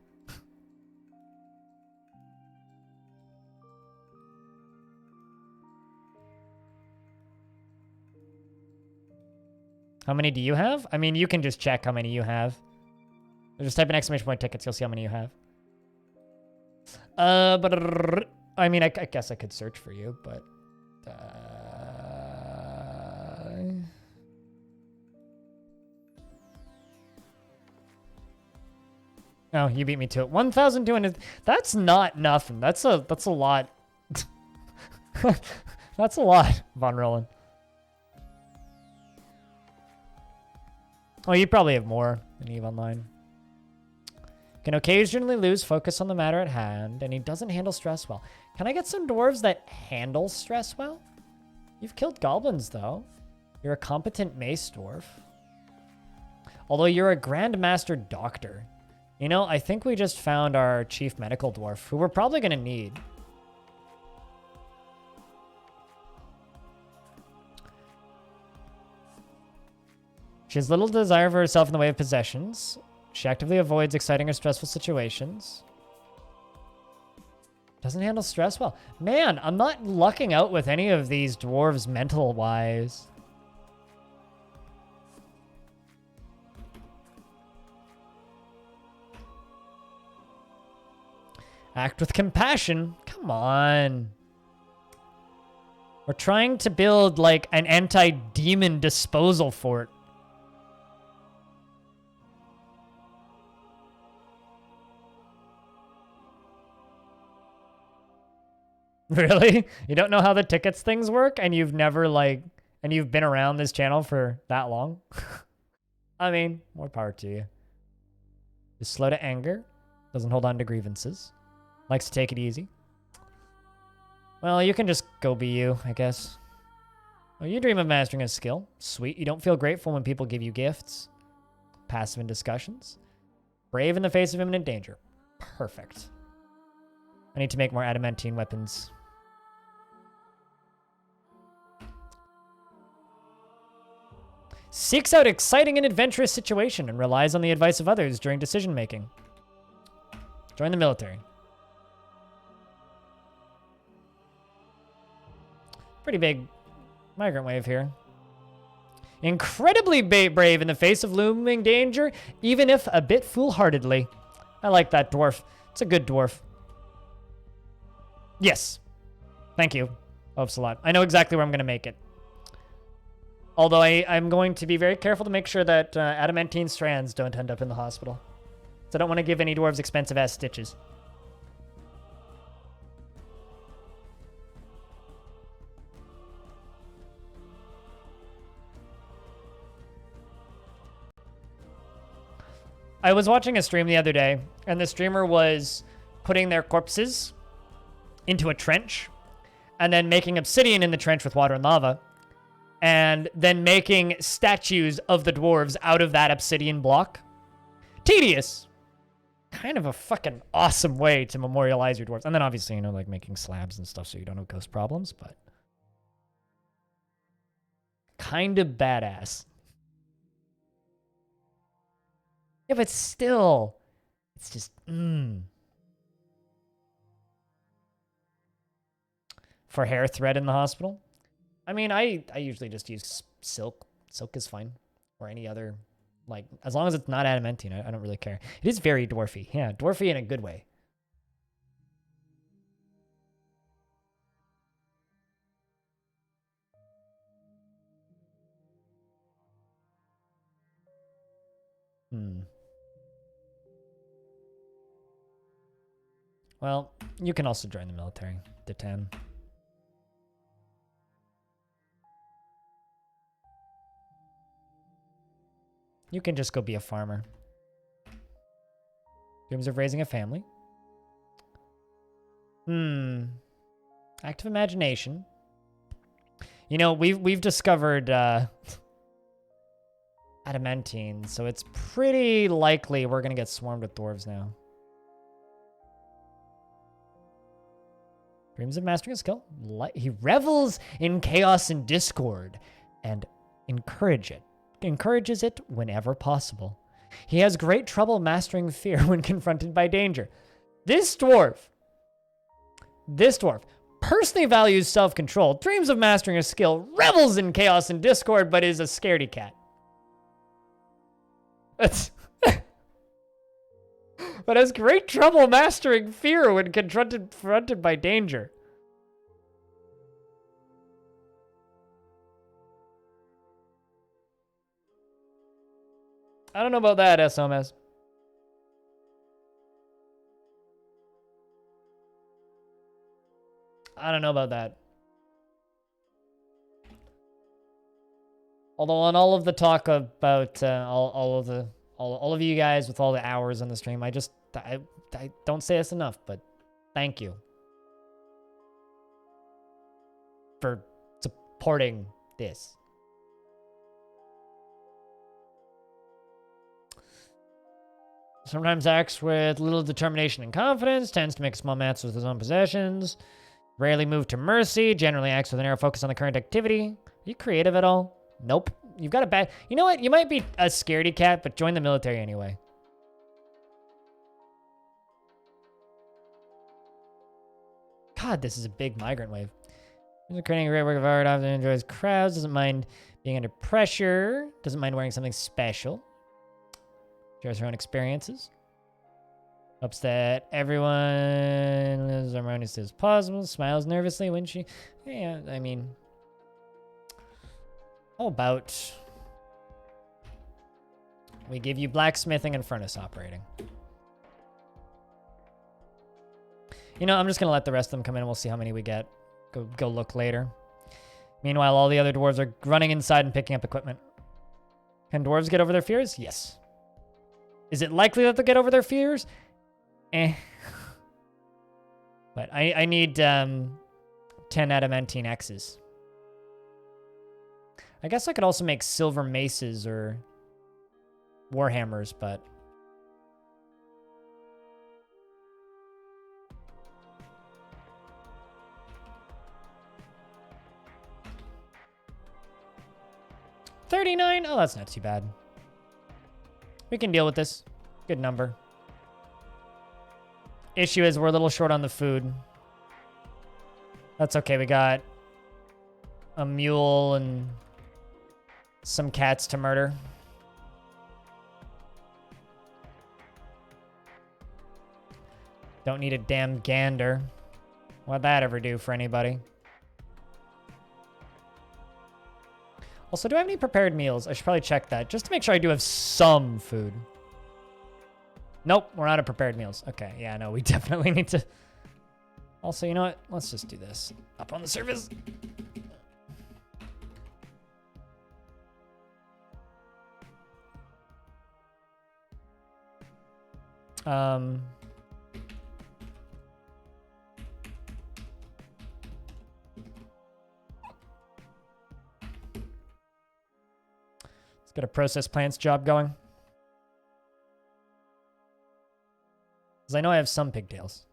How many do you have? I mean, you can just check how many you have. Just type in exclamation point tickets. You'll see how many you have. But I mean, I guess I could search for you, but oh, you beat me to it. 1,200. That's not nothing. That's a lot. That's a lot, Von Roland. Oh, you probably have more than Eve Online. Can occasionally lose focus on the matter at hand, and he doesn't handle stress well. Can I get some dwarves that handle stress well? You've killed goblins, though. You're a competent mace dwarf. Although you're a grandmaster doctor. You know, I think we just found our chief medical dwarf, who we're probably going to need. She has little desire for herself in the way of possessions. She actively avoids exciting or stressful situations. Doesn't handle stress well. Man, I'm not lucking out with any of these dwarves mental-wise. Act with compassion. Come on. We're trying to build, like, an anti-demon disposal fort. Really? You don't know how the tickets things work, and you've never, like, and you've been around this channel for that long? I mean, more power to you. Is slow to anger. Doesn't hold on to grievances. Likes to take it easy. Well, you can just go be you, I guess. Well, you dream of mastering a skill. Sweet. You don't feel grateful when people give you gifts. Passive in discussions. Brave in the face of imminent danger. Perfect. I need to make more adamantine weapons. Seeks out exciting and adventurous situation and relies on the advice of others during decision making. Join the military. Pretty big migrant wave here. Incredibly brave in the face of looming danger, even if a bit foolhardily. I like that dwarf. It's a good dwarf. Yes. Thank you, Obsalot. I know exactly where I'm going to make it. Although I'm going to be very careful to make sure that adamantine strands don't end up in the hospital. So I don't want to give any dwarves expensive-ass stitches. I was watching a stream the other day, and the streamer was putting their corpses into a trench, and then making obsidian in the trench with water and lava, and then making statues of the dwarves out of that obsidian block. Tedious. Kind of a fucking awesome way to memorialize your dwarves. And then obviously, you know, like making slabs and stuff so you don't have ghost problems, but kind of badass. Yeah, but still, it's just, For hair thread in the hospital? I mean, I usually just use silk. Silk is fine. Or any other, like, as long as it's not adamantine, I don't really care. It is very dwarfy. Yeah, dwarfy in a good way. Well, you can also join the military. To 10. You can just go be a farmer. Dreams of raising a family. Active imagination. You know, we've discovered adamantine, so it's pretty likely we're gonna get swarmed with dwarves now. Dreams of mastering a skill. He revels in chaos and discord and encourages it whenever possible. He has great trouble mastering fear when confronted by danger. This dwarf personally values self-control, dreams of mastering a skill, revels in chaos and discord, but is a scaredy cat. That's but has great trouble mastering fear when confronted by danger. I don't know about that, SOMS. I don't know about that. Although on all of the talk about all of you guys with all the hours on the stream, I don't say this enough, but thank you for supporting this. Sometimes acts with little determination and confidence, tends to make small matters with his own possessions, rarely move to mercy, generally acts with an narrow focus on the current activity. Are you creative at all? Nope. You've got a bad... You know what? You might be a scaredy cat, but join the military anyway. God, this is a big migrant wave. He's creating a great work of art, often enjoys crowds, doesn't mind being under pressure, doesn't mind wearing something special. Shares her own experiences. Hopes that everyone lives as harmoniously as possible. Smiles nervously when she... Yeah, I mean... How about... we give you blacksmithing and furnace operating. You know, I'm just going to let the rest of them come in and we'll see how many we get. Go look later. Meanwhile, all the other dwarves are running inside and picking up equipment. Can dwarves get over their fears? Yes. Is it likely that they'll get over their fears? But I need 10 adamantine X's. I guess I could also make silver maces or warhammers, but... $39? Oh, that's not too bad. We can deal with this. Good number. Issue is we're a little short on the food. That's okay. We got a mule and some cats to murder. Don't need a damn gander. What'd that ever do for anybody? Also, do I have any prepared meals? I should probably check that, just to make sure I do have some food. Nope, we're out of prepared meals. Okay, yeah, no, we definitely need to... Also, you know what? Let's just do this. Up on the surface. Let's get a process plants job going. Because I know I have some pigtails.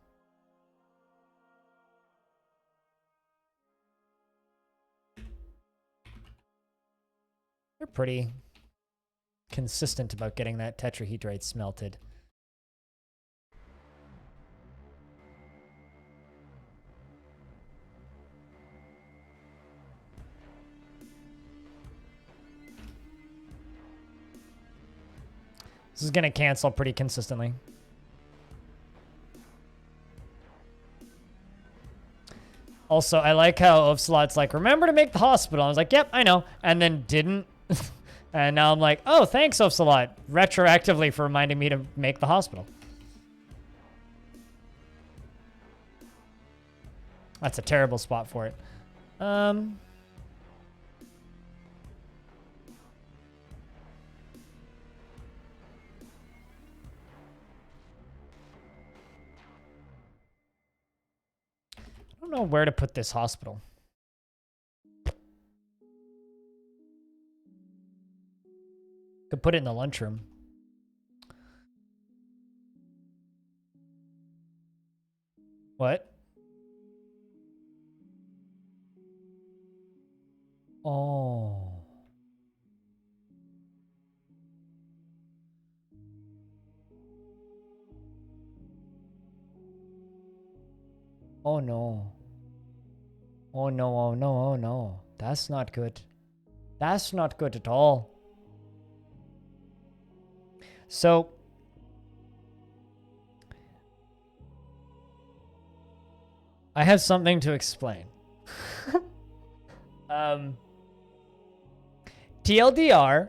They're pretty consistent about getting that tetrahedrite smelted. This is going to cancel pretty consistently. Also, I like how Ocelot's like, remember to make the hospital. I was like, yep, I know. And then didn't. And now I'm like, oh, thanks, Ocelot. Retroactively for reminding me to make the hospital. That's a terrible spot for it. don't know where to put this hospital. Could put it in the lunchroom. What? Oh. Oh no. Oh no, oh no, oh no. That's not good. That's not good at all. So, I have something to explain. TLDR,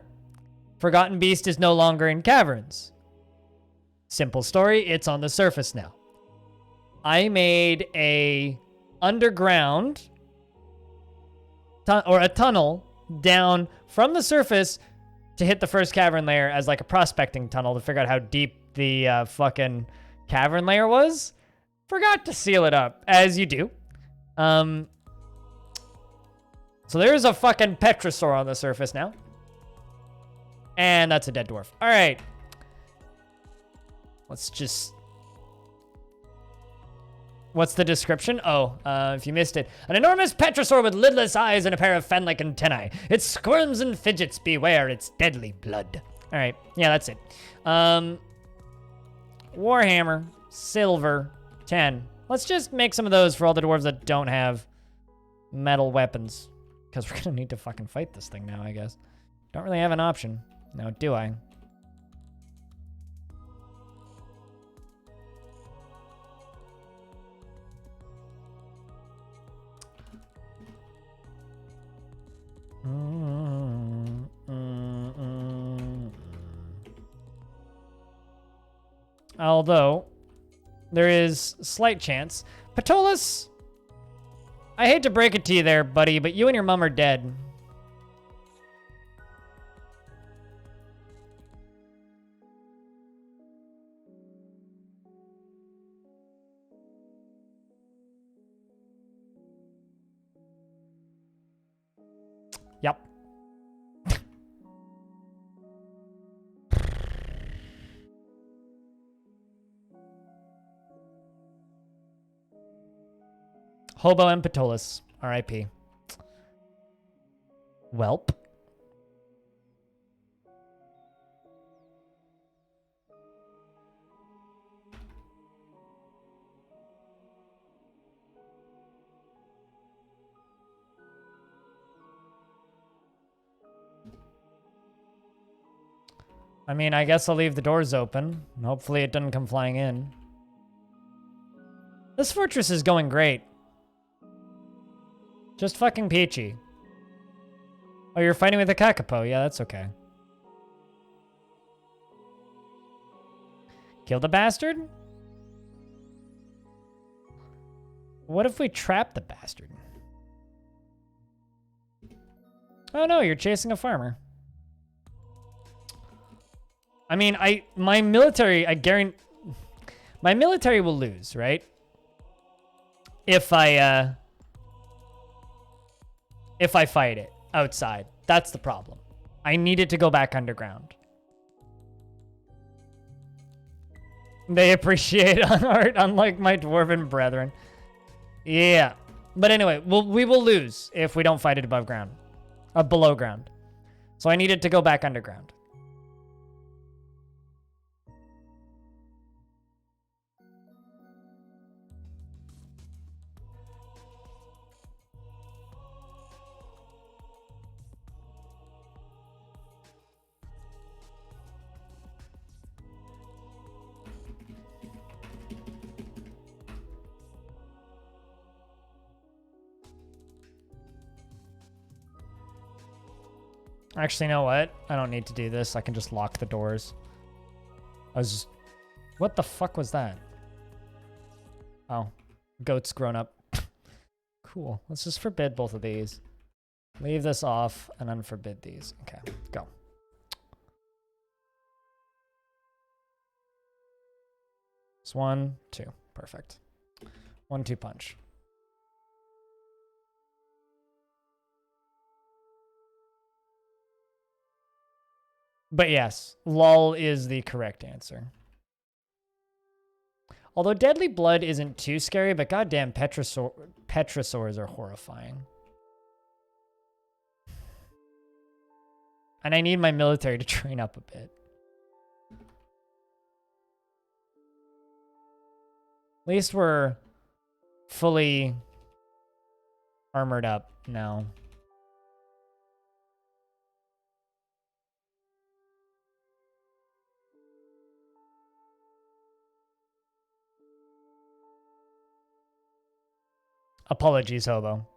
Forgotten Beast is no longer in caverns. Simple story, it's on the surface now. I made a underground or a tunnel down from the surface to hit the first cavern layer as like a prospecting tunnel to figure out how deep the fucking cavern layer was. Forgot to seal it up, as you do. So there's a fucking Petrosaur on the surface now. And that's a dead dwarf. All right. Let's just... What's the description? Oh, if you missed it. An enormous Petrosaur with lidless eyes and a pair of fan-like antennae. It squirms and fidgets. Beware its deadly blood. All right. Yeah, that's it. Warhammer. Silver. 10. Let's just make some of those for all the dwarves that don't have metal weapons. Because we're going to need to fucking fight this thing now, I guess. Don't really have an option. Now, do I? Although, there is slight chance. Patolus, I hate to break it to you there, buddy, but you and your mom are dead. Yep. Hobo and Patolus, R.I.P. Welp. I mean, I guess I'll leave the doors open. Hopefully it doesn't come flying in. This fortress is going great. Just fucking peachy. Oh, you're fighting with a Kakapo. Yeah, that's okay. Kill the bastard? What if we trap the bastard? Oh no, you're chasing a farmer. I mean, my military, I guarantee, my military will lose, right? If I fight it outside. That's the problem. I need it to go back underground. They appreciate art, unlike my dwarven brethren. Yeah. But anyway, we will lose if we don't fight it above ground. Below ground. So I need it to go back underground. Actually, you know what? I don't need to do this. I can just lock the doors. What the fuck was that? Oh. Goat's grown up. Cool. Let's just forbid both of these. Leave this off and unforbid these. Okay, go. It's 1, 2. Perfect. 1, 2 punch. But yes, lol is the correct answer. Although Deadly Blood isn't too scary, but goddamn Petrosaurs are horrifying. And I need my military to train up a bit. At least we're fully armored up now. Apologies, Hobo.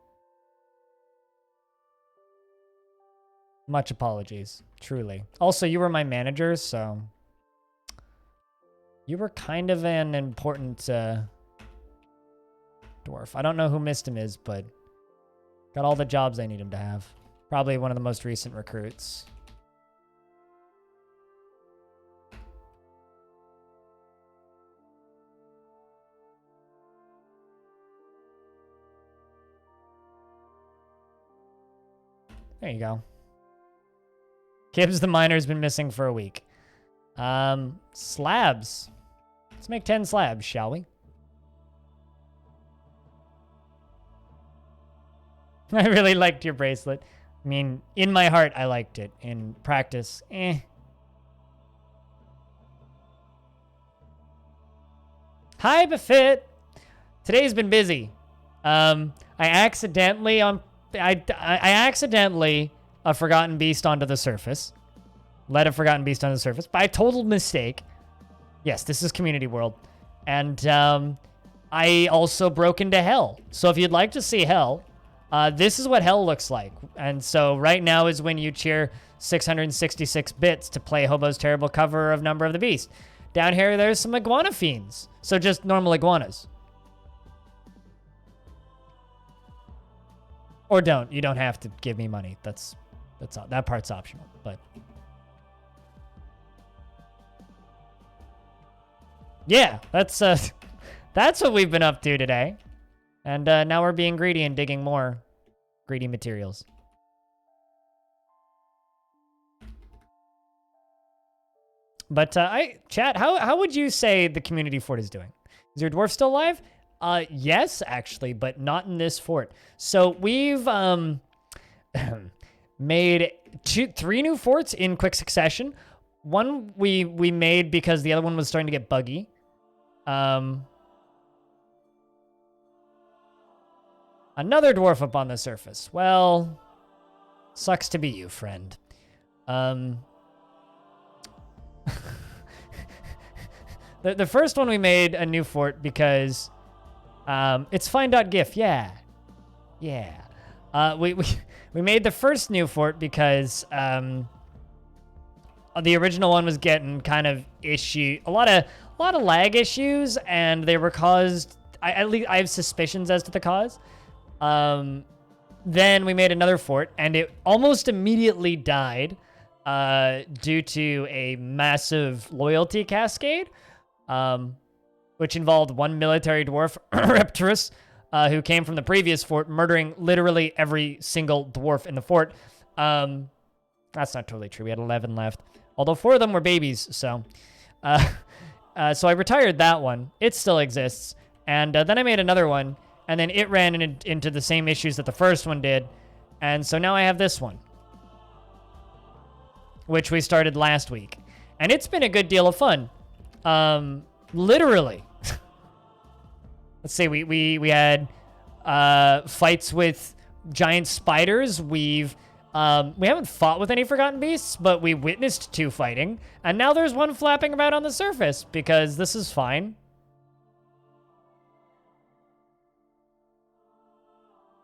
Much apologies, truly. Also, you were my manager, so you were kind of an important dwarf. I don't know who Missed Him is, but got all the jobs I need him to have. Probably one of the most recent recruits. There you go. Gibbs the miner's been missing for a week. Slabs. Let's make 10 slabs, shall we? I really liked your bracelet. I mean, in my heart, I liked it. In practice, eh. Hi, Befit. Today's been busy. I accidentally a Forgotten Beast onto the surface. Let a Forgotten Beast onto the surface. By total mistake. Yes, this is Community World. And I also broke into Hell. So if you'd like to see Hell, this is what Hell looks like. And so right now is when you cheer 666 bits to play Hobo's terrible cover of Number of the Beast. Down here, there's some iguana fiends. So just normal iguanas. Or don't. You don't have to give me money. That part's optional. But yeah, that's what we've been up to today. And now we're being greedy and digging more greedy materials. But chat, how would you say the community fort is doing? Is your dwarf still alive? Yes, actually, but not in this fort. So we've made 3 new forts in quick succession. One we made because the other one was starting to get buggy. Another dwarf up on the surface. Well, sucks to be you, friend. The first one we made a new fort because it's fine.gif. Yeah. We made the first new fort because the original one was getting kind of a lot of lag issues, and they were caused. At least I have suspicions as to the cause. Then we made another fort, and it almost immediately died due to a massive loyalty cascade, which involved one military dwarf, Repterus, who came from the previous fort, murdering literally every single dwarf in the fort. That's not totally true. We had 11 left, although 4 of them were babies. So I retired that one. It still exists. And then I made another one, and then it ran into the same issues that the first one did. And so now I have this one, which we started last week. And it's been a good deal of fun. Literally. Let's see, we had fights with giant spiders. We haven't fought with any Forgotten Beasts, but we witnessed 2 fighting. And now there's one flapping about on the surface because this is fine.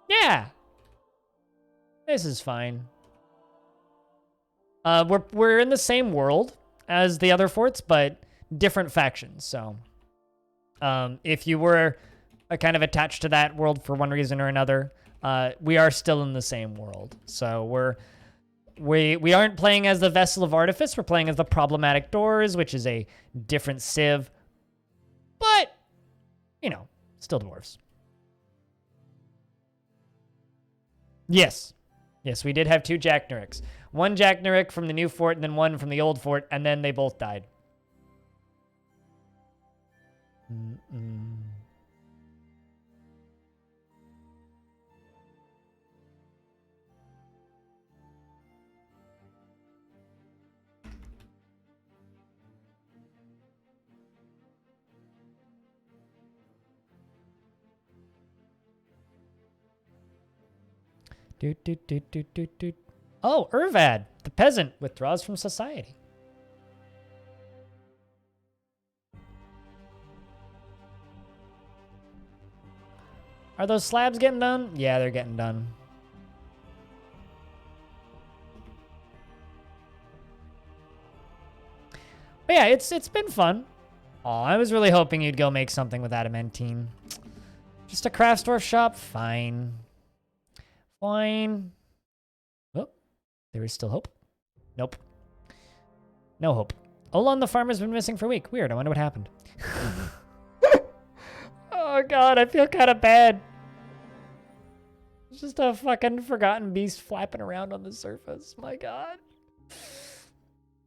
Yeah. This is fine. We're in the same world as the other forts, but different factions. So, if you were kind of attached to that world for one reason or another, we are still in the same world. So we aren't playing as the Vessel of Artifice. We're playing as the Problematic Doors, which is a different civ, but still dwarves. Yes, we did have 2 Jack Nurks. One Jack Nurick from the new fort, and then one from the old fort, and then they both died. Oh, Urvad, the peasant, withdraws from society. Are those slabs getting done? Yeah, they're getting done. But yeah, it's been fun. Oh, I was really hoping you'd go make something with adamantine. Just a craft store shop? Fine. Fine. Oh, there is still hope. Nope. No hope. Olan the farmer's been missing for a week. Weird, I wonder what happened. Oh god, I feel kind of bad. It's just a fucking forgotten beast flapping around on the surface. My god.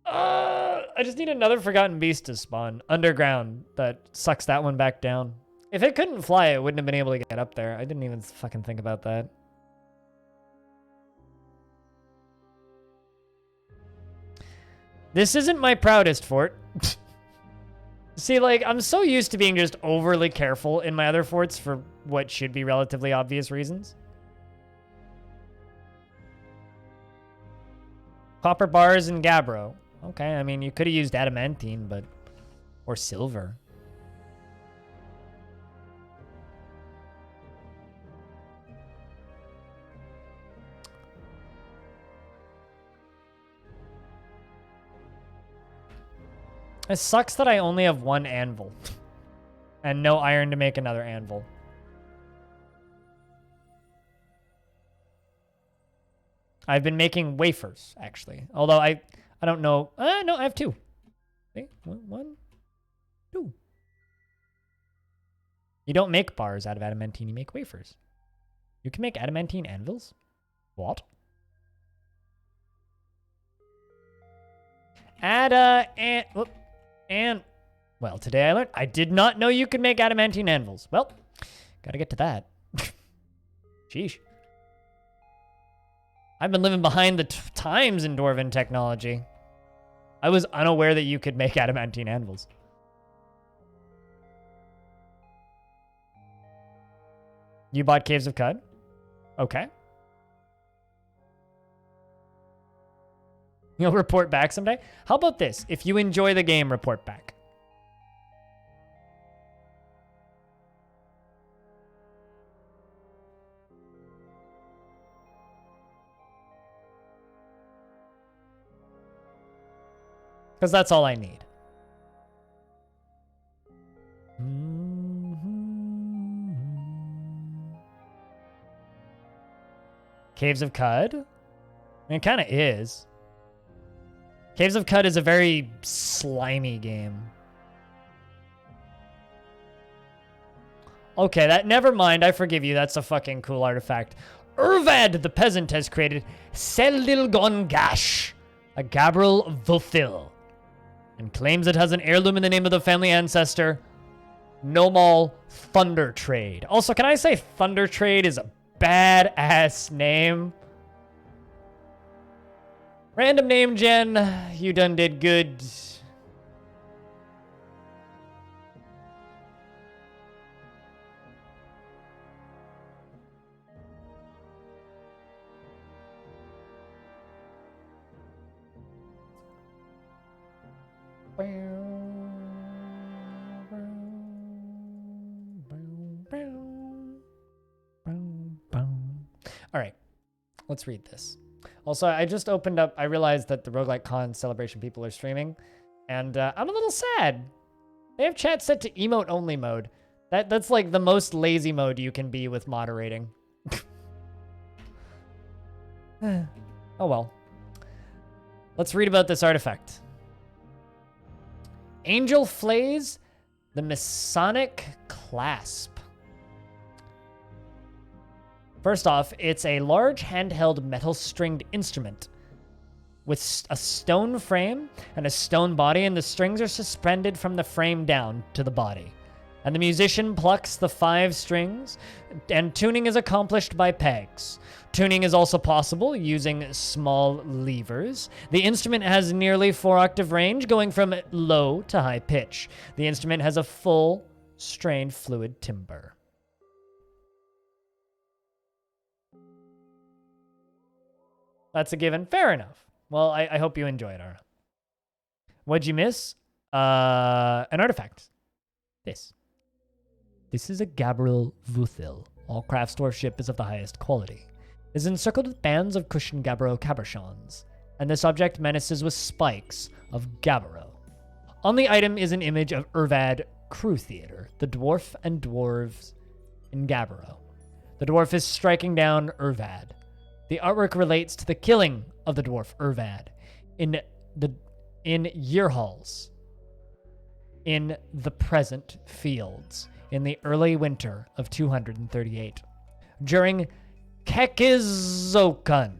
I just need another forgotten beast to spawn underground that sucks that one back down. If it couldn't fly, it wouldn't have been able to get up there. I didn't even fucking think about that. This isn't my proudest fort. See, like, I'm so used to being just overly careful in my other forts for what should be relatively obvious reasons. Copper bars and gabbro. Okay, I mean, you could have used adamantine, but... Or silver. It sucks that I only have one anvil. And no iron to make another anvil. I've been making wafers, actually. Although I don't know. No, I have two. Okay, one, two. You don't make bars out of adamantine, you make wafers. You can make adamantine anvils? What? And, well, today I learned I did not know you could make adamantine anvils. Well, gotta get to that. Sheesh. I've been living behind the times in Dwarven technology. I was unaware that you could make adamantine anvils. You bought Caves of Cud? Okay. You'll report back someday? How about this? If you enjoy the game, report back. Because that's all I need. Caves of Cud? I mean, it kind of is. Caves of Cud is a very slimy game. Okay, never mind. I forgive you. That's a fucking cool artifact. Urvad, the peasant, has created Selilgon Gash, a Gabriel Vothil, and claims it has an heirloom in the name of the family ancestor, Nomal Thunder Trade. Also, can I say Thunder Trade is a badass name? Random name gen, you done did good. All right, let's read this. Also, I just opened up, I realized that the Roguelike Con celebration people are streaming, and I'm a little sad. They have chat set to emote only mode. That's like the most lazy mode you can be with moderating. Oh well. Let's read about this artifact. Angel Flays, the Masonic Clasp. First off, it's a large handheld metal stringed instrument. a stone frame and a stone body, and the strings are suspended from the frame down to the body. And the musician plucks the 5 strings, and tuning is accomplished by pegs. Tuning is also possible using small levers. The instrument has nearly 4-octave range, going from low to high pitch. The instrument has a full strained fluid timbre. That's a given. Fair enough. Well, I hope you enjoy it, Ara. What'd you miss? An artifact. This. This is a Gabriel Vuthil. All craft dwarf ship is of the highest quality. It is encircled with bands of cushioned Gabbro cabochons, and this object menaces with spikes of Gabbro. On the item is an image of Urvad Crew Theater, the dwarf and dwarves in Gabbro. The dwarf is striking down Urvad. The artwork relates to the killing of the dwarf Urvad in year halls in the present fields in the early winter of 238. During Kekizokan,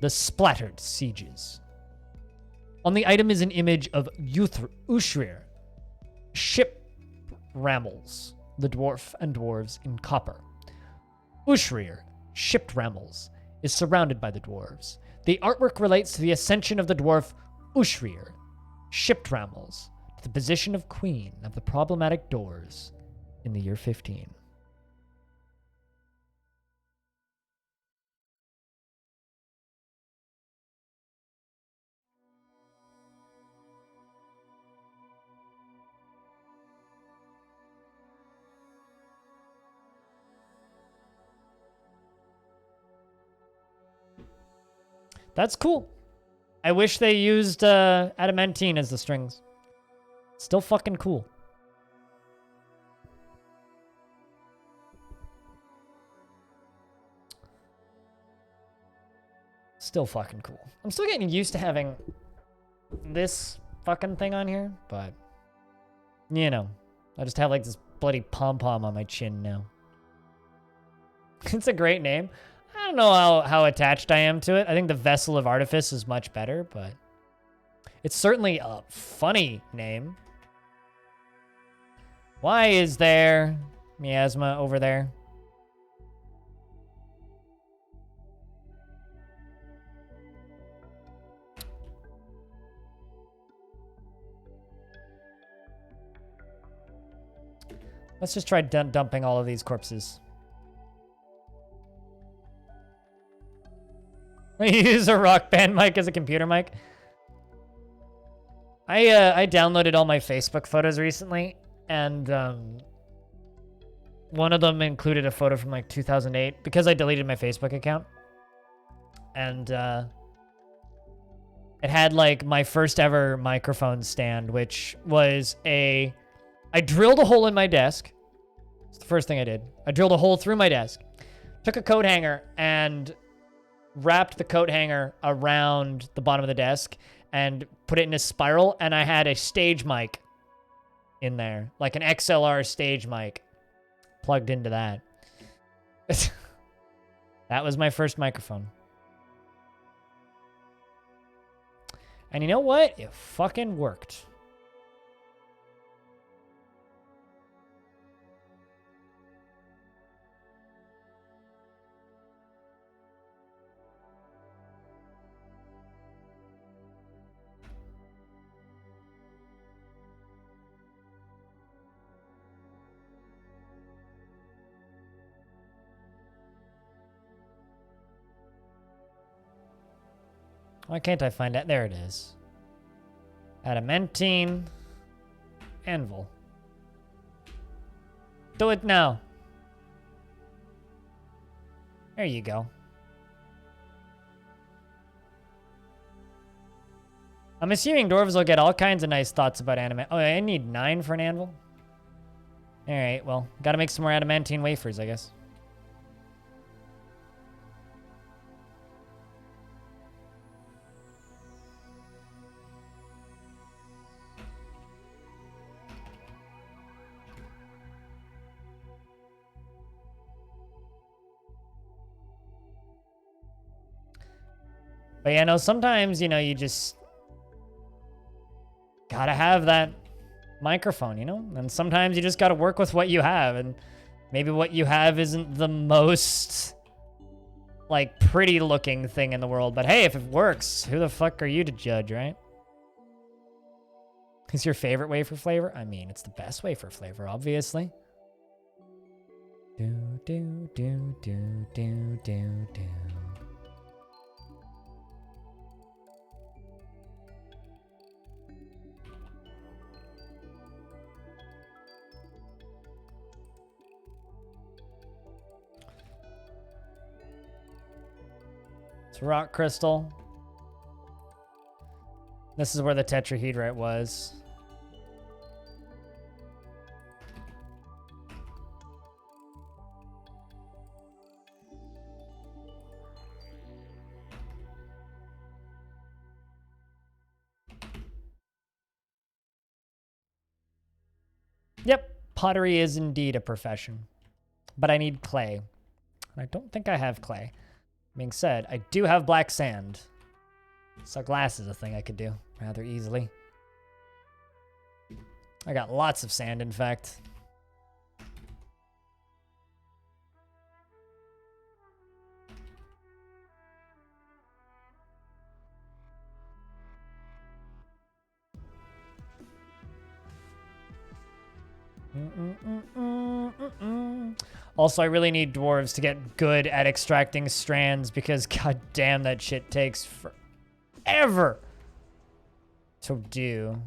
the splattered sieges. On the item is an image of Ushrir, ship rammels, the dwarf and dwarves in copper. Ushrir, shipped rammels, is surrounded by the dwarves. The artwork relates to the ascension of the dwarf Ushrir, shipped rammels, to the position of queen of the problematic doors in the year 15. That's cool. I wish they used adamantine as the strings. Still fucking cool. Still fucking cool. I'm still getting used to having this fucking thing on here, but you know, I just have like this bloody pom-pom on my chin now. It's a great name. I don't know how attached I am to it. I think the Vessel of Artifice is much better, but it's certainly a funny name. Why is there miasma over there? Let's just try dumping all of these corpses. Use a Rock Band mic as a computer mic. I downloaded all my Facebook photos recently, and one of them included a photo from like 2008 because I deleted my Facebook account, and it had like my first ever microphone stand, which was I drilled a hole in my desk. It's the first thing I did. I drilled a hole through my desk, took a coat hanger and wrapped the coat hanger around the bottom of the desk and put it in a spiral, and I had a stage mic in there, like an XLR stage mic plugged into that. That was my first microphone. And you know what? It fucking worked. Why can't I find it? There it is. Adamantine anvil. Do it now. There you go. I'm assuming dwarves will get all kinds of nice thoughts about anime. Oh, I need 9 for an anvil? Alright, well, gotta make some more adamantine wafers, I guess. But yeah, no, sometimes, you know, you just gotta have that microphone, you know? And sometimes you just gotta work with what you have. And maybe what you have isn't the most, like, pretty looking thing in the world. But hey, if it works, who the fuck are you to judge, right? Is your favorite wafer flavor? I mean, it's the best wafer flavor, obviously. Do, do, do, do, do, do, do. It's rock crystal. This is where the tetrahedrite was. Yep, pottery is indeed a profession. But I need clay. And I don't think I have clay. Being said, I do have black sand. So glass is a thing I could do rather easily. I got lots of sand, in fact. Also, I really need dwarves to get good at extracting strands because god damn that shit takes forever to do.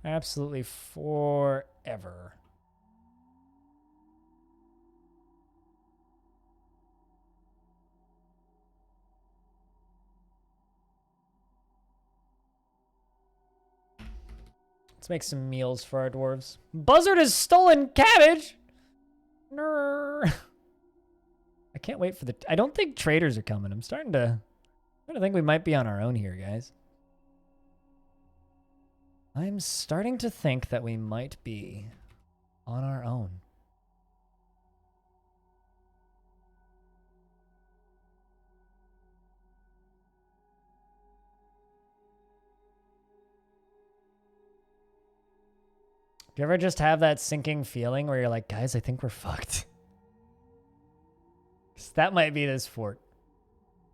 Absolutely forever. Let's make some meals for our dwarves. Buzzard has stolen cabbage! Nrrr. I can't wait for the... I don't think traders are coming. I'm starting to think we might be on our own here, guys. I'm starting to think that we might be on our own. Do you ever just have that sinking feeling where you're like, guys, I think we're fucked? 'Cause that might be this fort.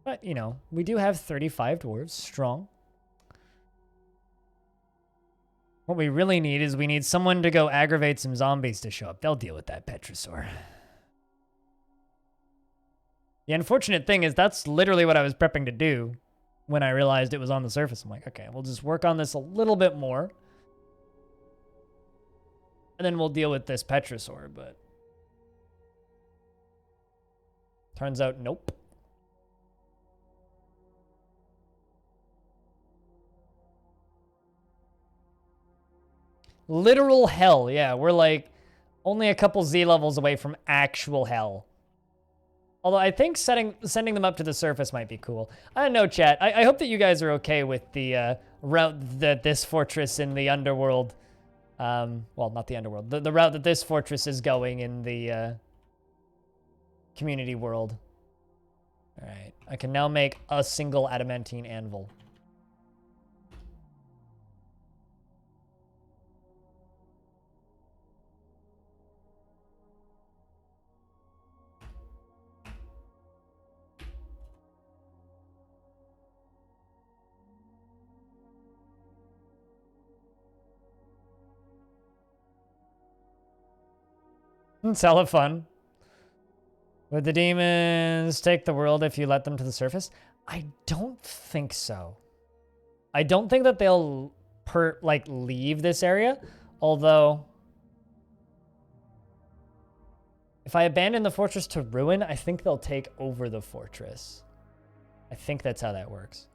But, you know, we do have 35 dwarves, strong. What we really need is we need someone to go aggravate some zombies to show up. They'll deal with that Petrosaur. The unfortunate thing is that's literally what I was prepping to do when I realized it was on the surface. I'm like, okay, we'll just work on this a little bit more. And then we'll deal with this Petrosaur, but... turns out, nope. Literal hell, yeah. We're like only a couple Z levels away from actual hell. Although I think sending them up to the surface might be cool. I don't know, chat. I hope that you guys are okay with the route that this fortress in the underworld... well, not the underworld. The route that this fortress is going in the community world. All right. I can now make a single adamantine anvil. It's hella fun. Would the demons take the world if you let them to the surface? I don't think so. I don't think that they'll leave this area. Although, if I abandon the fortress to ruin, I think they'll take over the fortress. I think that's how that works.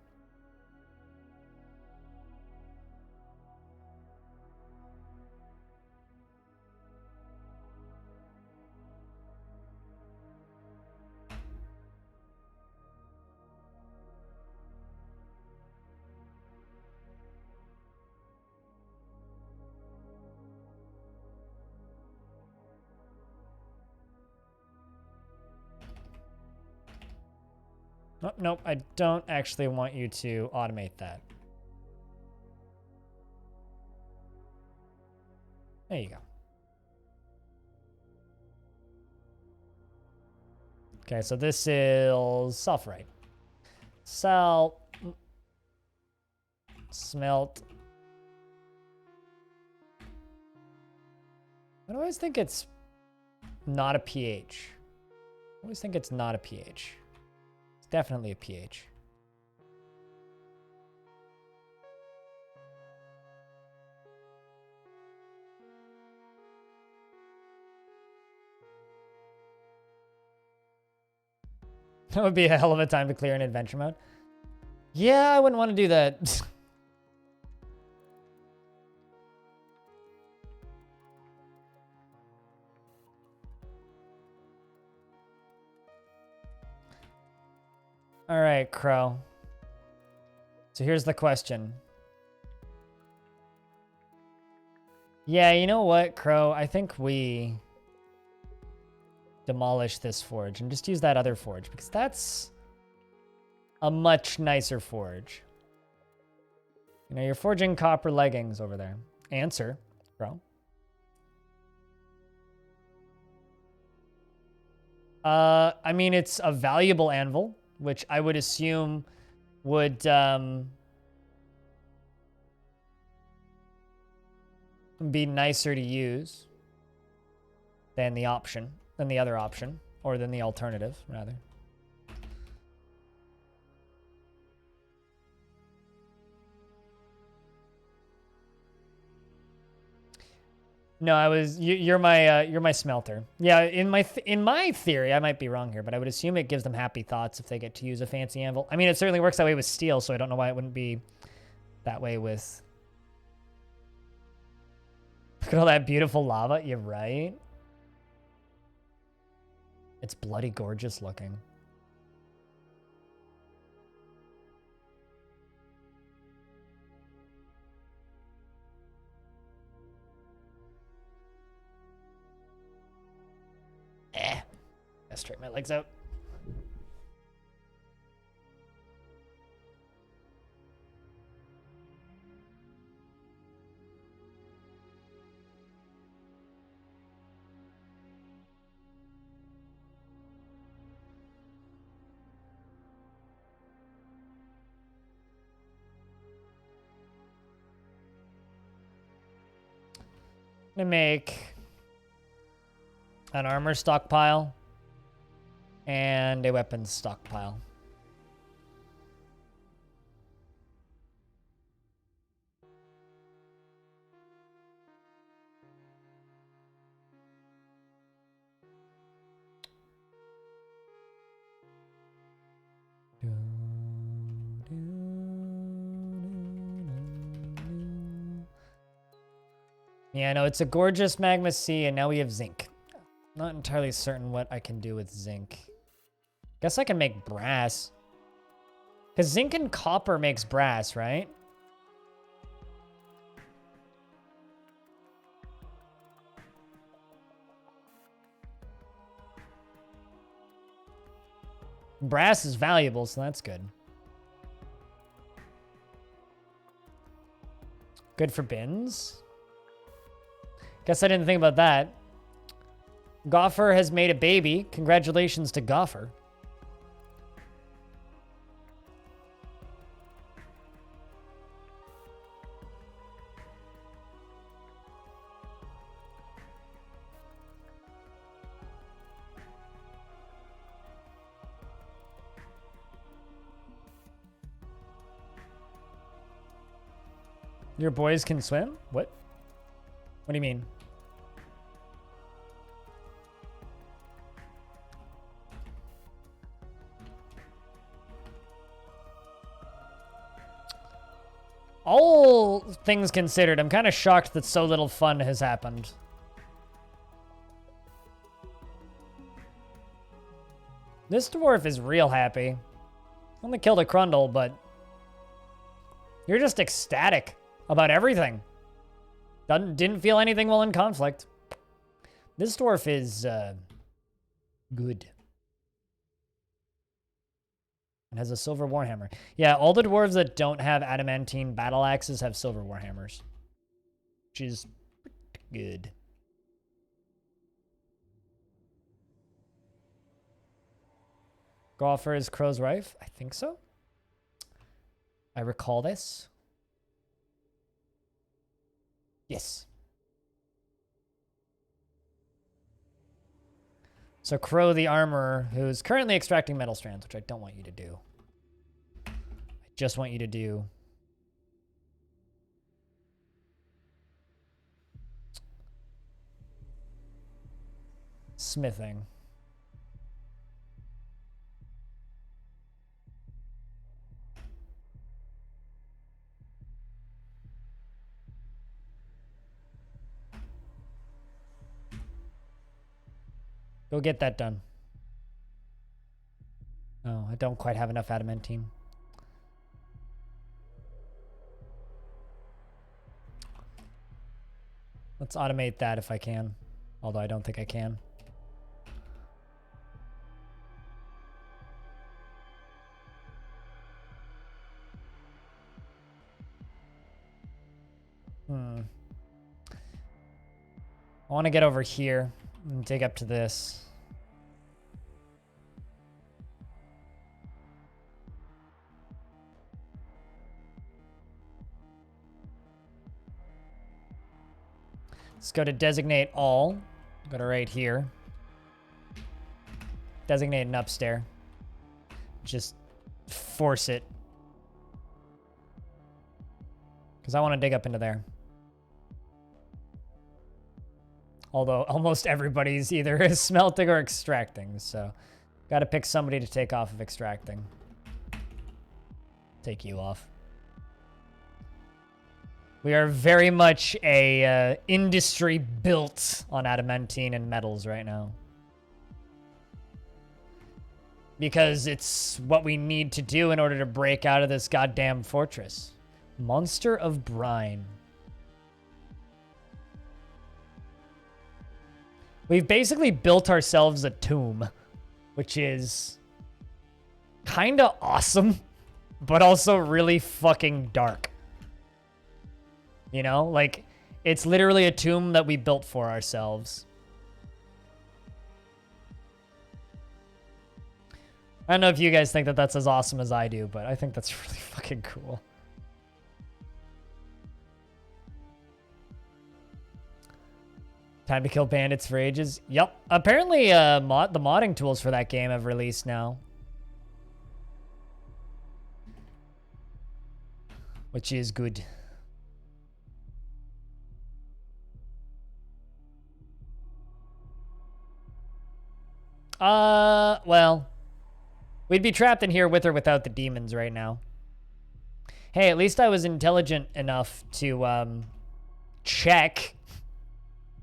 Oh, nope, I don't actually want you to automate that. There you go. Okay, so this is self-right. Sell. Smelt. I always think it's not a pH. I always think it's not a pH. It's definitely a pH. That would be a hell of a time to clear in adventure mode. Yeah, I wouldn't want to do that. All right, Crow. So here's the question. Yeah, you know what, Crow? I think we demolish this forge and just use that other forge because that's a much nicer forge. You know, you're forging copper leggings over there. Answer, Crow. I mean, it's a valuable anvil, which I would assume would be nicer to use than the other option, or than the alternative, rather. No, you're my smelter. Yeah, in my theory, I might be wrong here, but I would assume it gives them happy thoughts if they get to use a fancy anvil. I mean, it certainly works that way with steel, so I don't know why it wouldn't be that way with. Look at all that beautiful lava. You're right. It's bloody gorgeous looking. Gotta straighten my legs out. I'm gonna make an armor stockpile and a weapons stockpile. Yeah, no, it's a gorgeous magma sea, and now we have zinc. Not entirely certain what I can do with zinc. Guess I can make brass. Because zinc and copper makes brass, right? Brass is valuable, so that's good. Good for bins. Guess I didn't think about that. Gopher has made a baby. Congratulations to Gopher. Your boys can swim? What? What do you mean? All things considered, I'm kind of shocked that so little fun has happened. This dwarf is real happy. Only killed a Crundle, but you're just ecstatic about everything. Didn't feel anything while in conflict. This dwarf is good. And has a silver warhammer. Yeah, all the dwarves that don't have adamantine battle axes have silver warhammers. Which is good. Golfer is Crow's wife? I think so. I recall this. Yes. So Crow the armorer, who's currently extracting metal strands, which I don't want you to do. I just want you to do smithing. Go get that done. Oh, I don't quite have enough adamantine. Let's automate that if I can. Although I don't think I can. I want to get over here and dig up to this. Let's go to designate all. Go to right here. Designate an upstairs. Just force it. Because I want to dig up into there. Although almost everybody's either smelting or extracting, so got to pick somebody to take off of extracting. Take you off. We are very much a industry built on adamantine and metals right now. Because it's what we need to do in order to break out of this goddamn fortress. Monster of Brine. We've basically built ourselves a tomb, which is kind of awesome, but also really fucking dark. You know, like, it's literally a tomb that we built for ourselves. I don't know if you guys think that that's as awesome as I do, but I think that's really fucking cool. Time to kill bandits for ages. Yep. Apparently, the modding tools for that game have released now. Which is good. Well, we'd be trapped in here with or without the demons right now. Hey, at least I was intelligent enough to, check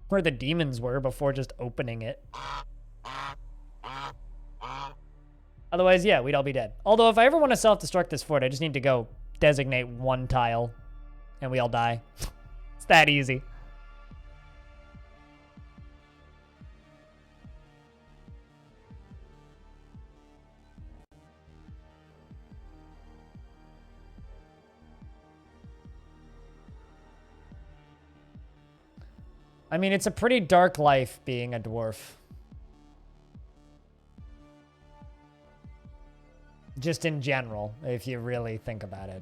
where the demons were before just opening it. Otherwise, yeah, we'd all be dead. Although, if I ever want to self-destruct this fort, I just need to go designate one tile, and we all die. It's that easy. I mean, it's a pretty dark life being a dwarf. Just in general, if you really think about it.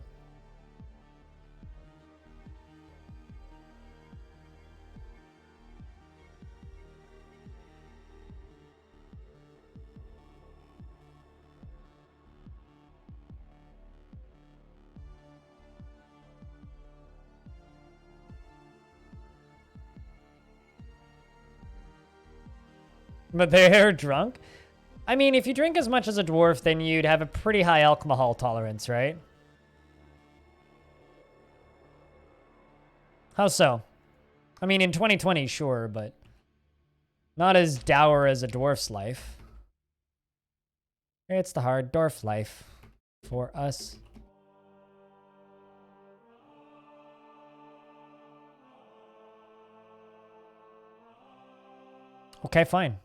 But they're drunk? I mean, if you drink as much as a dwarf, then you'd have a pretty high alcohol tolerance, right? How so? I mean, in 2020, sure, but not as dour as a dwarf's life. It's the hard dwarf life for us. Okay, fine.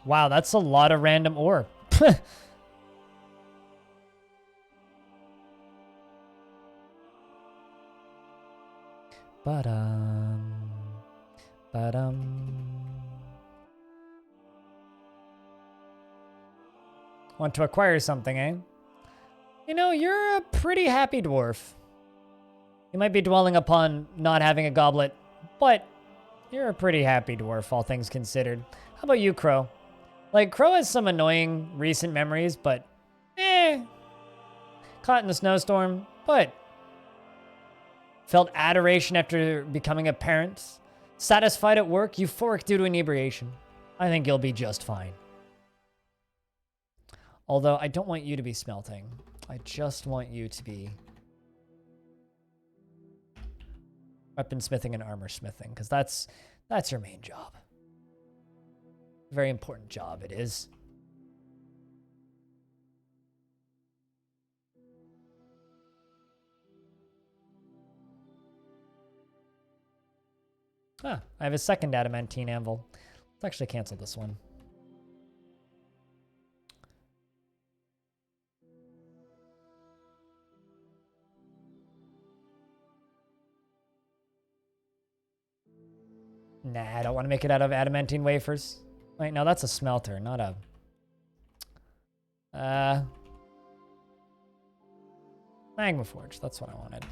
Wow, that's a lot of random ore. Ba-dum. Ba-dum. Want to acquire something, eh? You know, you're a pretty happy dwarf. You might be dwelling upon not having a goblet, but you're a pretty happy dwarf, all things considered. How about you, Crow? Like, Crow has some annoying recent memories, but caught in the snowstorm, but felt adoration after becoming a parent. Satisfied at work, euphoric due to inebriation. I think you'll be just fine. Although, I don't want you to be smelting. I just want you to be weaponsmithing and armor smithing, because that's your main job. Very important job it is. Ah, I have a second adamantine anvil. Let's actually cancel this one. Nah, I don't want to make it out of adamantine wafers. Wait, no, that's a smelter, not a... Magma Forge, that's what I wanted.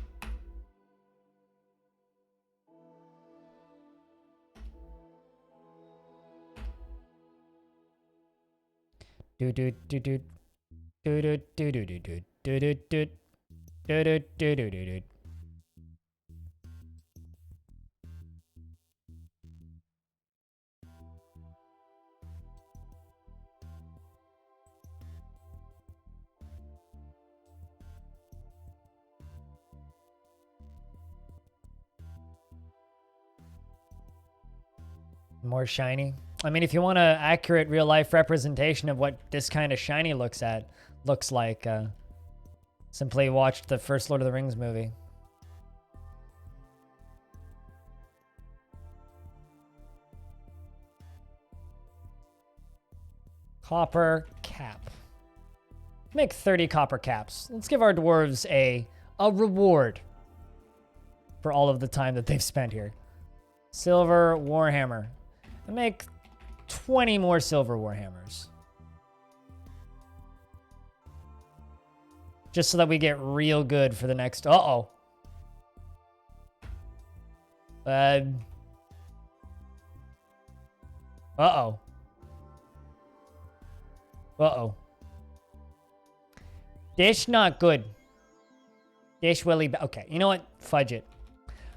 Do do do do do do do do do do do do do do do do do. More shiny. I mean, if you want an accurate real life representation of what this kind of shiny looks like, simply watch the first Lord of the Rings movie. Copper cap. Make 30 copper caps. Let's give our dwarves a reward for all of the time that they've spent here. Silver warhammer. And make 20 more silver warhammers. Just so that we get real good for the next... Uh-oh. Uh-oh. Uh-oh. Dish not good. Dish willy... Okay, you know what? Fudge it.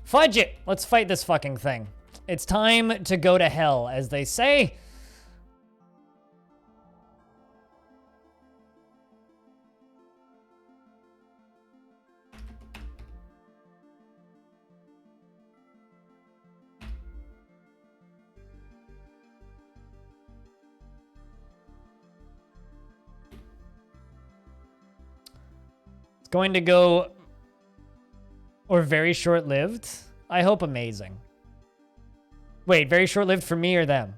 Fudge it! Let's fight this fucking thing. It's time to go to hell, as they say. It's going to go... Or very short-lived. I hope amazing. Wait, very short-lived for me or them?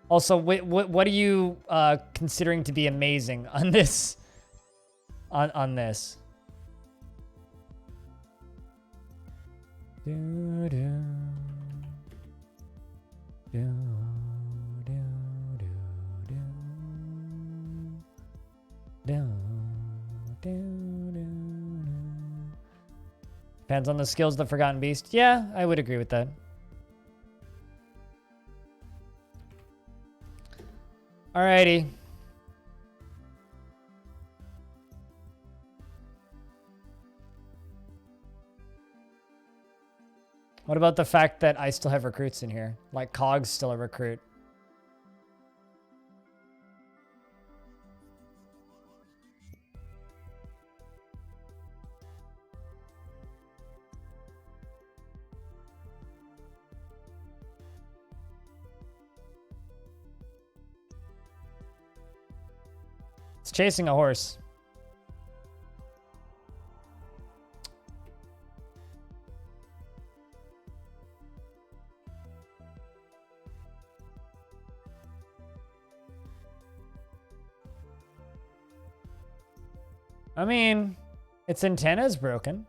Also, what are you considering to be amazing on this? On this? Depends on the skills of the Forgotten Beast. Yeah, I would agree with that. Alrighty. What about the fact that I still have recruits in here? Like, Cog's still a recruit. It's chasing a horse. I mean, its antenna's broken.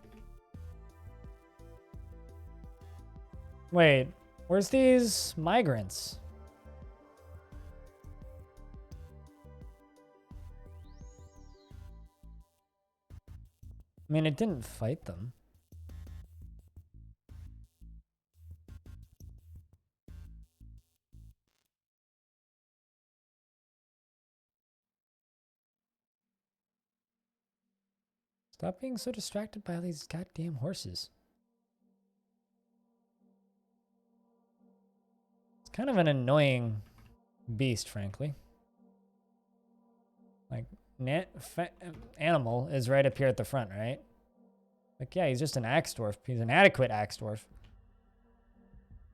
Wait, where's these migrants? I mean, it didn't fight them. Stop being so distracted by all these goddamn horses. It's kind of an annoying beast, frankly. Like, animal is right up here at the front, right? Like, yeah, he's just an axe dwarf. He's an adequate axe dwarf.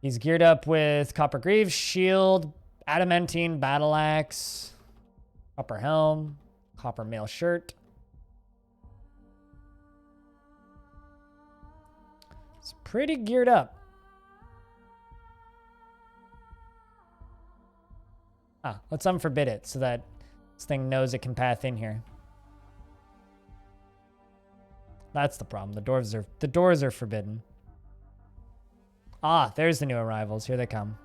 He's geared up with copper greaves, shield, adamantine battle axe, copper helm, copper mail shirt. It's pretty geared up. Ah, let's unforbid it so that this thing knows it can path in here. That's the problem. The doors are forbidden. Ah, there's the new arrivals. Here they come.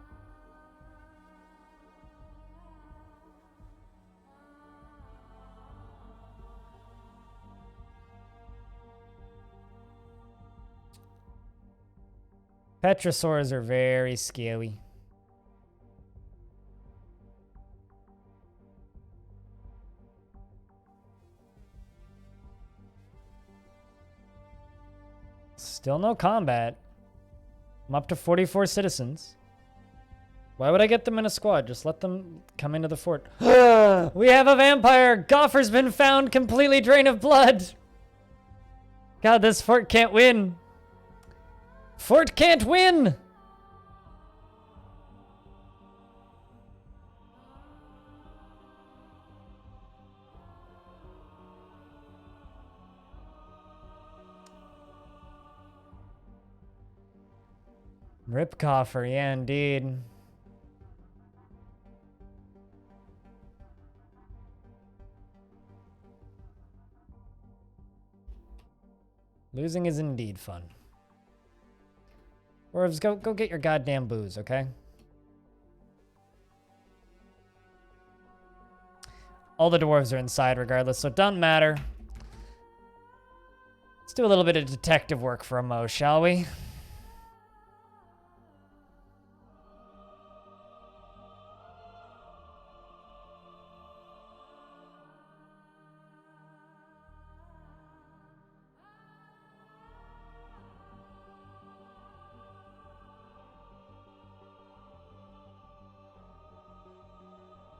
Petrosaurs are very scary. Still no combat. I'm up to 44 citizens. Why would I get them in a squad? Just let them come into the fort. We have a vampire! Goffer's been found completely drained of blood! God, this fort can't win! Fort can't win! Rip Coffer, yeah, indeed. Losing is indeed fun. Dwarves, go get your goddamn booze, okay? All the dwarves are inside regardless, so it doesn't matter. Let's do a little bit of detective work for a mo, shall we?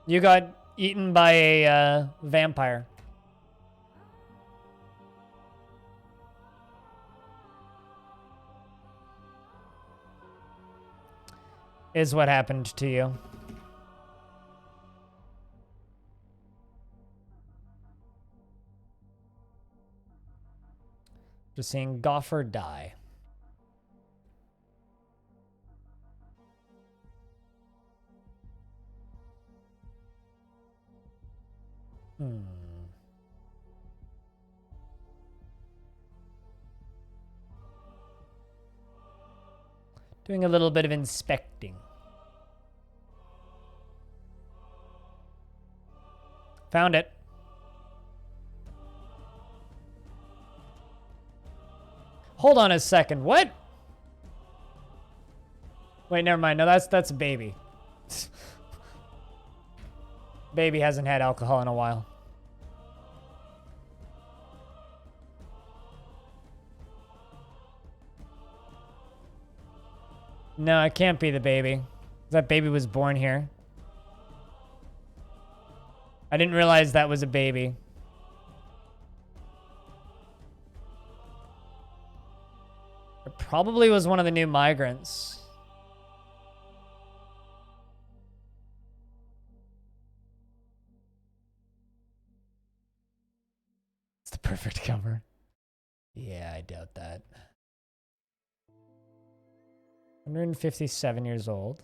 You got eaten by a vampire. Is what happened to you. Just seeing Goffer die. Doing a little bit of inspecting. Found it. Hold on a second. What? Wait, never mind. No, that's a baby. Baby hasn't had alcohol in a while. No, it can't be the baby. That baby was born here. I didn't realize that was a baby. It probably was one of the new migrants. It's the perfect cover. Yeah, I doubt that. 157 years old.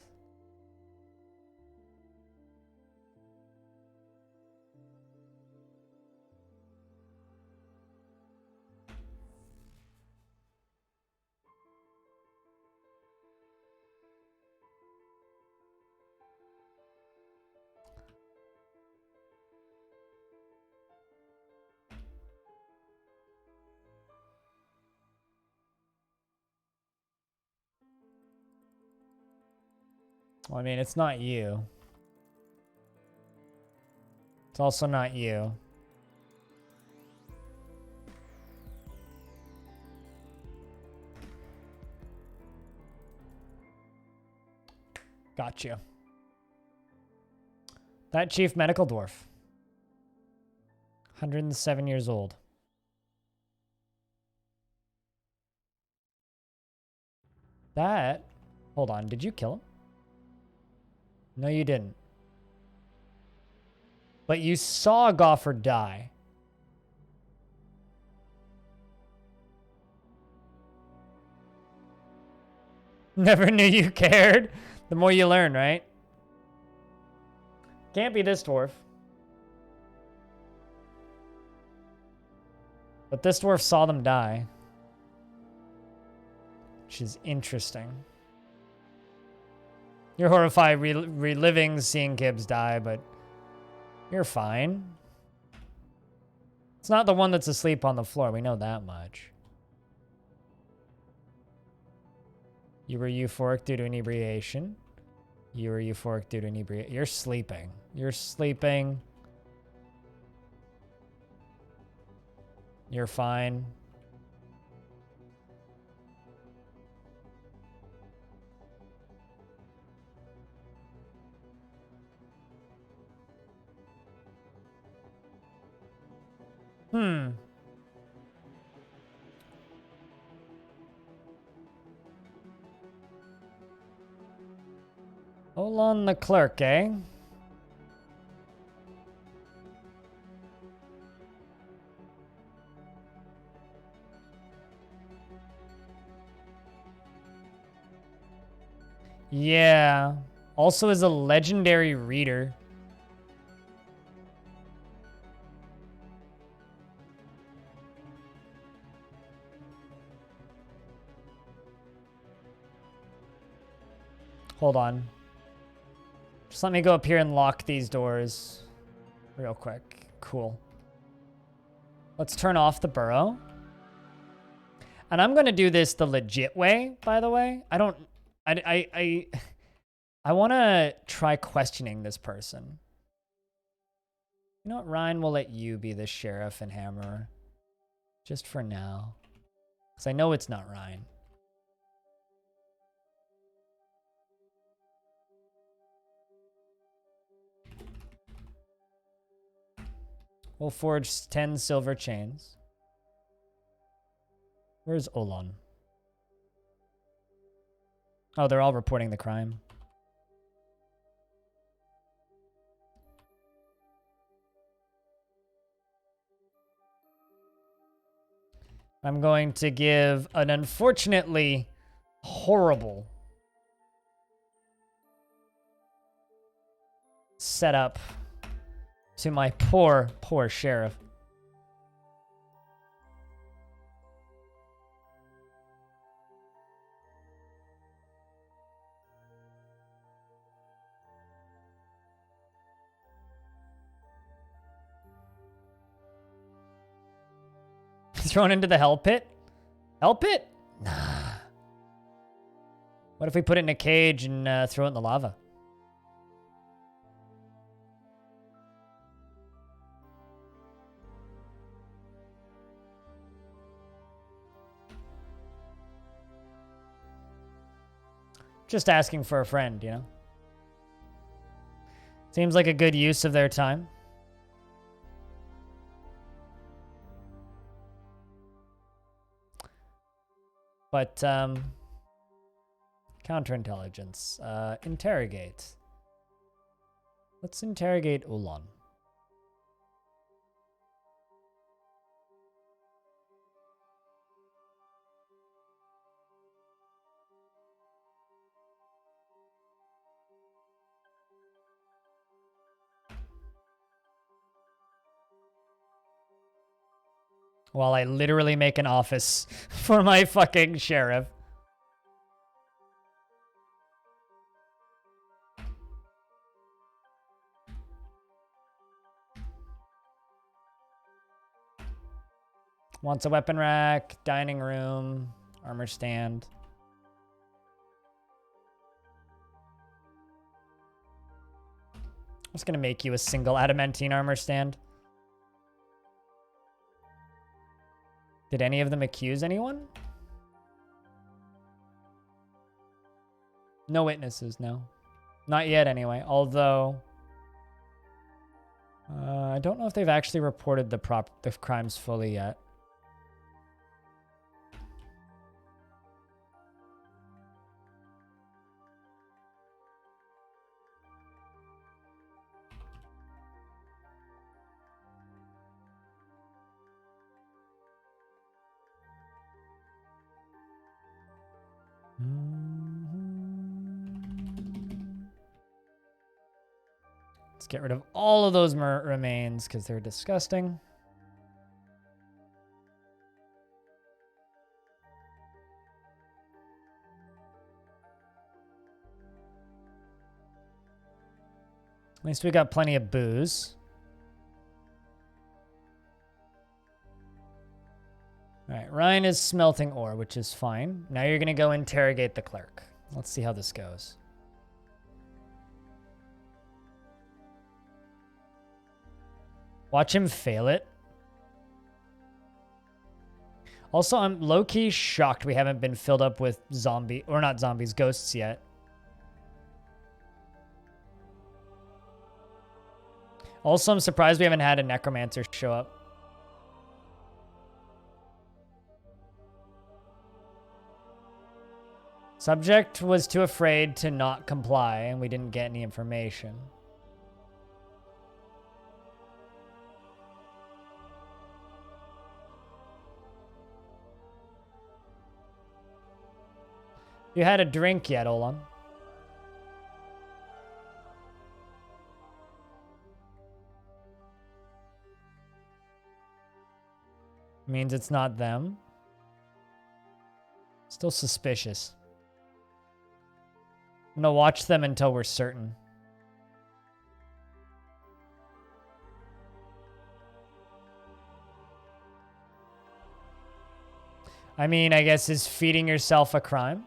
Well, I mean, it's not you. It's also not you. Gotcha. That chief medical dwarf. 107 years old. That... Hold on, did you kill him? No, you didn't. But you saw Gofford die. Never knew you cared. The more you learn, right? Can't be this dwarf. But this dwarf saw them die. Which is interesting. You're horrified reliving seeing Gibbs die, but you're fine. It's not the one that's asleep on the floor. We know that much. You were euphoric due to inebriation. You were euphoric due to inebriation. You're sleeping. You're sleeping. You're fine. Olan the clerk, eh? Yeah. Also is a legendary reader. Hold on. Just let me go up here and lock these doors real quick. Cool. Let's turn off the burrow. And I'm going to do this the legit way, by the way. I want to try questioning this person. You know what, Ryan, we'll let you be the sheriff and hammerer. Just for now. Because I know it's not Ryan. We'll forge 10 silver chains. Where's Olan? Oh, they're all reporting the crime. I'm going to give an unfortunately horrible setup to my poor, poor sheriff. Thrown into the hell pit? Hell pit? Nah. What if we put it in a cage and throw it in the lava? Just asking for a friend, you know? Seems like a good use of their time. But, counterintelligence. Interrogate. Let's interrogate Ulan. While I literally make an office for my fucking sheriff. Wants a weapon rack, dining room, armor stand. just gonna make you a single adamantine armor stand. Did any of them accuse anyone? No witnesses, no. Not yet, anyway. Although, I don't know if they've actually reported the crimes fully yet. Let's get rid of all of those remains because they're disgusting. At least we got plenty of booze. All right, Ryan is smelting ore, which is fine. Now you're going to go interrogate the clerk. Let's see how this goes. Watch him fail it. Also, I'm low-key shocked we haven't been filled up with ghosts yet. Also, I'm surprised we haven't had a necromancer show up. Subject was too afraid to not comply, and we didn't get any information. You had a drink yet, Olan? Means it's not them. Still suspicious. I'm gonna watch them until we're certain. I mean, I guess is feeding yourself a crime?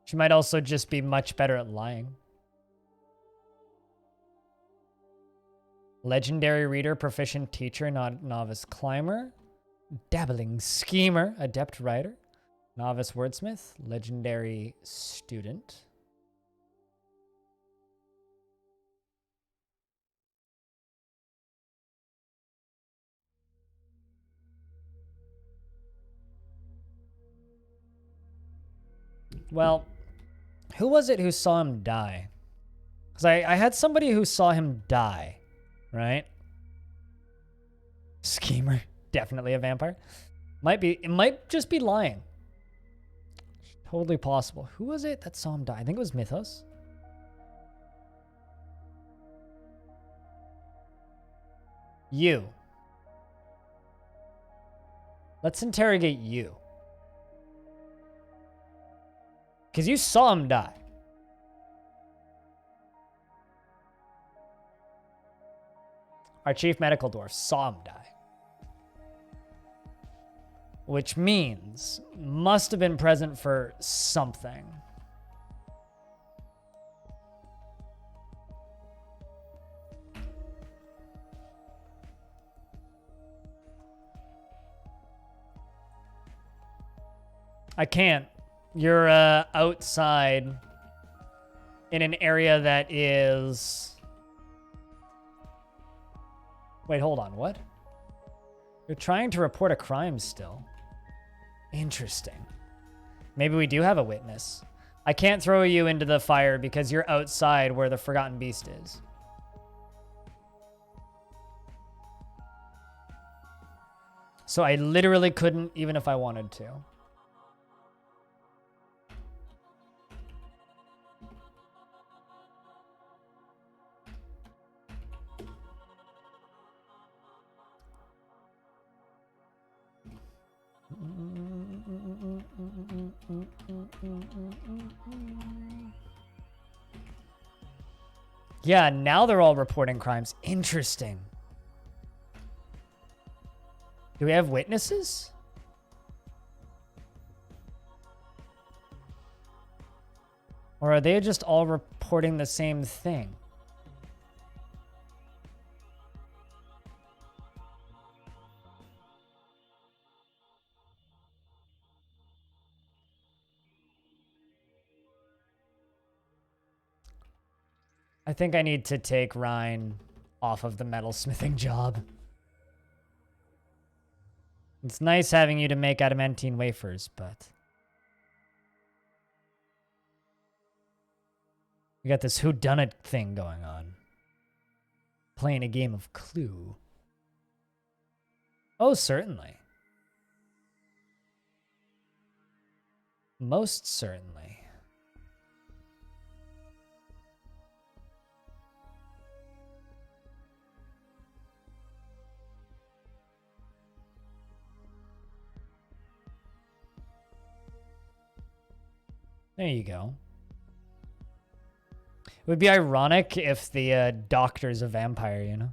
She might also just be much better at lying. Legendary reader, proficient teacher, not novice climber. Dabbling schemer, adept writer. Novice wordsmith, legendary student. Well, who was it who saw him die? Because I had somebody who saw him die, right? Schemer, definitely a vampire. It might just be lying. Totally possible. Who was it that saw him die? I think it was Mythos. You. Let's interrogate you. Because you saw him die. Our chief medical dwarf saw him die. Which means must have been present for something. I can't. You're outside in an area that is... Wait, hold on. What? You're trying to report a crime still. Interesting. Maybe we do have a witness. I can't throw you into the fire because you're outside where the Forgotten Beast is. So I literally couldn't, even if I wanted to. Yeah, now they're all reporting crimes. Interesting. Do we have witnesses? Or are they just all reporting the same thing? I think I need to take Ryan off of the metalsmithing job. It's nice having you to make adamantine wafers, but... we got this whodunit thing going on. Playing a game of Clue. Oh, certainly. Most certainly. There you go. It would be ironic if the doctor's a vampire, you know?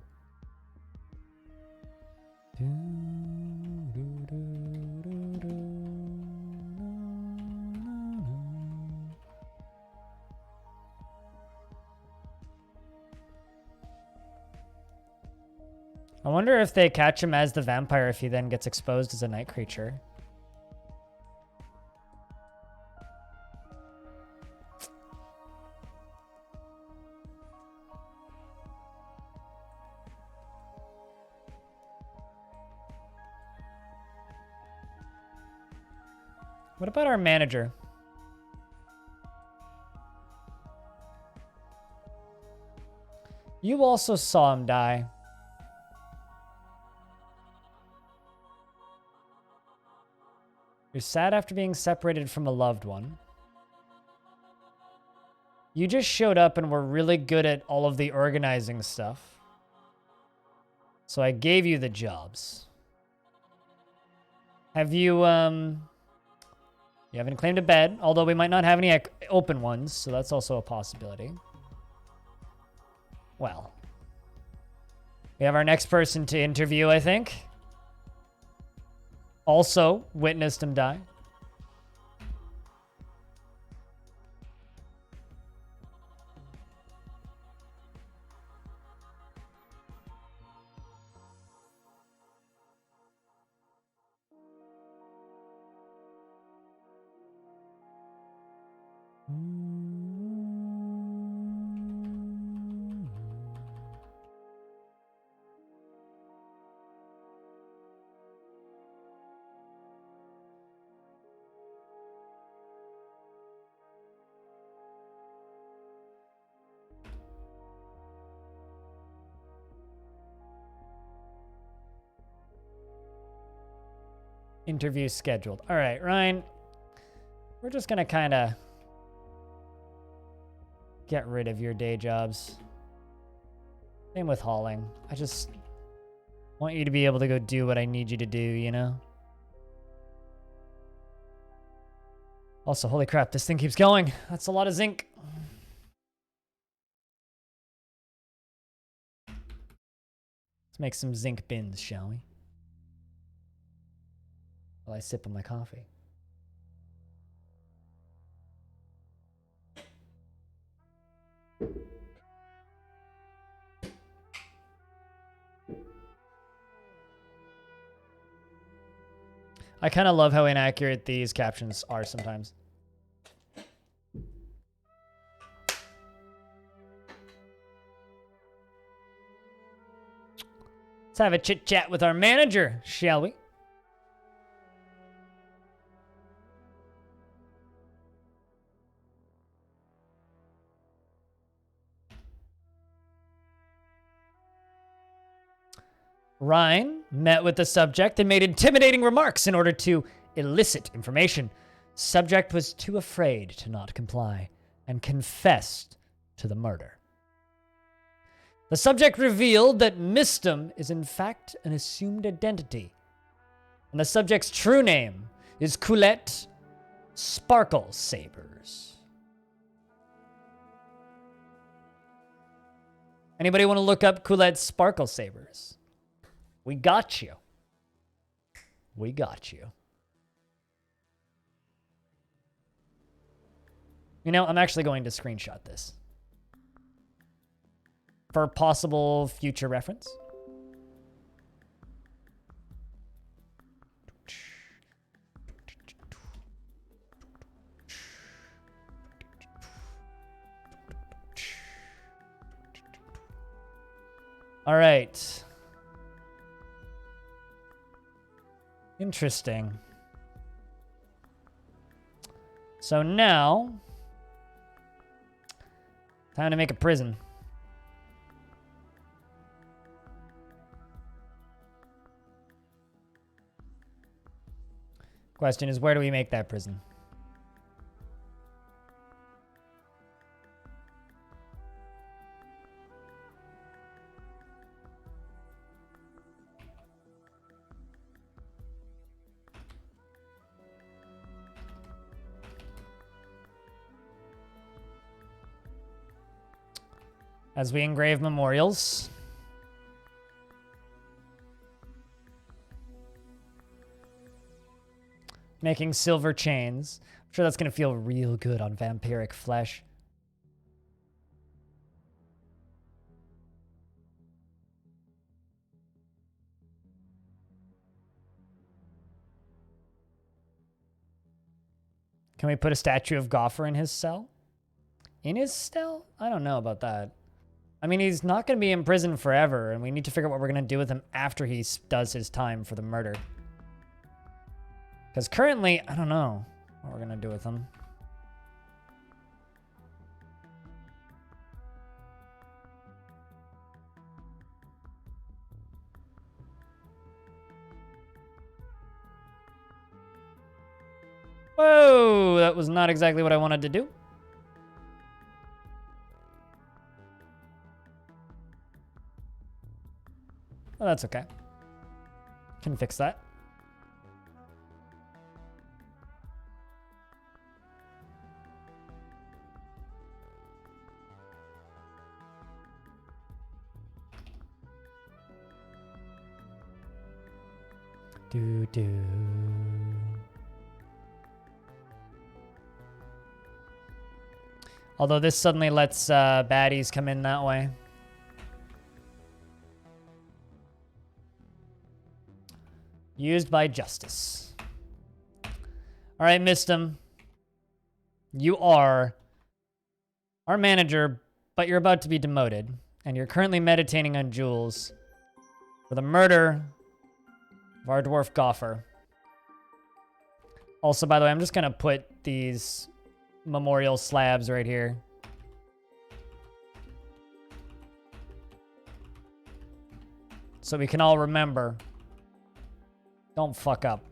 I wonder if they catch him as the vampire if he then gets exposed as a night creature. What about our manager? You also saw him die. You're sad after being separated from a loved one. You just showed up and were really good at all of the organizing stuff. So I gave you the jobs. Have you, you haven't claimed a bed, although we might not have any open ones, so that's also a possibility. Well, we have our next person to interview, I think. Also witnessed him die. Interview scheduled. All right, Ryan. We're just gonna kind of get rid of your day jobs. Same with hauling. I just want you to be able to go do what I need you to do, you know? Also, holy crap, this thing keeps going. That's a lot of zinc. Let's make some zinc bins, shall we? While I sip on my coffee. I kind of love how inaccurate these captions are sometimes. Let's have a chit chat with our manager, shall we? Ryan met with the subject and made intimidating remarks in order to elicit information. Subject was too afraid to not comply and confessed to the murder. The subject revealed that Mistum is in fact an assumed identity, and the subject's true name is Coulette Sparkle Sabers. Anybody want to look up Coulette's sparkle sabers? We got you. We got you. You know, I'm actually going to screenshot this for possible future reference. All right. Interesting. So now, time to make a prison. Question is, where do we make that prison? As we engrave memorials. Making silver chains. I'm sure that's going to feel real good on vampiric flesh. Can we put a statue of Goffer in his cell? In his cell? I don't know about that. I mean, he's not going to be in prison forever, and we need to figure out what we're going to do with him after he does his time for the murder. Because currently, I don't know what we're going to do with him. Whoa, that was not exactly what I wanted to do. Well, that's okay. Can fix that. Do. Although this suddenly lets baddies come in that way. Used by justice. All right, Mistum. You are our manager, but you're about to be demoted. And you're currently meditating on Jules for the murder of our dwarf Goffer. Also, by the way, I'm just going to put these memorial slabs right here. So we can all remember. Don't fuck up.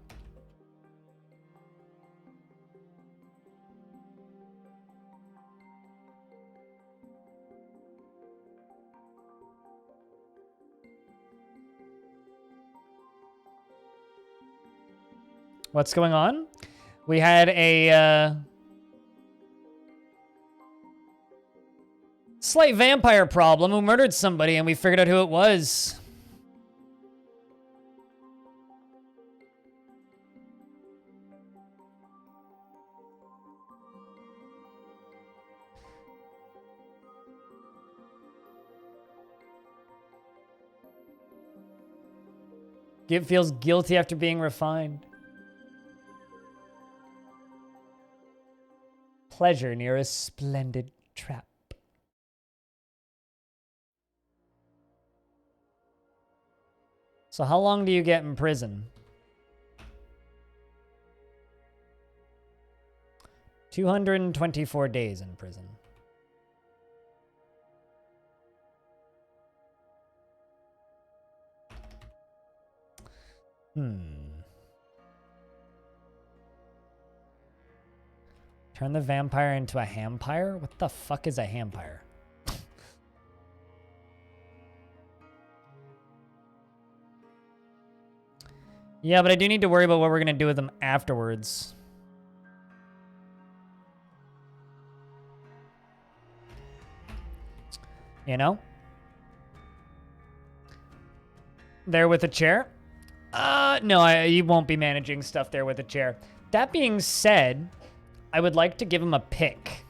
What's going on? We had a slight vampire problem who murdered somebody, and we figured out who it was. It feels guilty after being refined. Pleasure near a splendid trap. So how long do you get in prison? 224 days in prison. Turn the vampire into a hampire? What the fuck is a hampire? Yeah, but I do need to worry about what we're gonna do with them afterwards. You know? there with a chair? No, he won't be managing stuff there with a chair. That being said, I would like to give him a pick.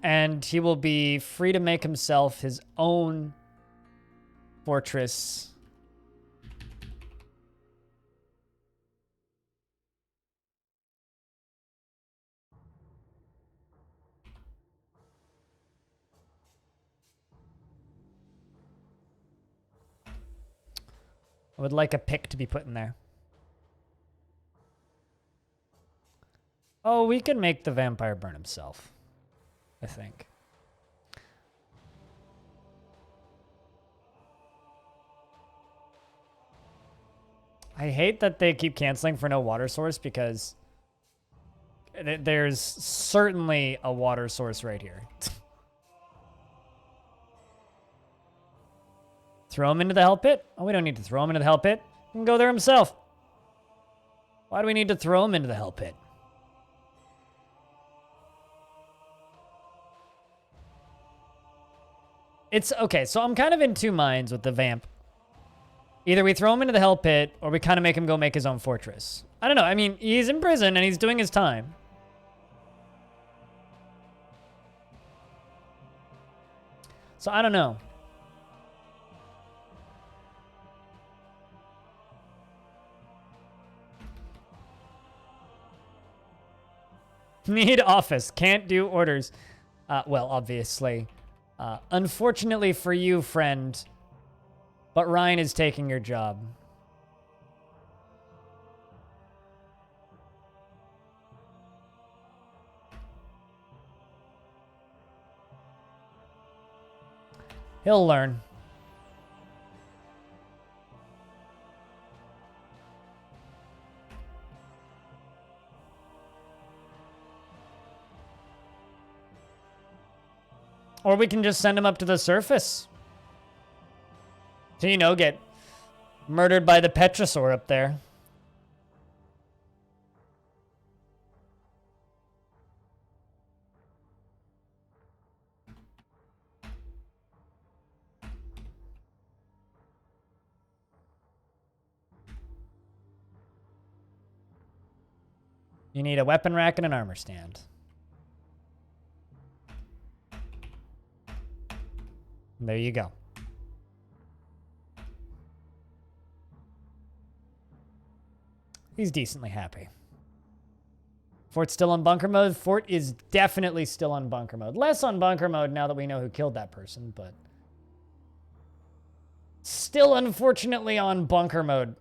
And he will be free to make himself his own fortress. I would like a pick to be put in there. Oh, we can make the vampire burn himself, I think. I hate that they keep canceling for no water source because there's certainly a water source right here. Throw him into the hell pit? Oh, we don't need to throw him into the hell pit. He can go there himself. Why do we need to throw him into the hell pit? It's okay, so I'm kind of in two minds with the vamp. Either we throw him into the hell pit, or we kind of make him go make his own fortress. I don't know. I mean, he's in prison and he's doing his time. So I don't know. Need office. Can't do orders. Well, obviously. Unfortunately for you, friend, but Ryan is taking your job. He'll learn. Or we can just send him up to the surface. So, you know, get murdered by the Petrosaur up there. You need a weapon rack and an armor stand. There you go. He's decently happy. Fort's still on bunker mode. Fort is definitely still on bunker mode. Less on bunker mode now that we know who killed that person, but still unfortunately on bunker mode.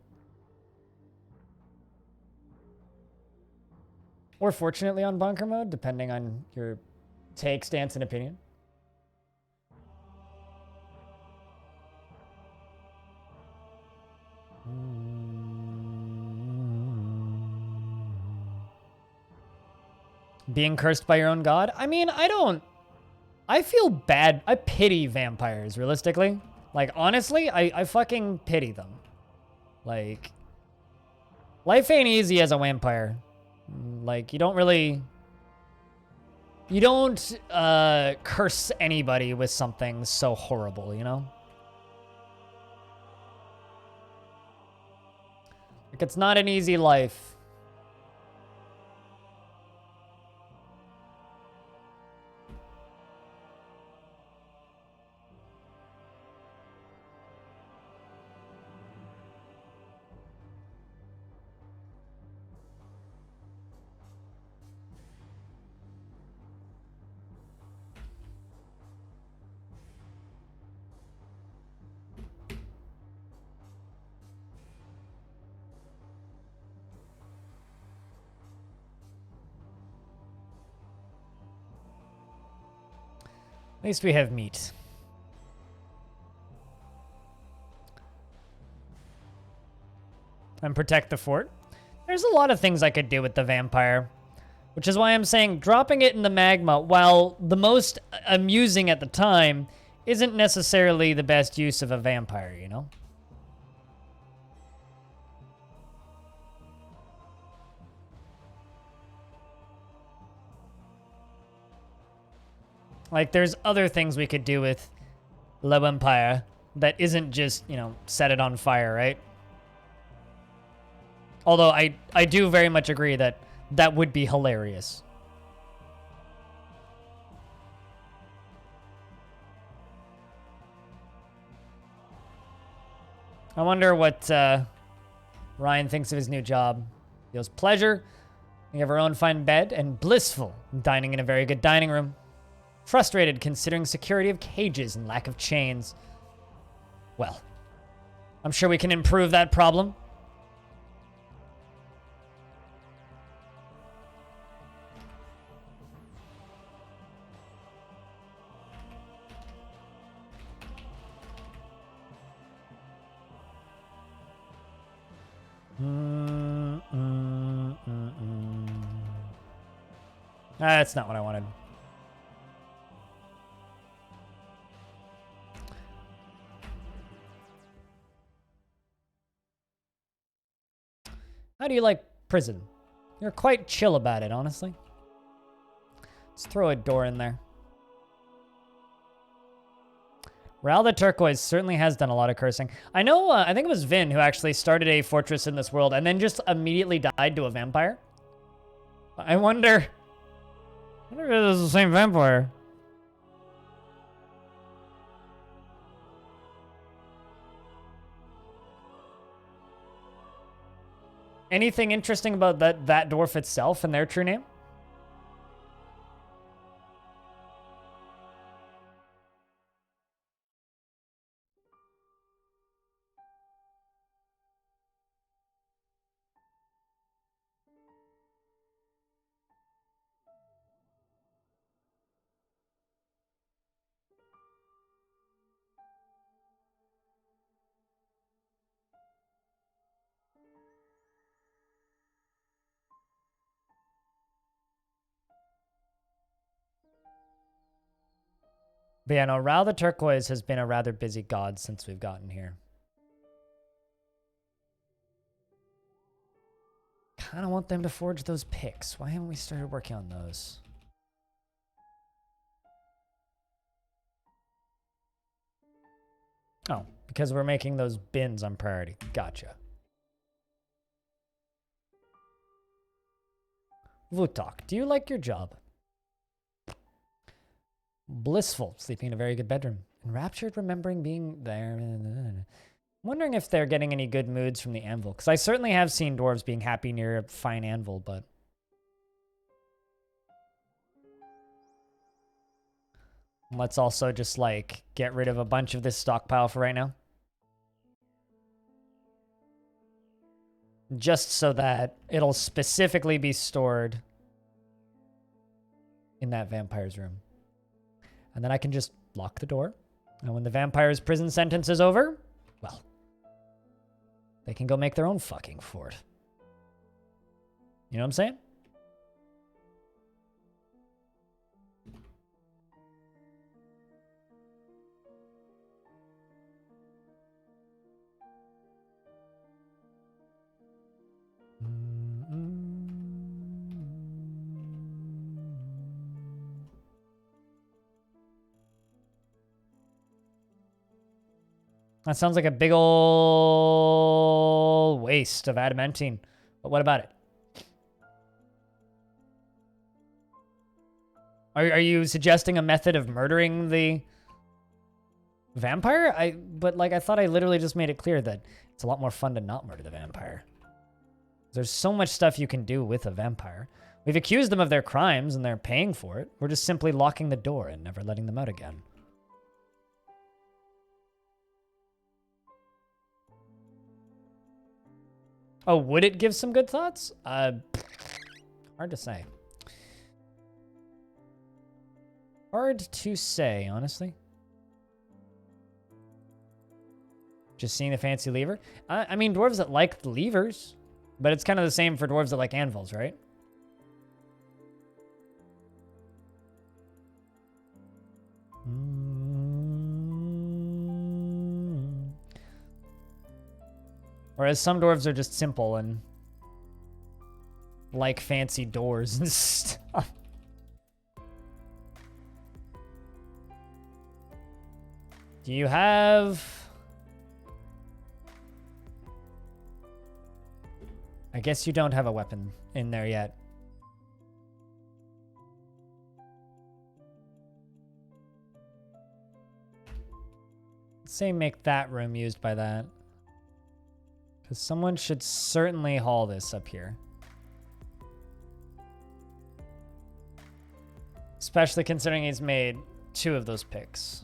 Or fortunately on bunker mode, depending on your take, stance, and opinion. Being cursed by your own god? I mean, I feel bad. I pity vampires, realistically. Like, honestly, I fucking pity them. Like, life ain't easy as a vampire. Like, you don't curse anybody with something so horrible, you know? Like, it's not an easy life. At least we have meat. And protect the fort. There's a lot of things I could do with the vampire. Which is why I'm saying dropping it in the magma, while the most amusing at the time, isn't necessarily the best use of a vampire, you know? Like, there's other things we could do with Low Empire that isn't just, you know, set it on fire, right? Although I do very much agree that that would be hilarious. I wonder what Ryan thinks of his new job. Feels pleasure. We have our own fine bed and blissful dining in a very good dining room. Frustrated considering security of cages and lack of chains. Well, I'm sure we can improve that problem. That's not what I wanted. How do you like prison? You're quite chill about it, honestly. Let's throw a door in there. Ral the Turquoise certainly has done a lot of cursing. I know, I think it was Vin who actually started a fortress in this world and then just immediately died to a vampire. I wonder if it was the same vampire. Anything interesting about that dwarf itself and their true name? But yeah, no, Ral the Turquoise has been a rather busy god since we've gotten here. Kind of want them to forge those picks. Why haven't we started working on those? Oh, because we're making those bins on priority. Gotcha. Vutok, do you like your job? Blissful, sleeping in a very good bedroom. Enraptured, remembering being there. Wondering if they're getting any good moods from the anvil. Because I certainly have seen dwarves being happy near a fine anvil, but... Let's also just, like, get rid of a bunch of this stockpile for right now. Just so that it'll specifically be stored in that vampire's room. And then I can just lock the door. And when the vampire's prison sentence is over, well, they can go make their own fucking fort. You know what I'm saying? That sounds like a big ol' waste of adamantine. But what about it? Are you suggesting a method of murdering the vampire? But like I thought I literally just made it clear that it's a lot more fun to not murder the vampire. There's so much stuff you can do with a vampire. We've accused them of their crimes and they're paying for it. We're just simply locking the door and never letting them out again. Oh, would it give some good thoughts? Hard to say. Hard to say, honestly. Just seeing the fancy lever. I mean, dwarves that like levers, but it's kind of the same for dwarves that like anvils, right? Whereas some dwarves are just simple and like fancy doors and stuff. Do you have... I guess you don't have a weapon in there yet. Say make that room used by that. Because someone should certainly haul this up here. Especially considering he's made 2 of those picks.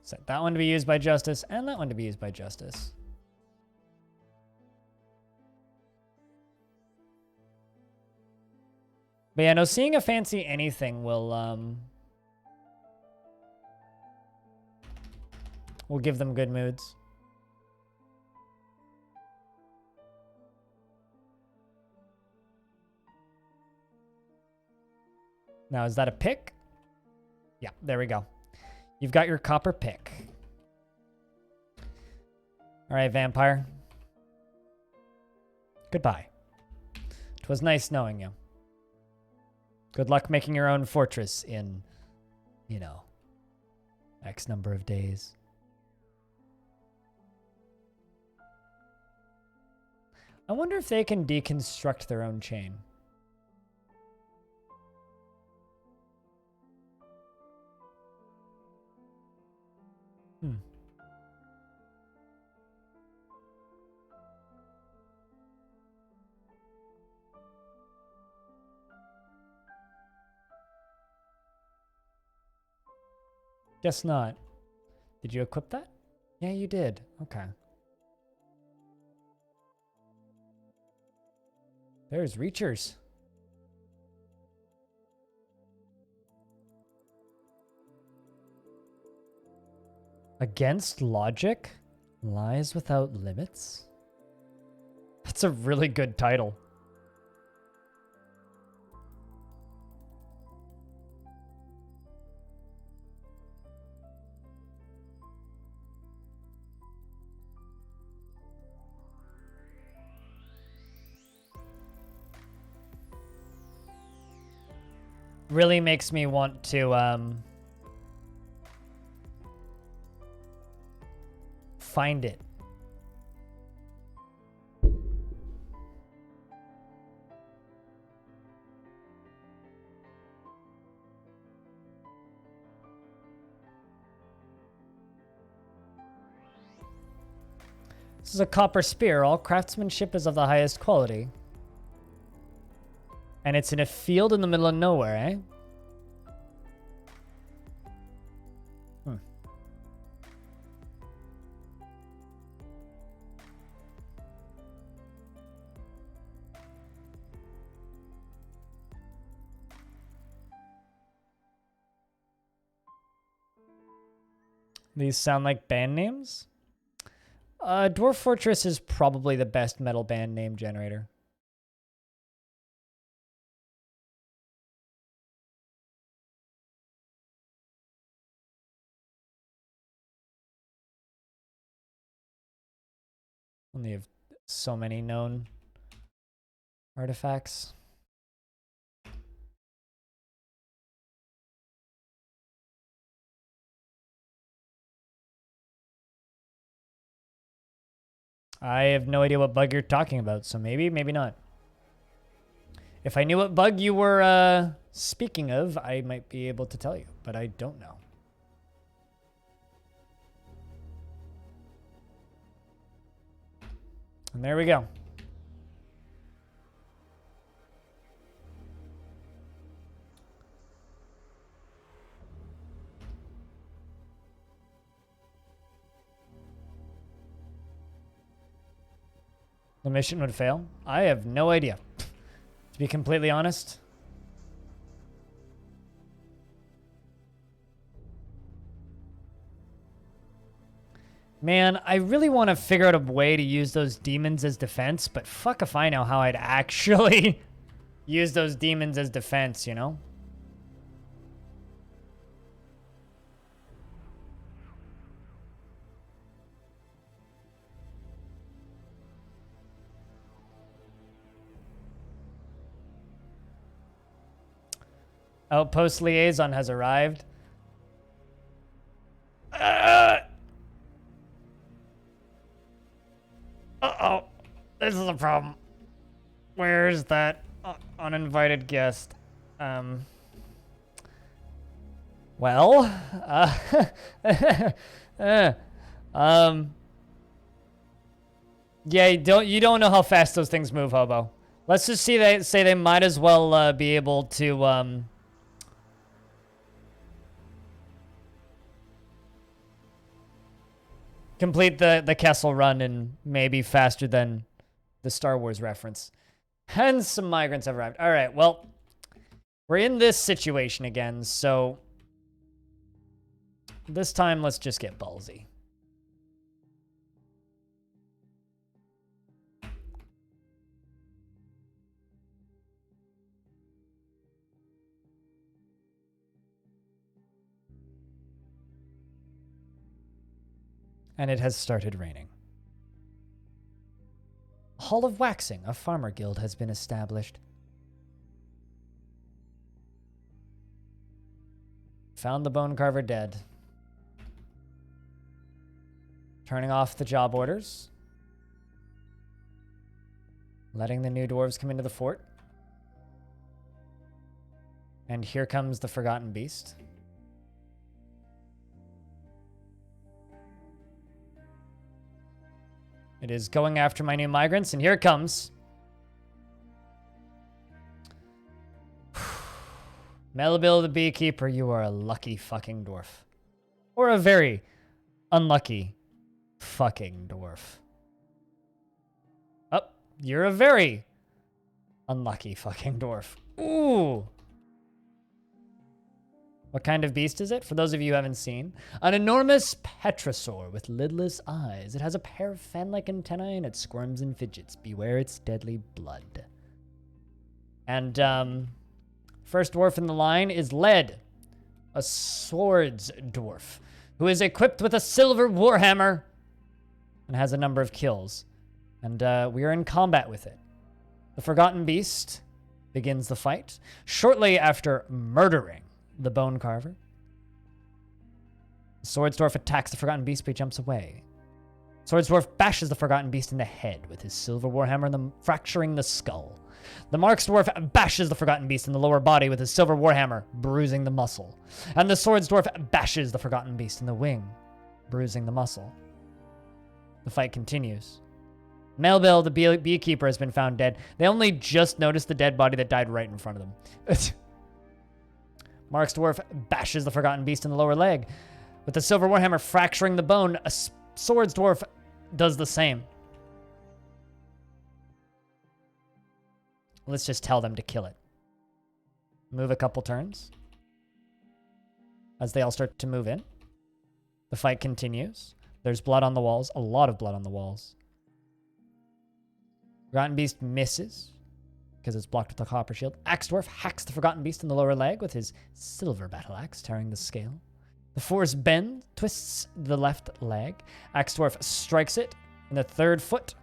Set that one to be used by Justice, and that one to be used by Justice. But yeah, no, seeing a fancy anything will give them good moods. Now, is that a pick? Yeah, there we go. You've got your copper pick. All right, vampire. Goodbye. 'Twas nice knowing you. Good luck making your own fortress in, you know, X number of days. I wonder if they can deconstruct their own chain. Guess not. Did you equip that? Yeah, you did. Okay. There's Reachers. Against logic? Lies without limits? That's a really good title. Really makes me want to find it. This is a copper spear. All craftsmanship is of the highest quality. And it's in a field in the middle of nowhere, eh? These sound like band names? Dwarf Fortress is probably the best metal band name generator. Only have so many known artifacts. I have no idea what bug you're talking about, so maybe, maybe not. If I knew what bug you were speaking of, I might be able to tell you, but I don't know. And there we go. The mission would fail? I have no idea. To be completely honest. Man, I really want to figure out a way to use those demons as defense, but fuck if I know how I'd actually use those demons as defense, you know? Outpost liaison has arrived. Uh-oh. This is a problem. Where's that uninvited guest? Well, yeah, you don't know how fast those things move, Hobo. Let's just say they might as well be able to complete the Kessel run and maybe faster than the Star Wars reference. And some migrants have arrived. All right, well, we're in this situation again, so this time let's just get ballsy. And it has started raining. A Hall of Waxing, a farmer guild, has been established. Found the bone carver dead. Turning off the job orders. Letting the new dwarves come into the fort. And here comes the Forgotten Beast. It is going after my new migrants, and here it comes. Melville the Beekeeper, you are a lucky fucking dwarf. Or a very unlucky fucking dwarf. Oh, you're a very unlucky fucking dwarf. Ooh. What kind of beast is it? For those of you who haven't seen, an enormous petrosaur with lidless eyes. It has a pair of fan-like antennae and it squirms and fidgets. Beware its deadly blood. And, first dwarf in the line is Led, a swords dwarf, who is equipped with a silver warhammer and has a number of kills. And, we are in combat with it. The Forgotten Beast begins the fight shortly after murdering the Bone Carver. The Swords Dwarf attacks the Forgotten Beast, but he jumps away. Swords Dwarf bashes the Forgotten Beast in the head with his silver warhammer, fracturing the skull. The Marks Dwarf bashes the Forgotten Beast in the lower body with his silver warhammer, bruising the muscle. And the Swords Dwarf bashes the Forgotten Beast in the wing, bruising the muscle. The fight continues. Melville, the beekeeper, has been found dead. They only just noticed the dead body that died right in front of them. Mark's Dwarf bashes the Forgotten Beast in the lower leg. With the silver warhammer fracturing the bone, a Swords Dwarf does the same. Let's just tell them to kill it. Move a couple turns. As they all start to move in. The fight continues. There's blood on the walls. A lot of blood on the walls. Forgotten Beast misses, because it's blocked with the copper shield. Axe Dwarf hacks the Forgotten Beast in the lower leg with his silver battle axe, tearing the scale. The Force Bend twists the left leg. Axe Dwarf strikes it in the third foot,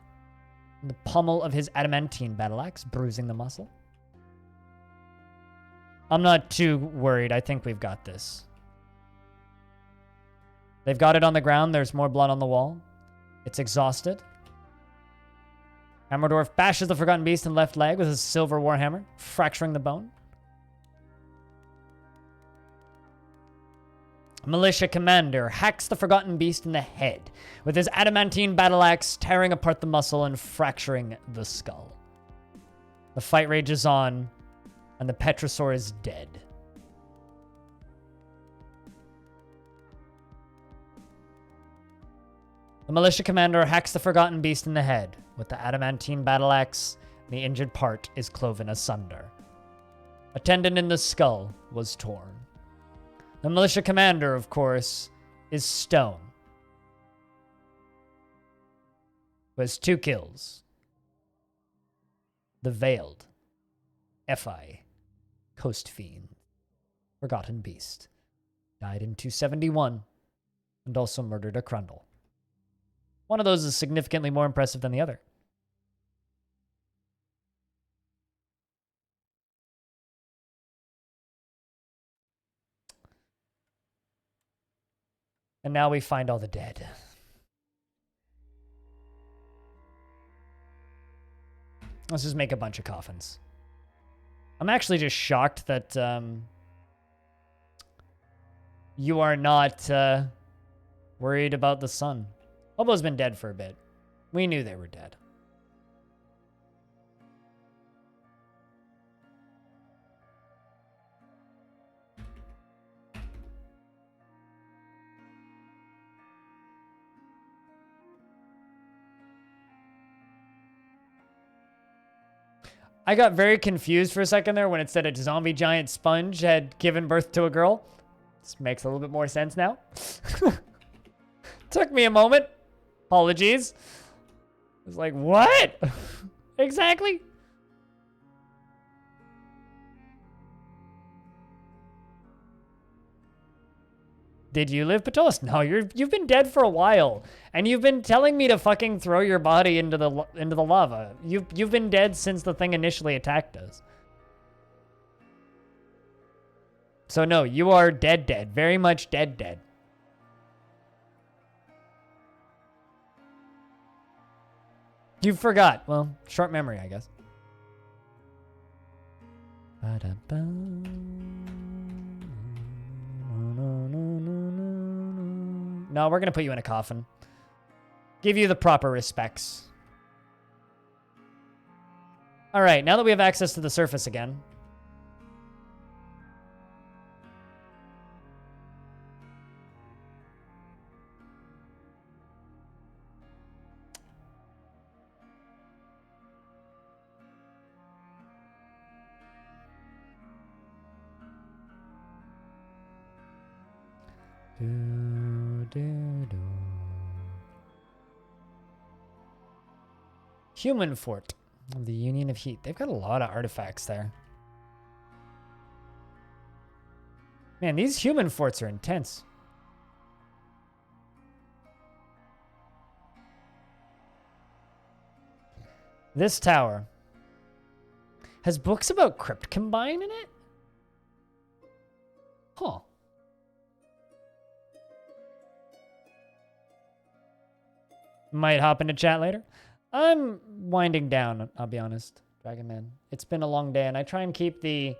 in the pommel of his adamantine battle axe, bruising the muscle. I'm not too worried. I think we've got this. They've got it on the ground. There's more blood on the wall. It's exhausted. Hammerdorf bashes the Forgotten Beast in the left leg with his silver warhammer, fracturing the bone. Militia Commander hacks the Forgotten Beast in the head with his adamantine battle axe, tearing apart the muscle and fracturing the skull. The fight rages on, and the Petrosaur is dead. The Militia Commander hacks the Forgotten Beast in the head with the adamantine battle axe. The injured part is cloven asunder. A tendon in the skull was torn. The Militia Commander, of course, is Stone, who has 2 kills. The Veiled, Fi, Coast Fiend, Forgotten Beast, died in 271, and also murdered a Crundle. One of those is significantly more impressive than the other. And now we find all the dead. Let's just make a bunch of coffins. I'm actually just shocked that you are not worried about the sun. Hobo's been dead for a bit. We knew they were dead. I got very confused for a second there when it said a zombie giant sponge had given birth to a girl. This makes a little bit more sense now. Took me a moment. Apologies. I was like, what? Exactly? Did you live, Patos? No, you've been dead for a while, and you've been telling me to fucking throw your body into the lava. You've been dead since the thing initially attacked us. So no, you are dead, very much dead. You forgot. Well, short memory, I guess. No, we're gonna put you in a coffin. Give you the proper respects. All right, now that we have access to the surface again. Human Fort of the Union of Heat. They've got a lot of artifacts there. Man, these human forts are intense. This tower has books about Crypt Combine in it? Huh. Might hop into chat later. I'm winding down, I'll be honest, Dragon Man. It's been a long day, and I try and keep the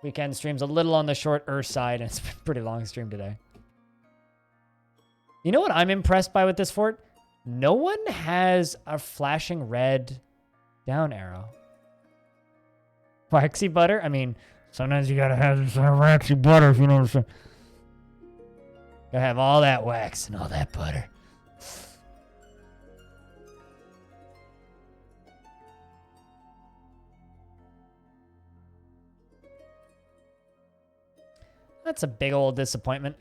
weekend streams a little on the shorter side, and it's been a pretty long stream today. You know what I'm impressed by with this fort? No one has a flashing red down arrow. Waxy butter? I mean, sometimes you gotta have some waxy butter, if you know what I'm saying. Gotta have all that wax and all that butter. That's a big old disappointment.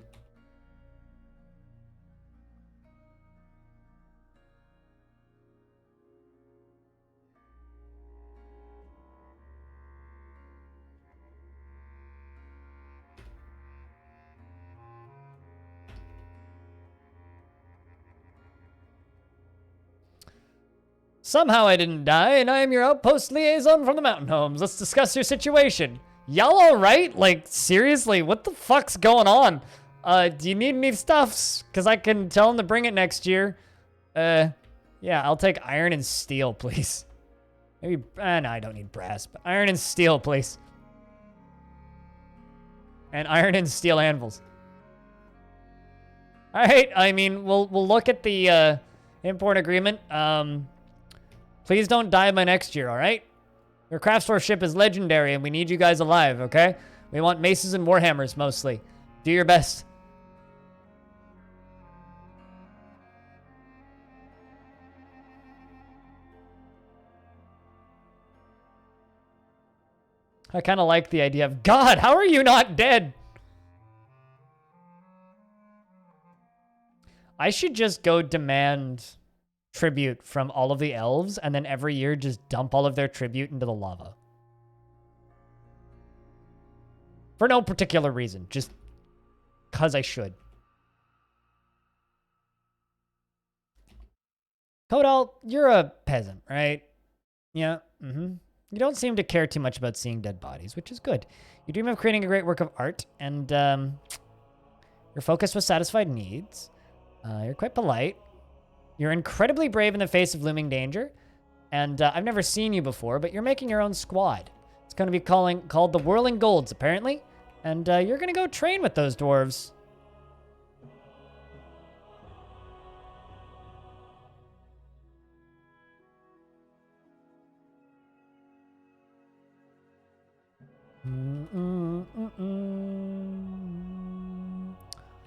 Somehow I didn't die, and I am your outpost liaison from the mountain homes. Let's discuss your situation. Y'all all right? Like, seriously, what the fuck's going on? Do you need any stuffs? Because I can tell them to bring it next year. Yeah, I'll take iron and steel, please. Maybe, no, I don't need brass, but iron and steel, please. And iron and steel anvils. All right, I mean, we'll look at the import agreement. Please don't die by next year, all right? Your Craftsdwarf ship is legendary, and we need you guys alive, okay? We want maces and warhammers, mostly. Do your best. I kind of like the idea of, God, how are you not dead? I should just go demand tribute from all of the elves, and then every year just dump all of their tribute into the lava. For no particular reason, just because I should. Kodal, you're a peasant, right? Yeah, You don't seem to care too much about seeing dead bodies, which is good. You dream of creating a great work of art, and You're focused with satisfied needs. You're quite polite. You're incredibly brave in the face of looming danger. And I've never seen you before, but you're making your own squad. It's going to be called the Whirling Golds, apparently. And you're going to go train with those dwarves.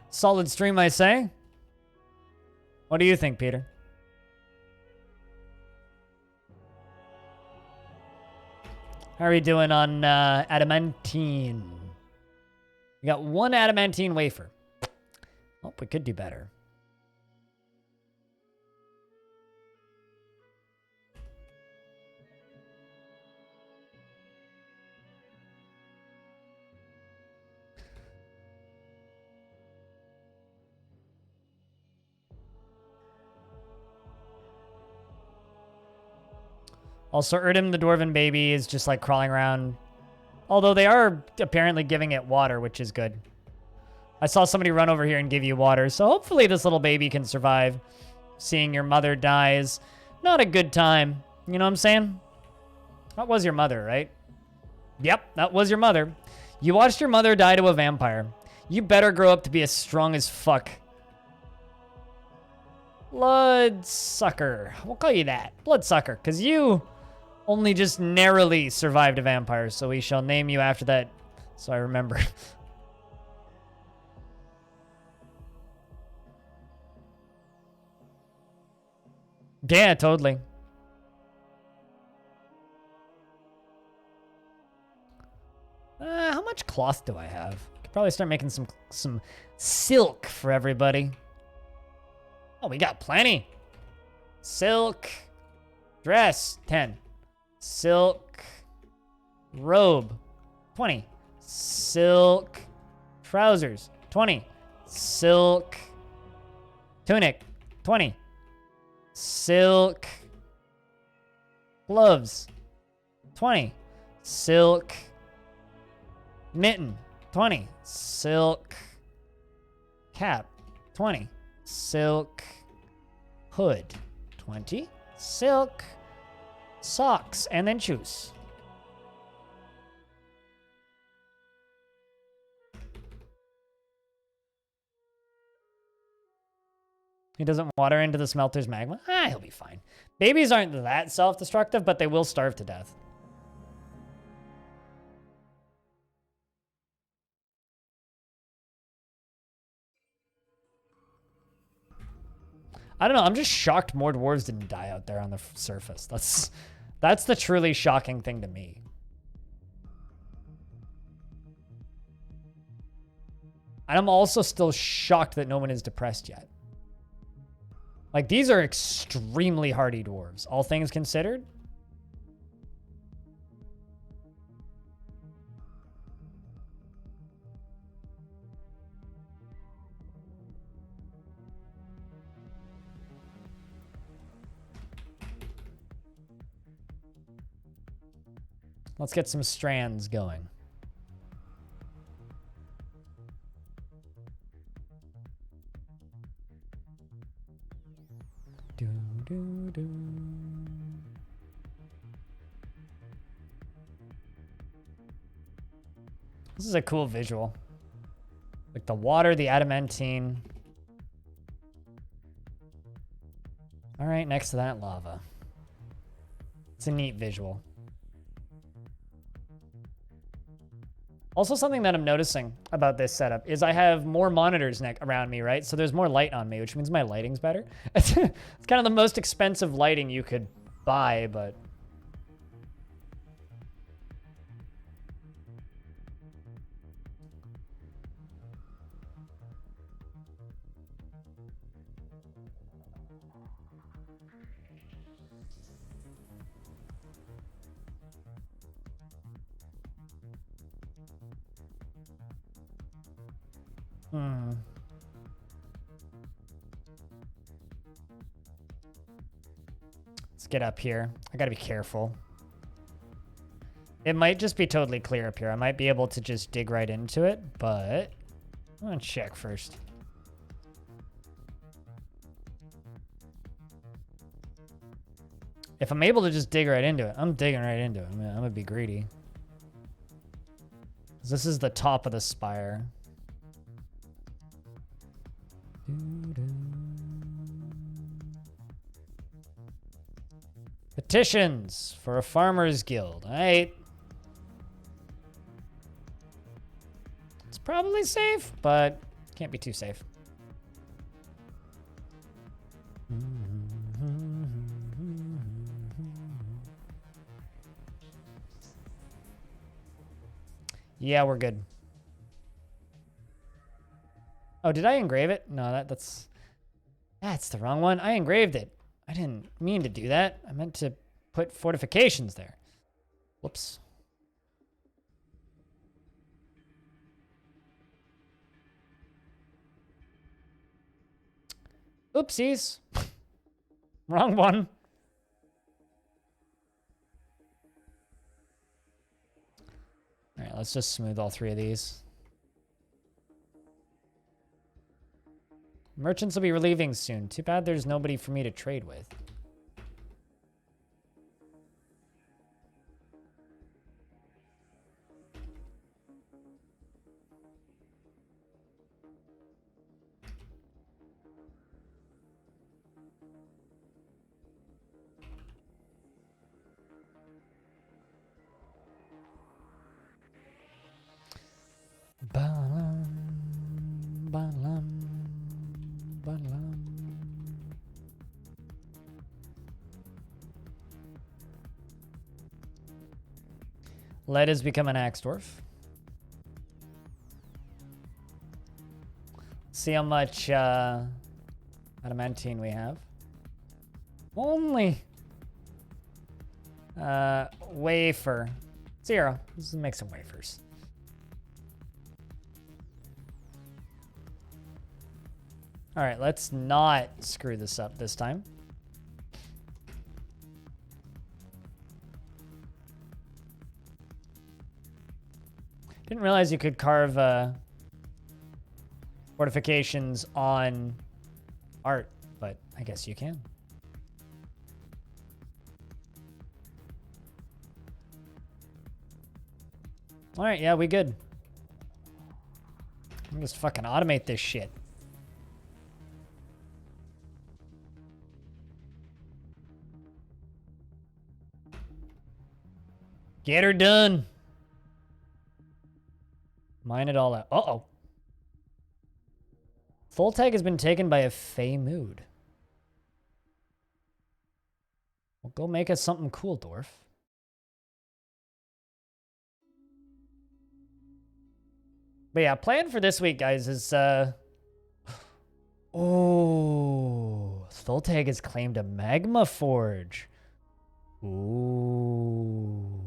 Solid stream, I say. What do you think, Peter? How are we doing on adamantine? We got one adamantine wafer. Oh, we could do better. Also, Erdem, the dwarven baby, is just like crawling around. Although they are apparently giving it water, which is good. I saw somebody run over here and give you water, so hopefully this little baby can survive. Seeing your mother die is not a good time. You know what I'm saying? That was your mother, right? Yep, that was your mother. You watched your mother die to a vampire. You better grow up to be as strong as fuck. Bloodsucker. We'll call you that. Bloodsucker, because you only just narrowly survived a vampire, so we shall name you after that, so I remember. Yeah, totally. How much cloth do I have? Could probably start making some silk for everybody. Oh, we got plenty. Silk. Dress, 10. Silk. Robe, 20. Silk. Trousers, 20. Silk. Tunic, 20. Silk. Gloves, 20. Silk. Mitten, 20. Silk. Cap, 20. Silk. Hood, 20. Silk. Socks, and then shoes. He doesn't water into the smelter's magma? Ah, he'll be fine. Babies aren't that self-destructive, but they will starve to death. I don't know. I'm just shocked more dwarves didn't die out there on the surface. That's the truly shocking thing to me. And I'm also still shocked that no one is depressed yet. Like, these are extremely hardy dwarves, all things considered. Let's get some strands going. Do, do, do. This is a cool visual. Like the water, the adamantine. All right, next to that, lava. It's a neat visual. Also, something that I'm noticing about this setup is I have more monitors around me, right? So there's more light on me, which means my lighting's better. It's kind of the most expensive lighting you could buy, but... Let's get up here. I gotta be careful. It might just be totally clear up here. I might be able to just dig right into it, but... I'm gonna check first. If I'm able to just dig right into it, I'm digging right into it. I mean, I'm gonna be greedy. 'Cause this is the top of the spire. Petitions for a farmer's guild. All right. It's probably safe, but can't be too safe. Yeah, we're good. Oh, did I engrave it? No, that's the wrong one. I engraved it. I didn't mean to do that. I meant to put fortifications there. Whoops. Oopsies. Wrong one. All right, let's just smooth all three of these. Merchants will be relieving soon. Too bad there's nobody for me to trade with. Balam, balam, balam. Lead has become an axe dwarf. See how much adamantine we have. Only wafer 0. Let's make some wafers. All right, let's not screw this up this time. Didn't realize you could carve fortifications on art, but I guess you can. All right, yeah, we good. I'm just fucking automate this shit. Get her done. Mine it all out. Uh-oh. Full tag has been taken by a Fey mood. Well, go make us something cool, Dwarf. But yeah, plan for this week, guys, is oh, Tholtag has claimed a magma forge. Ooh.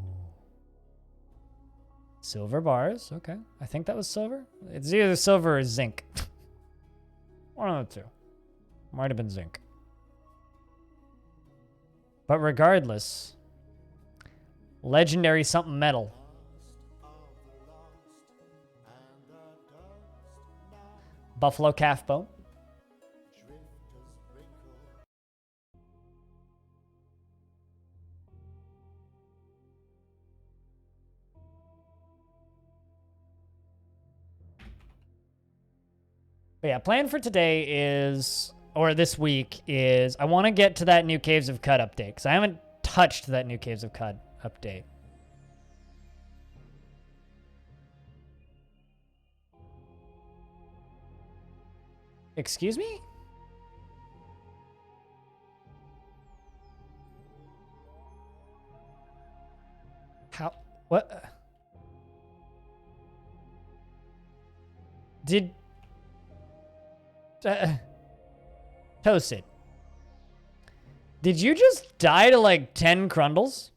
Silver bars. Okay. I think that was silver. It's either silver or zinc. One of the two. Might have been zinc. But regardless, legendary something metal. Buffalo calf bone. But yeah, plan for today is, or this week is, I want to get to that new Caves of Cud update, because I haven't touched that new Caves of Cud update. Excuse me? How? What? Did... Toasted. Did you just die to like 10 crundles?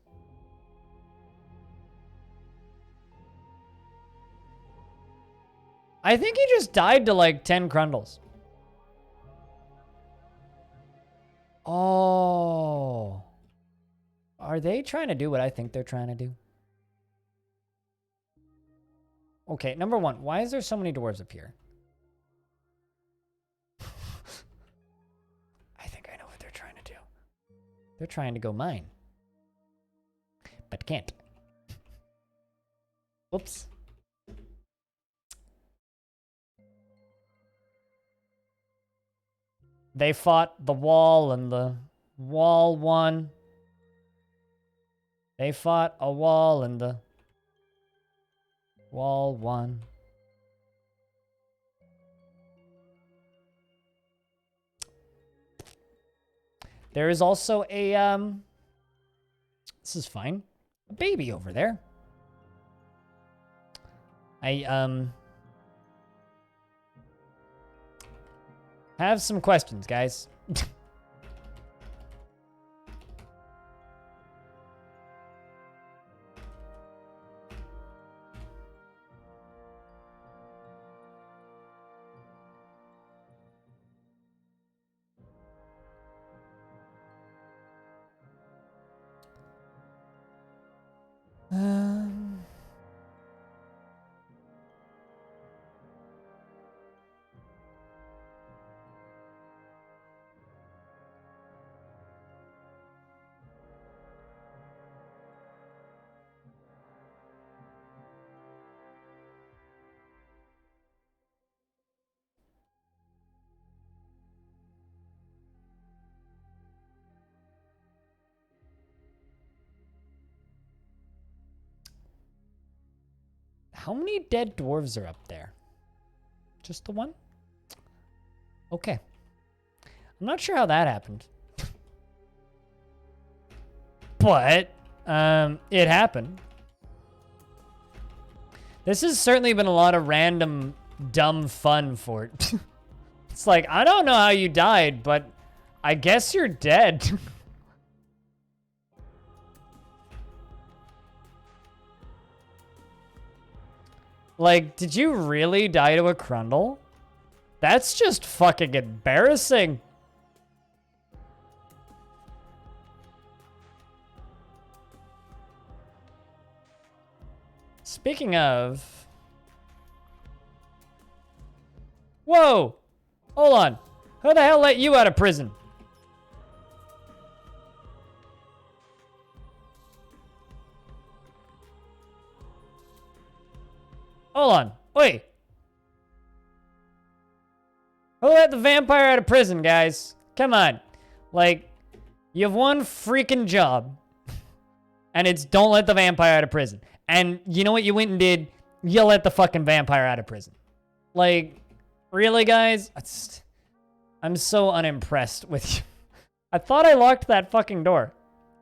I think he just died to like 10 crundles. Oh. Are they trying to do what I think they're trying to do? Okay, number one, why is there so many dwarves up here? They're trying to go mine. But can't. Whoops. They fought the wall and the wall won. They fought a wall and the wall won. There is also a, this is fine, a baby over there. I, have some questions, guys. Um, how many dead dwarves are up there? Just the one? Okay. I'm not sure how that happened. But, it happened. This has certainly been a lot of random, dumb fun for it. It's like, I don't know how you died, but I guess you're dead. Like, did you really die to a Crundle? That's just fucking embarrassing. Speaking of... Whoa! Hold on. Who the hell let you out of prison? Hold on. Wait. Who let the vampire out of prison, guys? Come on. Like, you have one freaking job. And it's don't let the vampire out of prison. And you know what you went and did? You let the fucking vampire out of prison. Like, really, guys? I'm so unimpressed with you. I thought I locked that fucking door.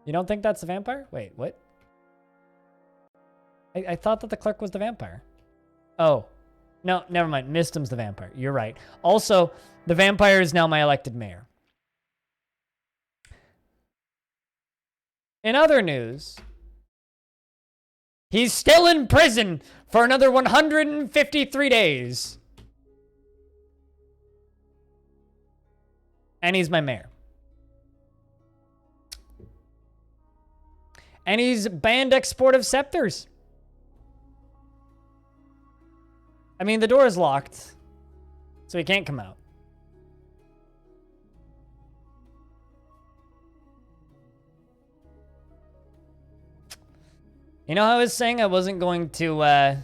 You don't think that's the vampire? Wait, what? I thought that the clerk was the vampire. Oh. No, never mind. Mistum's the vampire. You're right. Also, the vampire is now my elected mayor. In other news, he's still in prison for another 153 days. And he's my mayor. And he's banned export of scepters. I mean, the door is locked, so he can't come out. You know how I was saying I wasn't going to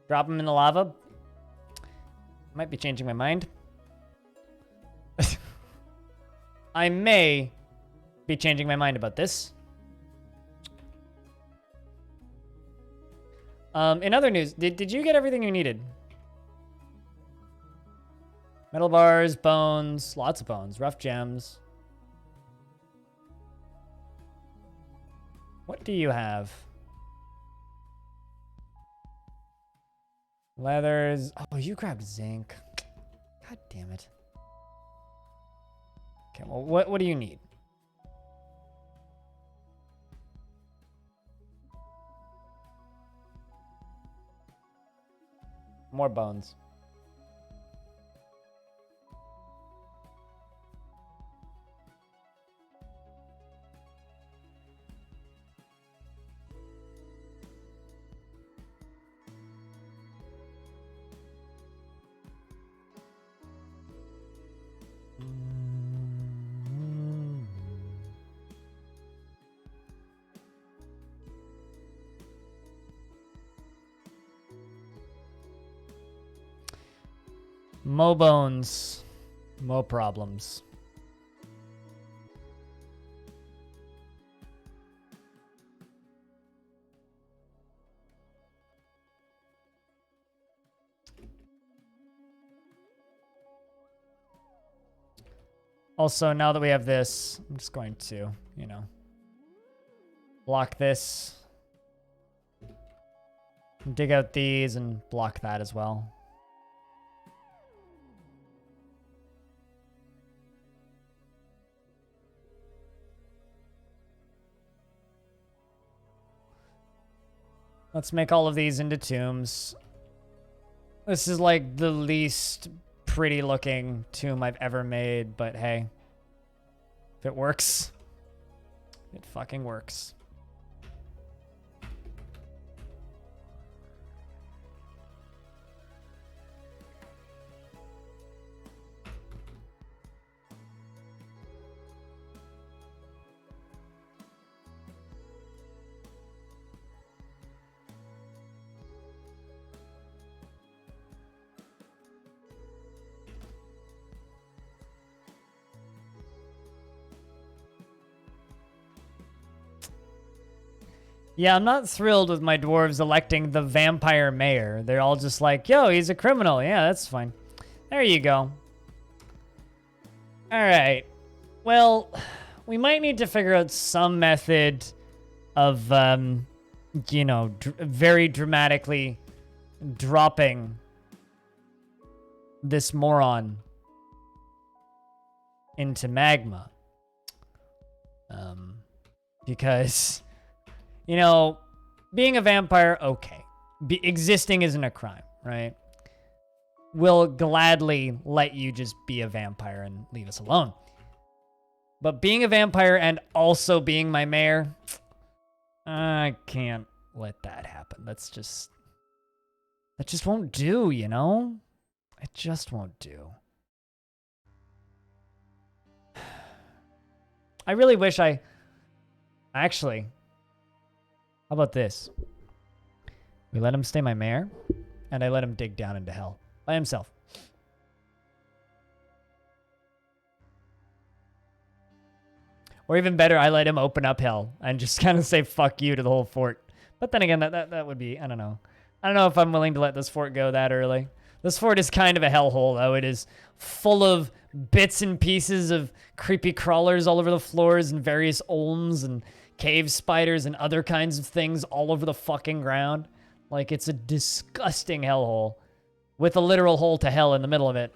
drop him in the lava? Might be changing my mind. I may be changing my mind about this. In other news, did you get everything you needed? Metal bars, bones, lots of bones, rough gems. What do you have? Leathers. Oh, you grabbed zinc. God damn it. Okay, well, what do you need? More bones. Mo bones. Mo problems. Also, now that we have this, I'm just going to, you know, block this. Dig out these and block that as well. Let's make all of these into tombs. This is like the least pretty looking tomb I've ever made, but hey, if it works, it fucking works. Yeah, I'm not thrilled with my dwarves electing the vampire mayor. They're all just like, yo, he's a criminal. Yeah, that's fine. There you go. All right. Well, we might need to figure out some method of, you know, very dramatically dropping this moron into magma. Because... You know, being a vampire, okay. Existing isn't a crime, right? We'll gladly let you just be a vampire and leave us alone. But being a vampire and also being my mayor, I can't let that happen. That just won't do, you know? It just won't do. I really wish actually... How about this? We let him stay my mayor, and I let him dig down into hell by himself. Or even better, I let him open up hell and just kind of say fuck you to the whole fort. But then again, that would be, I don't know. I don't know if I'm willing to let this fort go that early. This fort is kind of a hellhole, though. It is full of bits and pieces of creepy crawlers all over the floors and various olms and cave spiders and other kinds of things all over the fucking ground. Like, it's a disgusting hellhole with a literal hole to hell in the middle of it.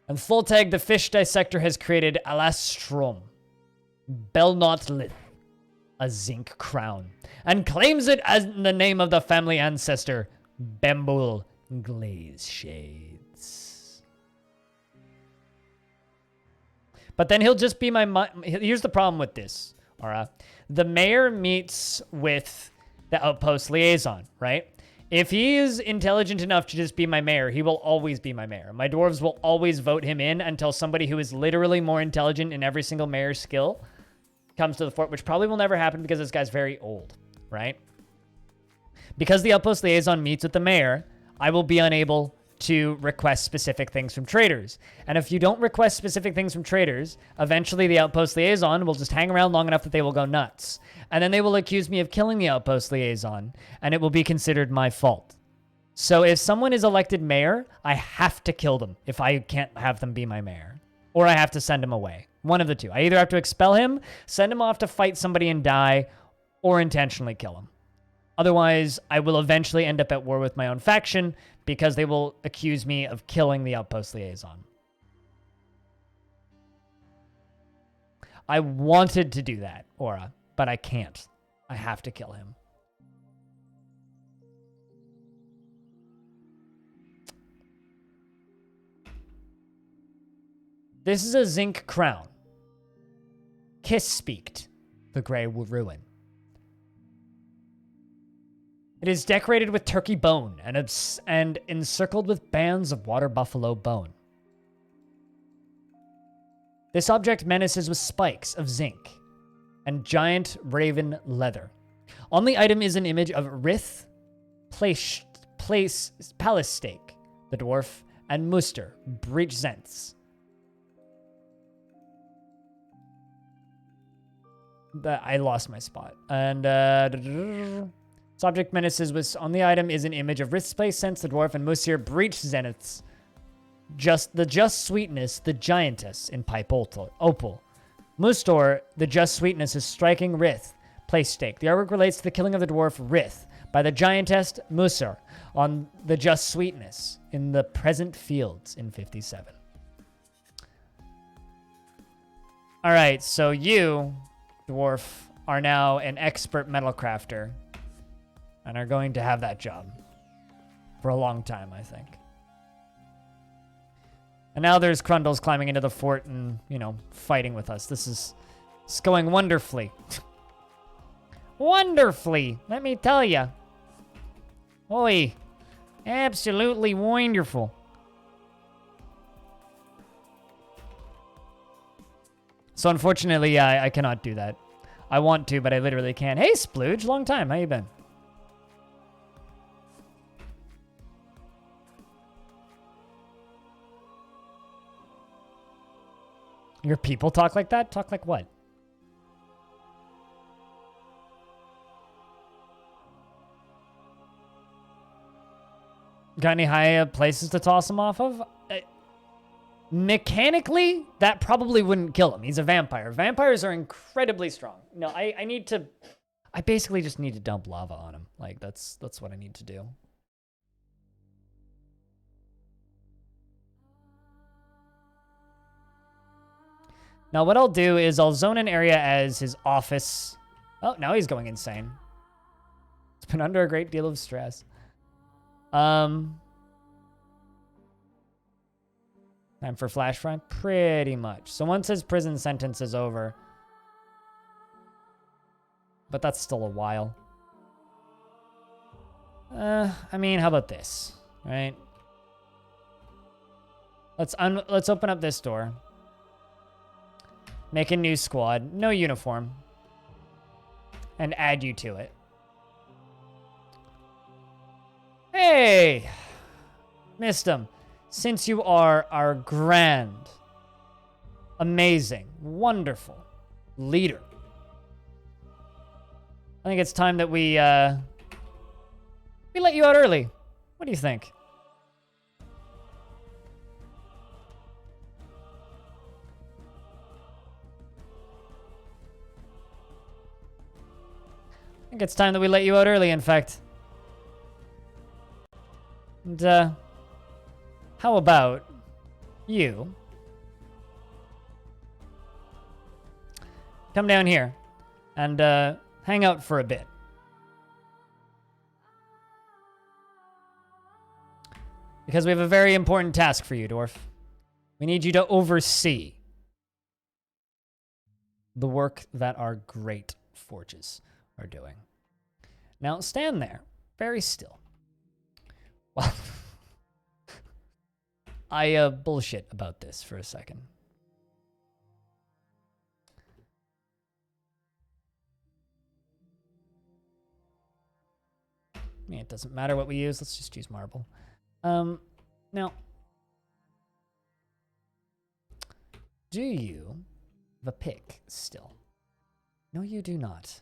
And Fultag, the fish dissector, has created Alastrom, Belnotlith, a zinc crown, and claims it as the name of the family ancestor, Bembul Glaze Shades. But then he'll just be here's the problem with this. Alright. The mayor meets with the outpost liaison, right? If he is intelligent enough to just be my mayor, he will always be my mayor. My dwarves will always vote him in until somebody who is literally more intelligent in every single mayor's skill comes to the fort, which probably will never happen because this guy's very old, right? Because the outpost liaison meets with the mayor, I will be unable to request specific things from traders. And if you don't request specific things from traders, eventually the outpost liaison will just hang around long enough that they will go nuts. And then they will accuse me of killing the outpost liaison, and it will be considered my fault. So if someone is elected mayor, I have to kill them if I can't have them be my mayor. Or I have to send him away. One of the two. I either have to expel him, send him off to fight somebody and die, or intentionally kill him. Otherwise, I will eventually end up at war with my own faction because they will accuse me of killing the outpost liaison. I wanted to do that, Aura, but I can't. I have to kill him. This is a zinc crown. Kiss speaked, the Grey Ruin. It is decorated with turkey bone and encircled with bands of water buffalo bone. This object menaces with spikes of zinc and giant raven leather. On the item is an image of Rith Palistake, the dwarf, and Muster, breach Zents. I lost my spot. And subject menaces was on the item is an image of Rift's Place, Sense the Dwarf, and Muster, breach Zeniths. Just sweetness, the giantess in pipe opal. Mustor, the just sweetness, is striking Rith, place stake. The artwork relates to the killing of the dwarf Rith by the giantess Musur on the just sweetness in the present fields in 57. All right, so you, dwarf, are now an expert metal crafter and are going to have that job for a long time, I think. And now there's Crundles climbing into the fort and, you know, fighting with us. It's going wonderfully. Wonderfully, let me tell you. Oi, absolutely wonderful. So unfortunately, I cannot do that. I want to, but I literally can't. Hey, Splooge, long time. How you been? Your people talk like that? Talk like what? Got any high places to toss him off of? Mechanically, that probably wouldn't kill him. He's a vampire. Vampires are incredibly strong. No, I basically just need to dump lava on him. Like, that's what I need to do. Now, what I'll do is I'll zone an area as his office. Oh, now he's going insane. He's been under a great deal of stress. Time for flash fry? Pretty much. So once his prison sentence is over. But that's still a while. I mean, how about this? Right? Let's open up this door. Make a new squad. No uniform. And add you to it. Hey! Missed him. Since you are our grand, amazing, wonderful leader, I think it's time that we let you out early. What do you think? I think it's time that we let you out early, in fact. And, how about you come down here and hang out for a bit? Because we have a very important task for you, Dwarf. We need you to oversee the work that our great forges are doing. Now, stand there, very still. Well, I bullshit about this for a second. I mean, it doesn't matter what we use. Let's just use marble. Now, do you have a pick still? No, you do not.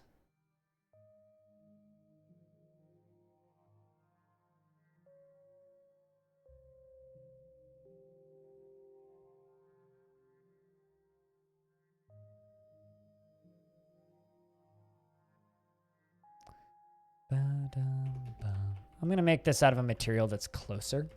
I'm going to make this out of a material that's closer.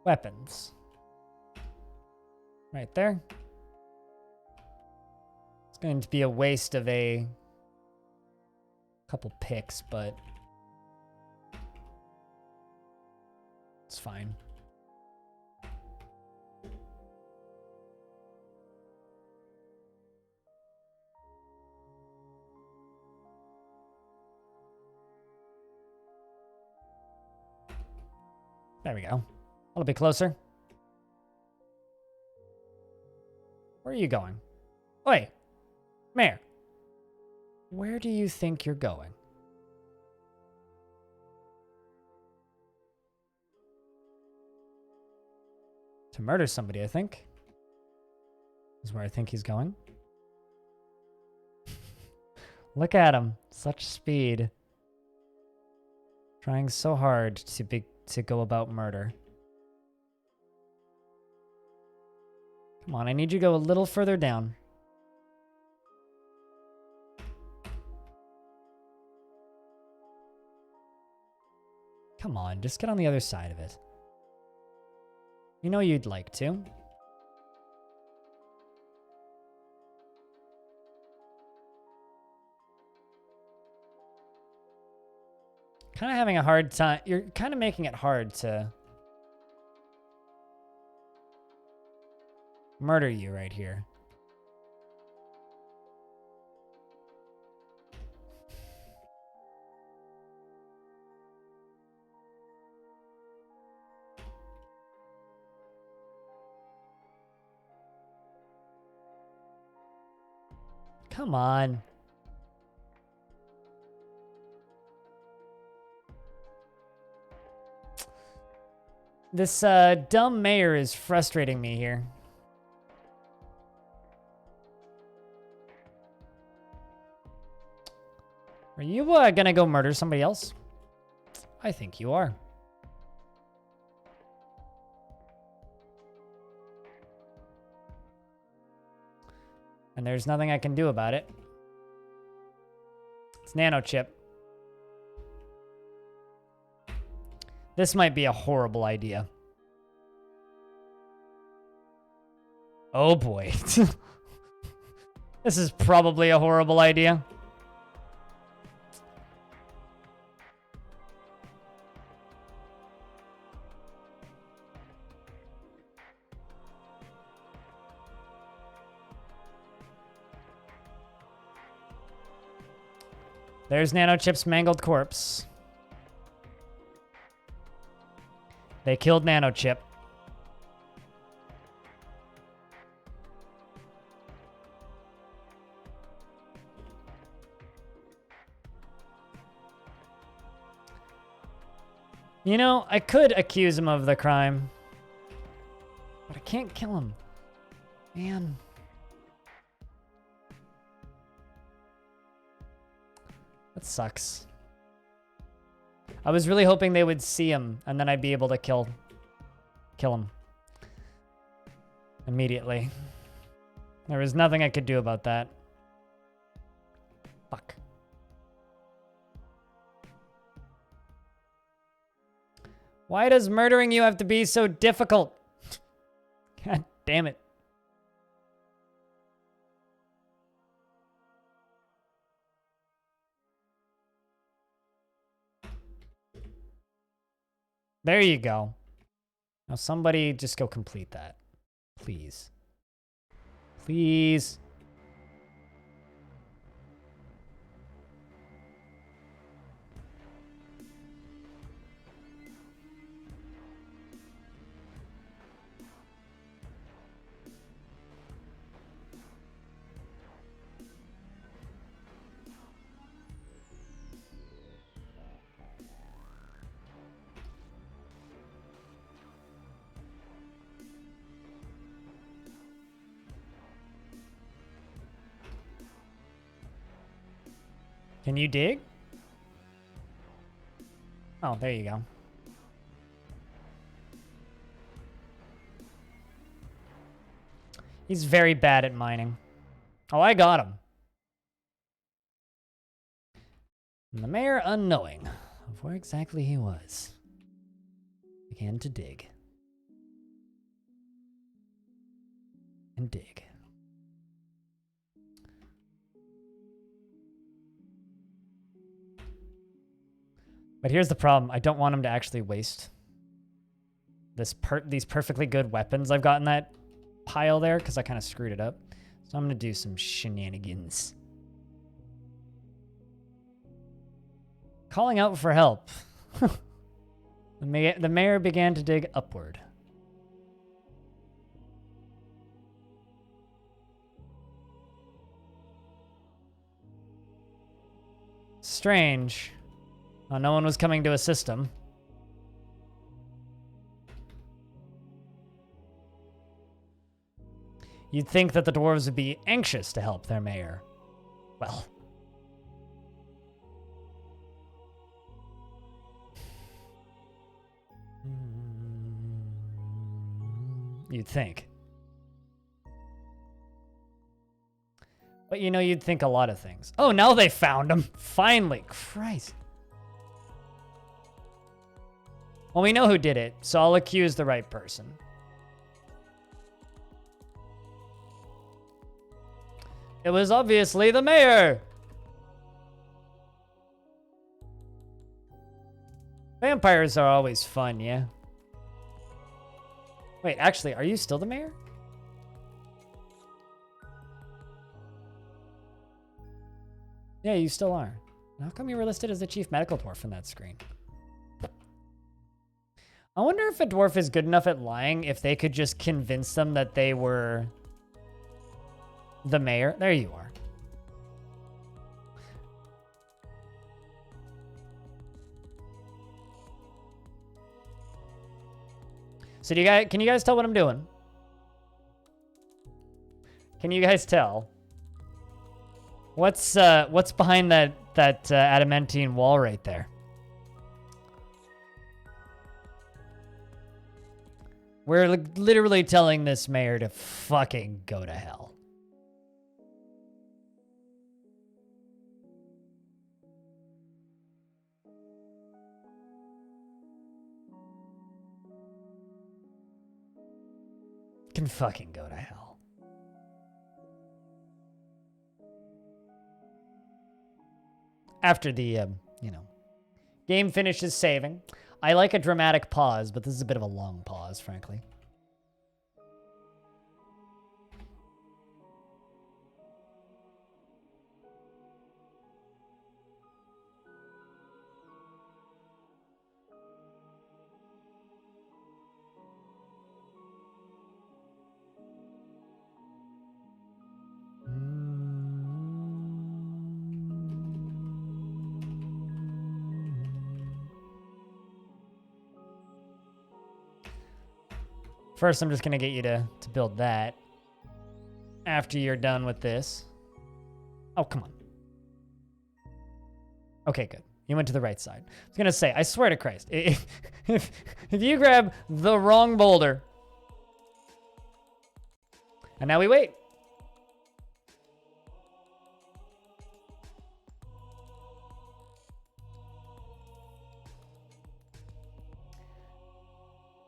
Weapons. Right there. It's going to be a waste of a couple picks, but it's fine. There we go. A little bit closer. Where are you going? Oi, Mayor. Where do you think you're going? To murder somebody, I think. Is where I think he's going. Look at him. Such speed. Trying so hard to go about murder. Come on, I need you to go a little further down. Come on, just get on the other side of it. You know you'd like to. Kind of having a hard time. You're kind of making it hard to murder you right here. Come on. This dumb mayor is frustrating me here. Are you gonna go murder somebody else? I think you are. And there's nothing I can do about it. It's nano chip. This might be a horrible idea. Oh boy. This is probably a horrible idea. There's Nanochip's mangled corpse. They killed Nanochip. You know, I could accuse him of the crime, but I can't kill him. Man. That sucks. I was really hoping they would see him, and then I'd be able to kill him immediately. There was nothing I could do about that. Fuck. Why does murdering you have to be so difficult? God damn it. There you go. Now somebody just go complete that. Please. Please. Can you dig? Oh, there you go. He's very bad at mining. Oh, I got him. And the mayor, unknowing of where exactly he was, began to dig. And dig. But here's the problem. I don't want him to actually waste these perfectly good weapons I've got in that pile there, because I kind of screwed it up. So I'm going to do some shenanigans. Calling out for help. The mayor began to dig upward. Strange. Oh, no one was coming to assist him. You'd think that the dwarves would be anxious to help their mayor. Well. You'd think. But you know, you'd think a lot of things. Oh, now they found him. Finally. Christ. Well, we know who did it, so I'll accuse the right person. It was obviously the mayor. Vampires are always fun, yeah? Wait, actually, are you still the mayor? Yeah, you still are. How come you were listed as the chief medical dwarf in that screen? I wonder if a dwarf is good enough at lying if they could just convince them that they were the mayor. There you are. So can you guys tell what I'm doing? Can you guys tell? What's behind that adamantine wall right there? We're literally telling this mayor to fucking go to hell. Can fucking go to hell. After the, game finishes saving. I like a dramatic pause, but this is a bit of a long pause, frankly. First, I'm just going to get you to build that after you're done with this. Oh, come on. Okay, good. You went to the right side. I was going to say, I swear to Christ, if you grab the wrong boulder, and now we wait.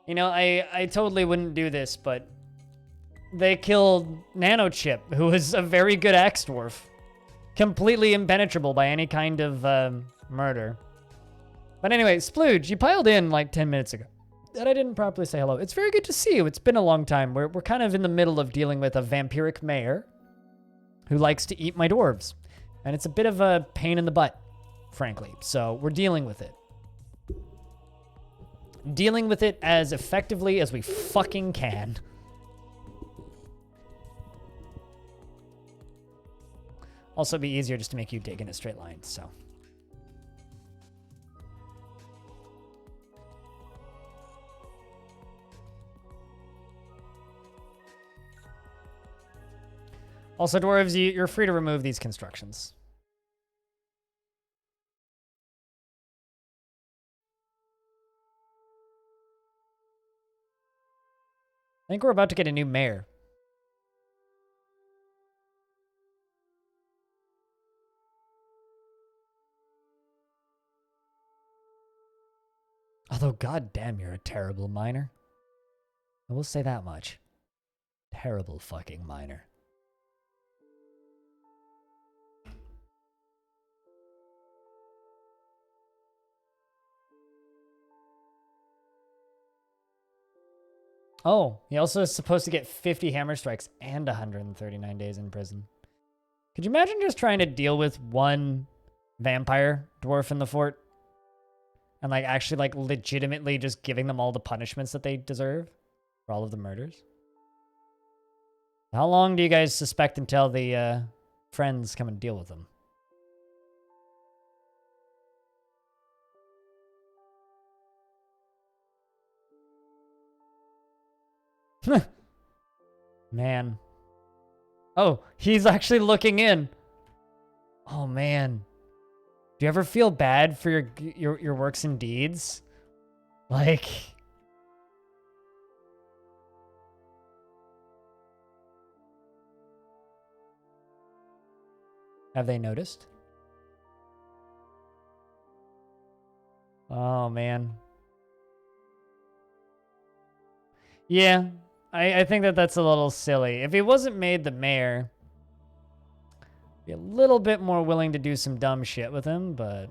You know, I totally wouldn't do this, but they killed Nanochip, who was a very good axe dwarf. Completely impenetrable by any kind of murder. But anyway, Splooge, you piled in like 10 minutes ago. And I didn't properly say hello. It's very good to see you. It's been a long time. We're kind of in the middle of dealing with a vampiric mayor who likes to eat my dwarves. And it's a bit of a pain in the butt, frankly. So we're dealing with it. Dealing with it as effectively as we fucking can. Also, it'd be easier just to make you dig in a straight line, so. Also, dwarves, you're free to remove these constructions. I think we're about to get a new mayor. Although, goddamn, you're a terrible miner. I will say that much. Terrible fucking miner. Oh, he also is supposed to get 50 hammer strikes and 139 days in prison. Could you imagine just trying to deal with one vampire dwarf in the fort? And like actually like legitimately just giving them all the punishments that they deserve for all of the murders? How long do you guys suspect until the friends come and deal with them? Man. Oh, he's actually looking in. Oh, man. Do you ever feel bad for your works and deeds? Like... Have they noticed? Oh, man. Yeah, I think that's a little silly. If he wasn't made the mayor, I'd be a little bit more willing to do some dumb shit with him, but...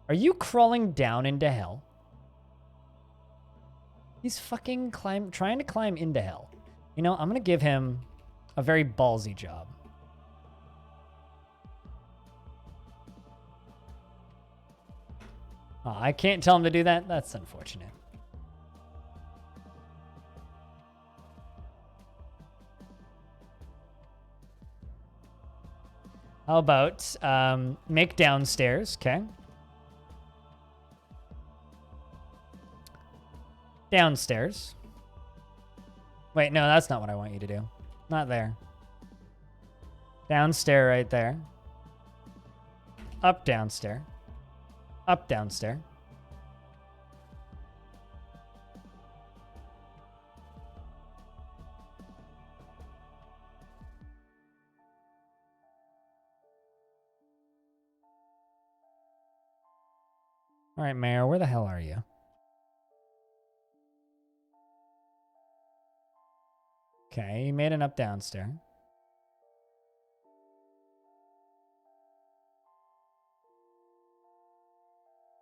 Are you crawling down into hell? He's fucking trying to climb into hell. You know, I'm gonna give him a very ballsy job. Oh, I can't tell him to do that? That's unfortunate. How about make downstairs, okay? Downstairs. Wait, no, that's not what I want you to do. Not there. Downstairs right there. Up downstairs. Up downstairs. All right, Mayor, where the hell are you? Okay, you made an up downstairs.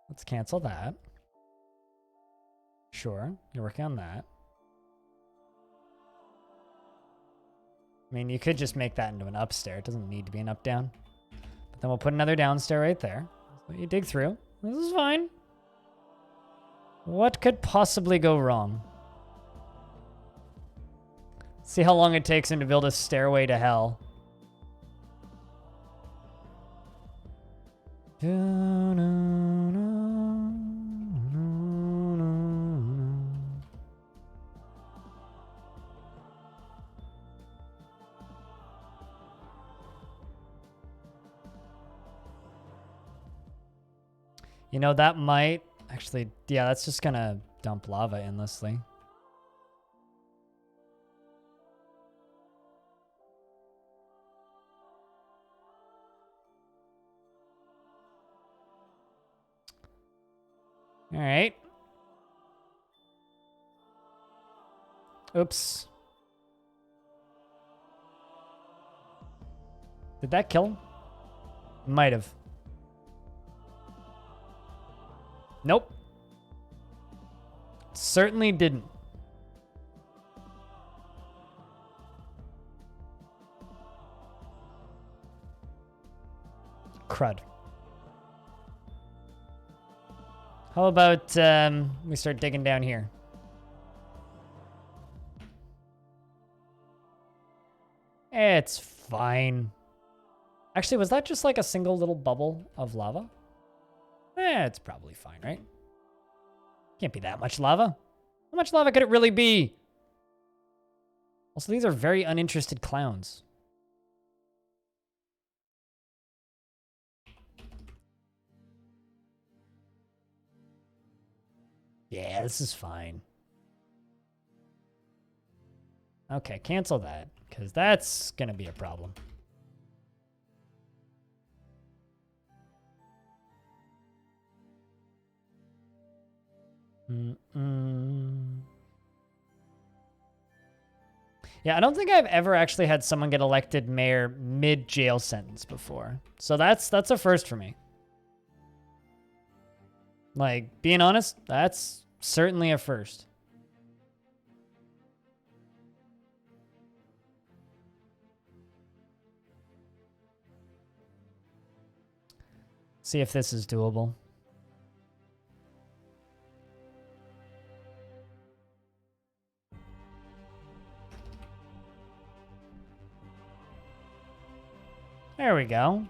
Let's cancel that. Sure, you're working on that. I mean, you could just make that into an upstairs. It doesn't need to be an up-down. But then we'll put another downstairs right there. So you dig through. This is fine. What could possibly go wrong? See how long it takes him to build a stairway to hell. You know, that might actually, yeah, that's just gonna dump lava endlessly. All right. Oops. Did that kill him? Might have. Nope. Certainly didn't. Crud. How about we start digging down here? It's fine. Actually, was that just like a single little bubble of lava? It's probably fine, right? Can't be that much lava. How much lava could it really be? Also, these are very uninterested clowns. Yeah, this is fine. Okay, cancel that, because that's going to be a problem. Yeah, I don't think I've ever actually had someone get elected mayor mid-jail sentence before. So that's a first for me. Like, being honest, that's certainly a first. See if this is doable. There we go.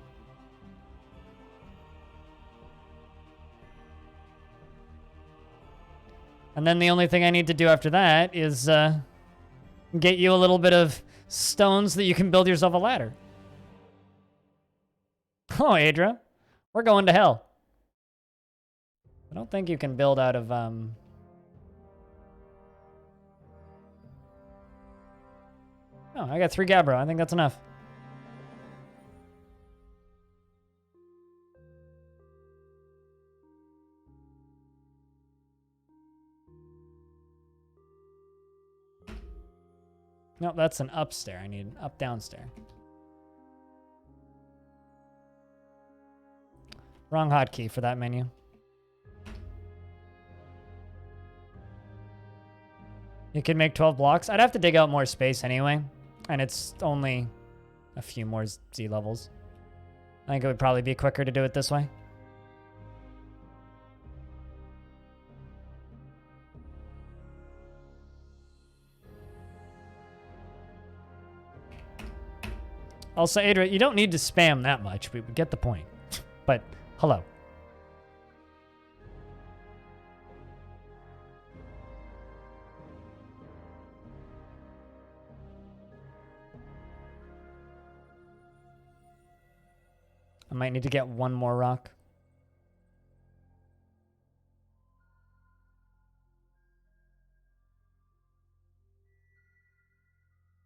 And then the only thing I need to do after that is get you a little bit of stone so that you can build yourself a ladder. Oh, Adra, we're going to hell. I don't think you can build out of... Oh, I got 3 Gabbro. I think that's enough. Nope, that's an upstair. I need an up-downstair. Wrong hotkey for that menu. You can make 12 blocks. I'd have to dig out more space anyway. And it's only a few more Z levels. I think it would probably be quicker to do it this way. Also, Adra, you don't need to spam that much. We get the point. But, hello. I might need to get one more rock.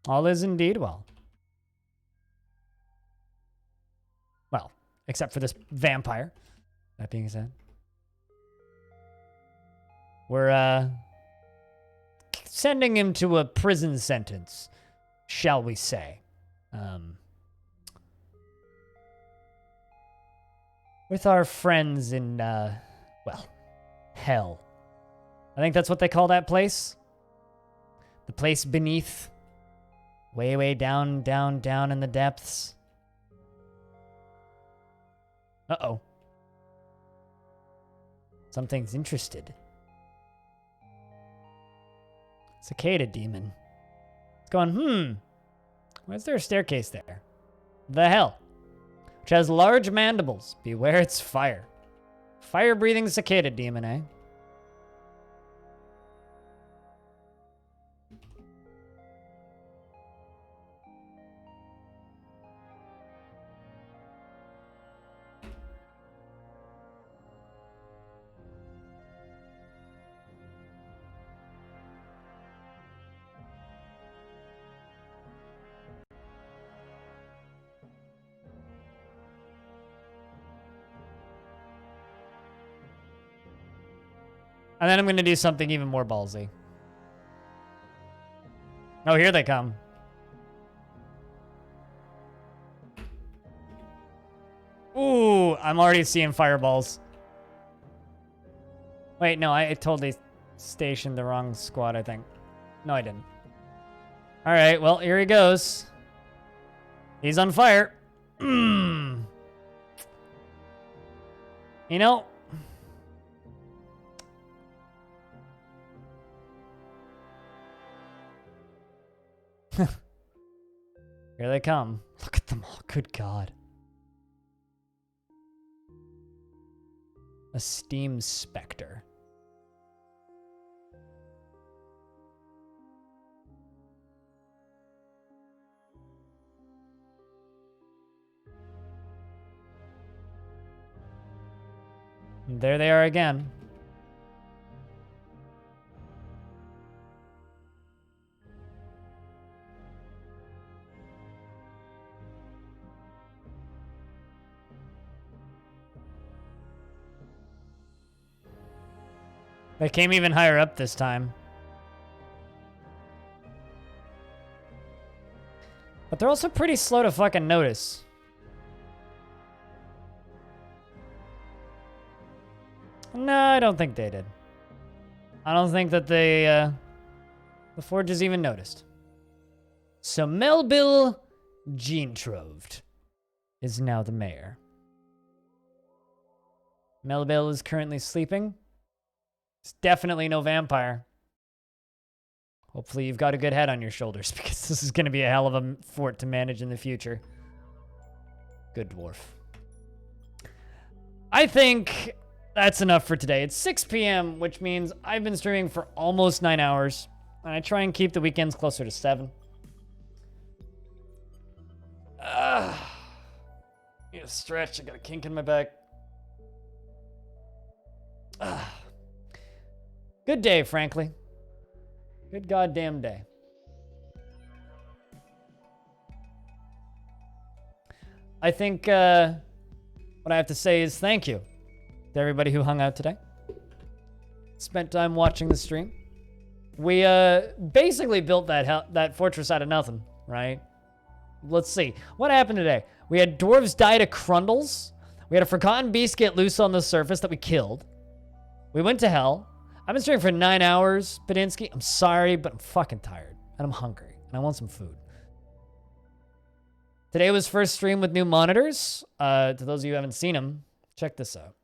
All is indeed well. Well, except for this vampire. That being said. We're, sending him to a prison sentence, shall we say. With our friends in, well, hell. I think that's what they call that place. The place beneath. Way, way down, down, down in the depths. Uh-oh. Something's interested. Cicada demon. It's going, why is there a staircase there? The hell? Which has large mandibles. Beware its fire. Fire-breathing cicada demon, eh? And then I'm going to do something even more ballsy. Oh, here they come. Ooh, I'm already seeing fireballs. Wait, no, I totally stationed the wrong squad, I think. No, I didn't. All right, well, here he goes. He's on fire. You know... Here they come. Look at them all. Good God. A steam specter. And there they are again. They came even higher up this time. But they're also pretty slow to fucking notice. No, I don't think they did. I don't think that they, the Forges even noticed. So Melville Jeantroved is now the mayor. Melville is currently sleeping. It's definitely no vampire. Hopefully you've got a good head on your shoulders, because this is going to be a hell of a fort to manage in the future. Good dwarf. I think that's enough for today. It's 6 p.m., which means I've been streaming for almost 9 hours. And I try and keep the weekends closer to 7. Need a stretch. I got a kink in my back. Good day, frankly. Good goddamn day. I think what I have to say is thank you to everybody who hung out today. Spent time watching the stream. We basically built that fortress out of nothing, right? Let's see. What happened today? We had dwarves die to crundles. We had a forgotten beast get loose on the surface that we killed. We went to hell. I've been streaming for 9 hours, Padinsky. I'm sorry, but I'm fucking tired. And I'm hungry. And I want some food. Today was first stream with new monitors. To those of you who haven't seen them, check this out.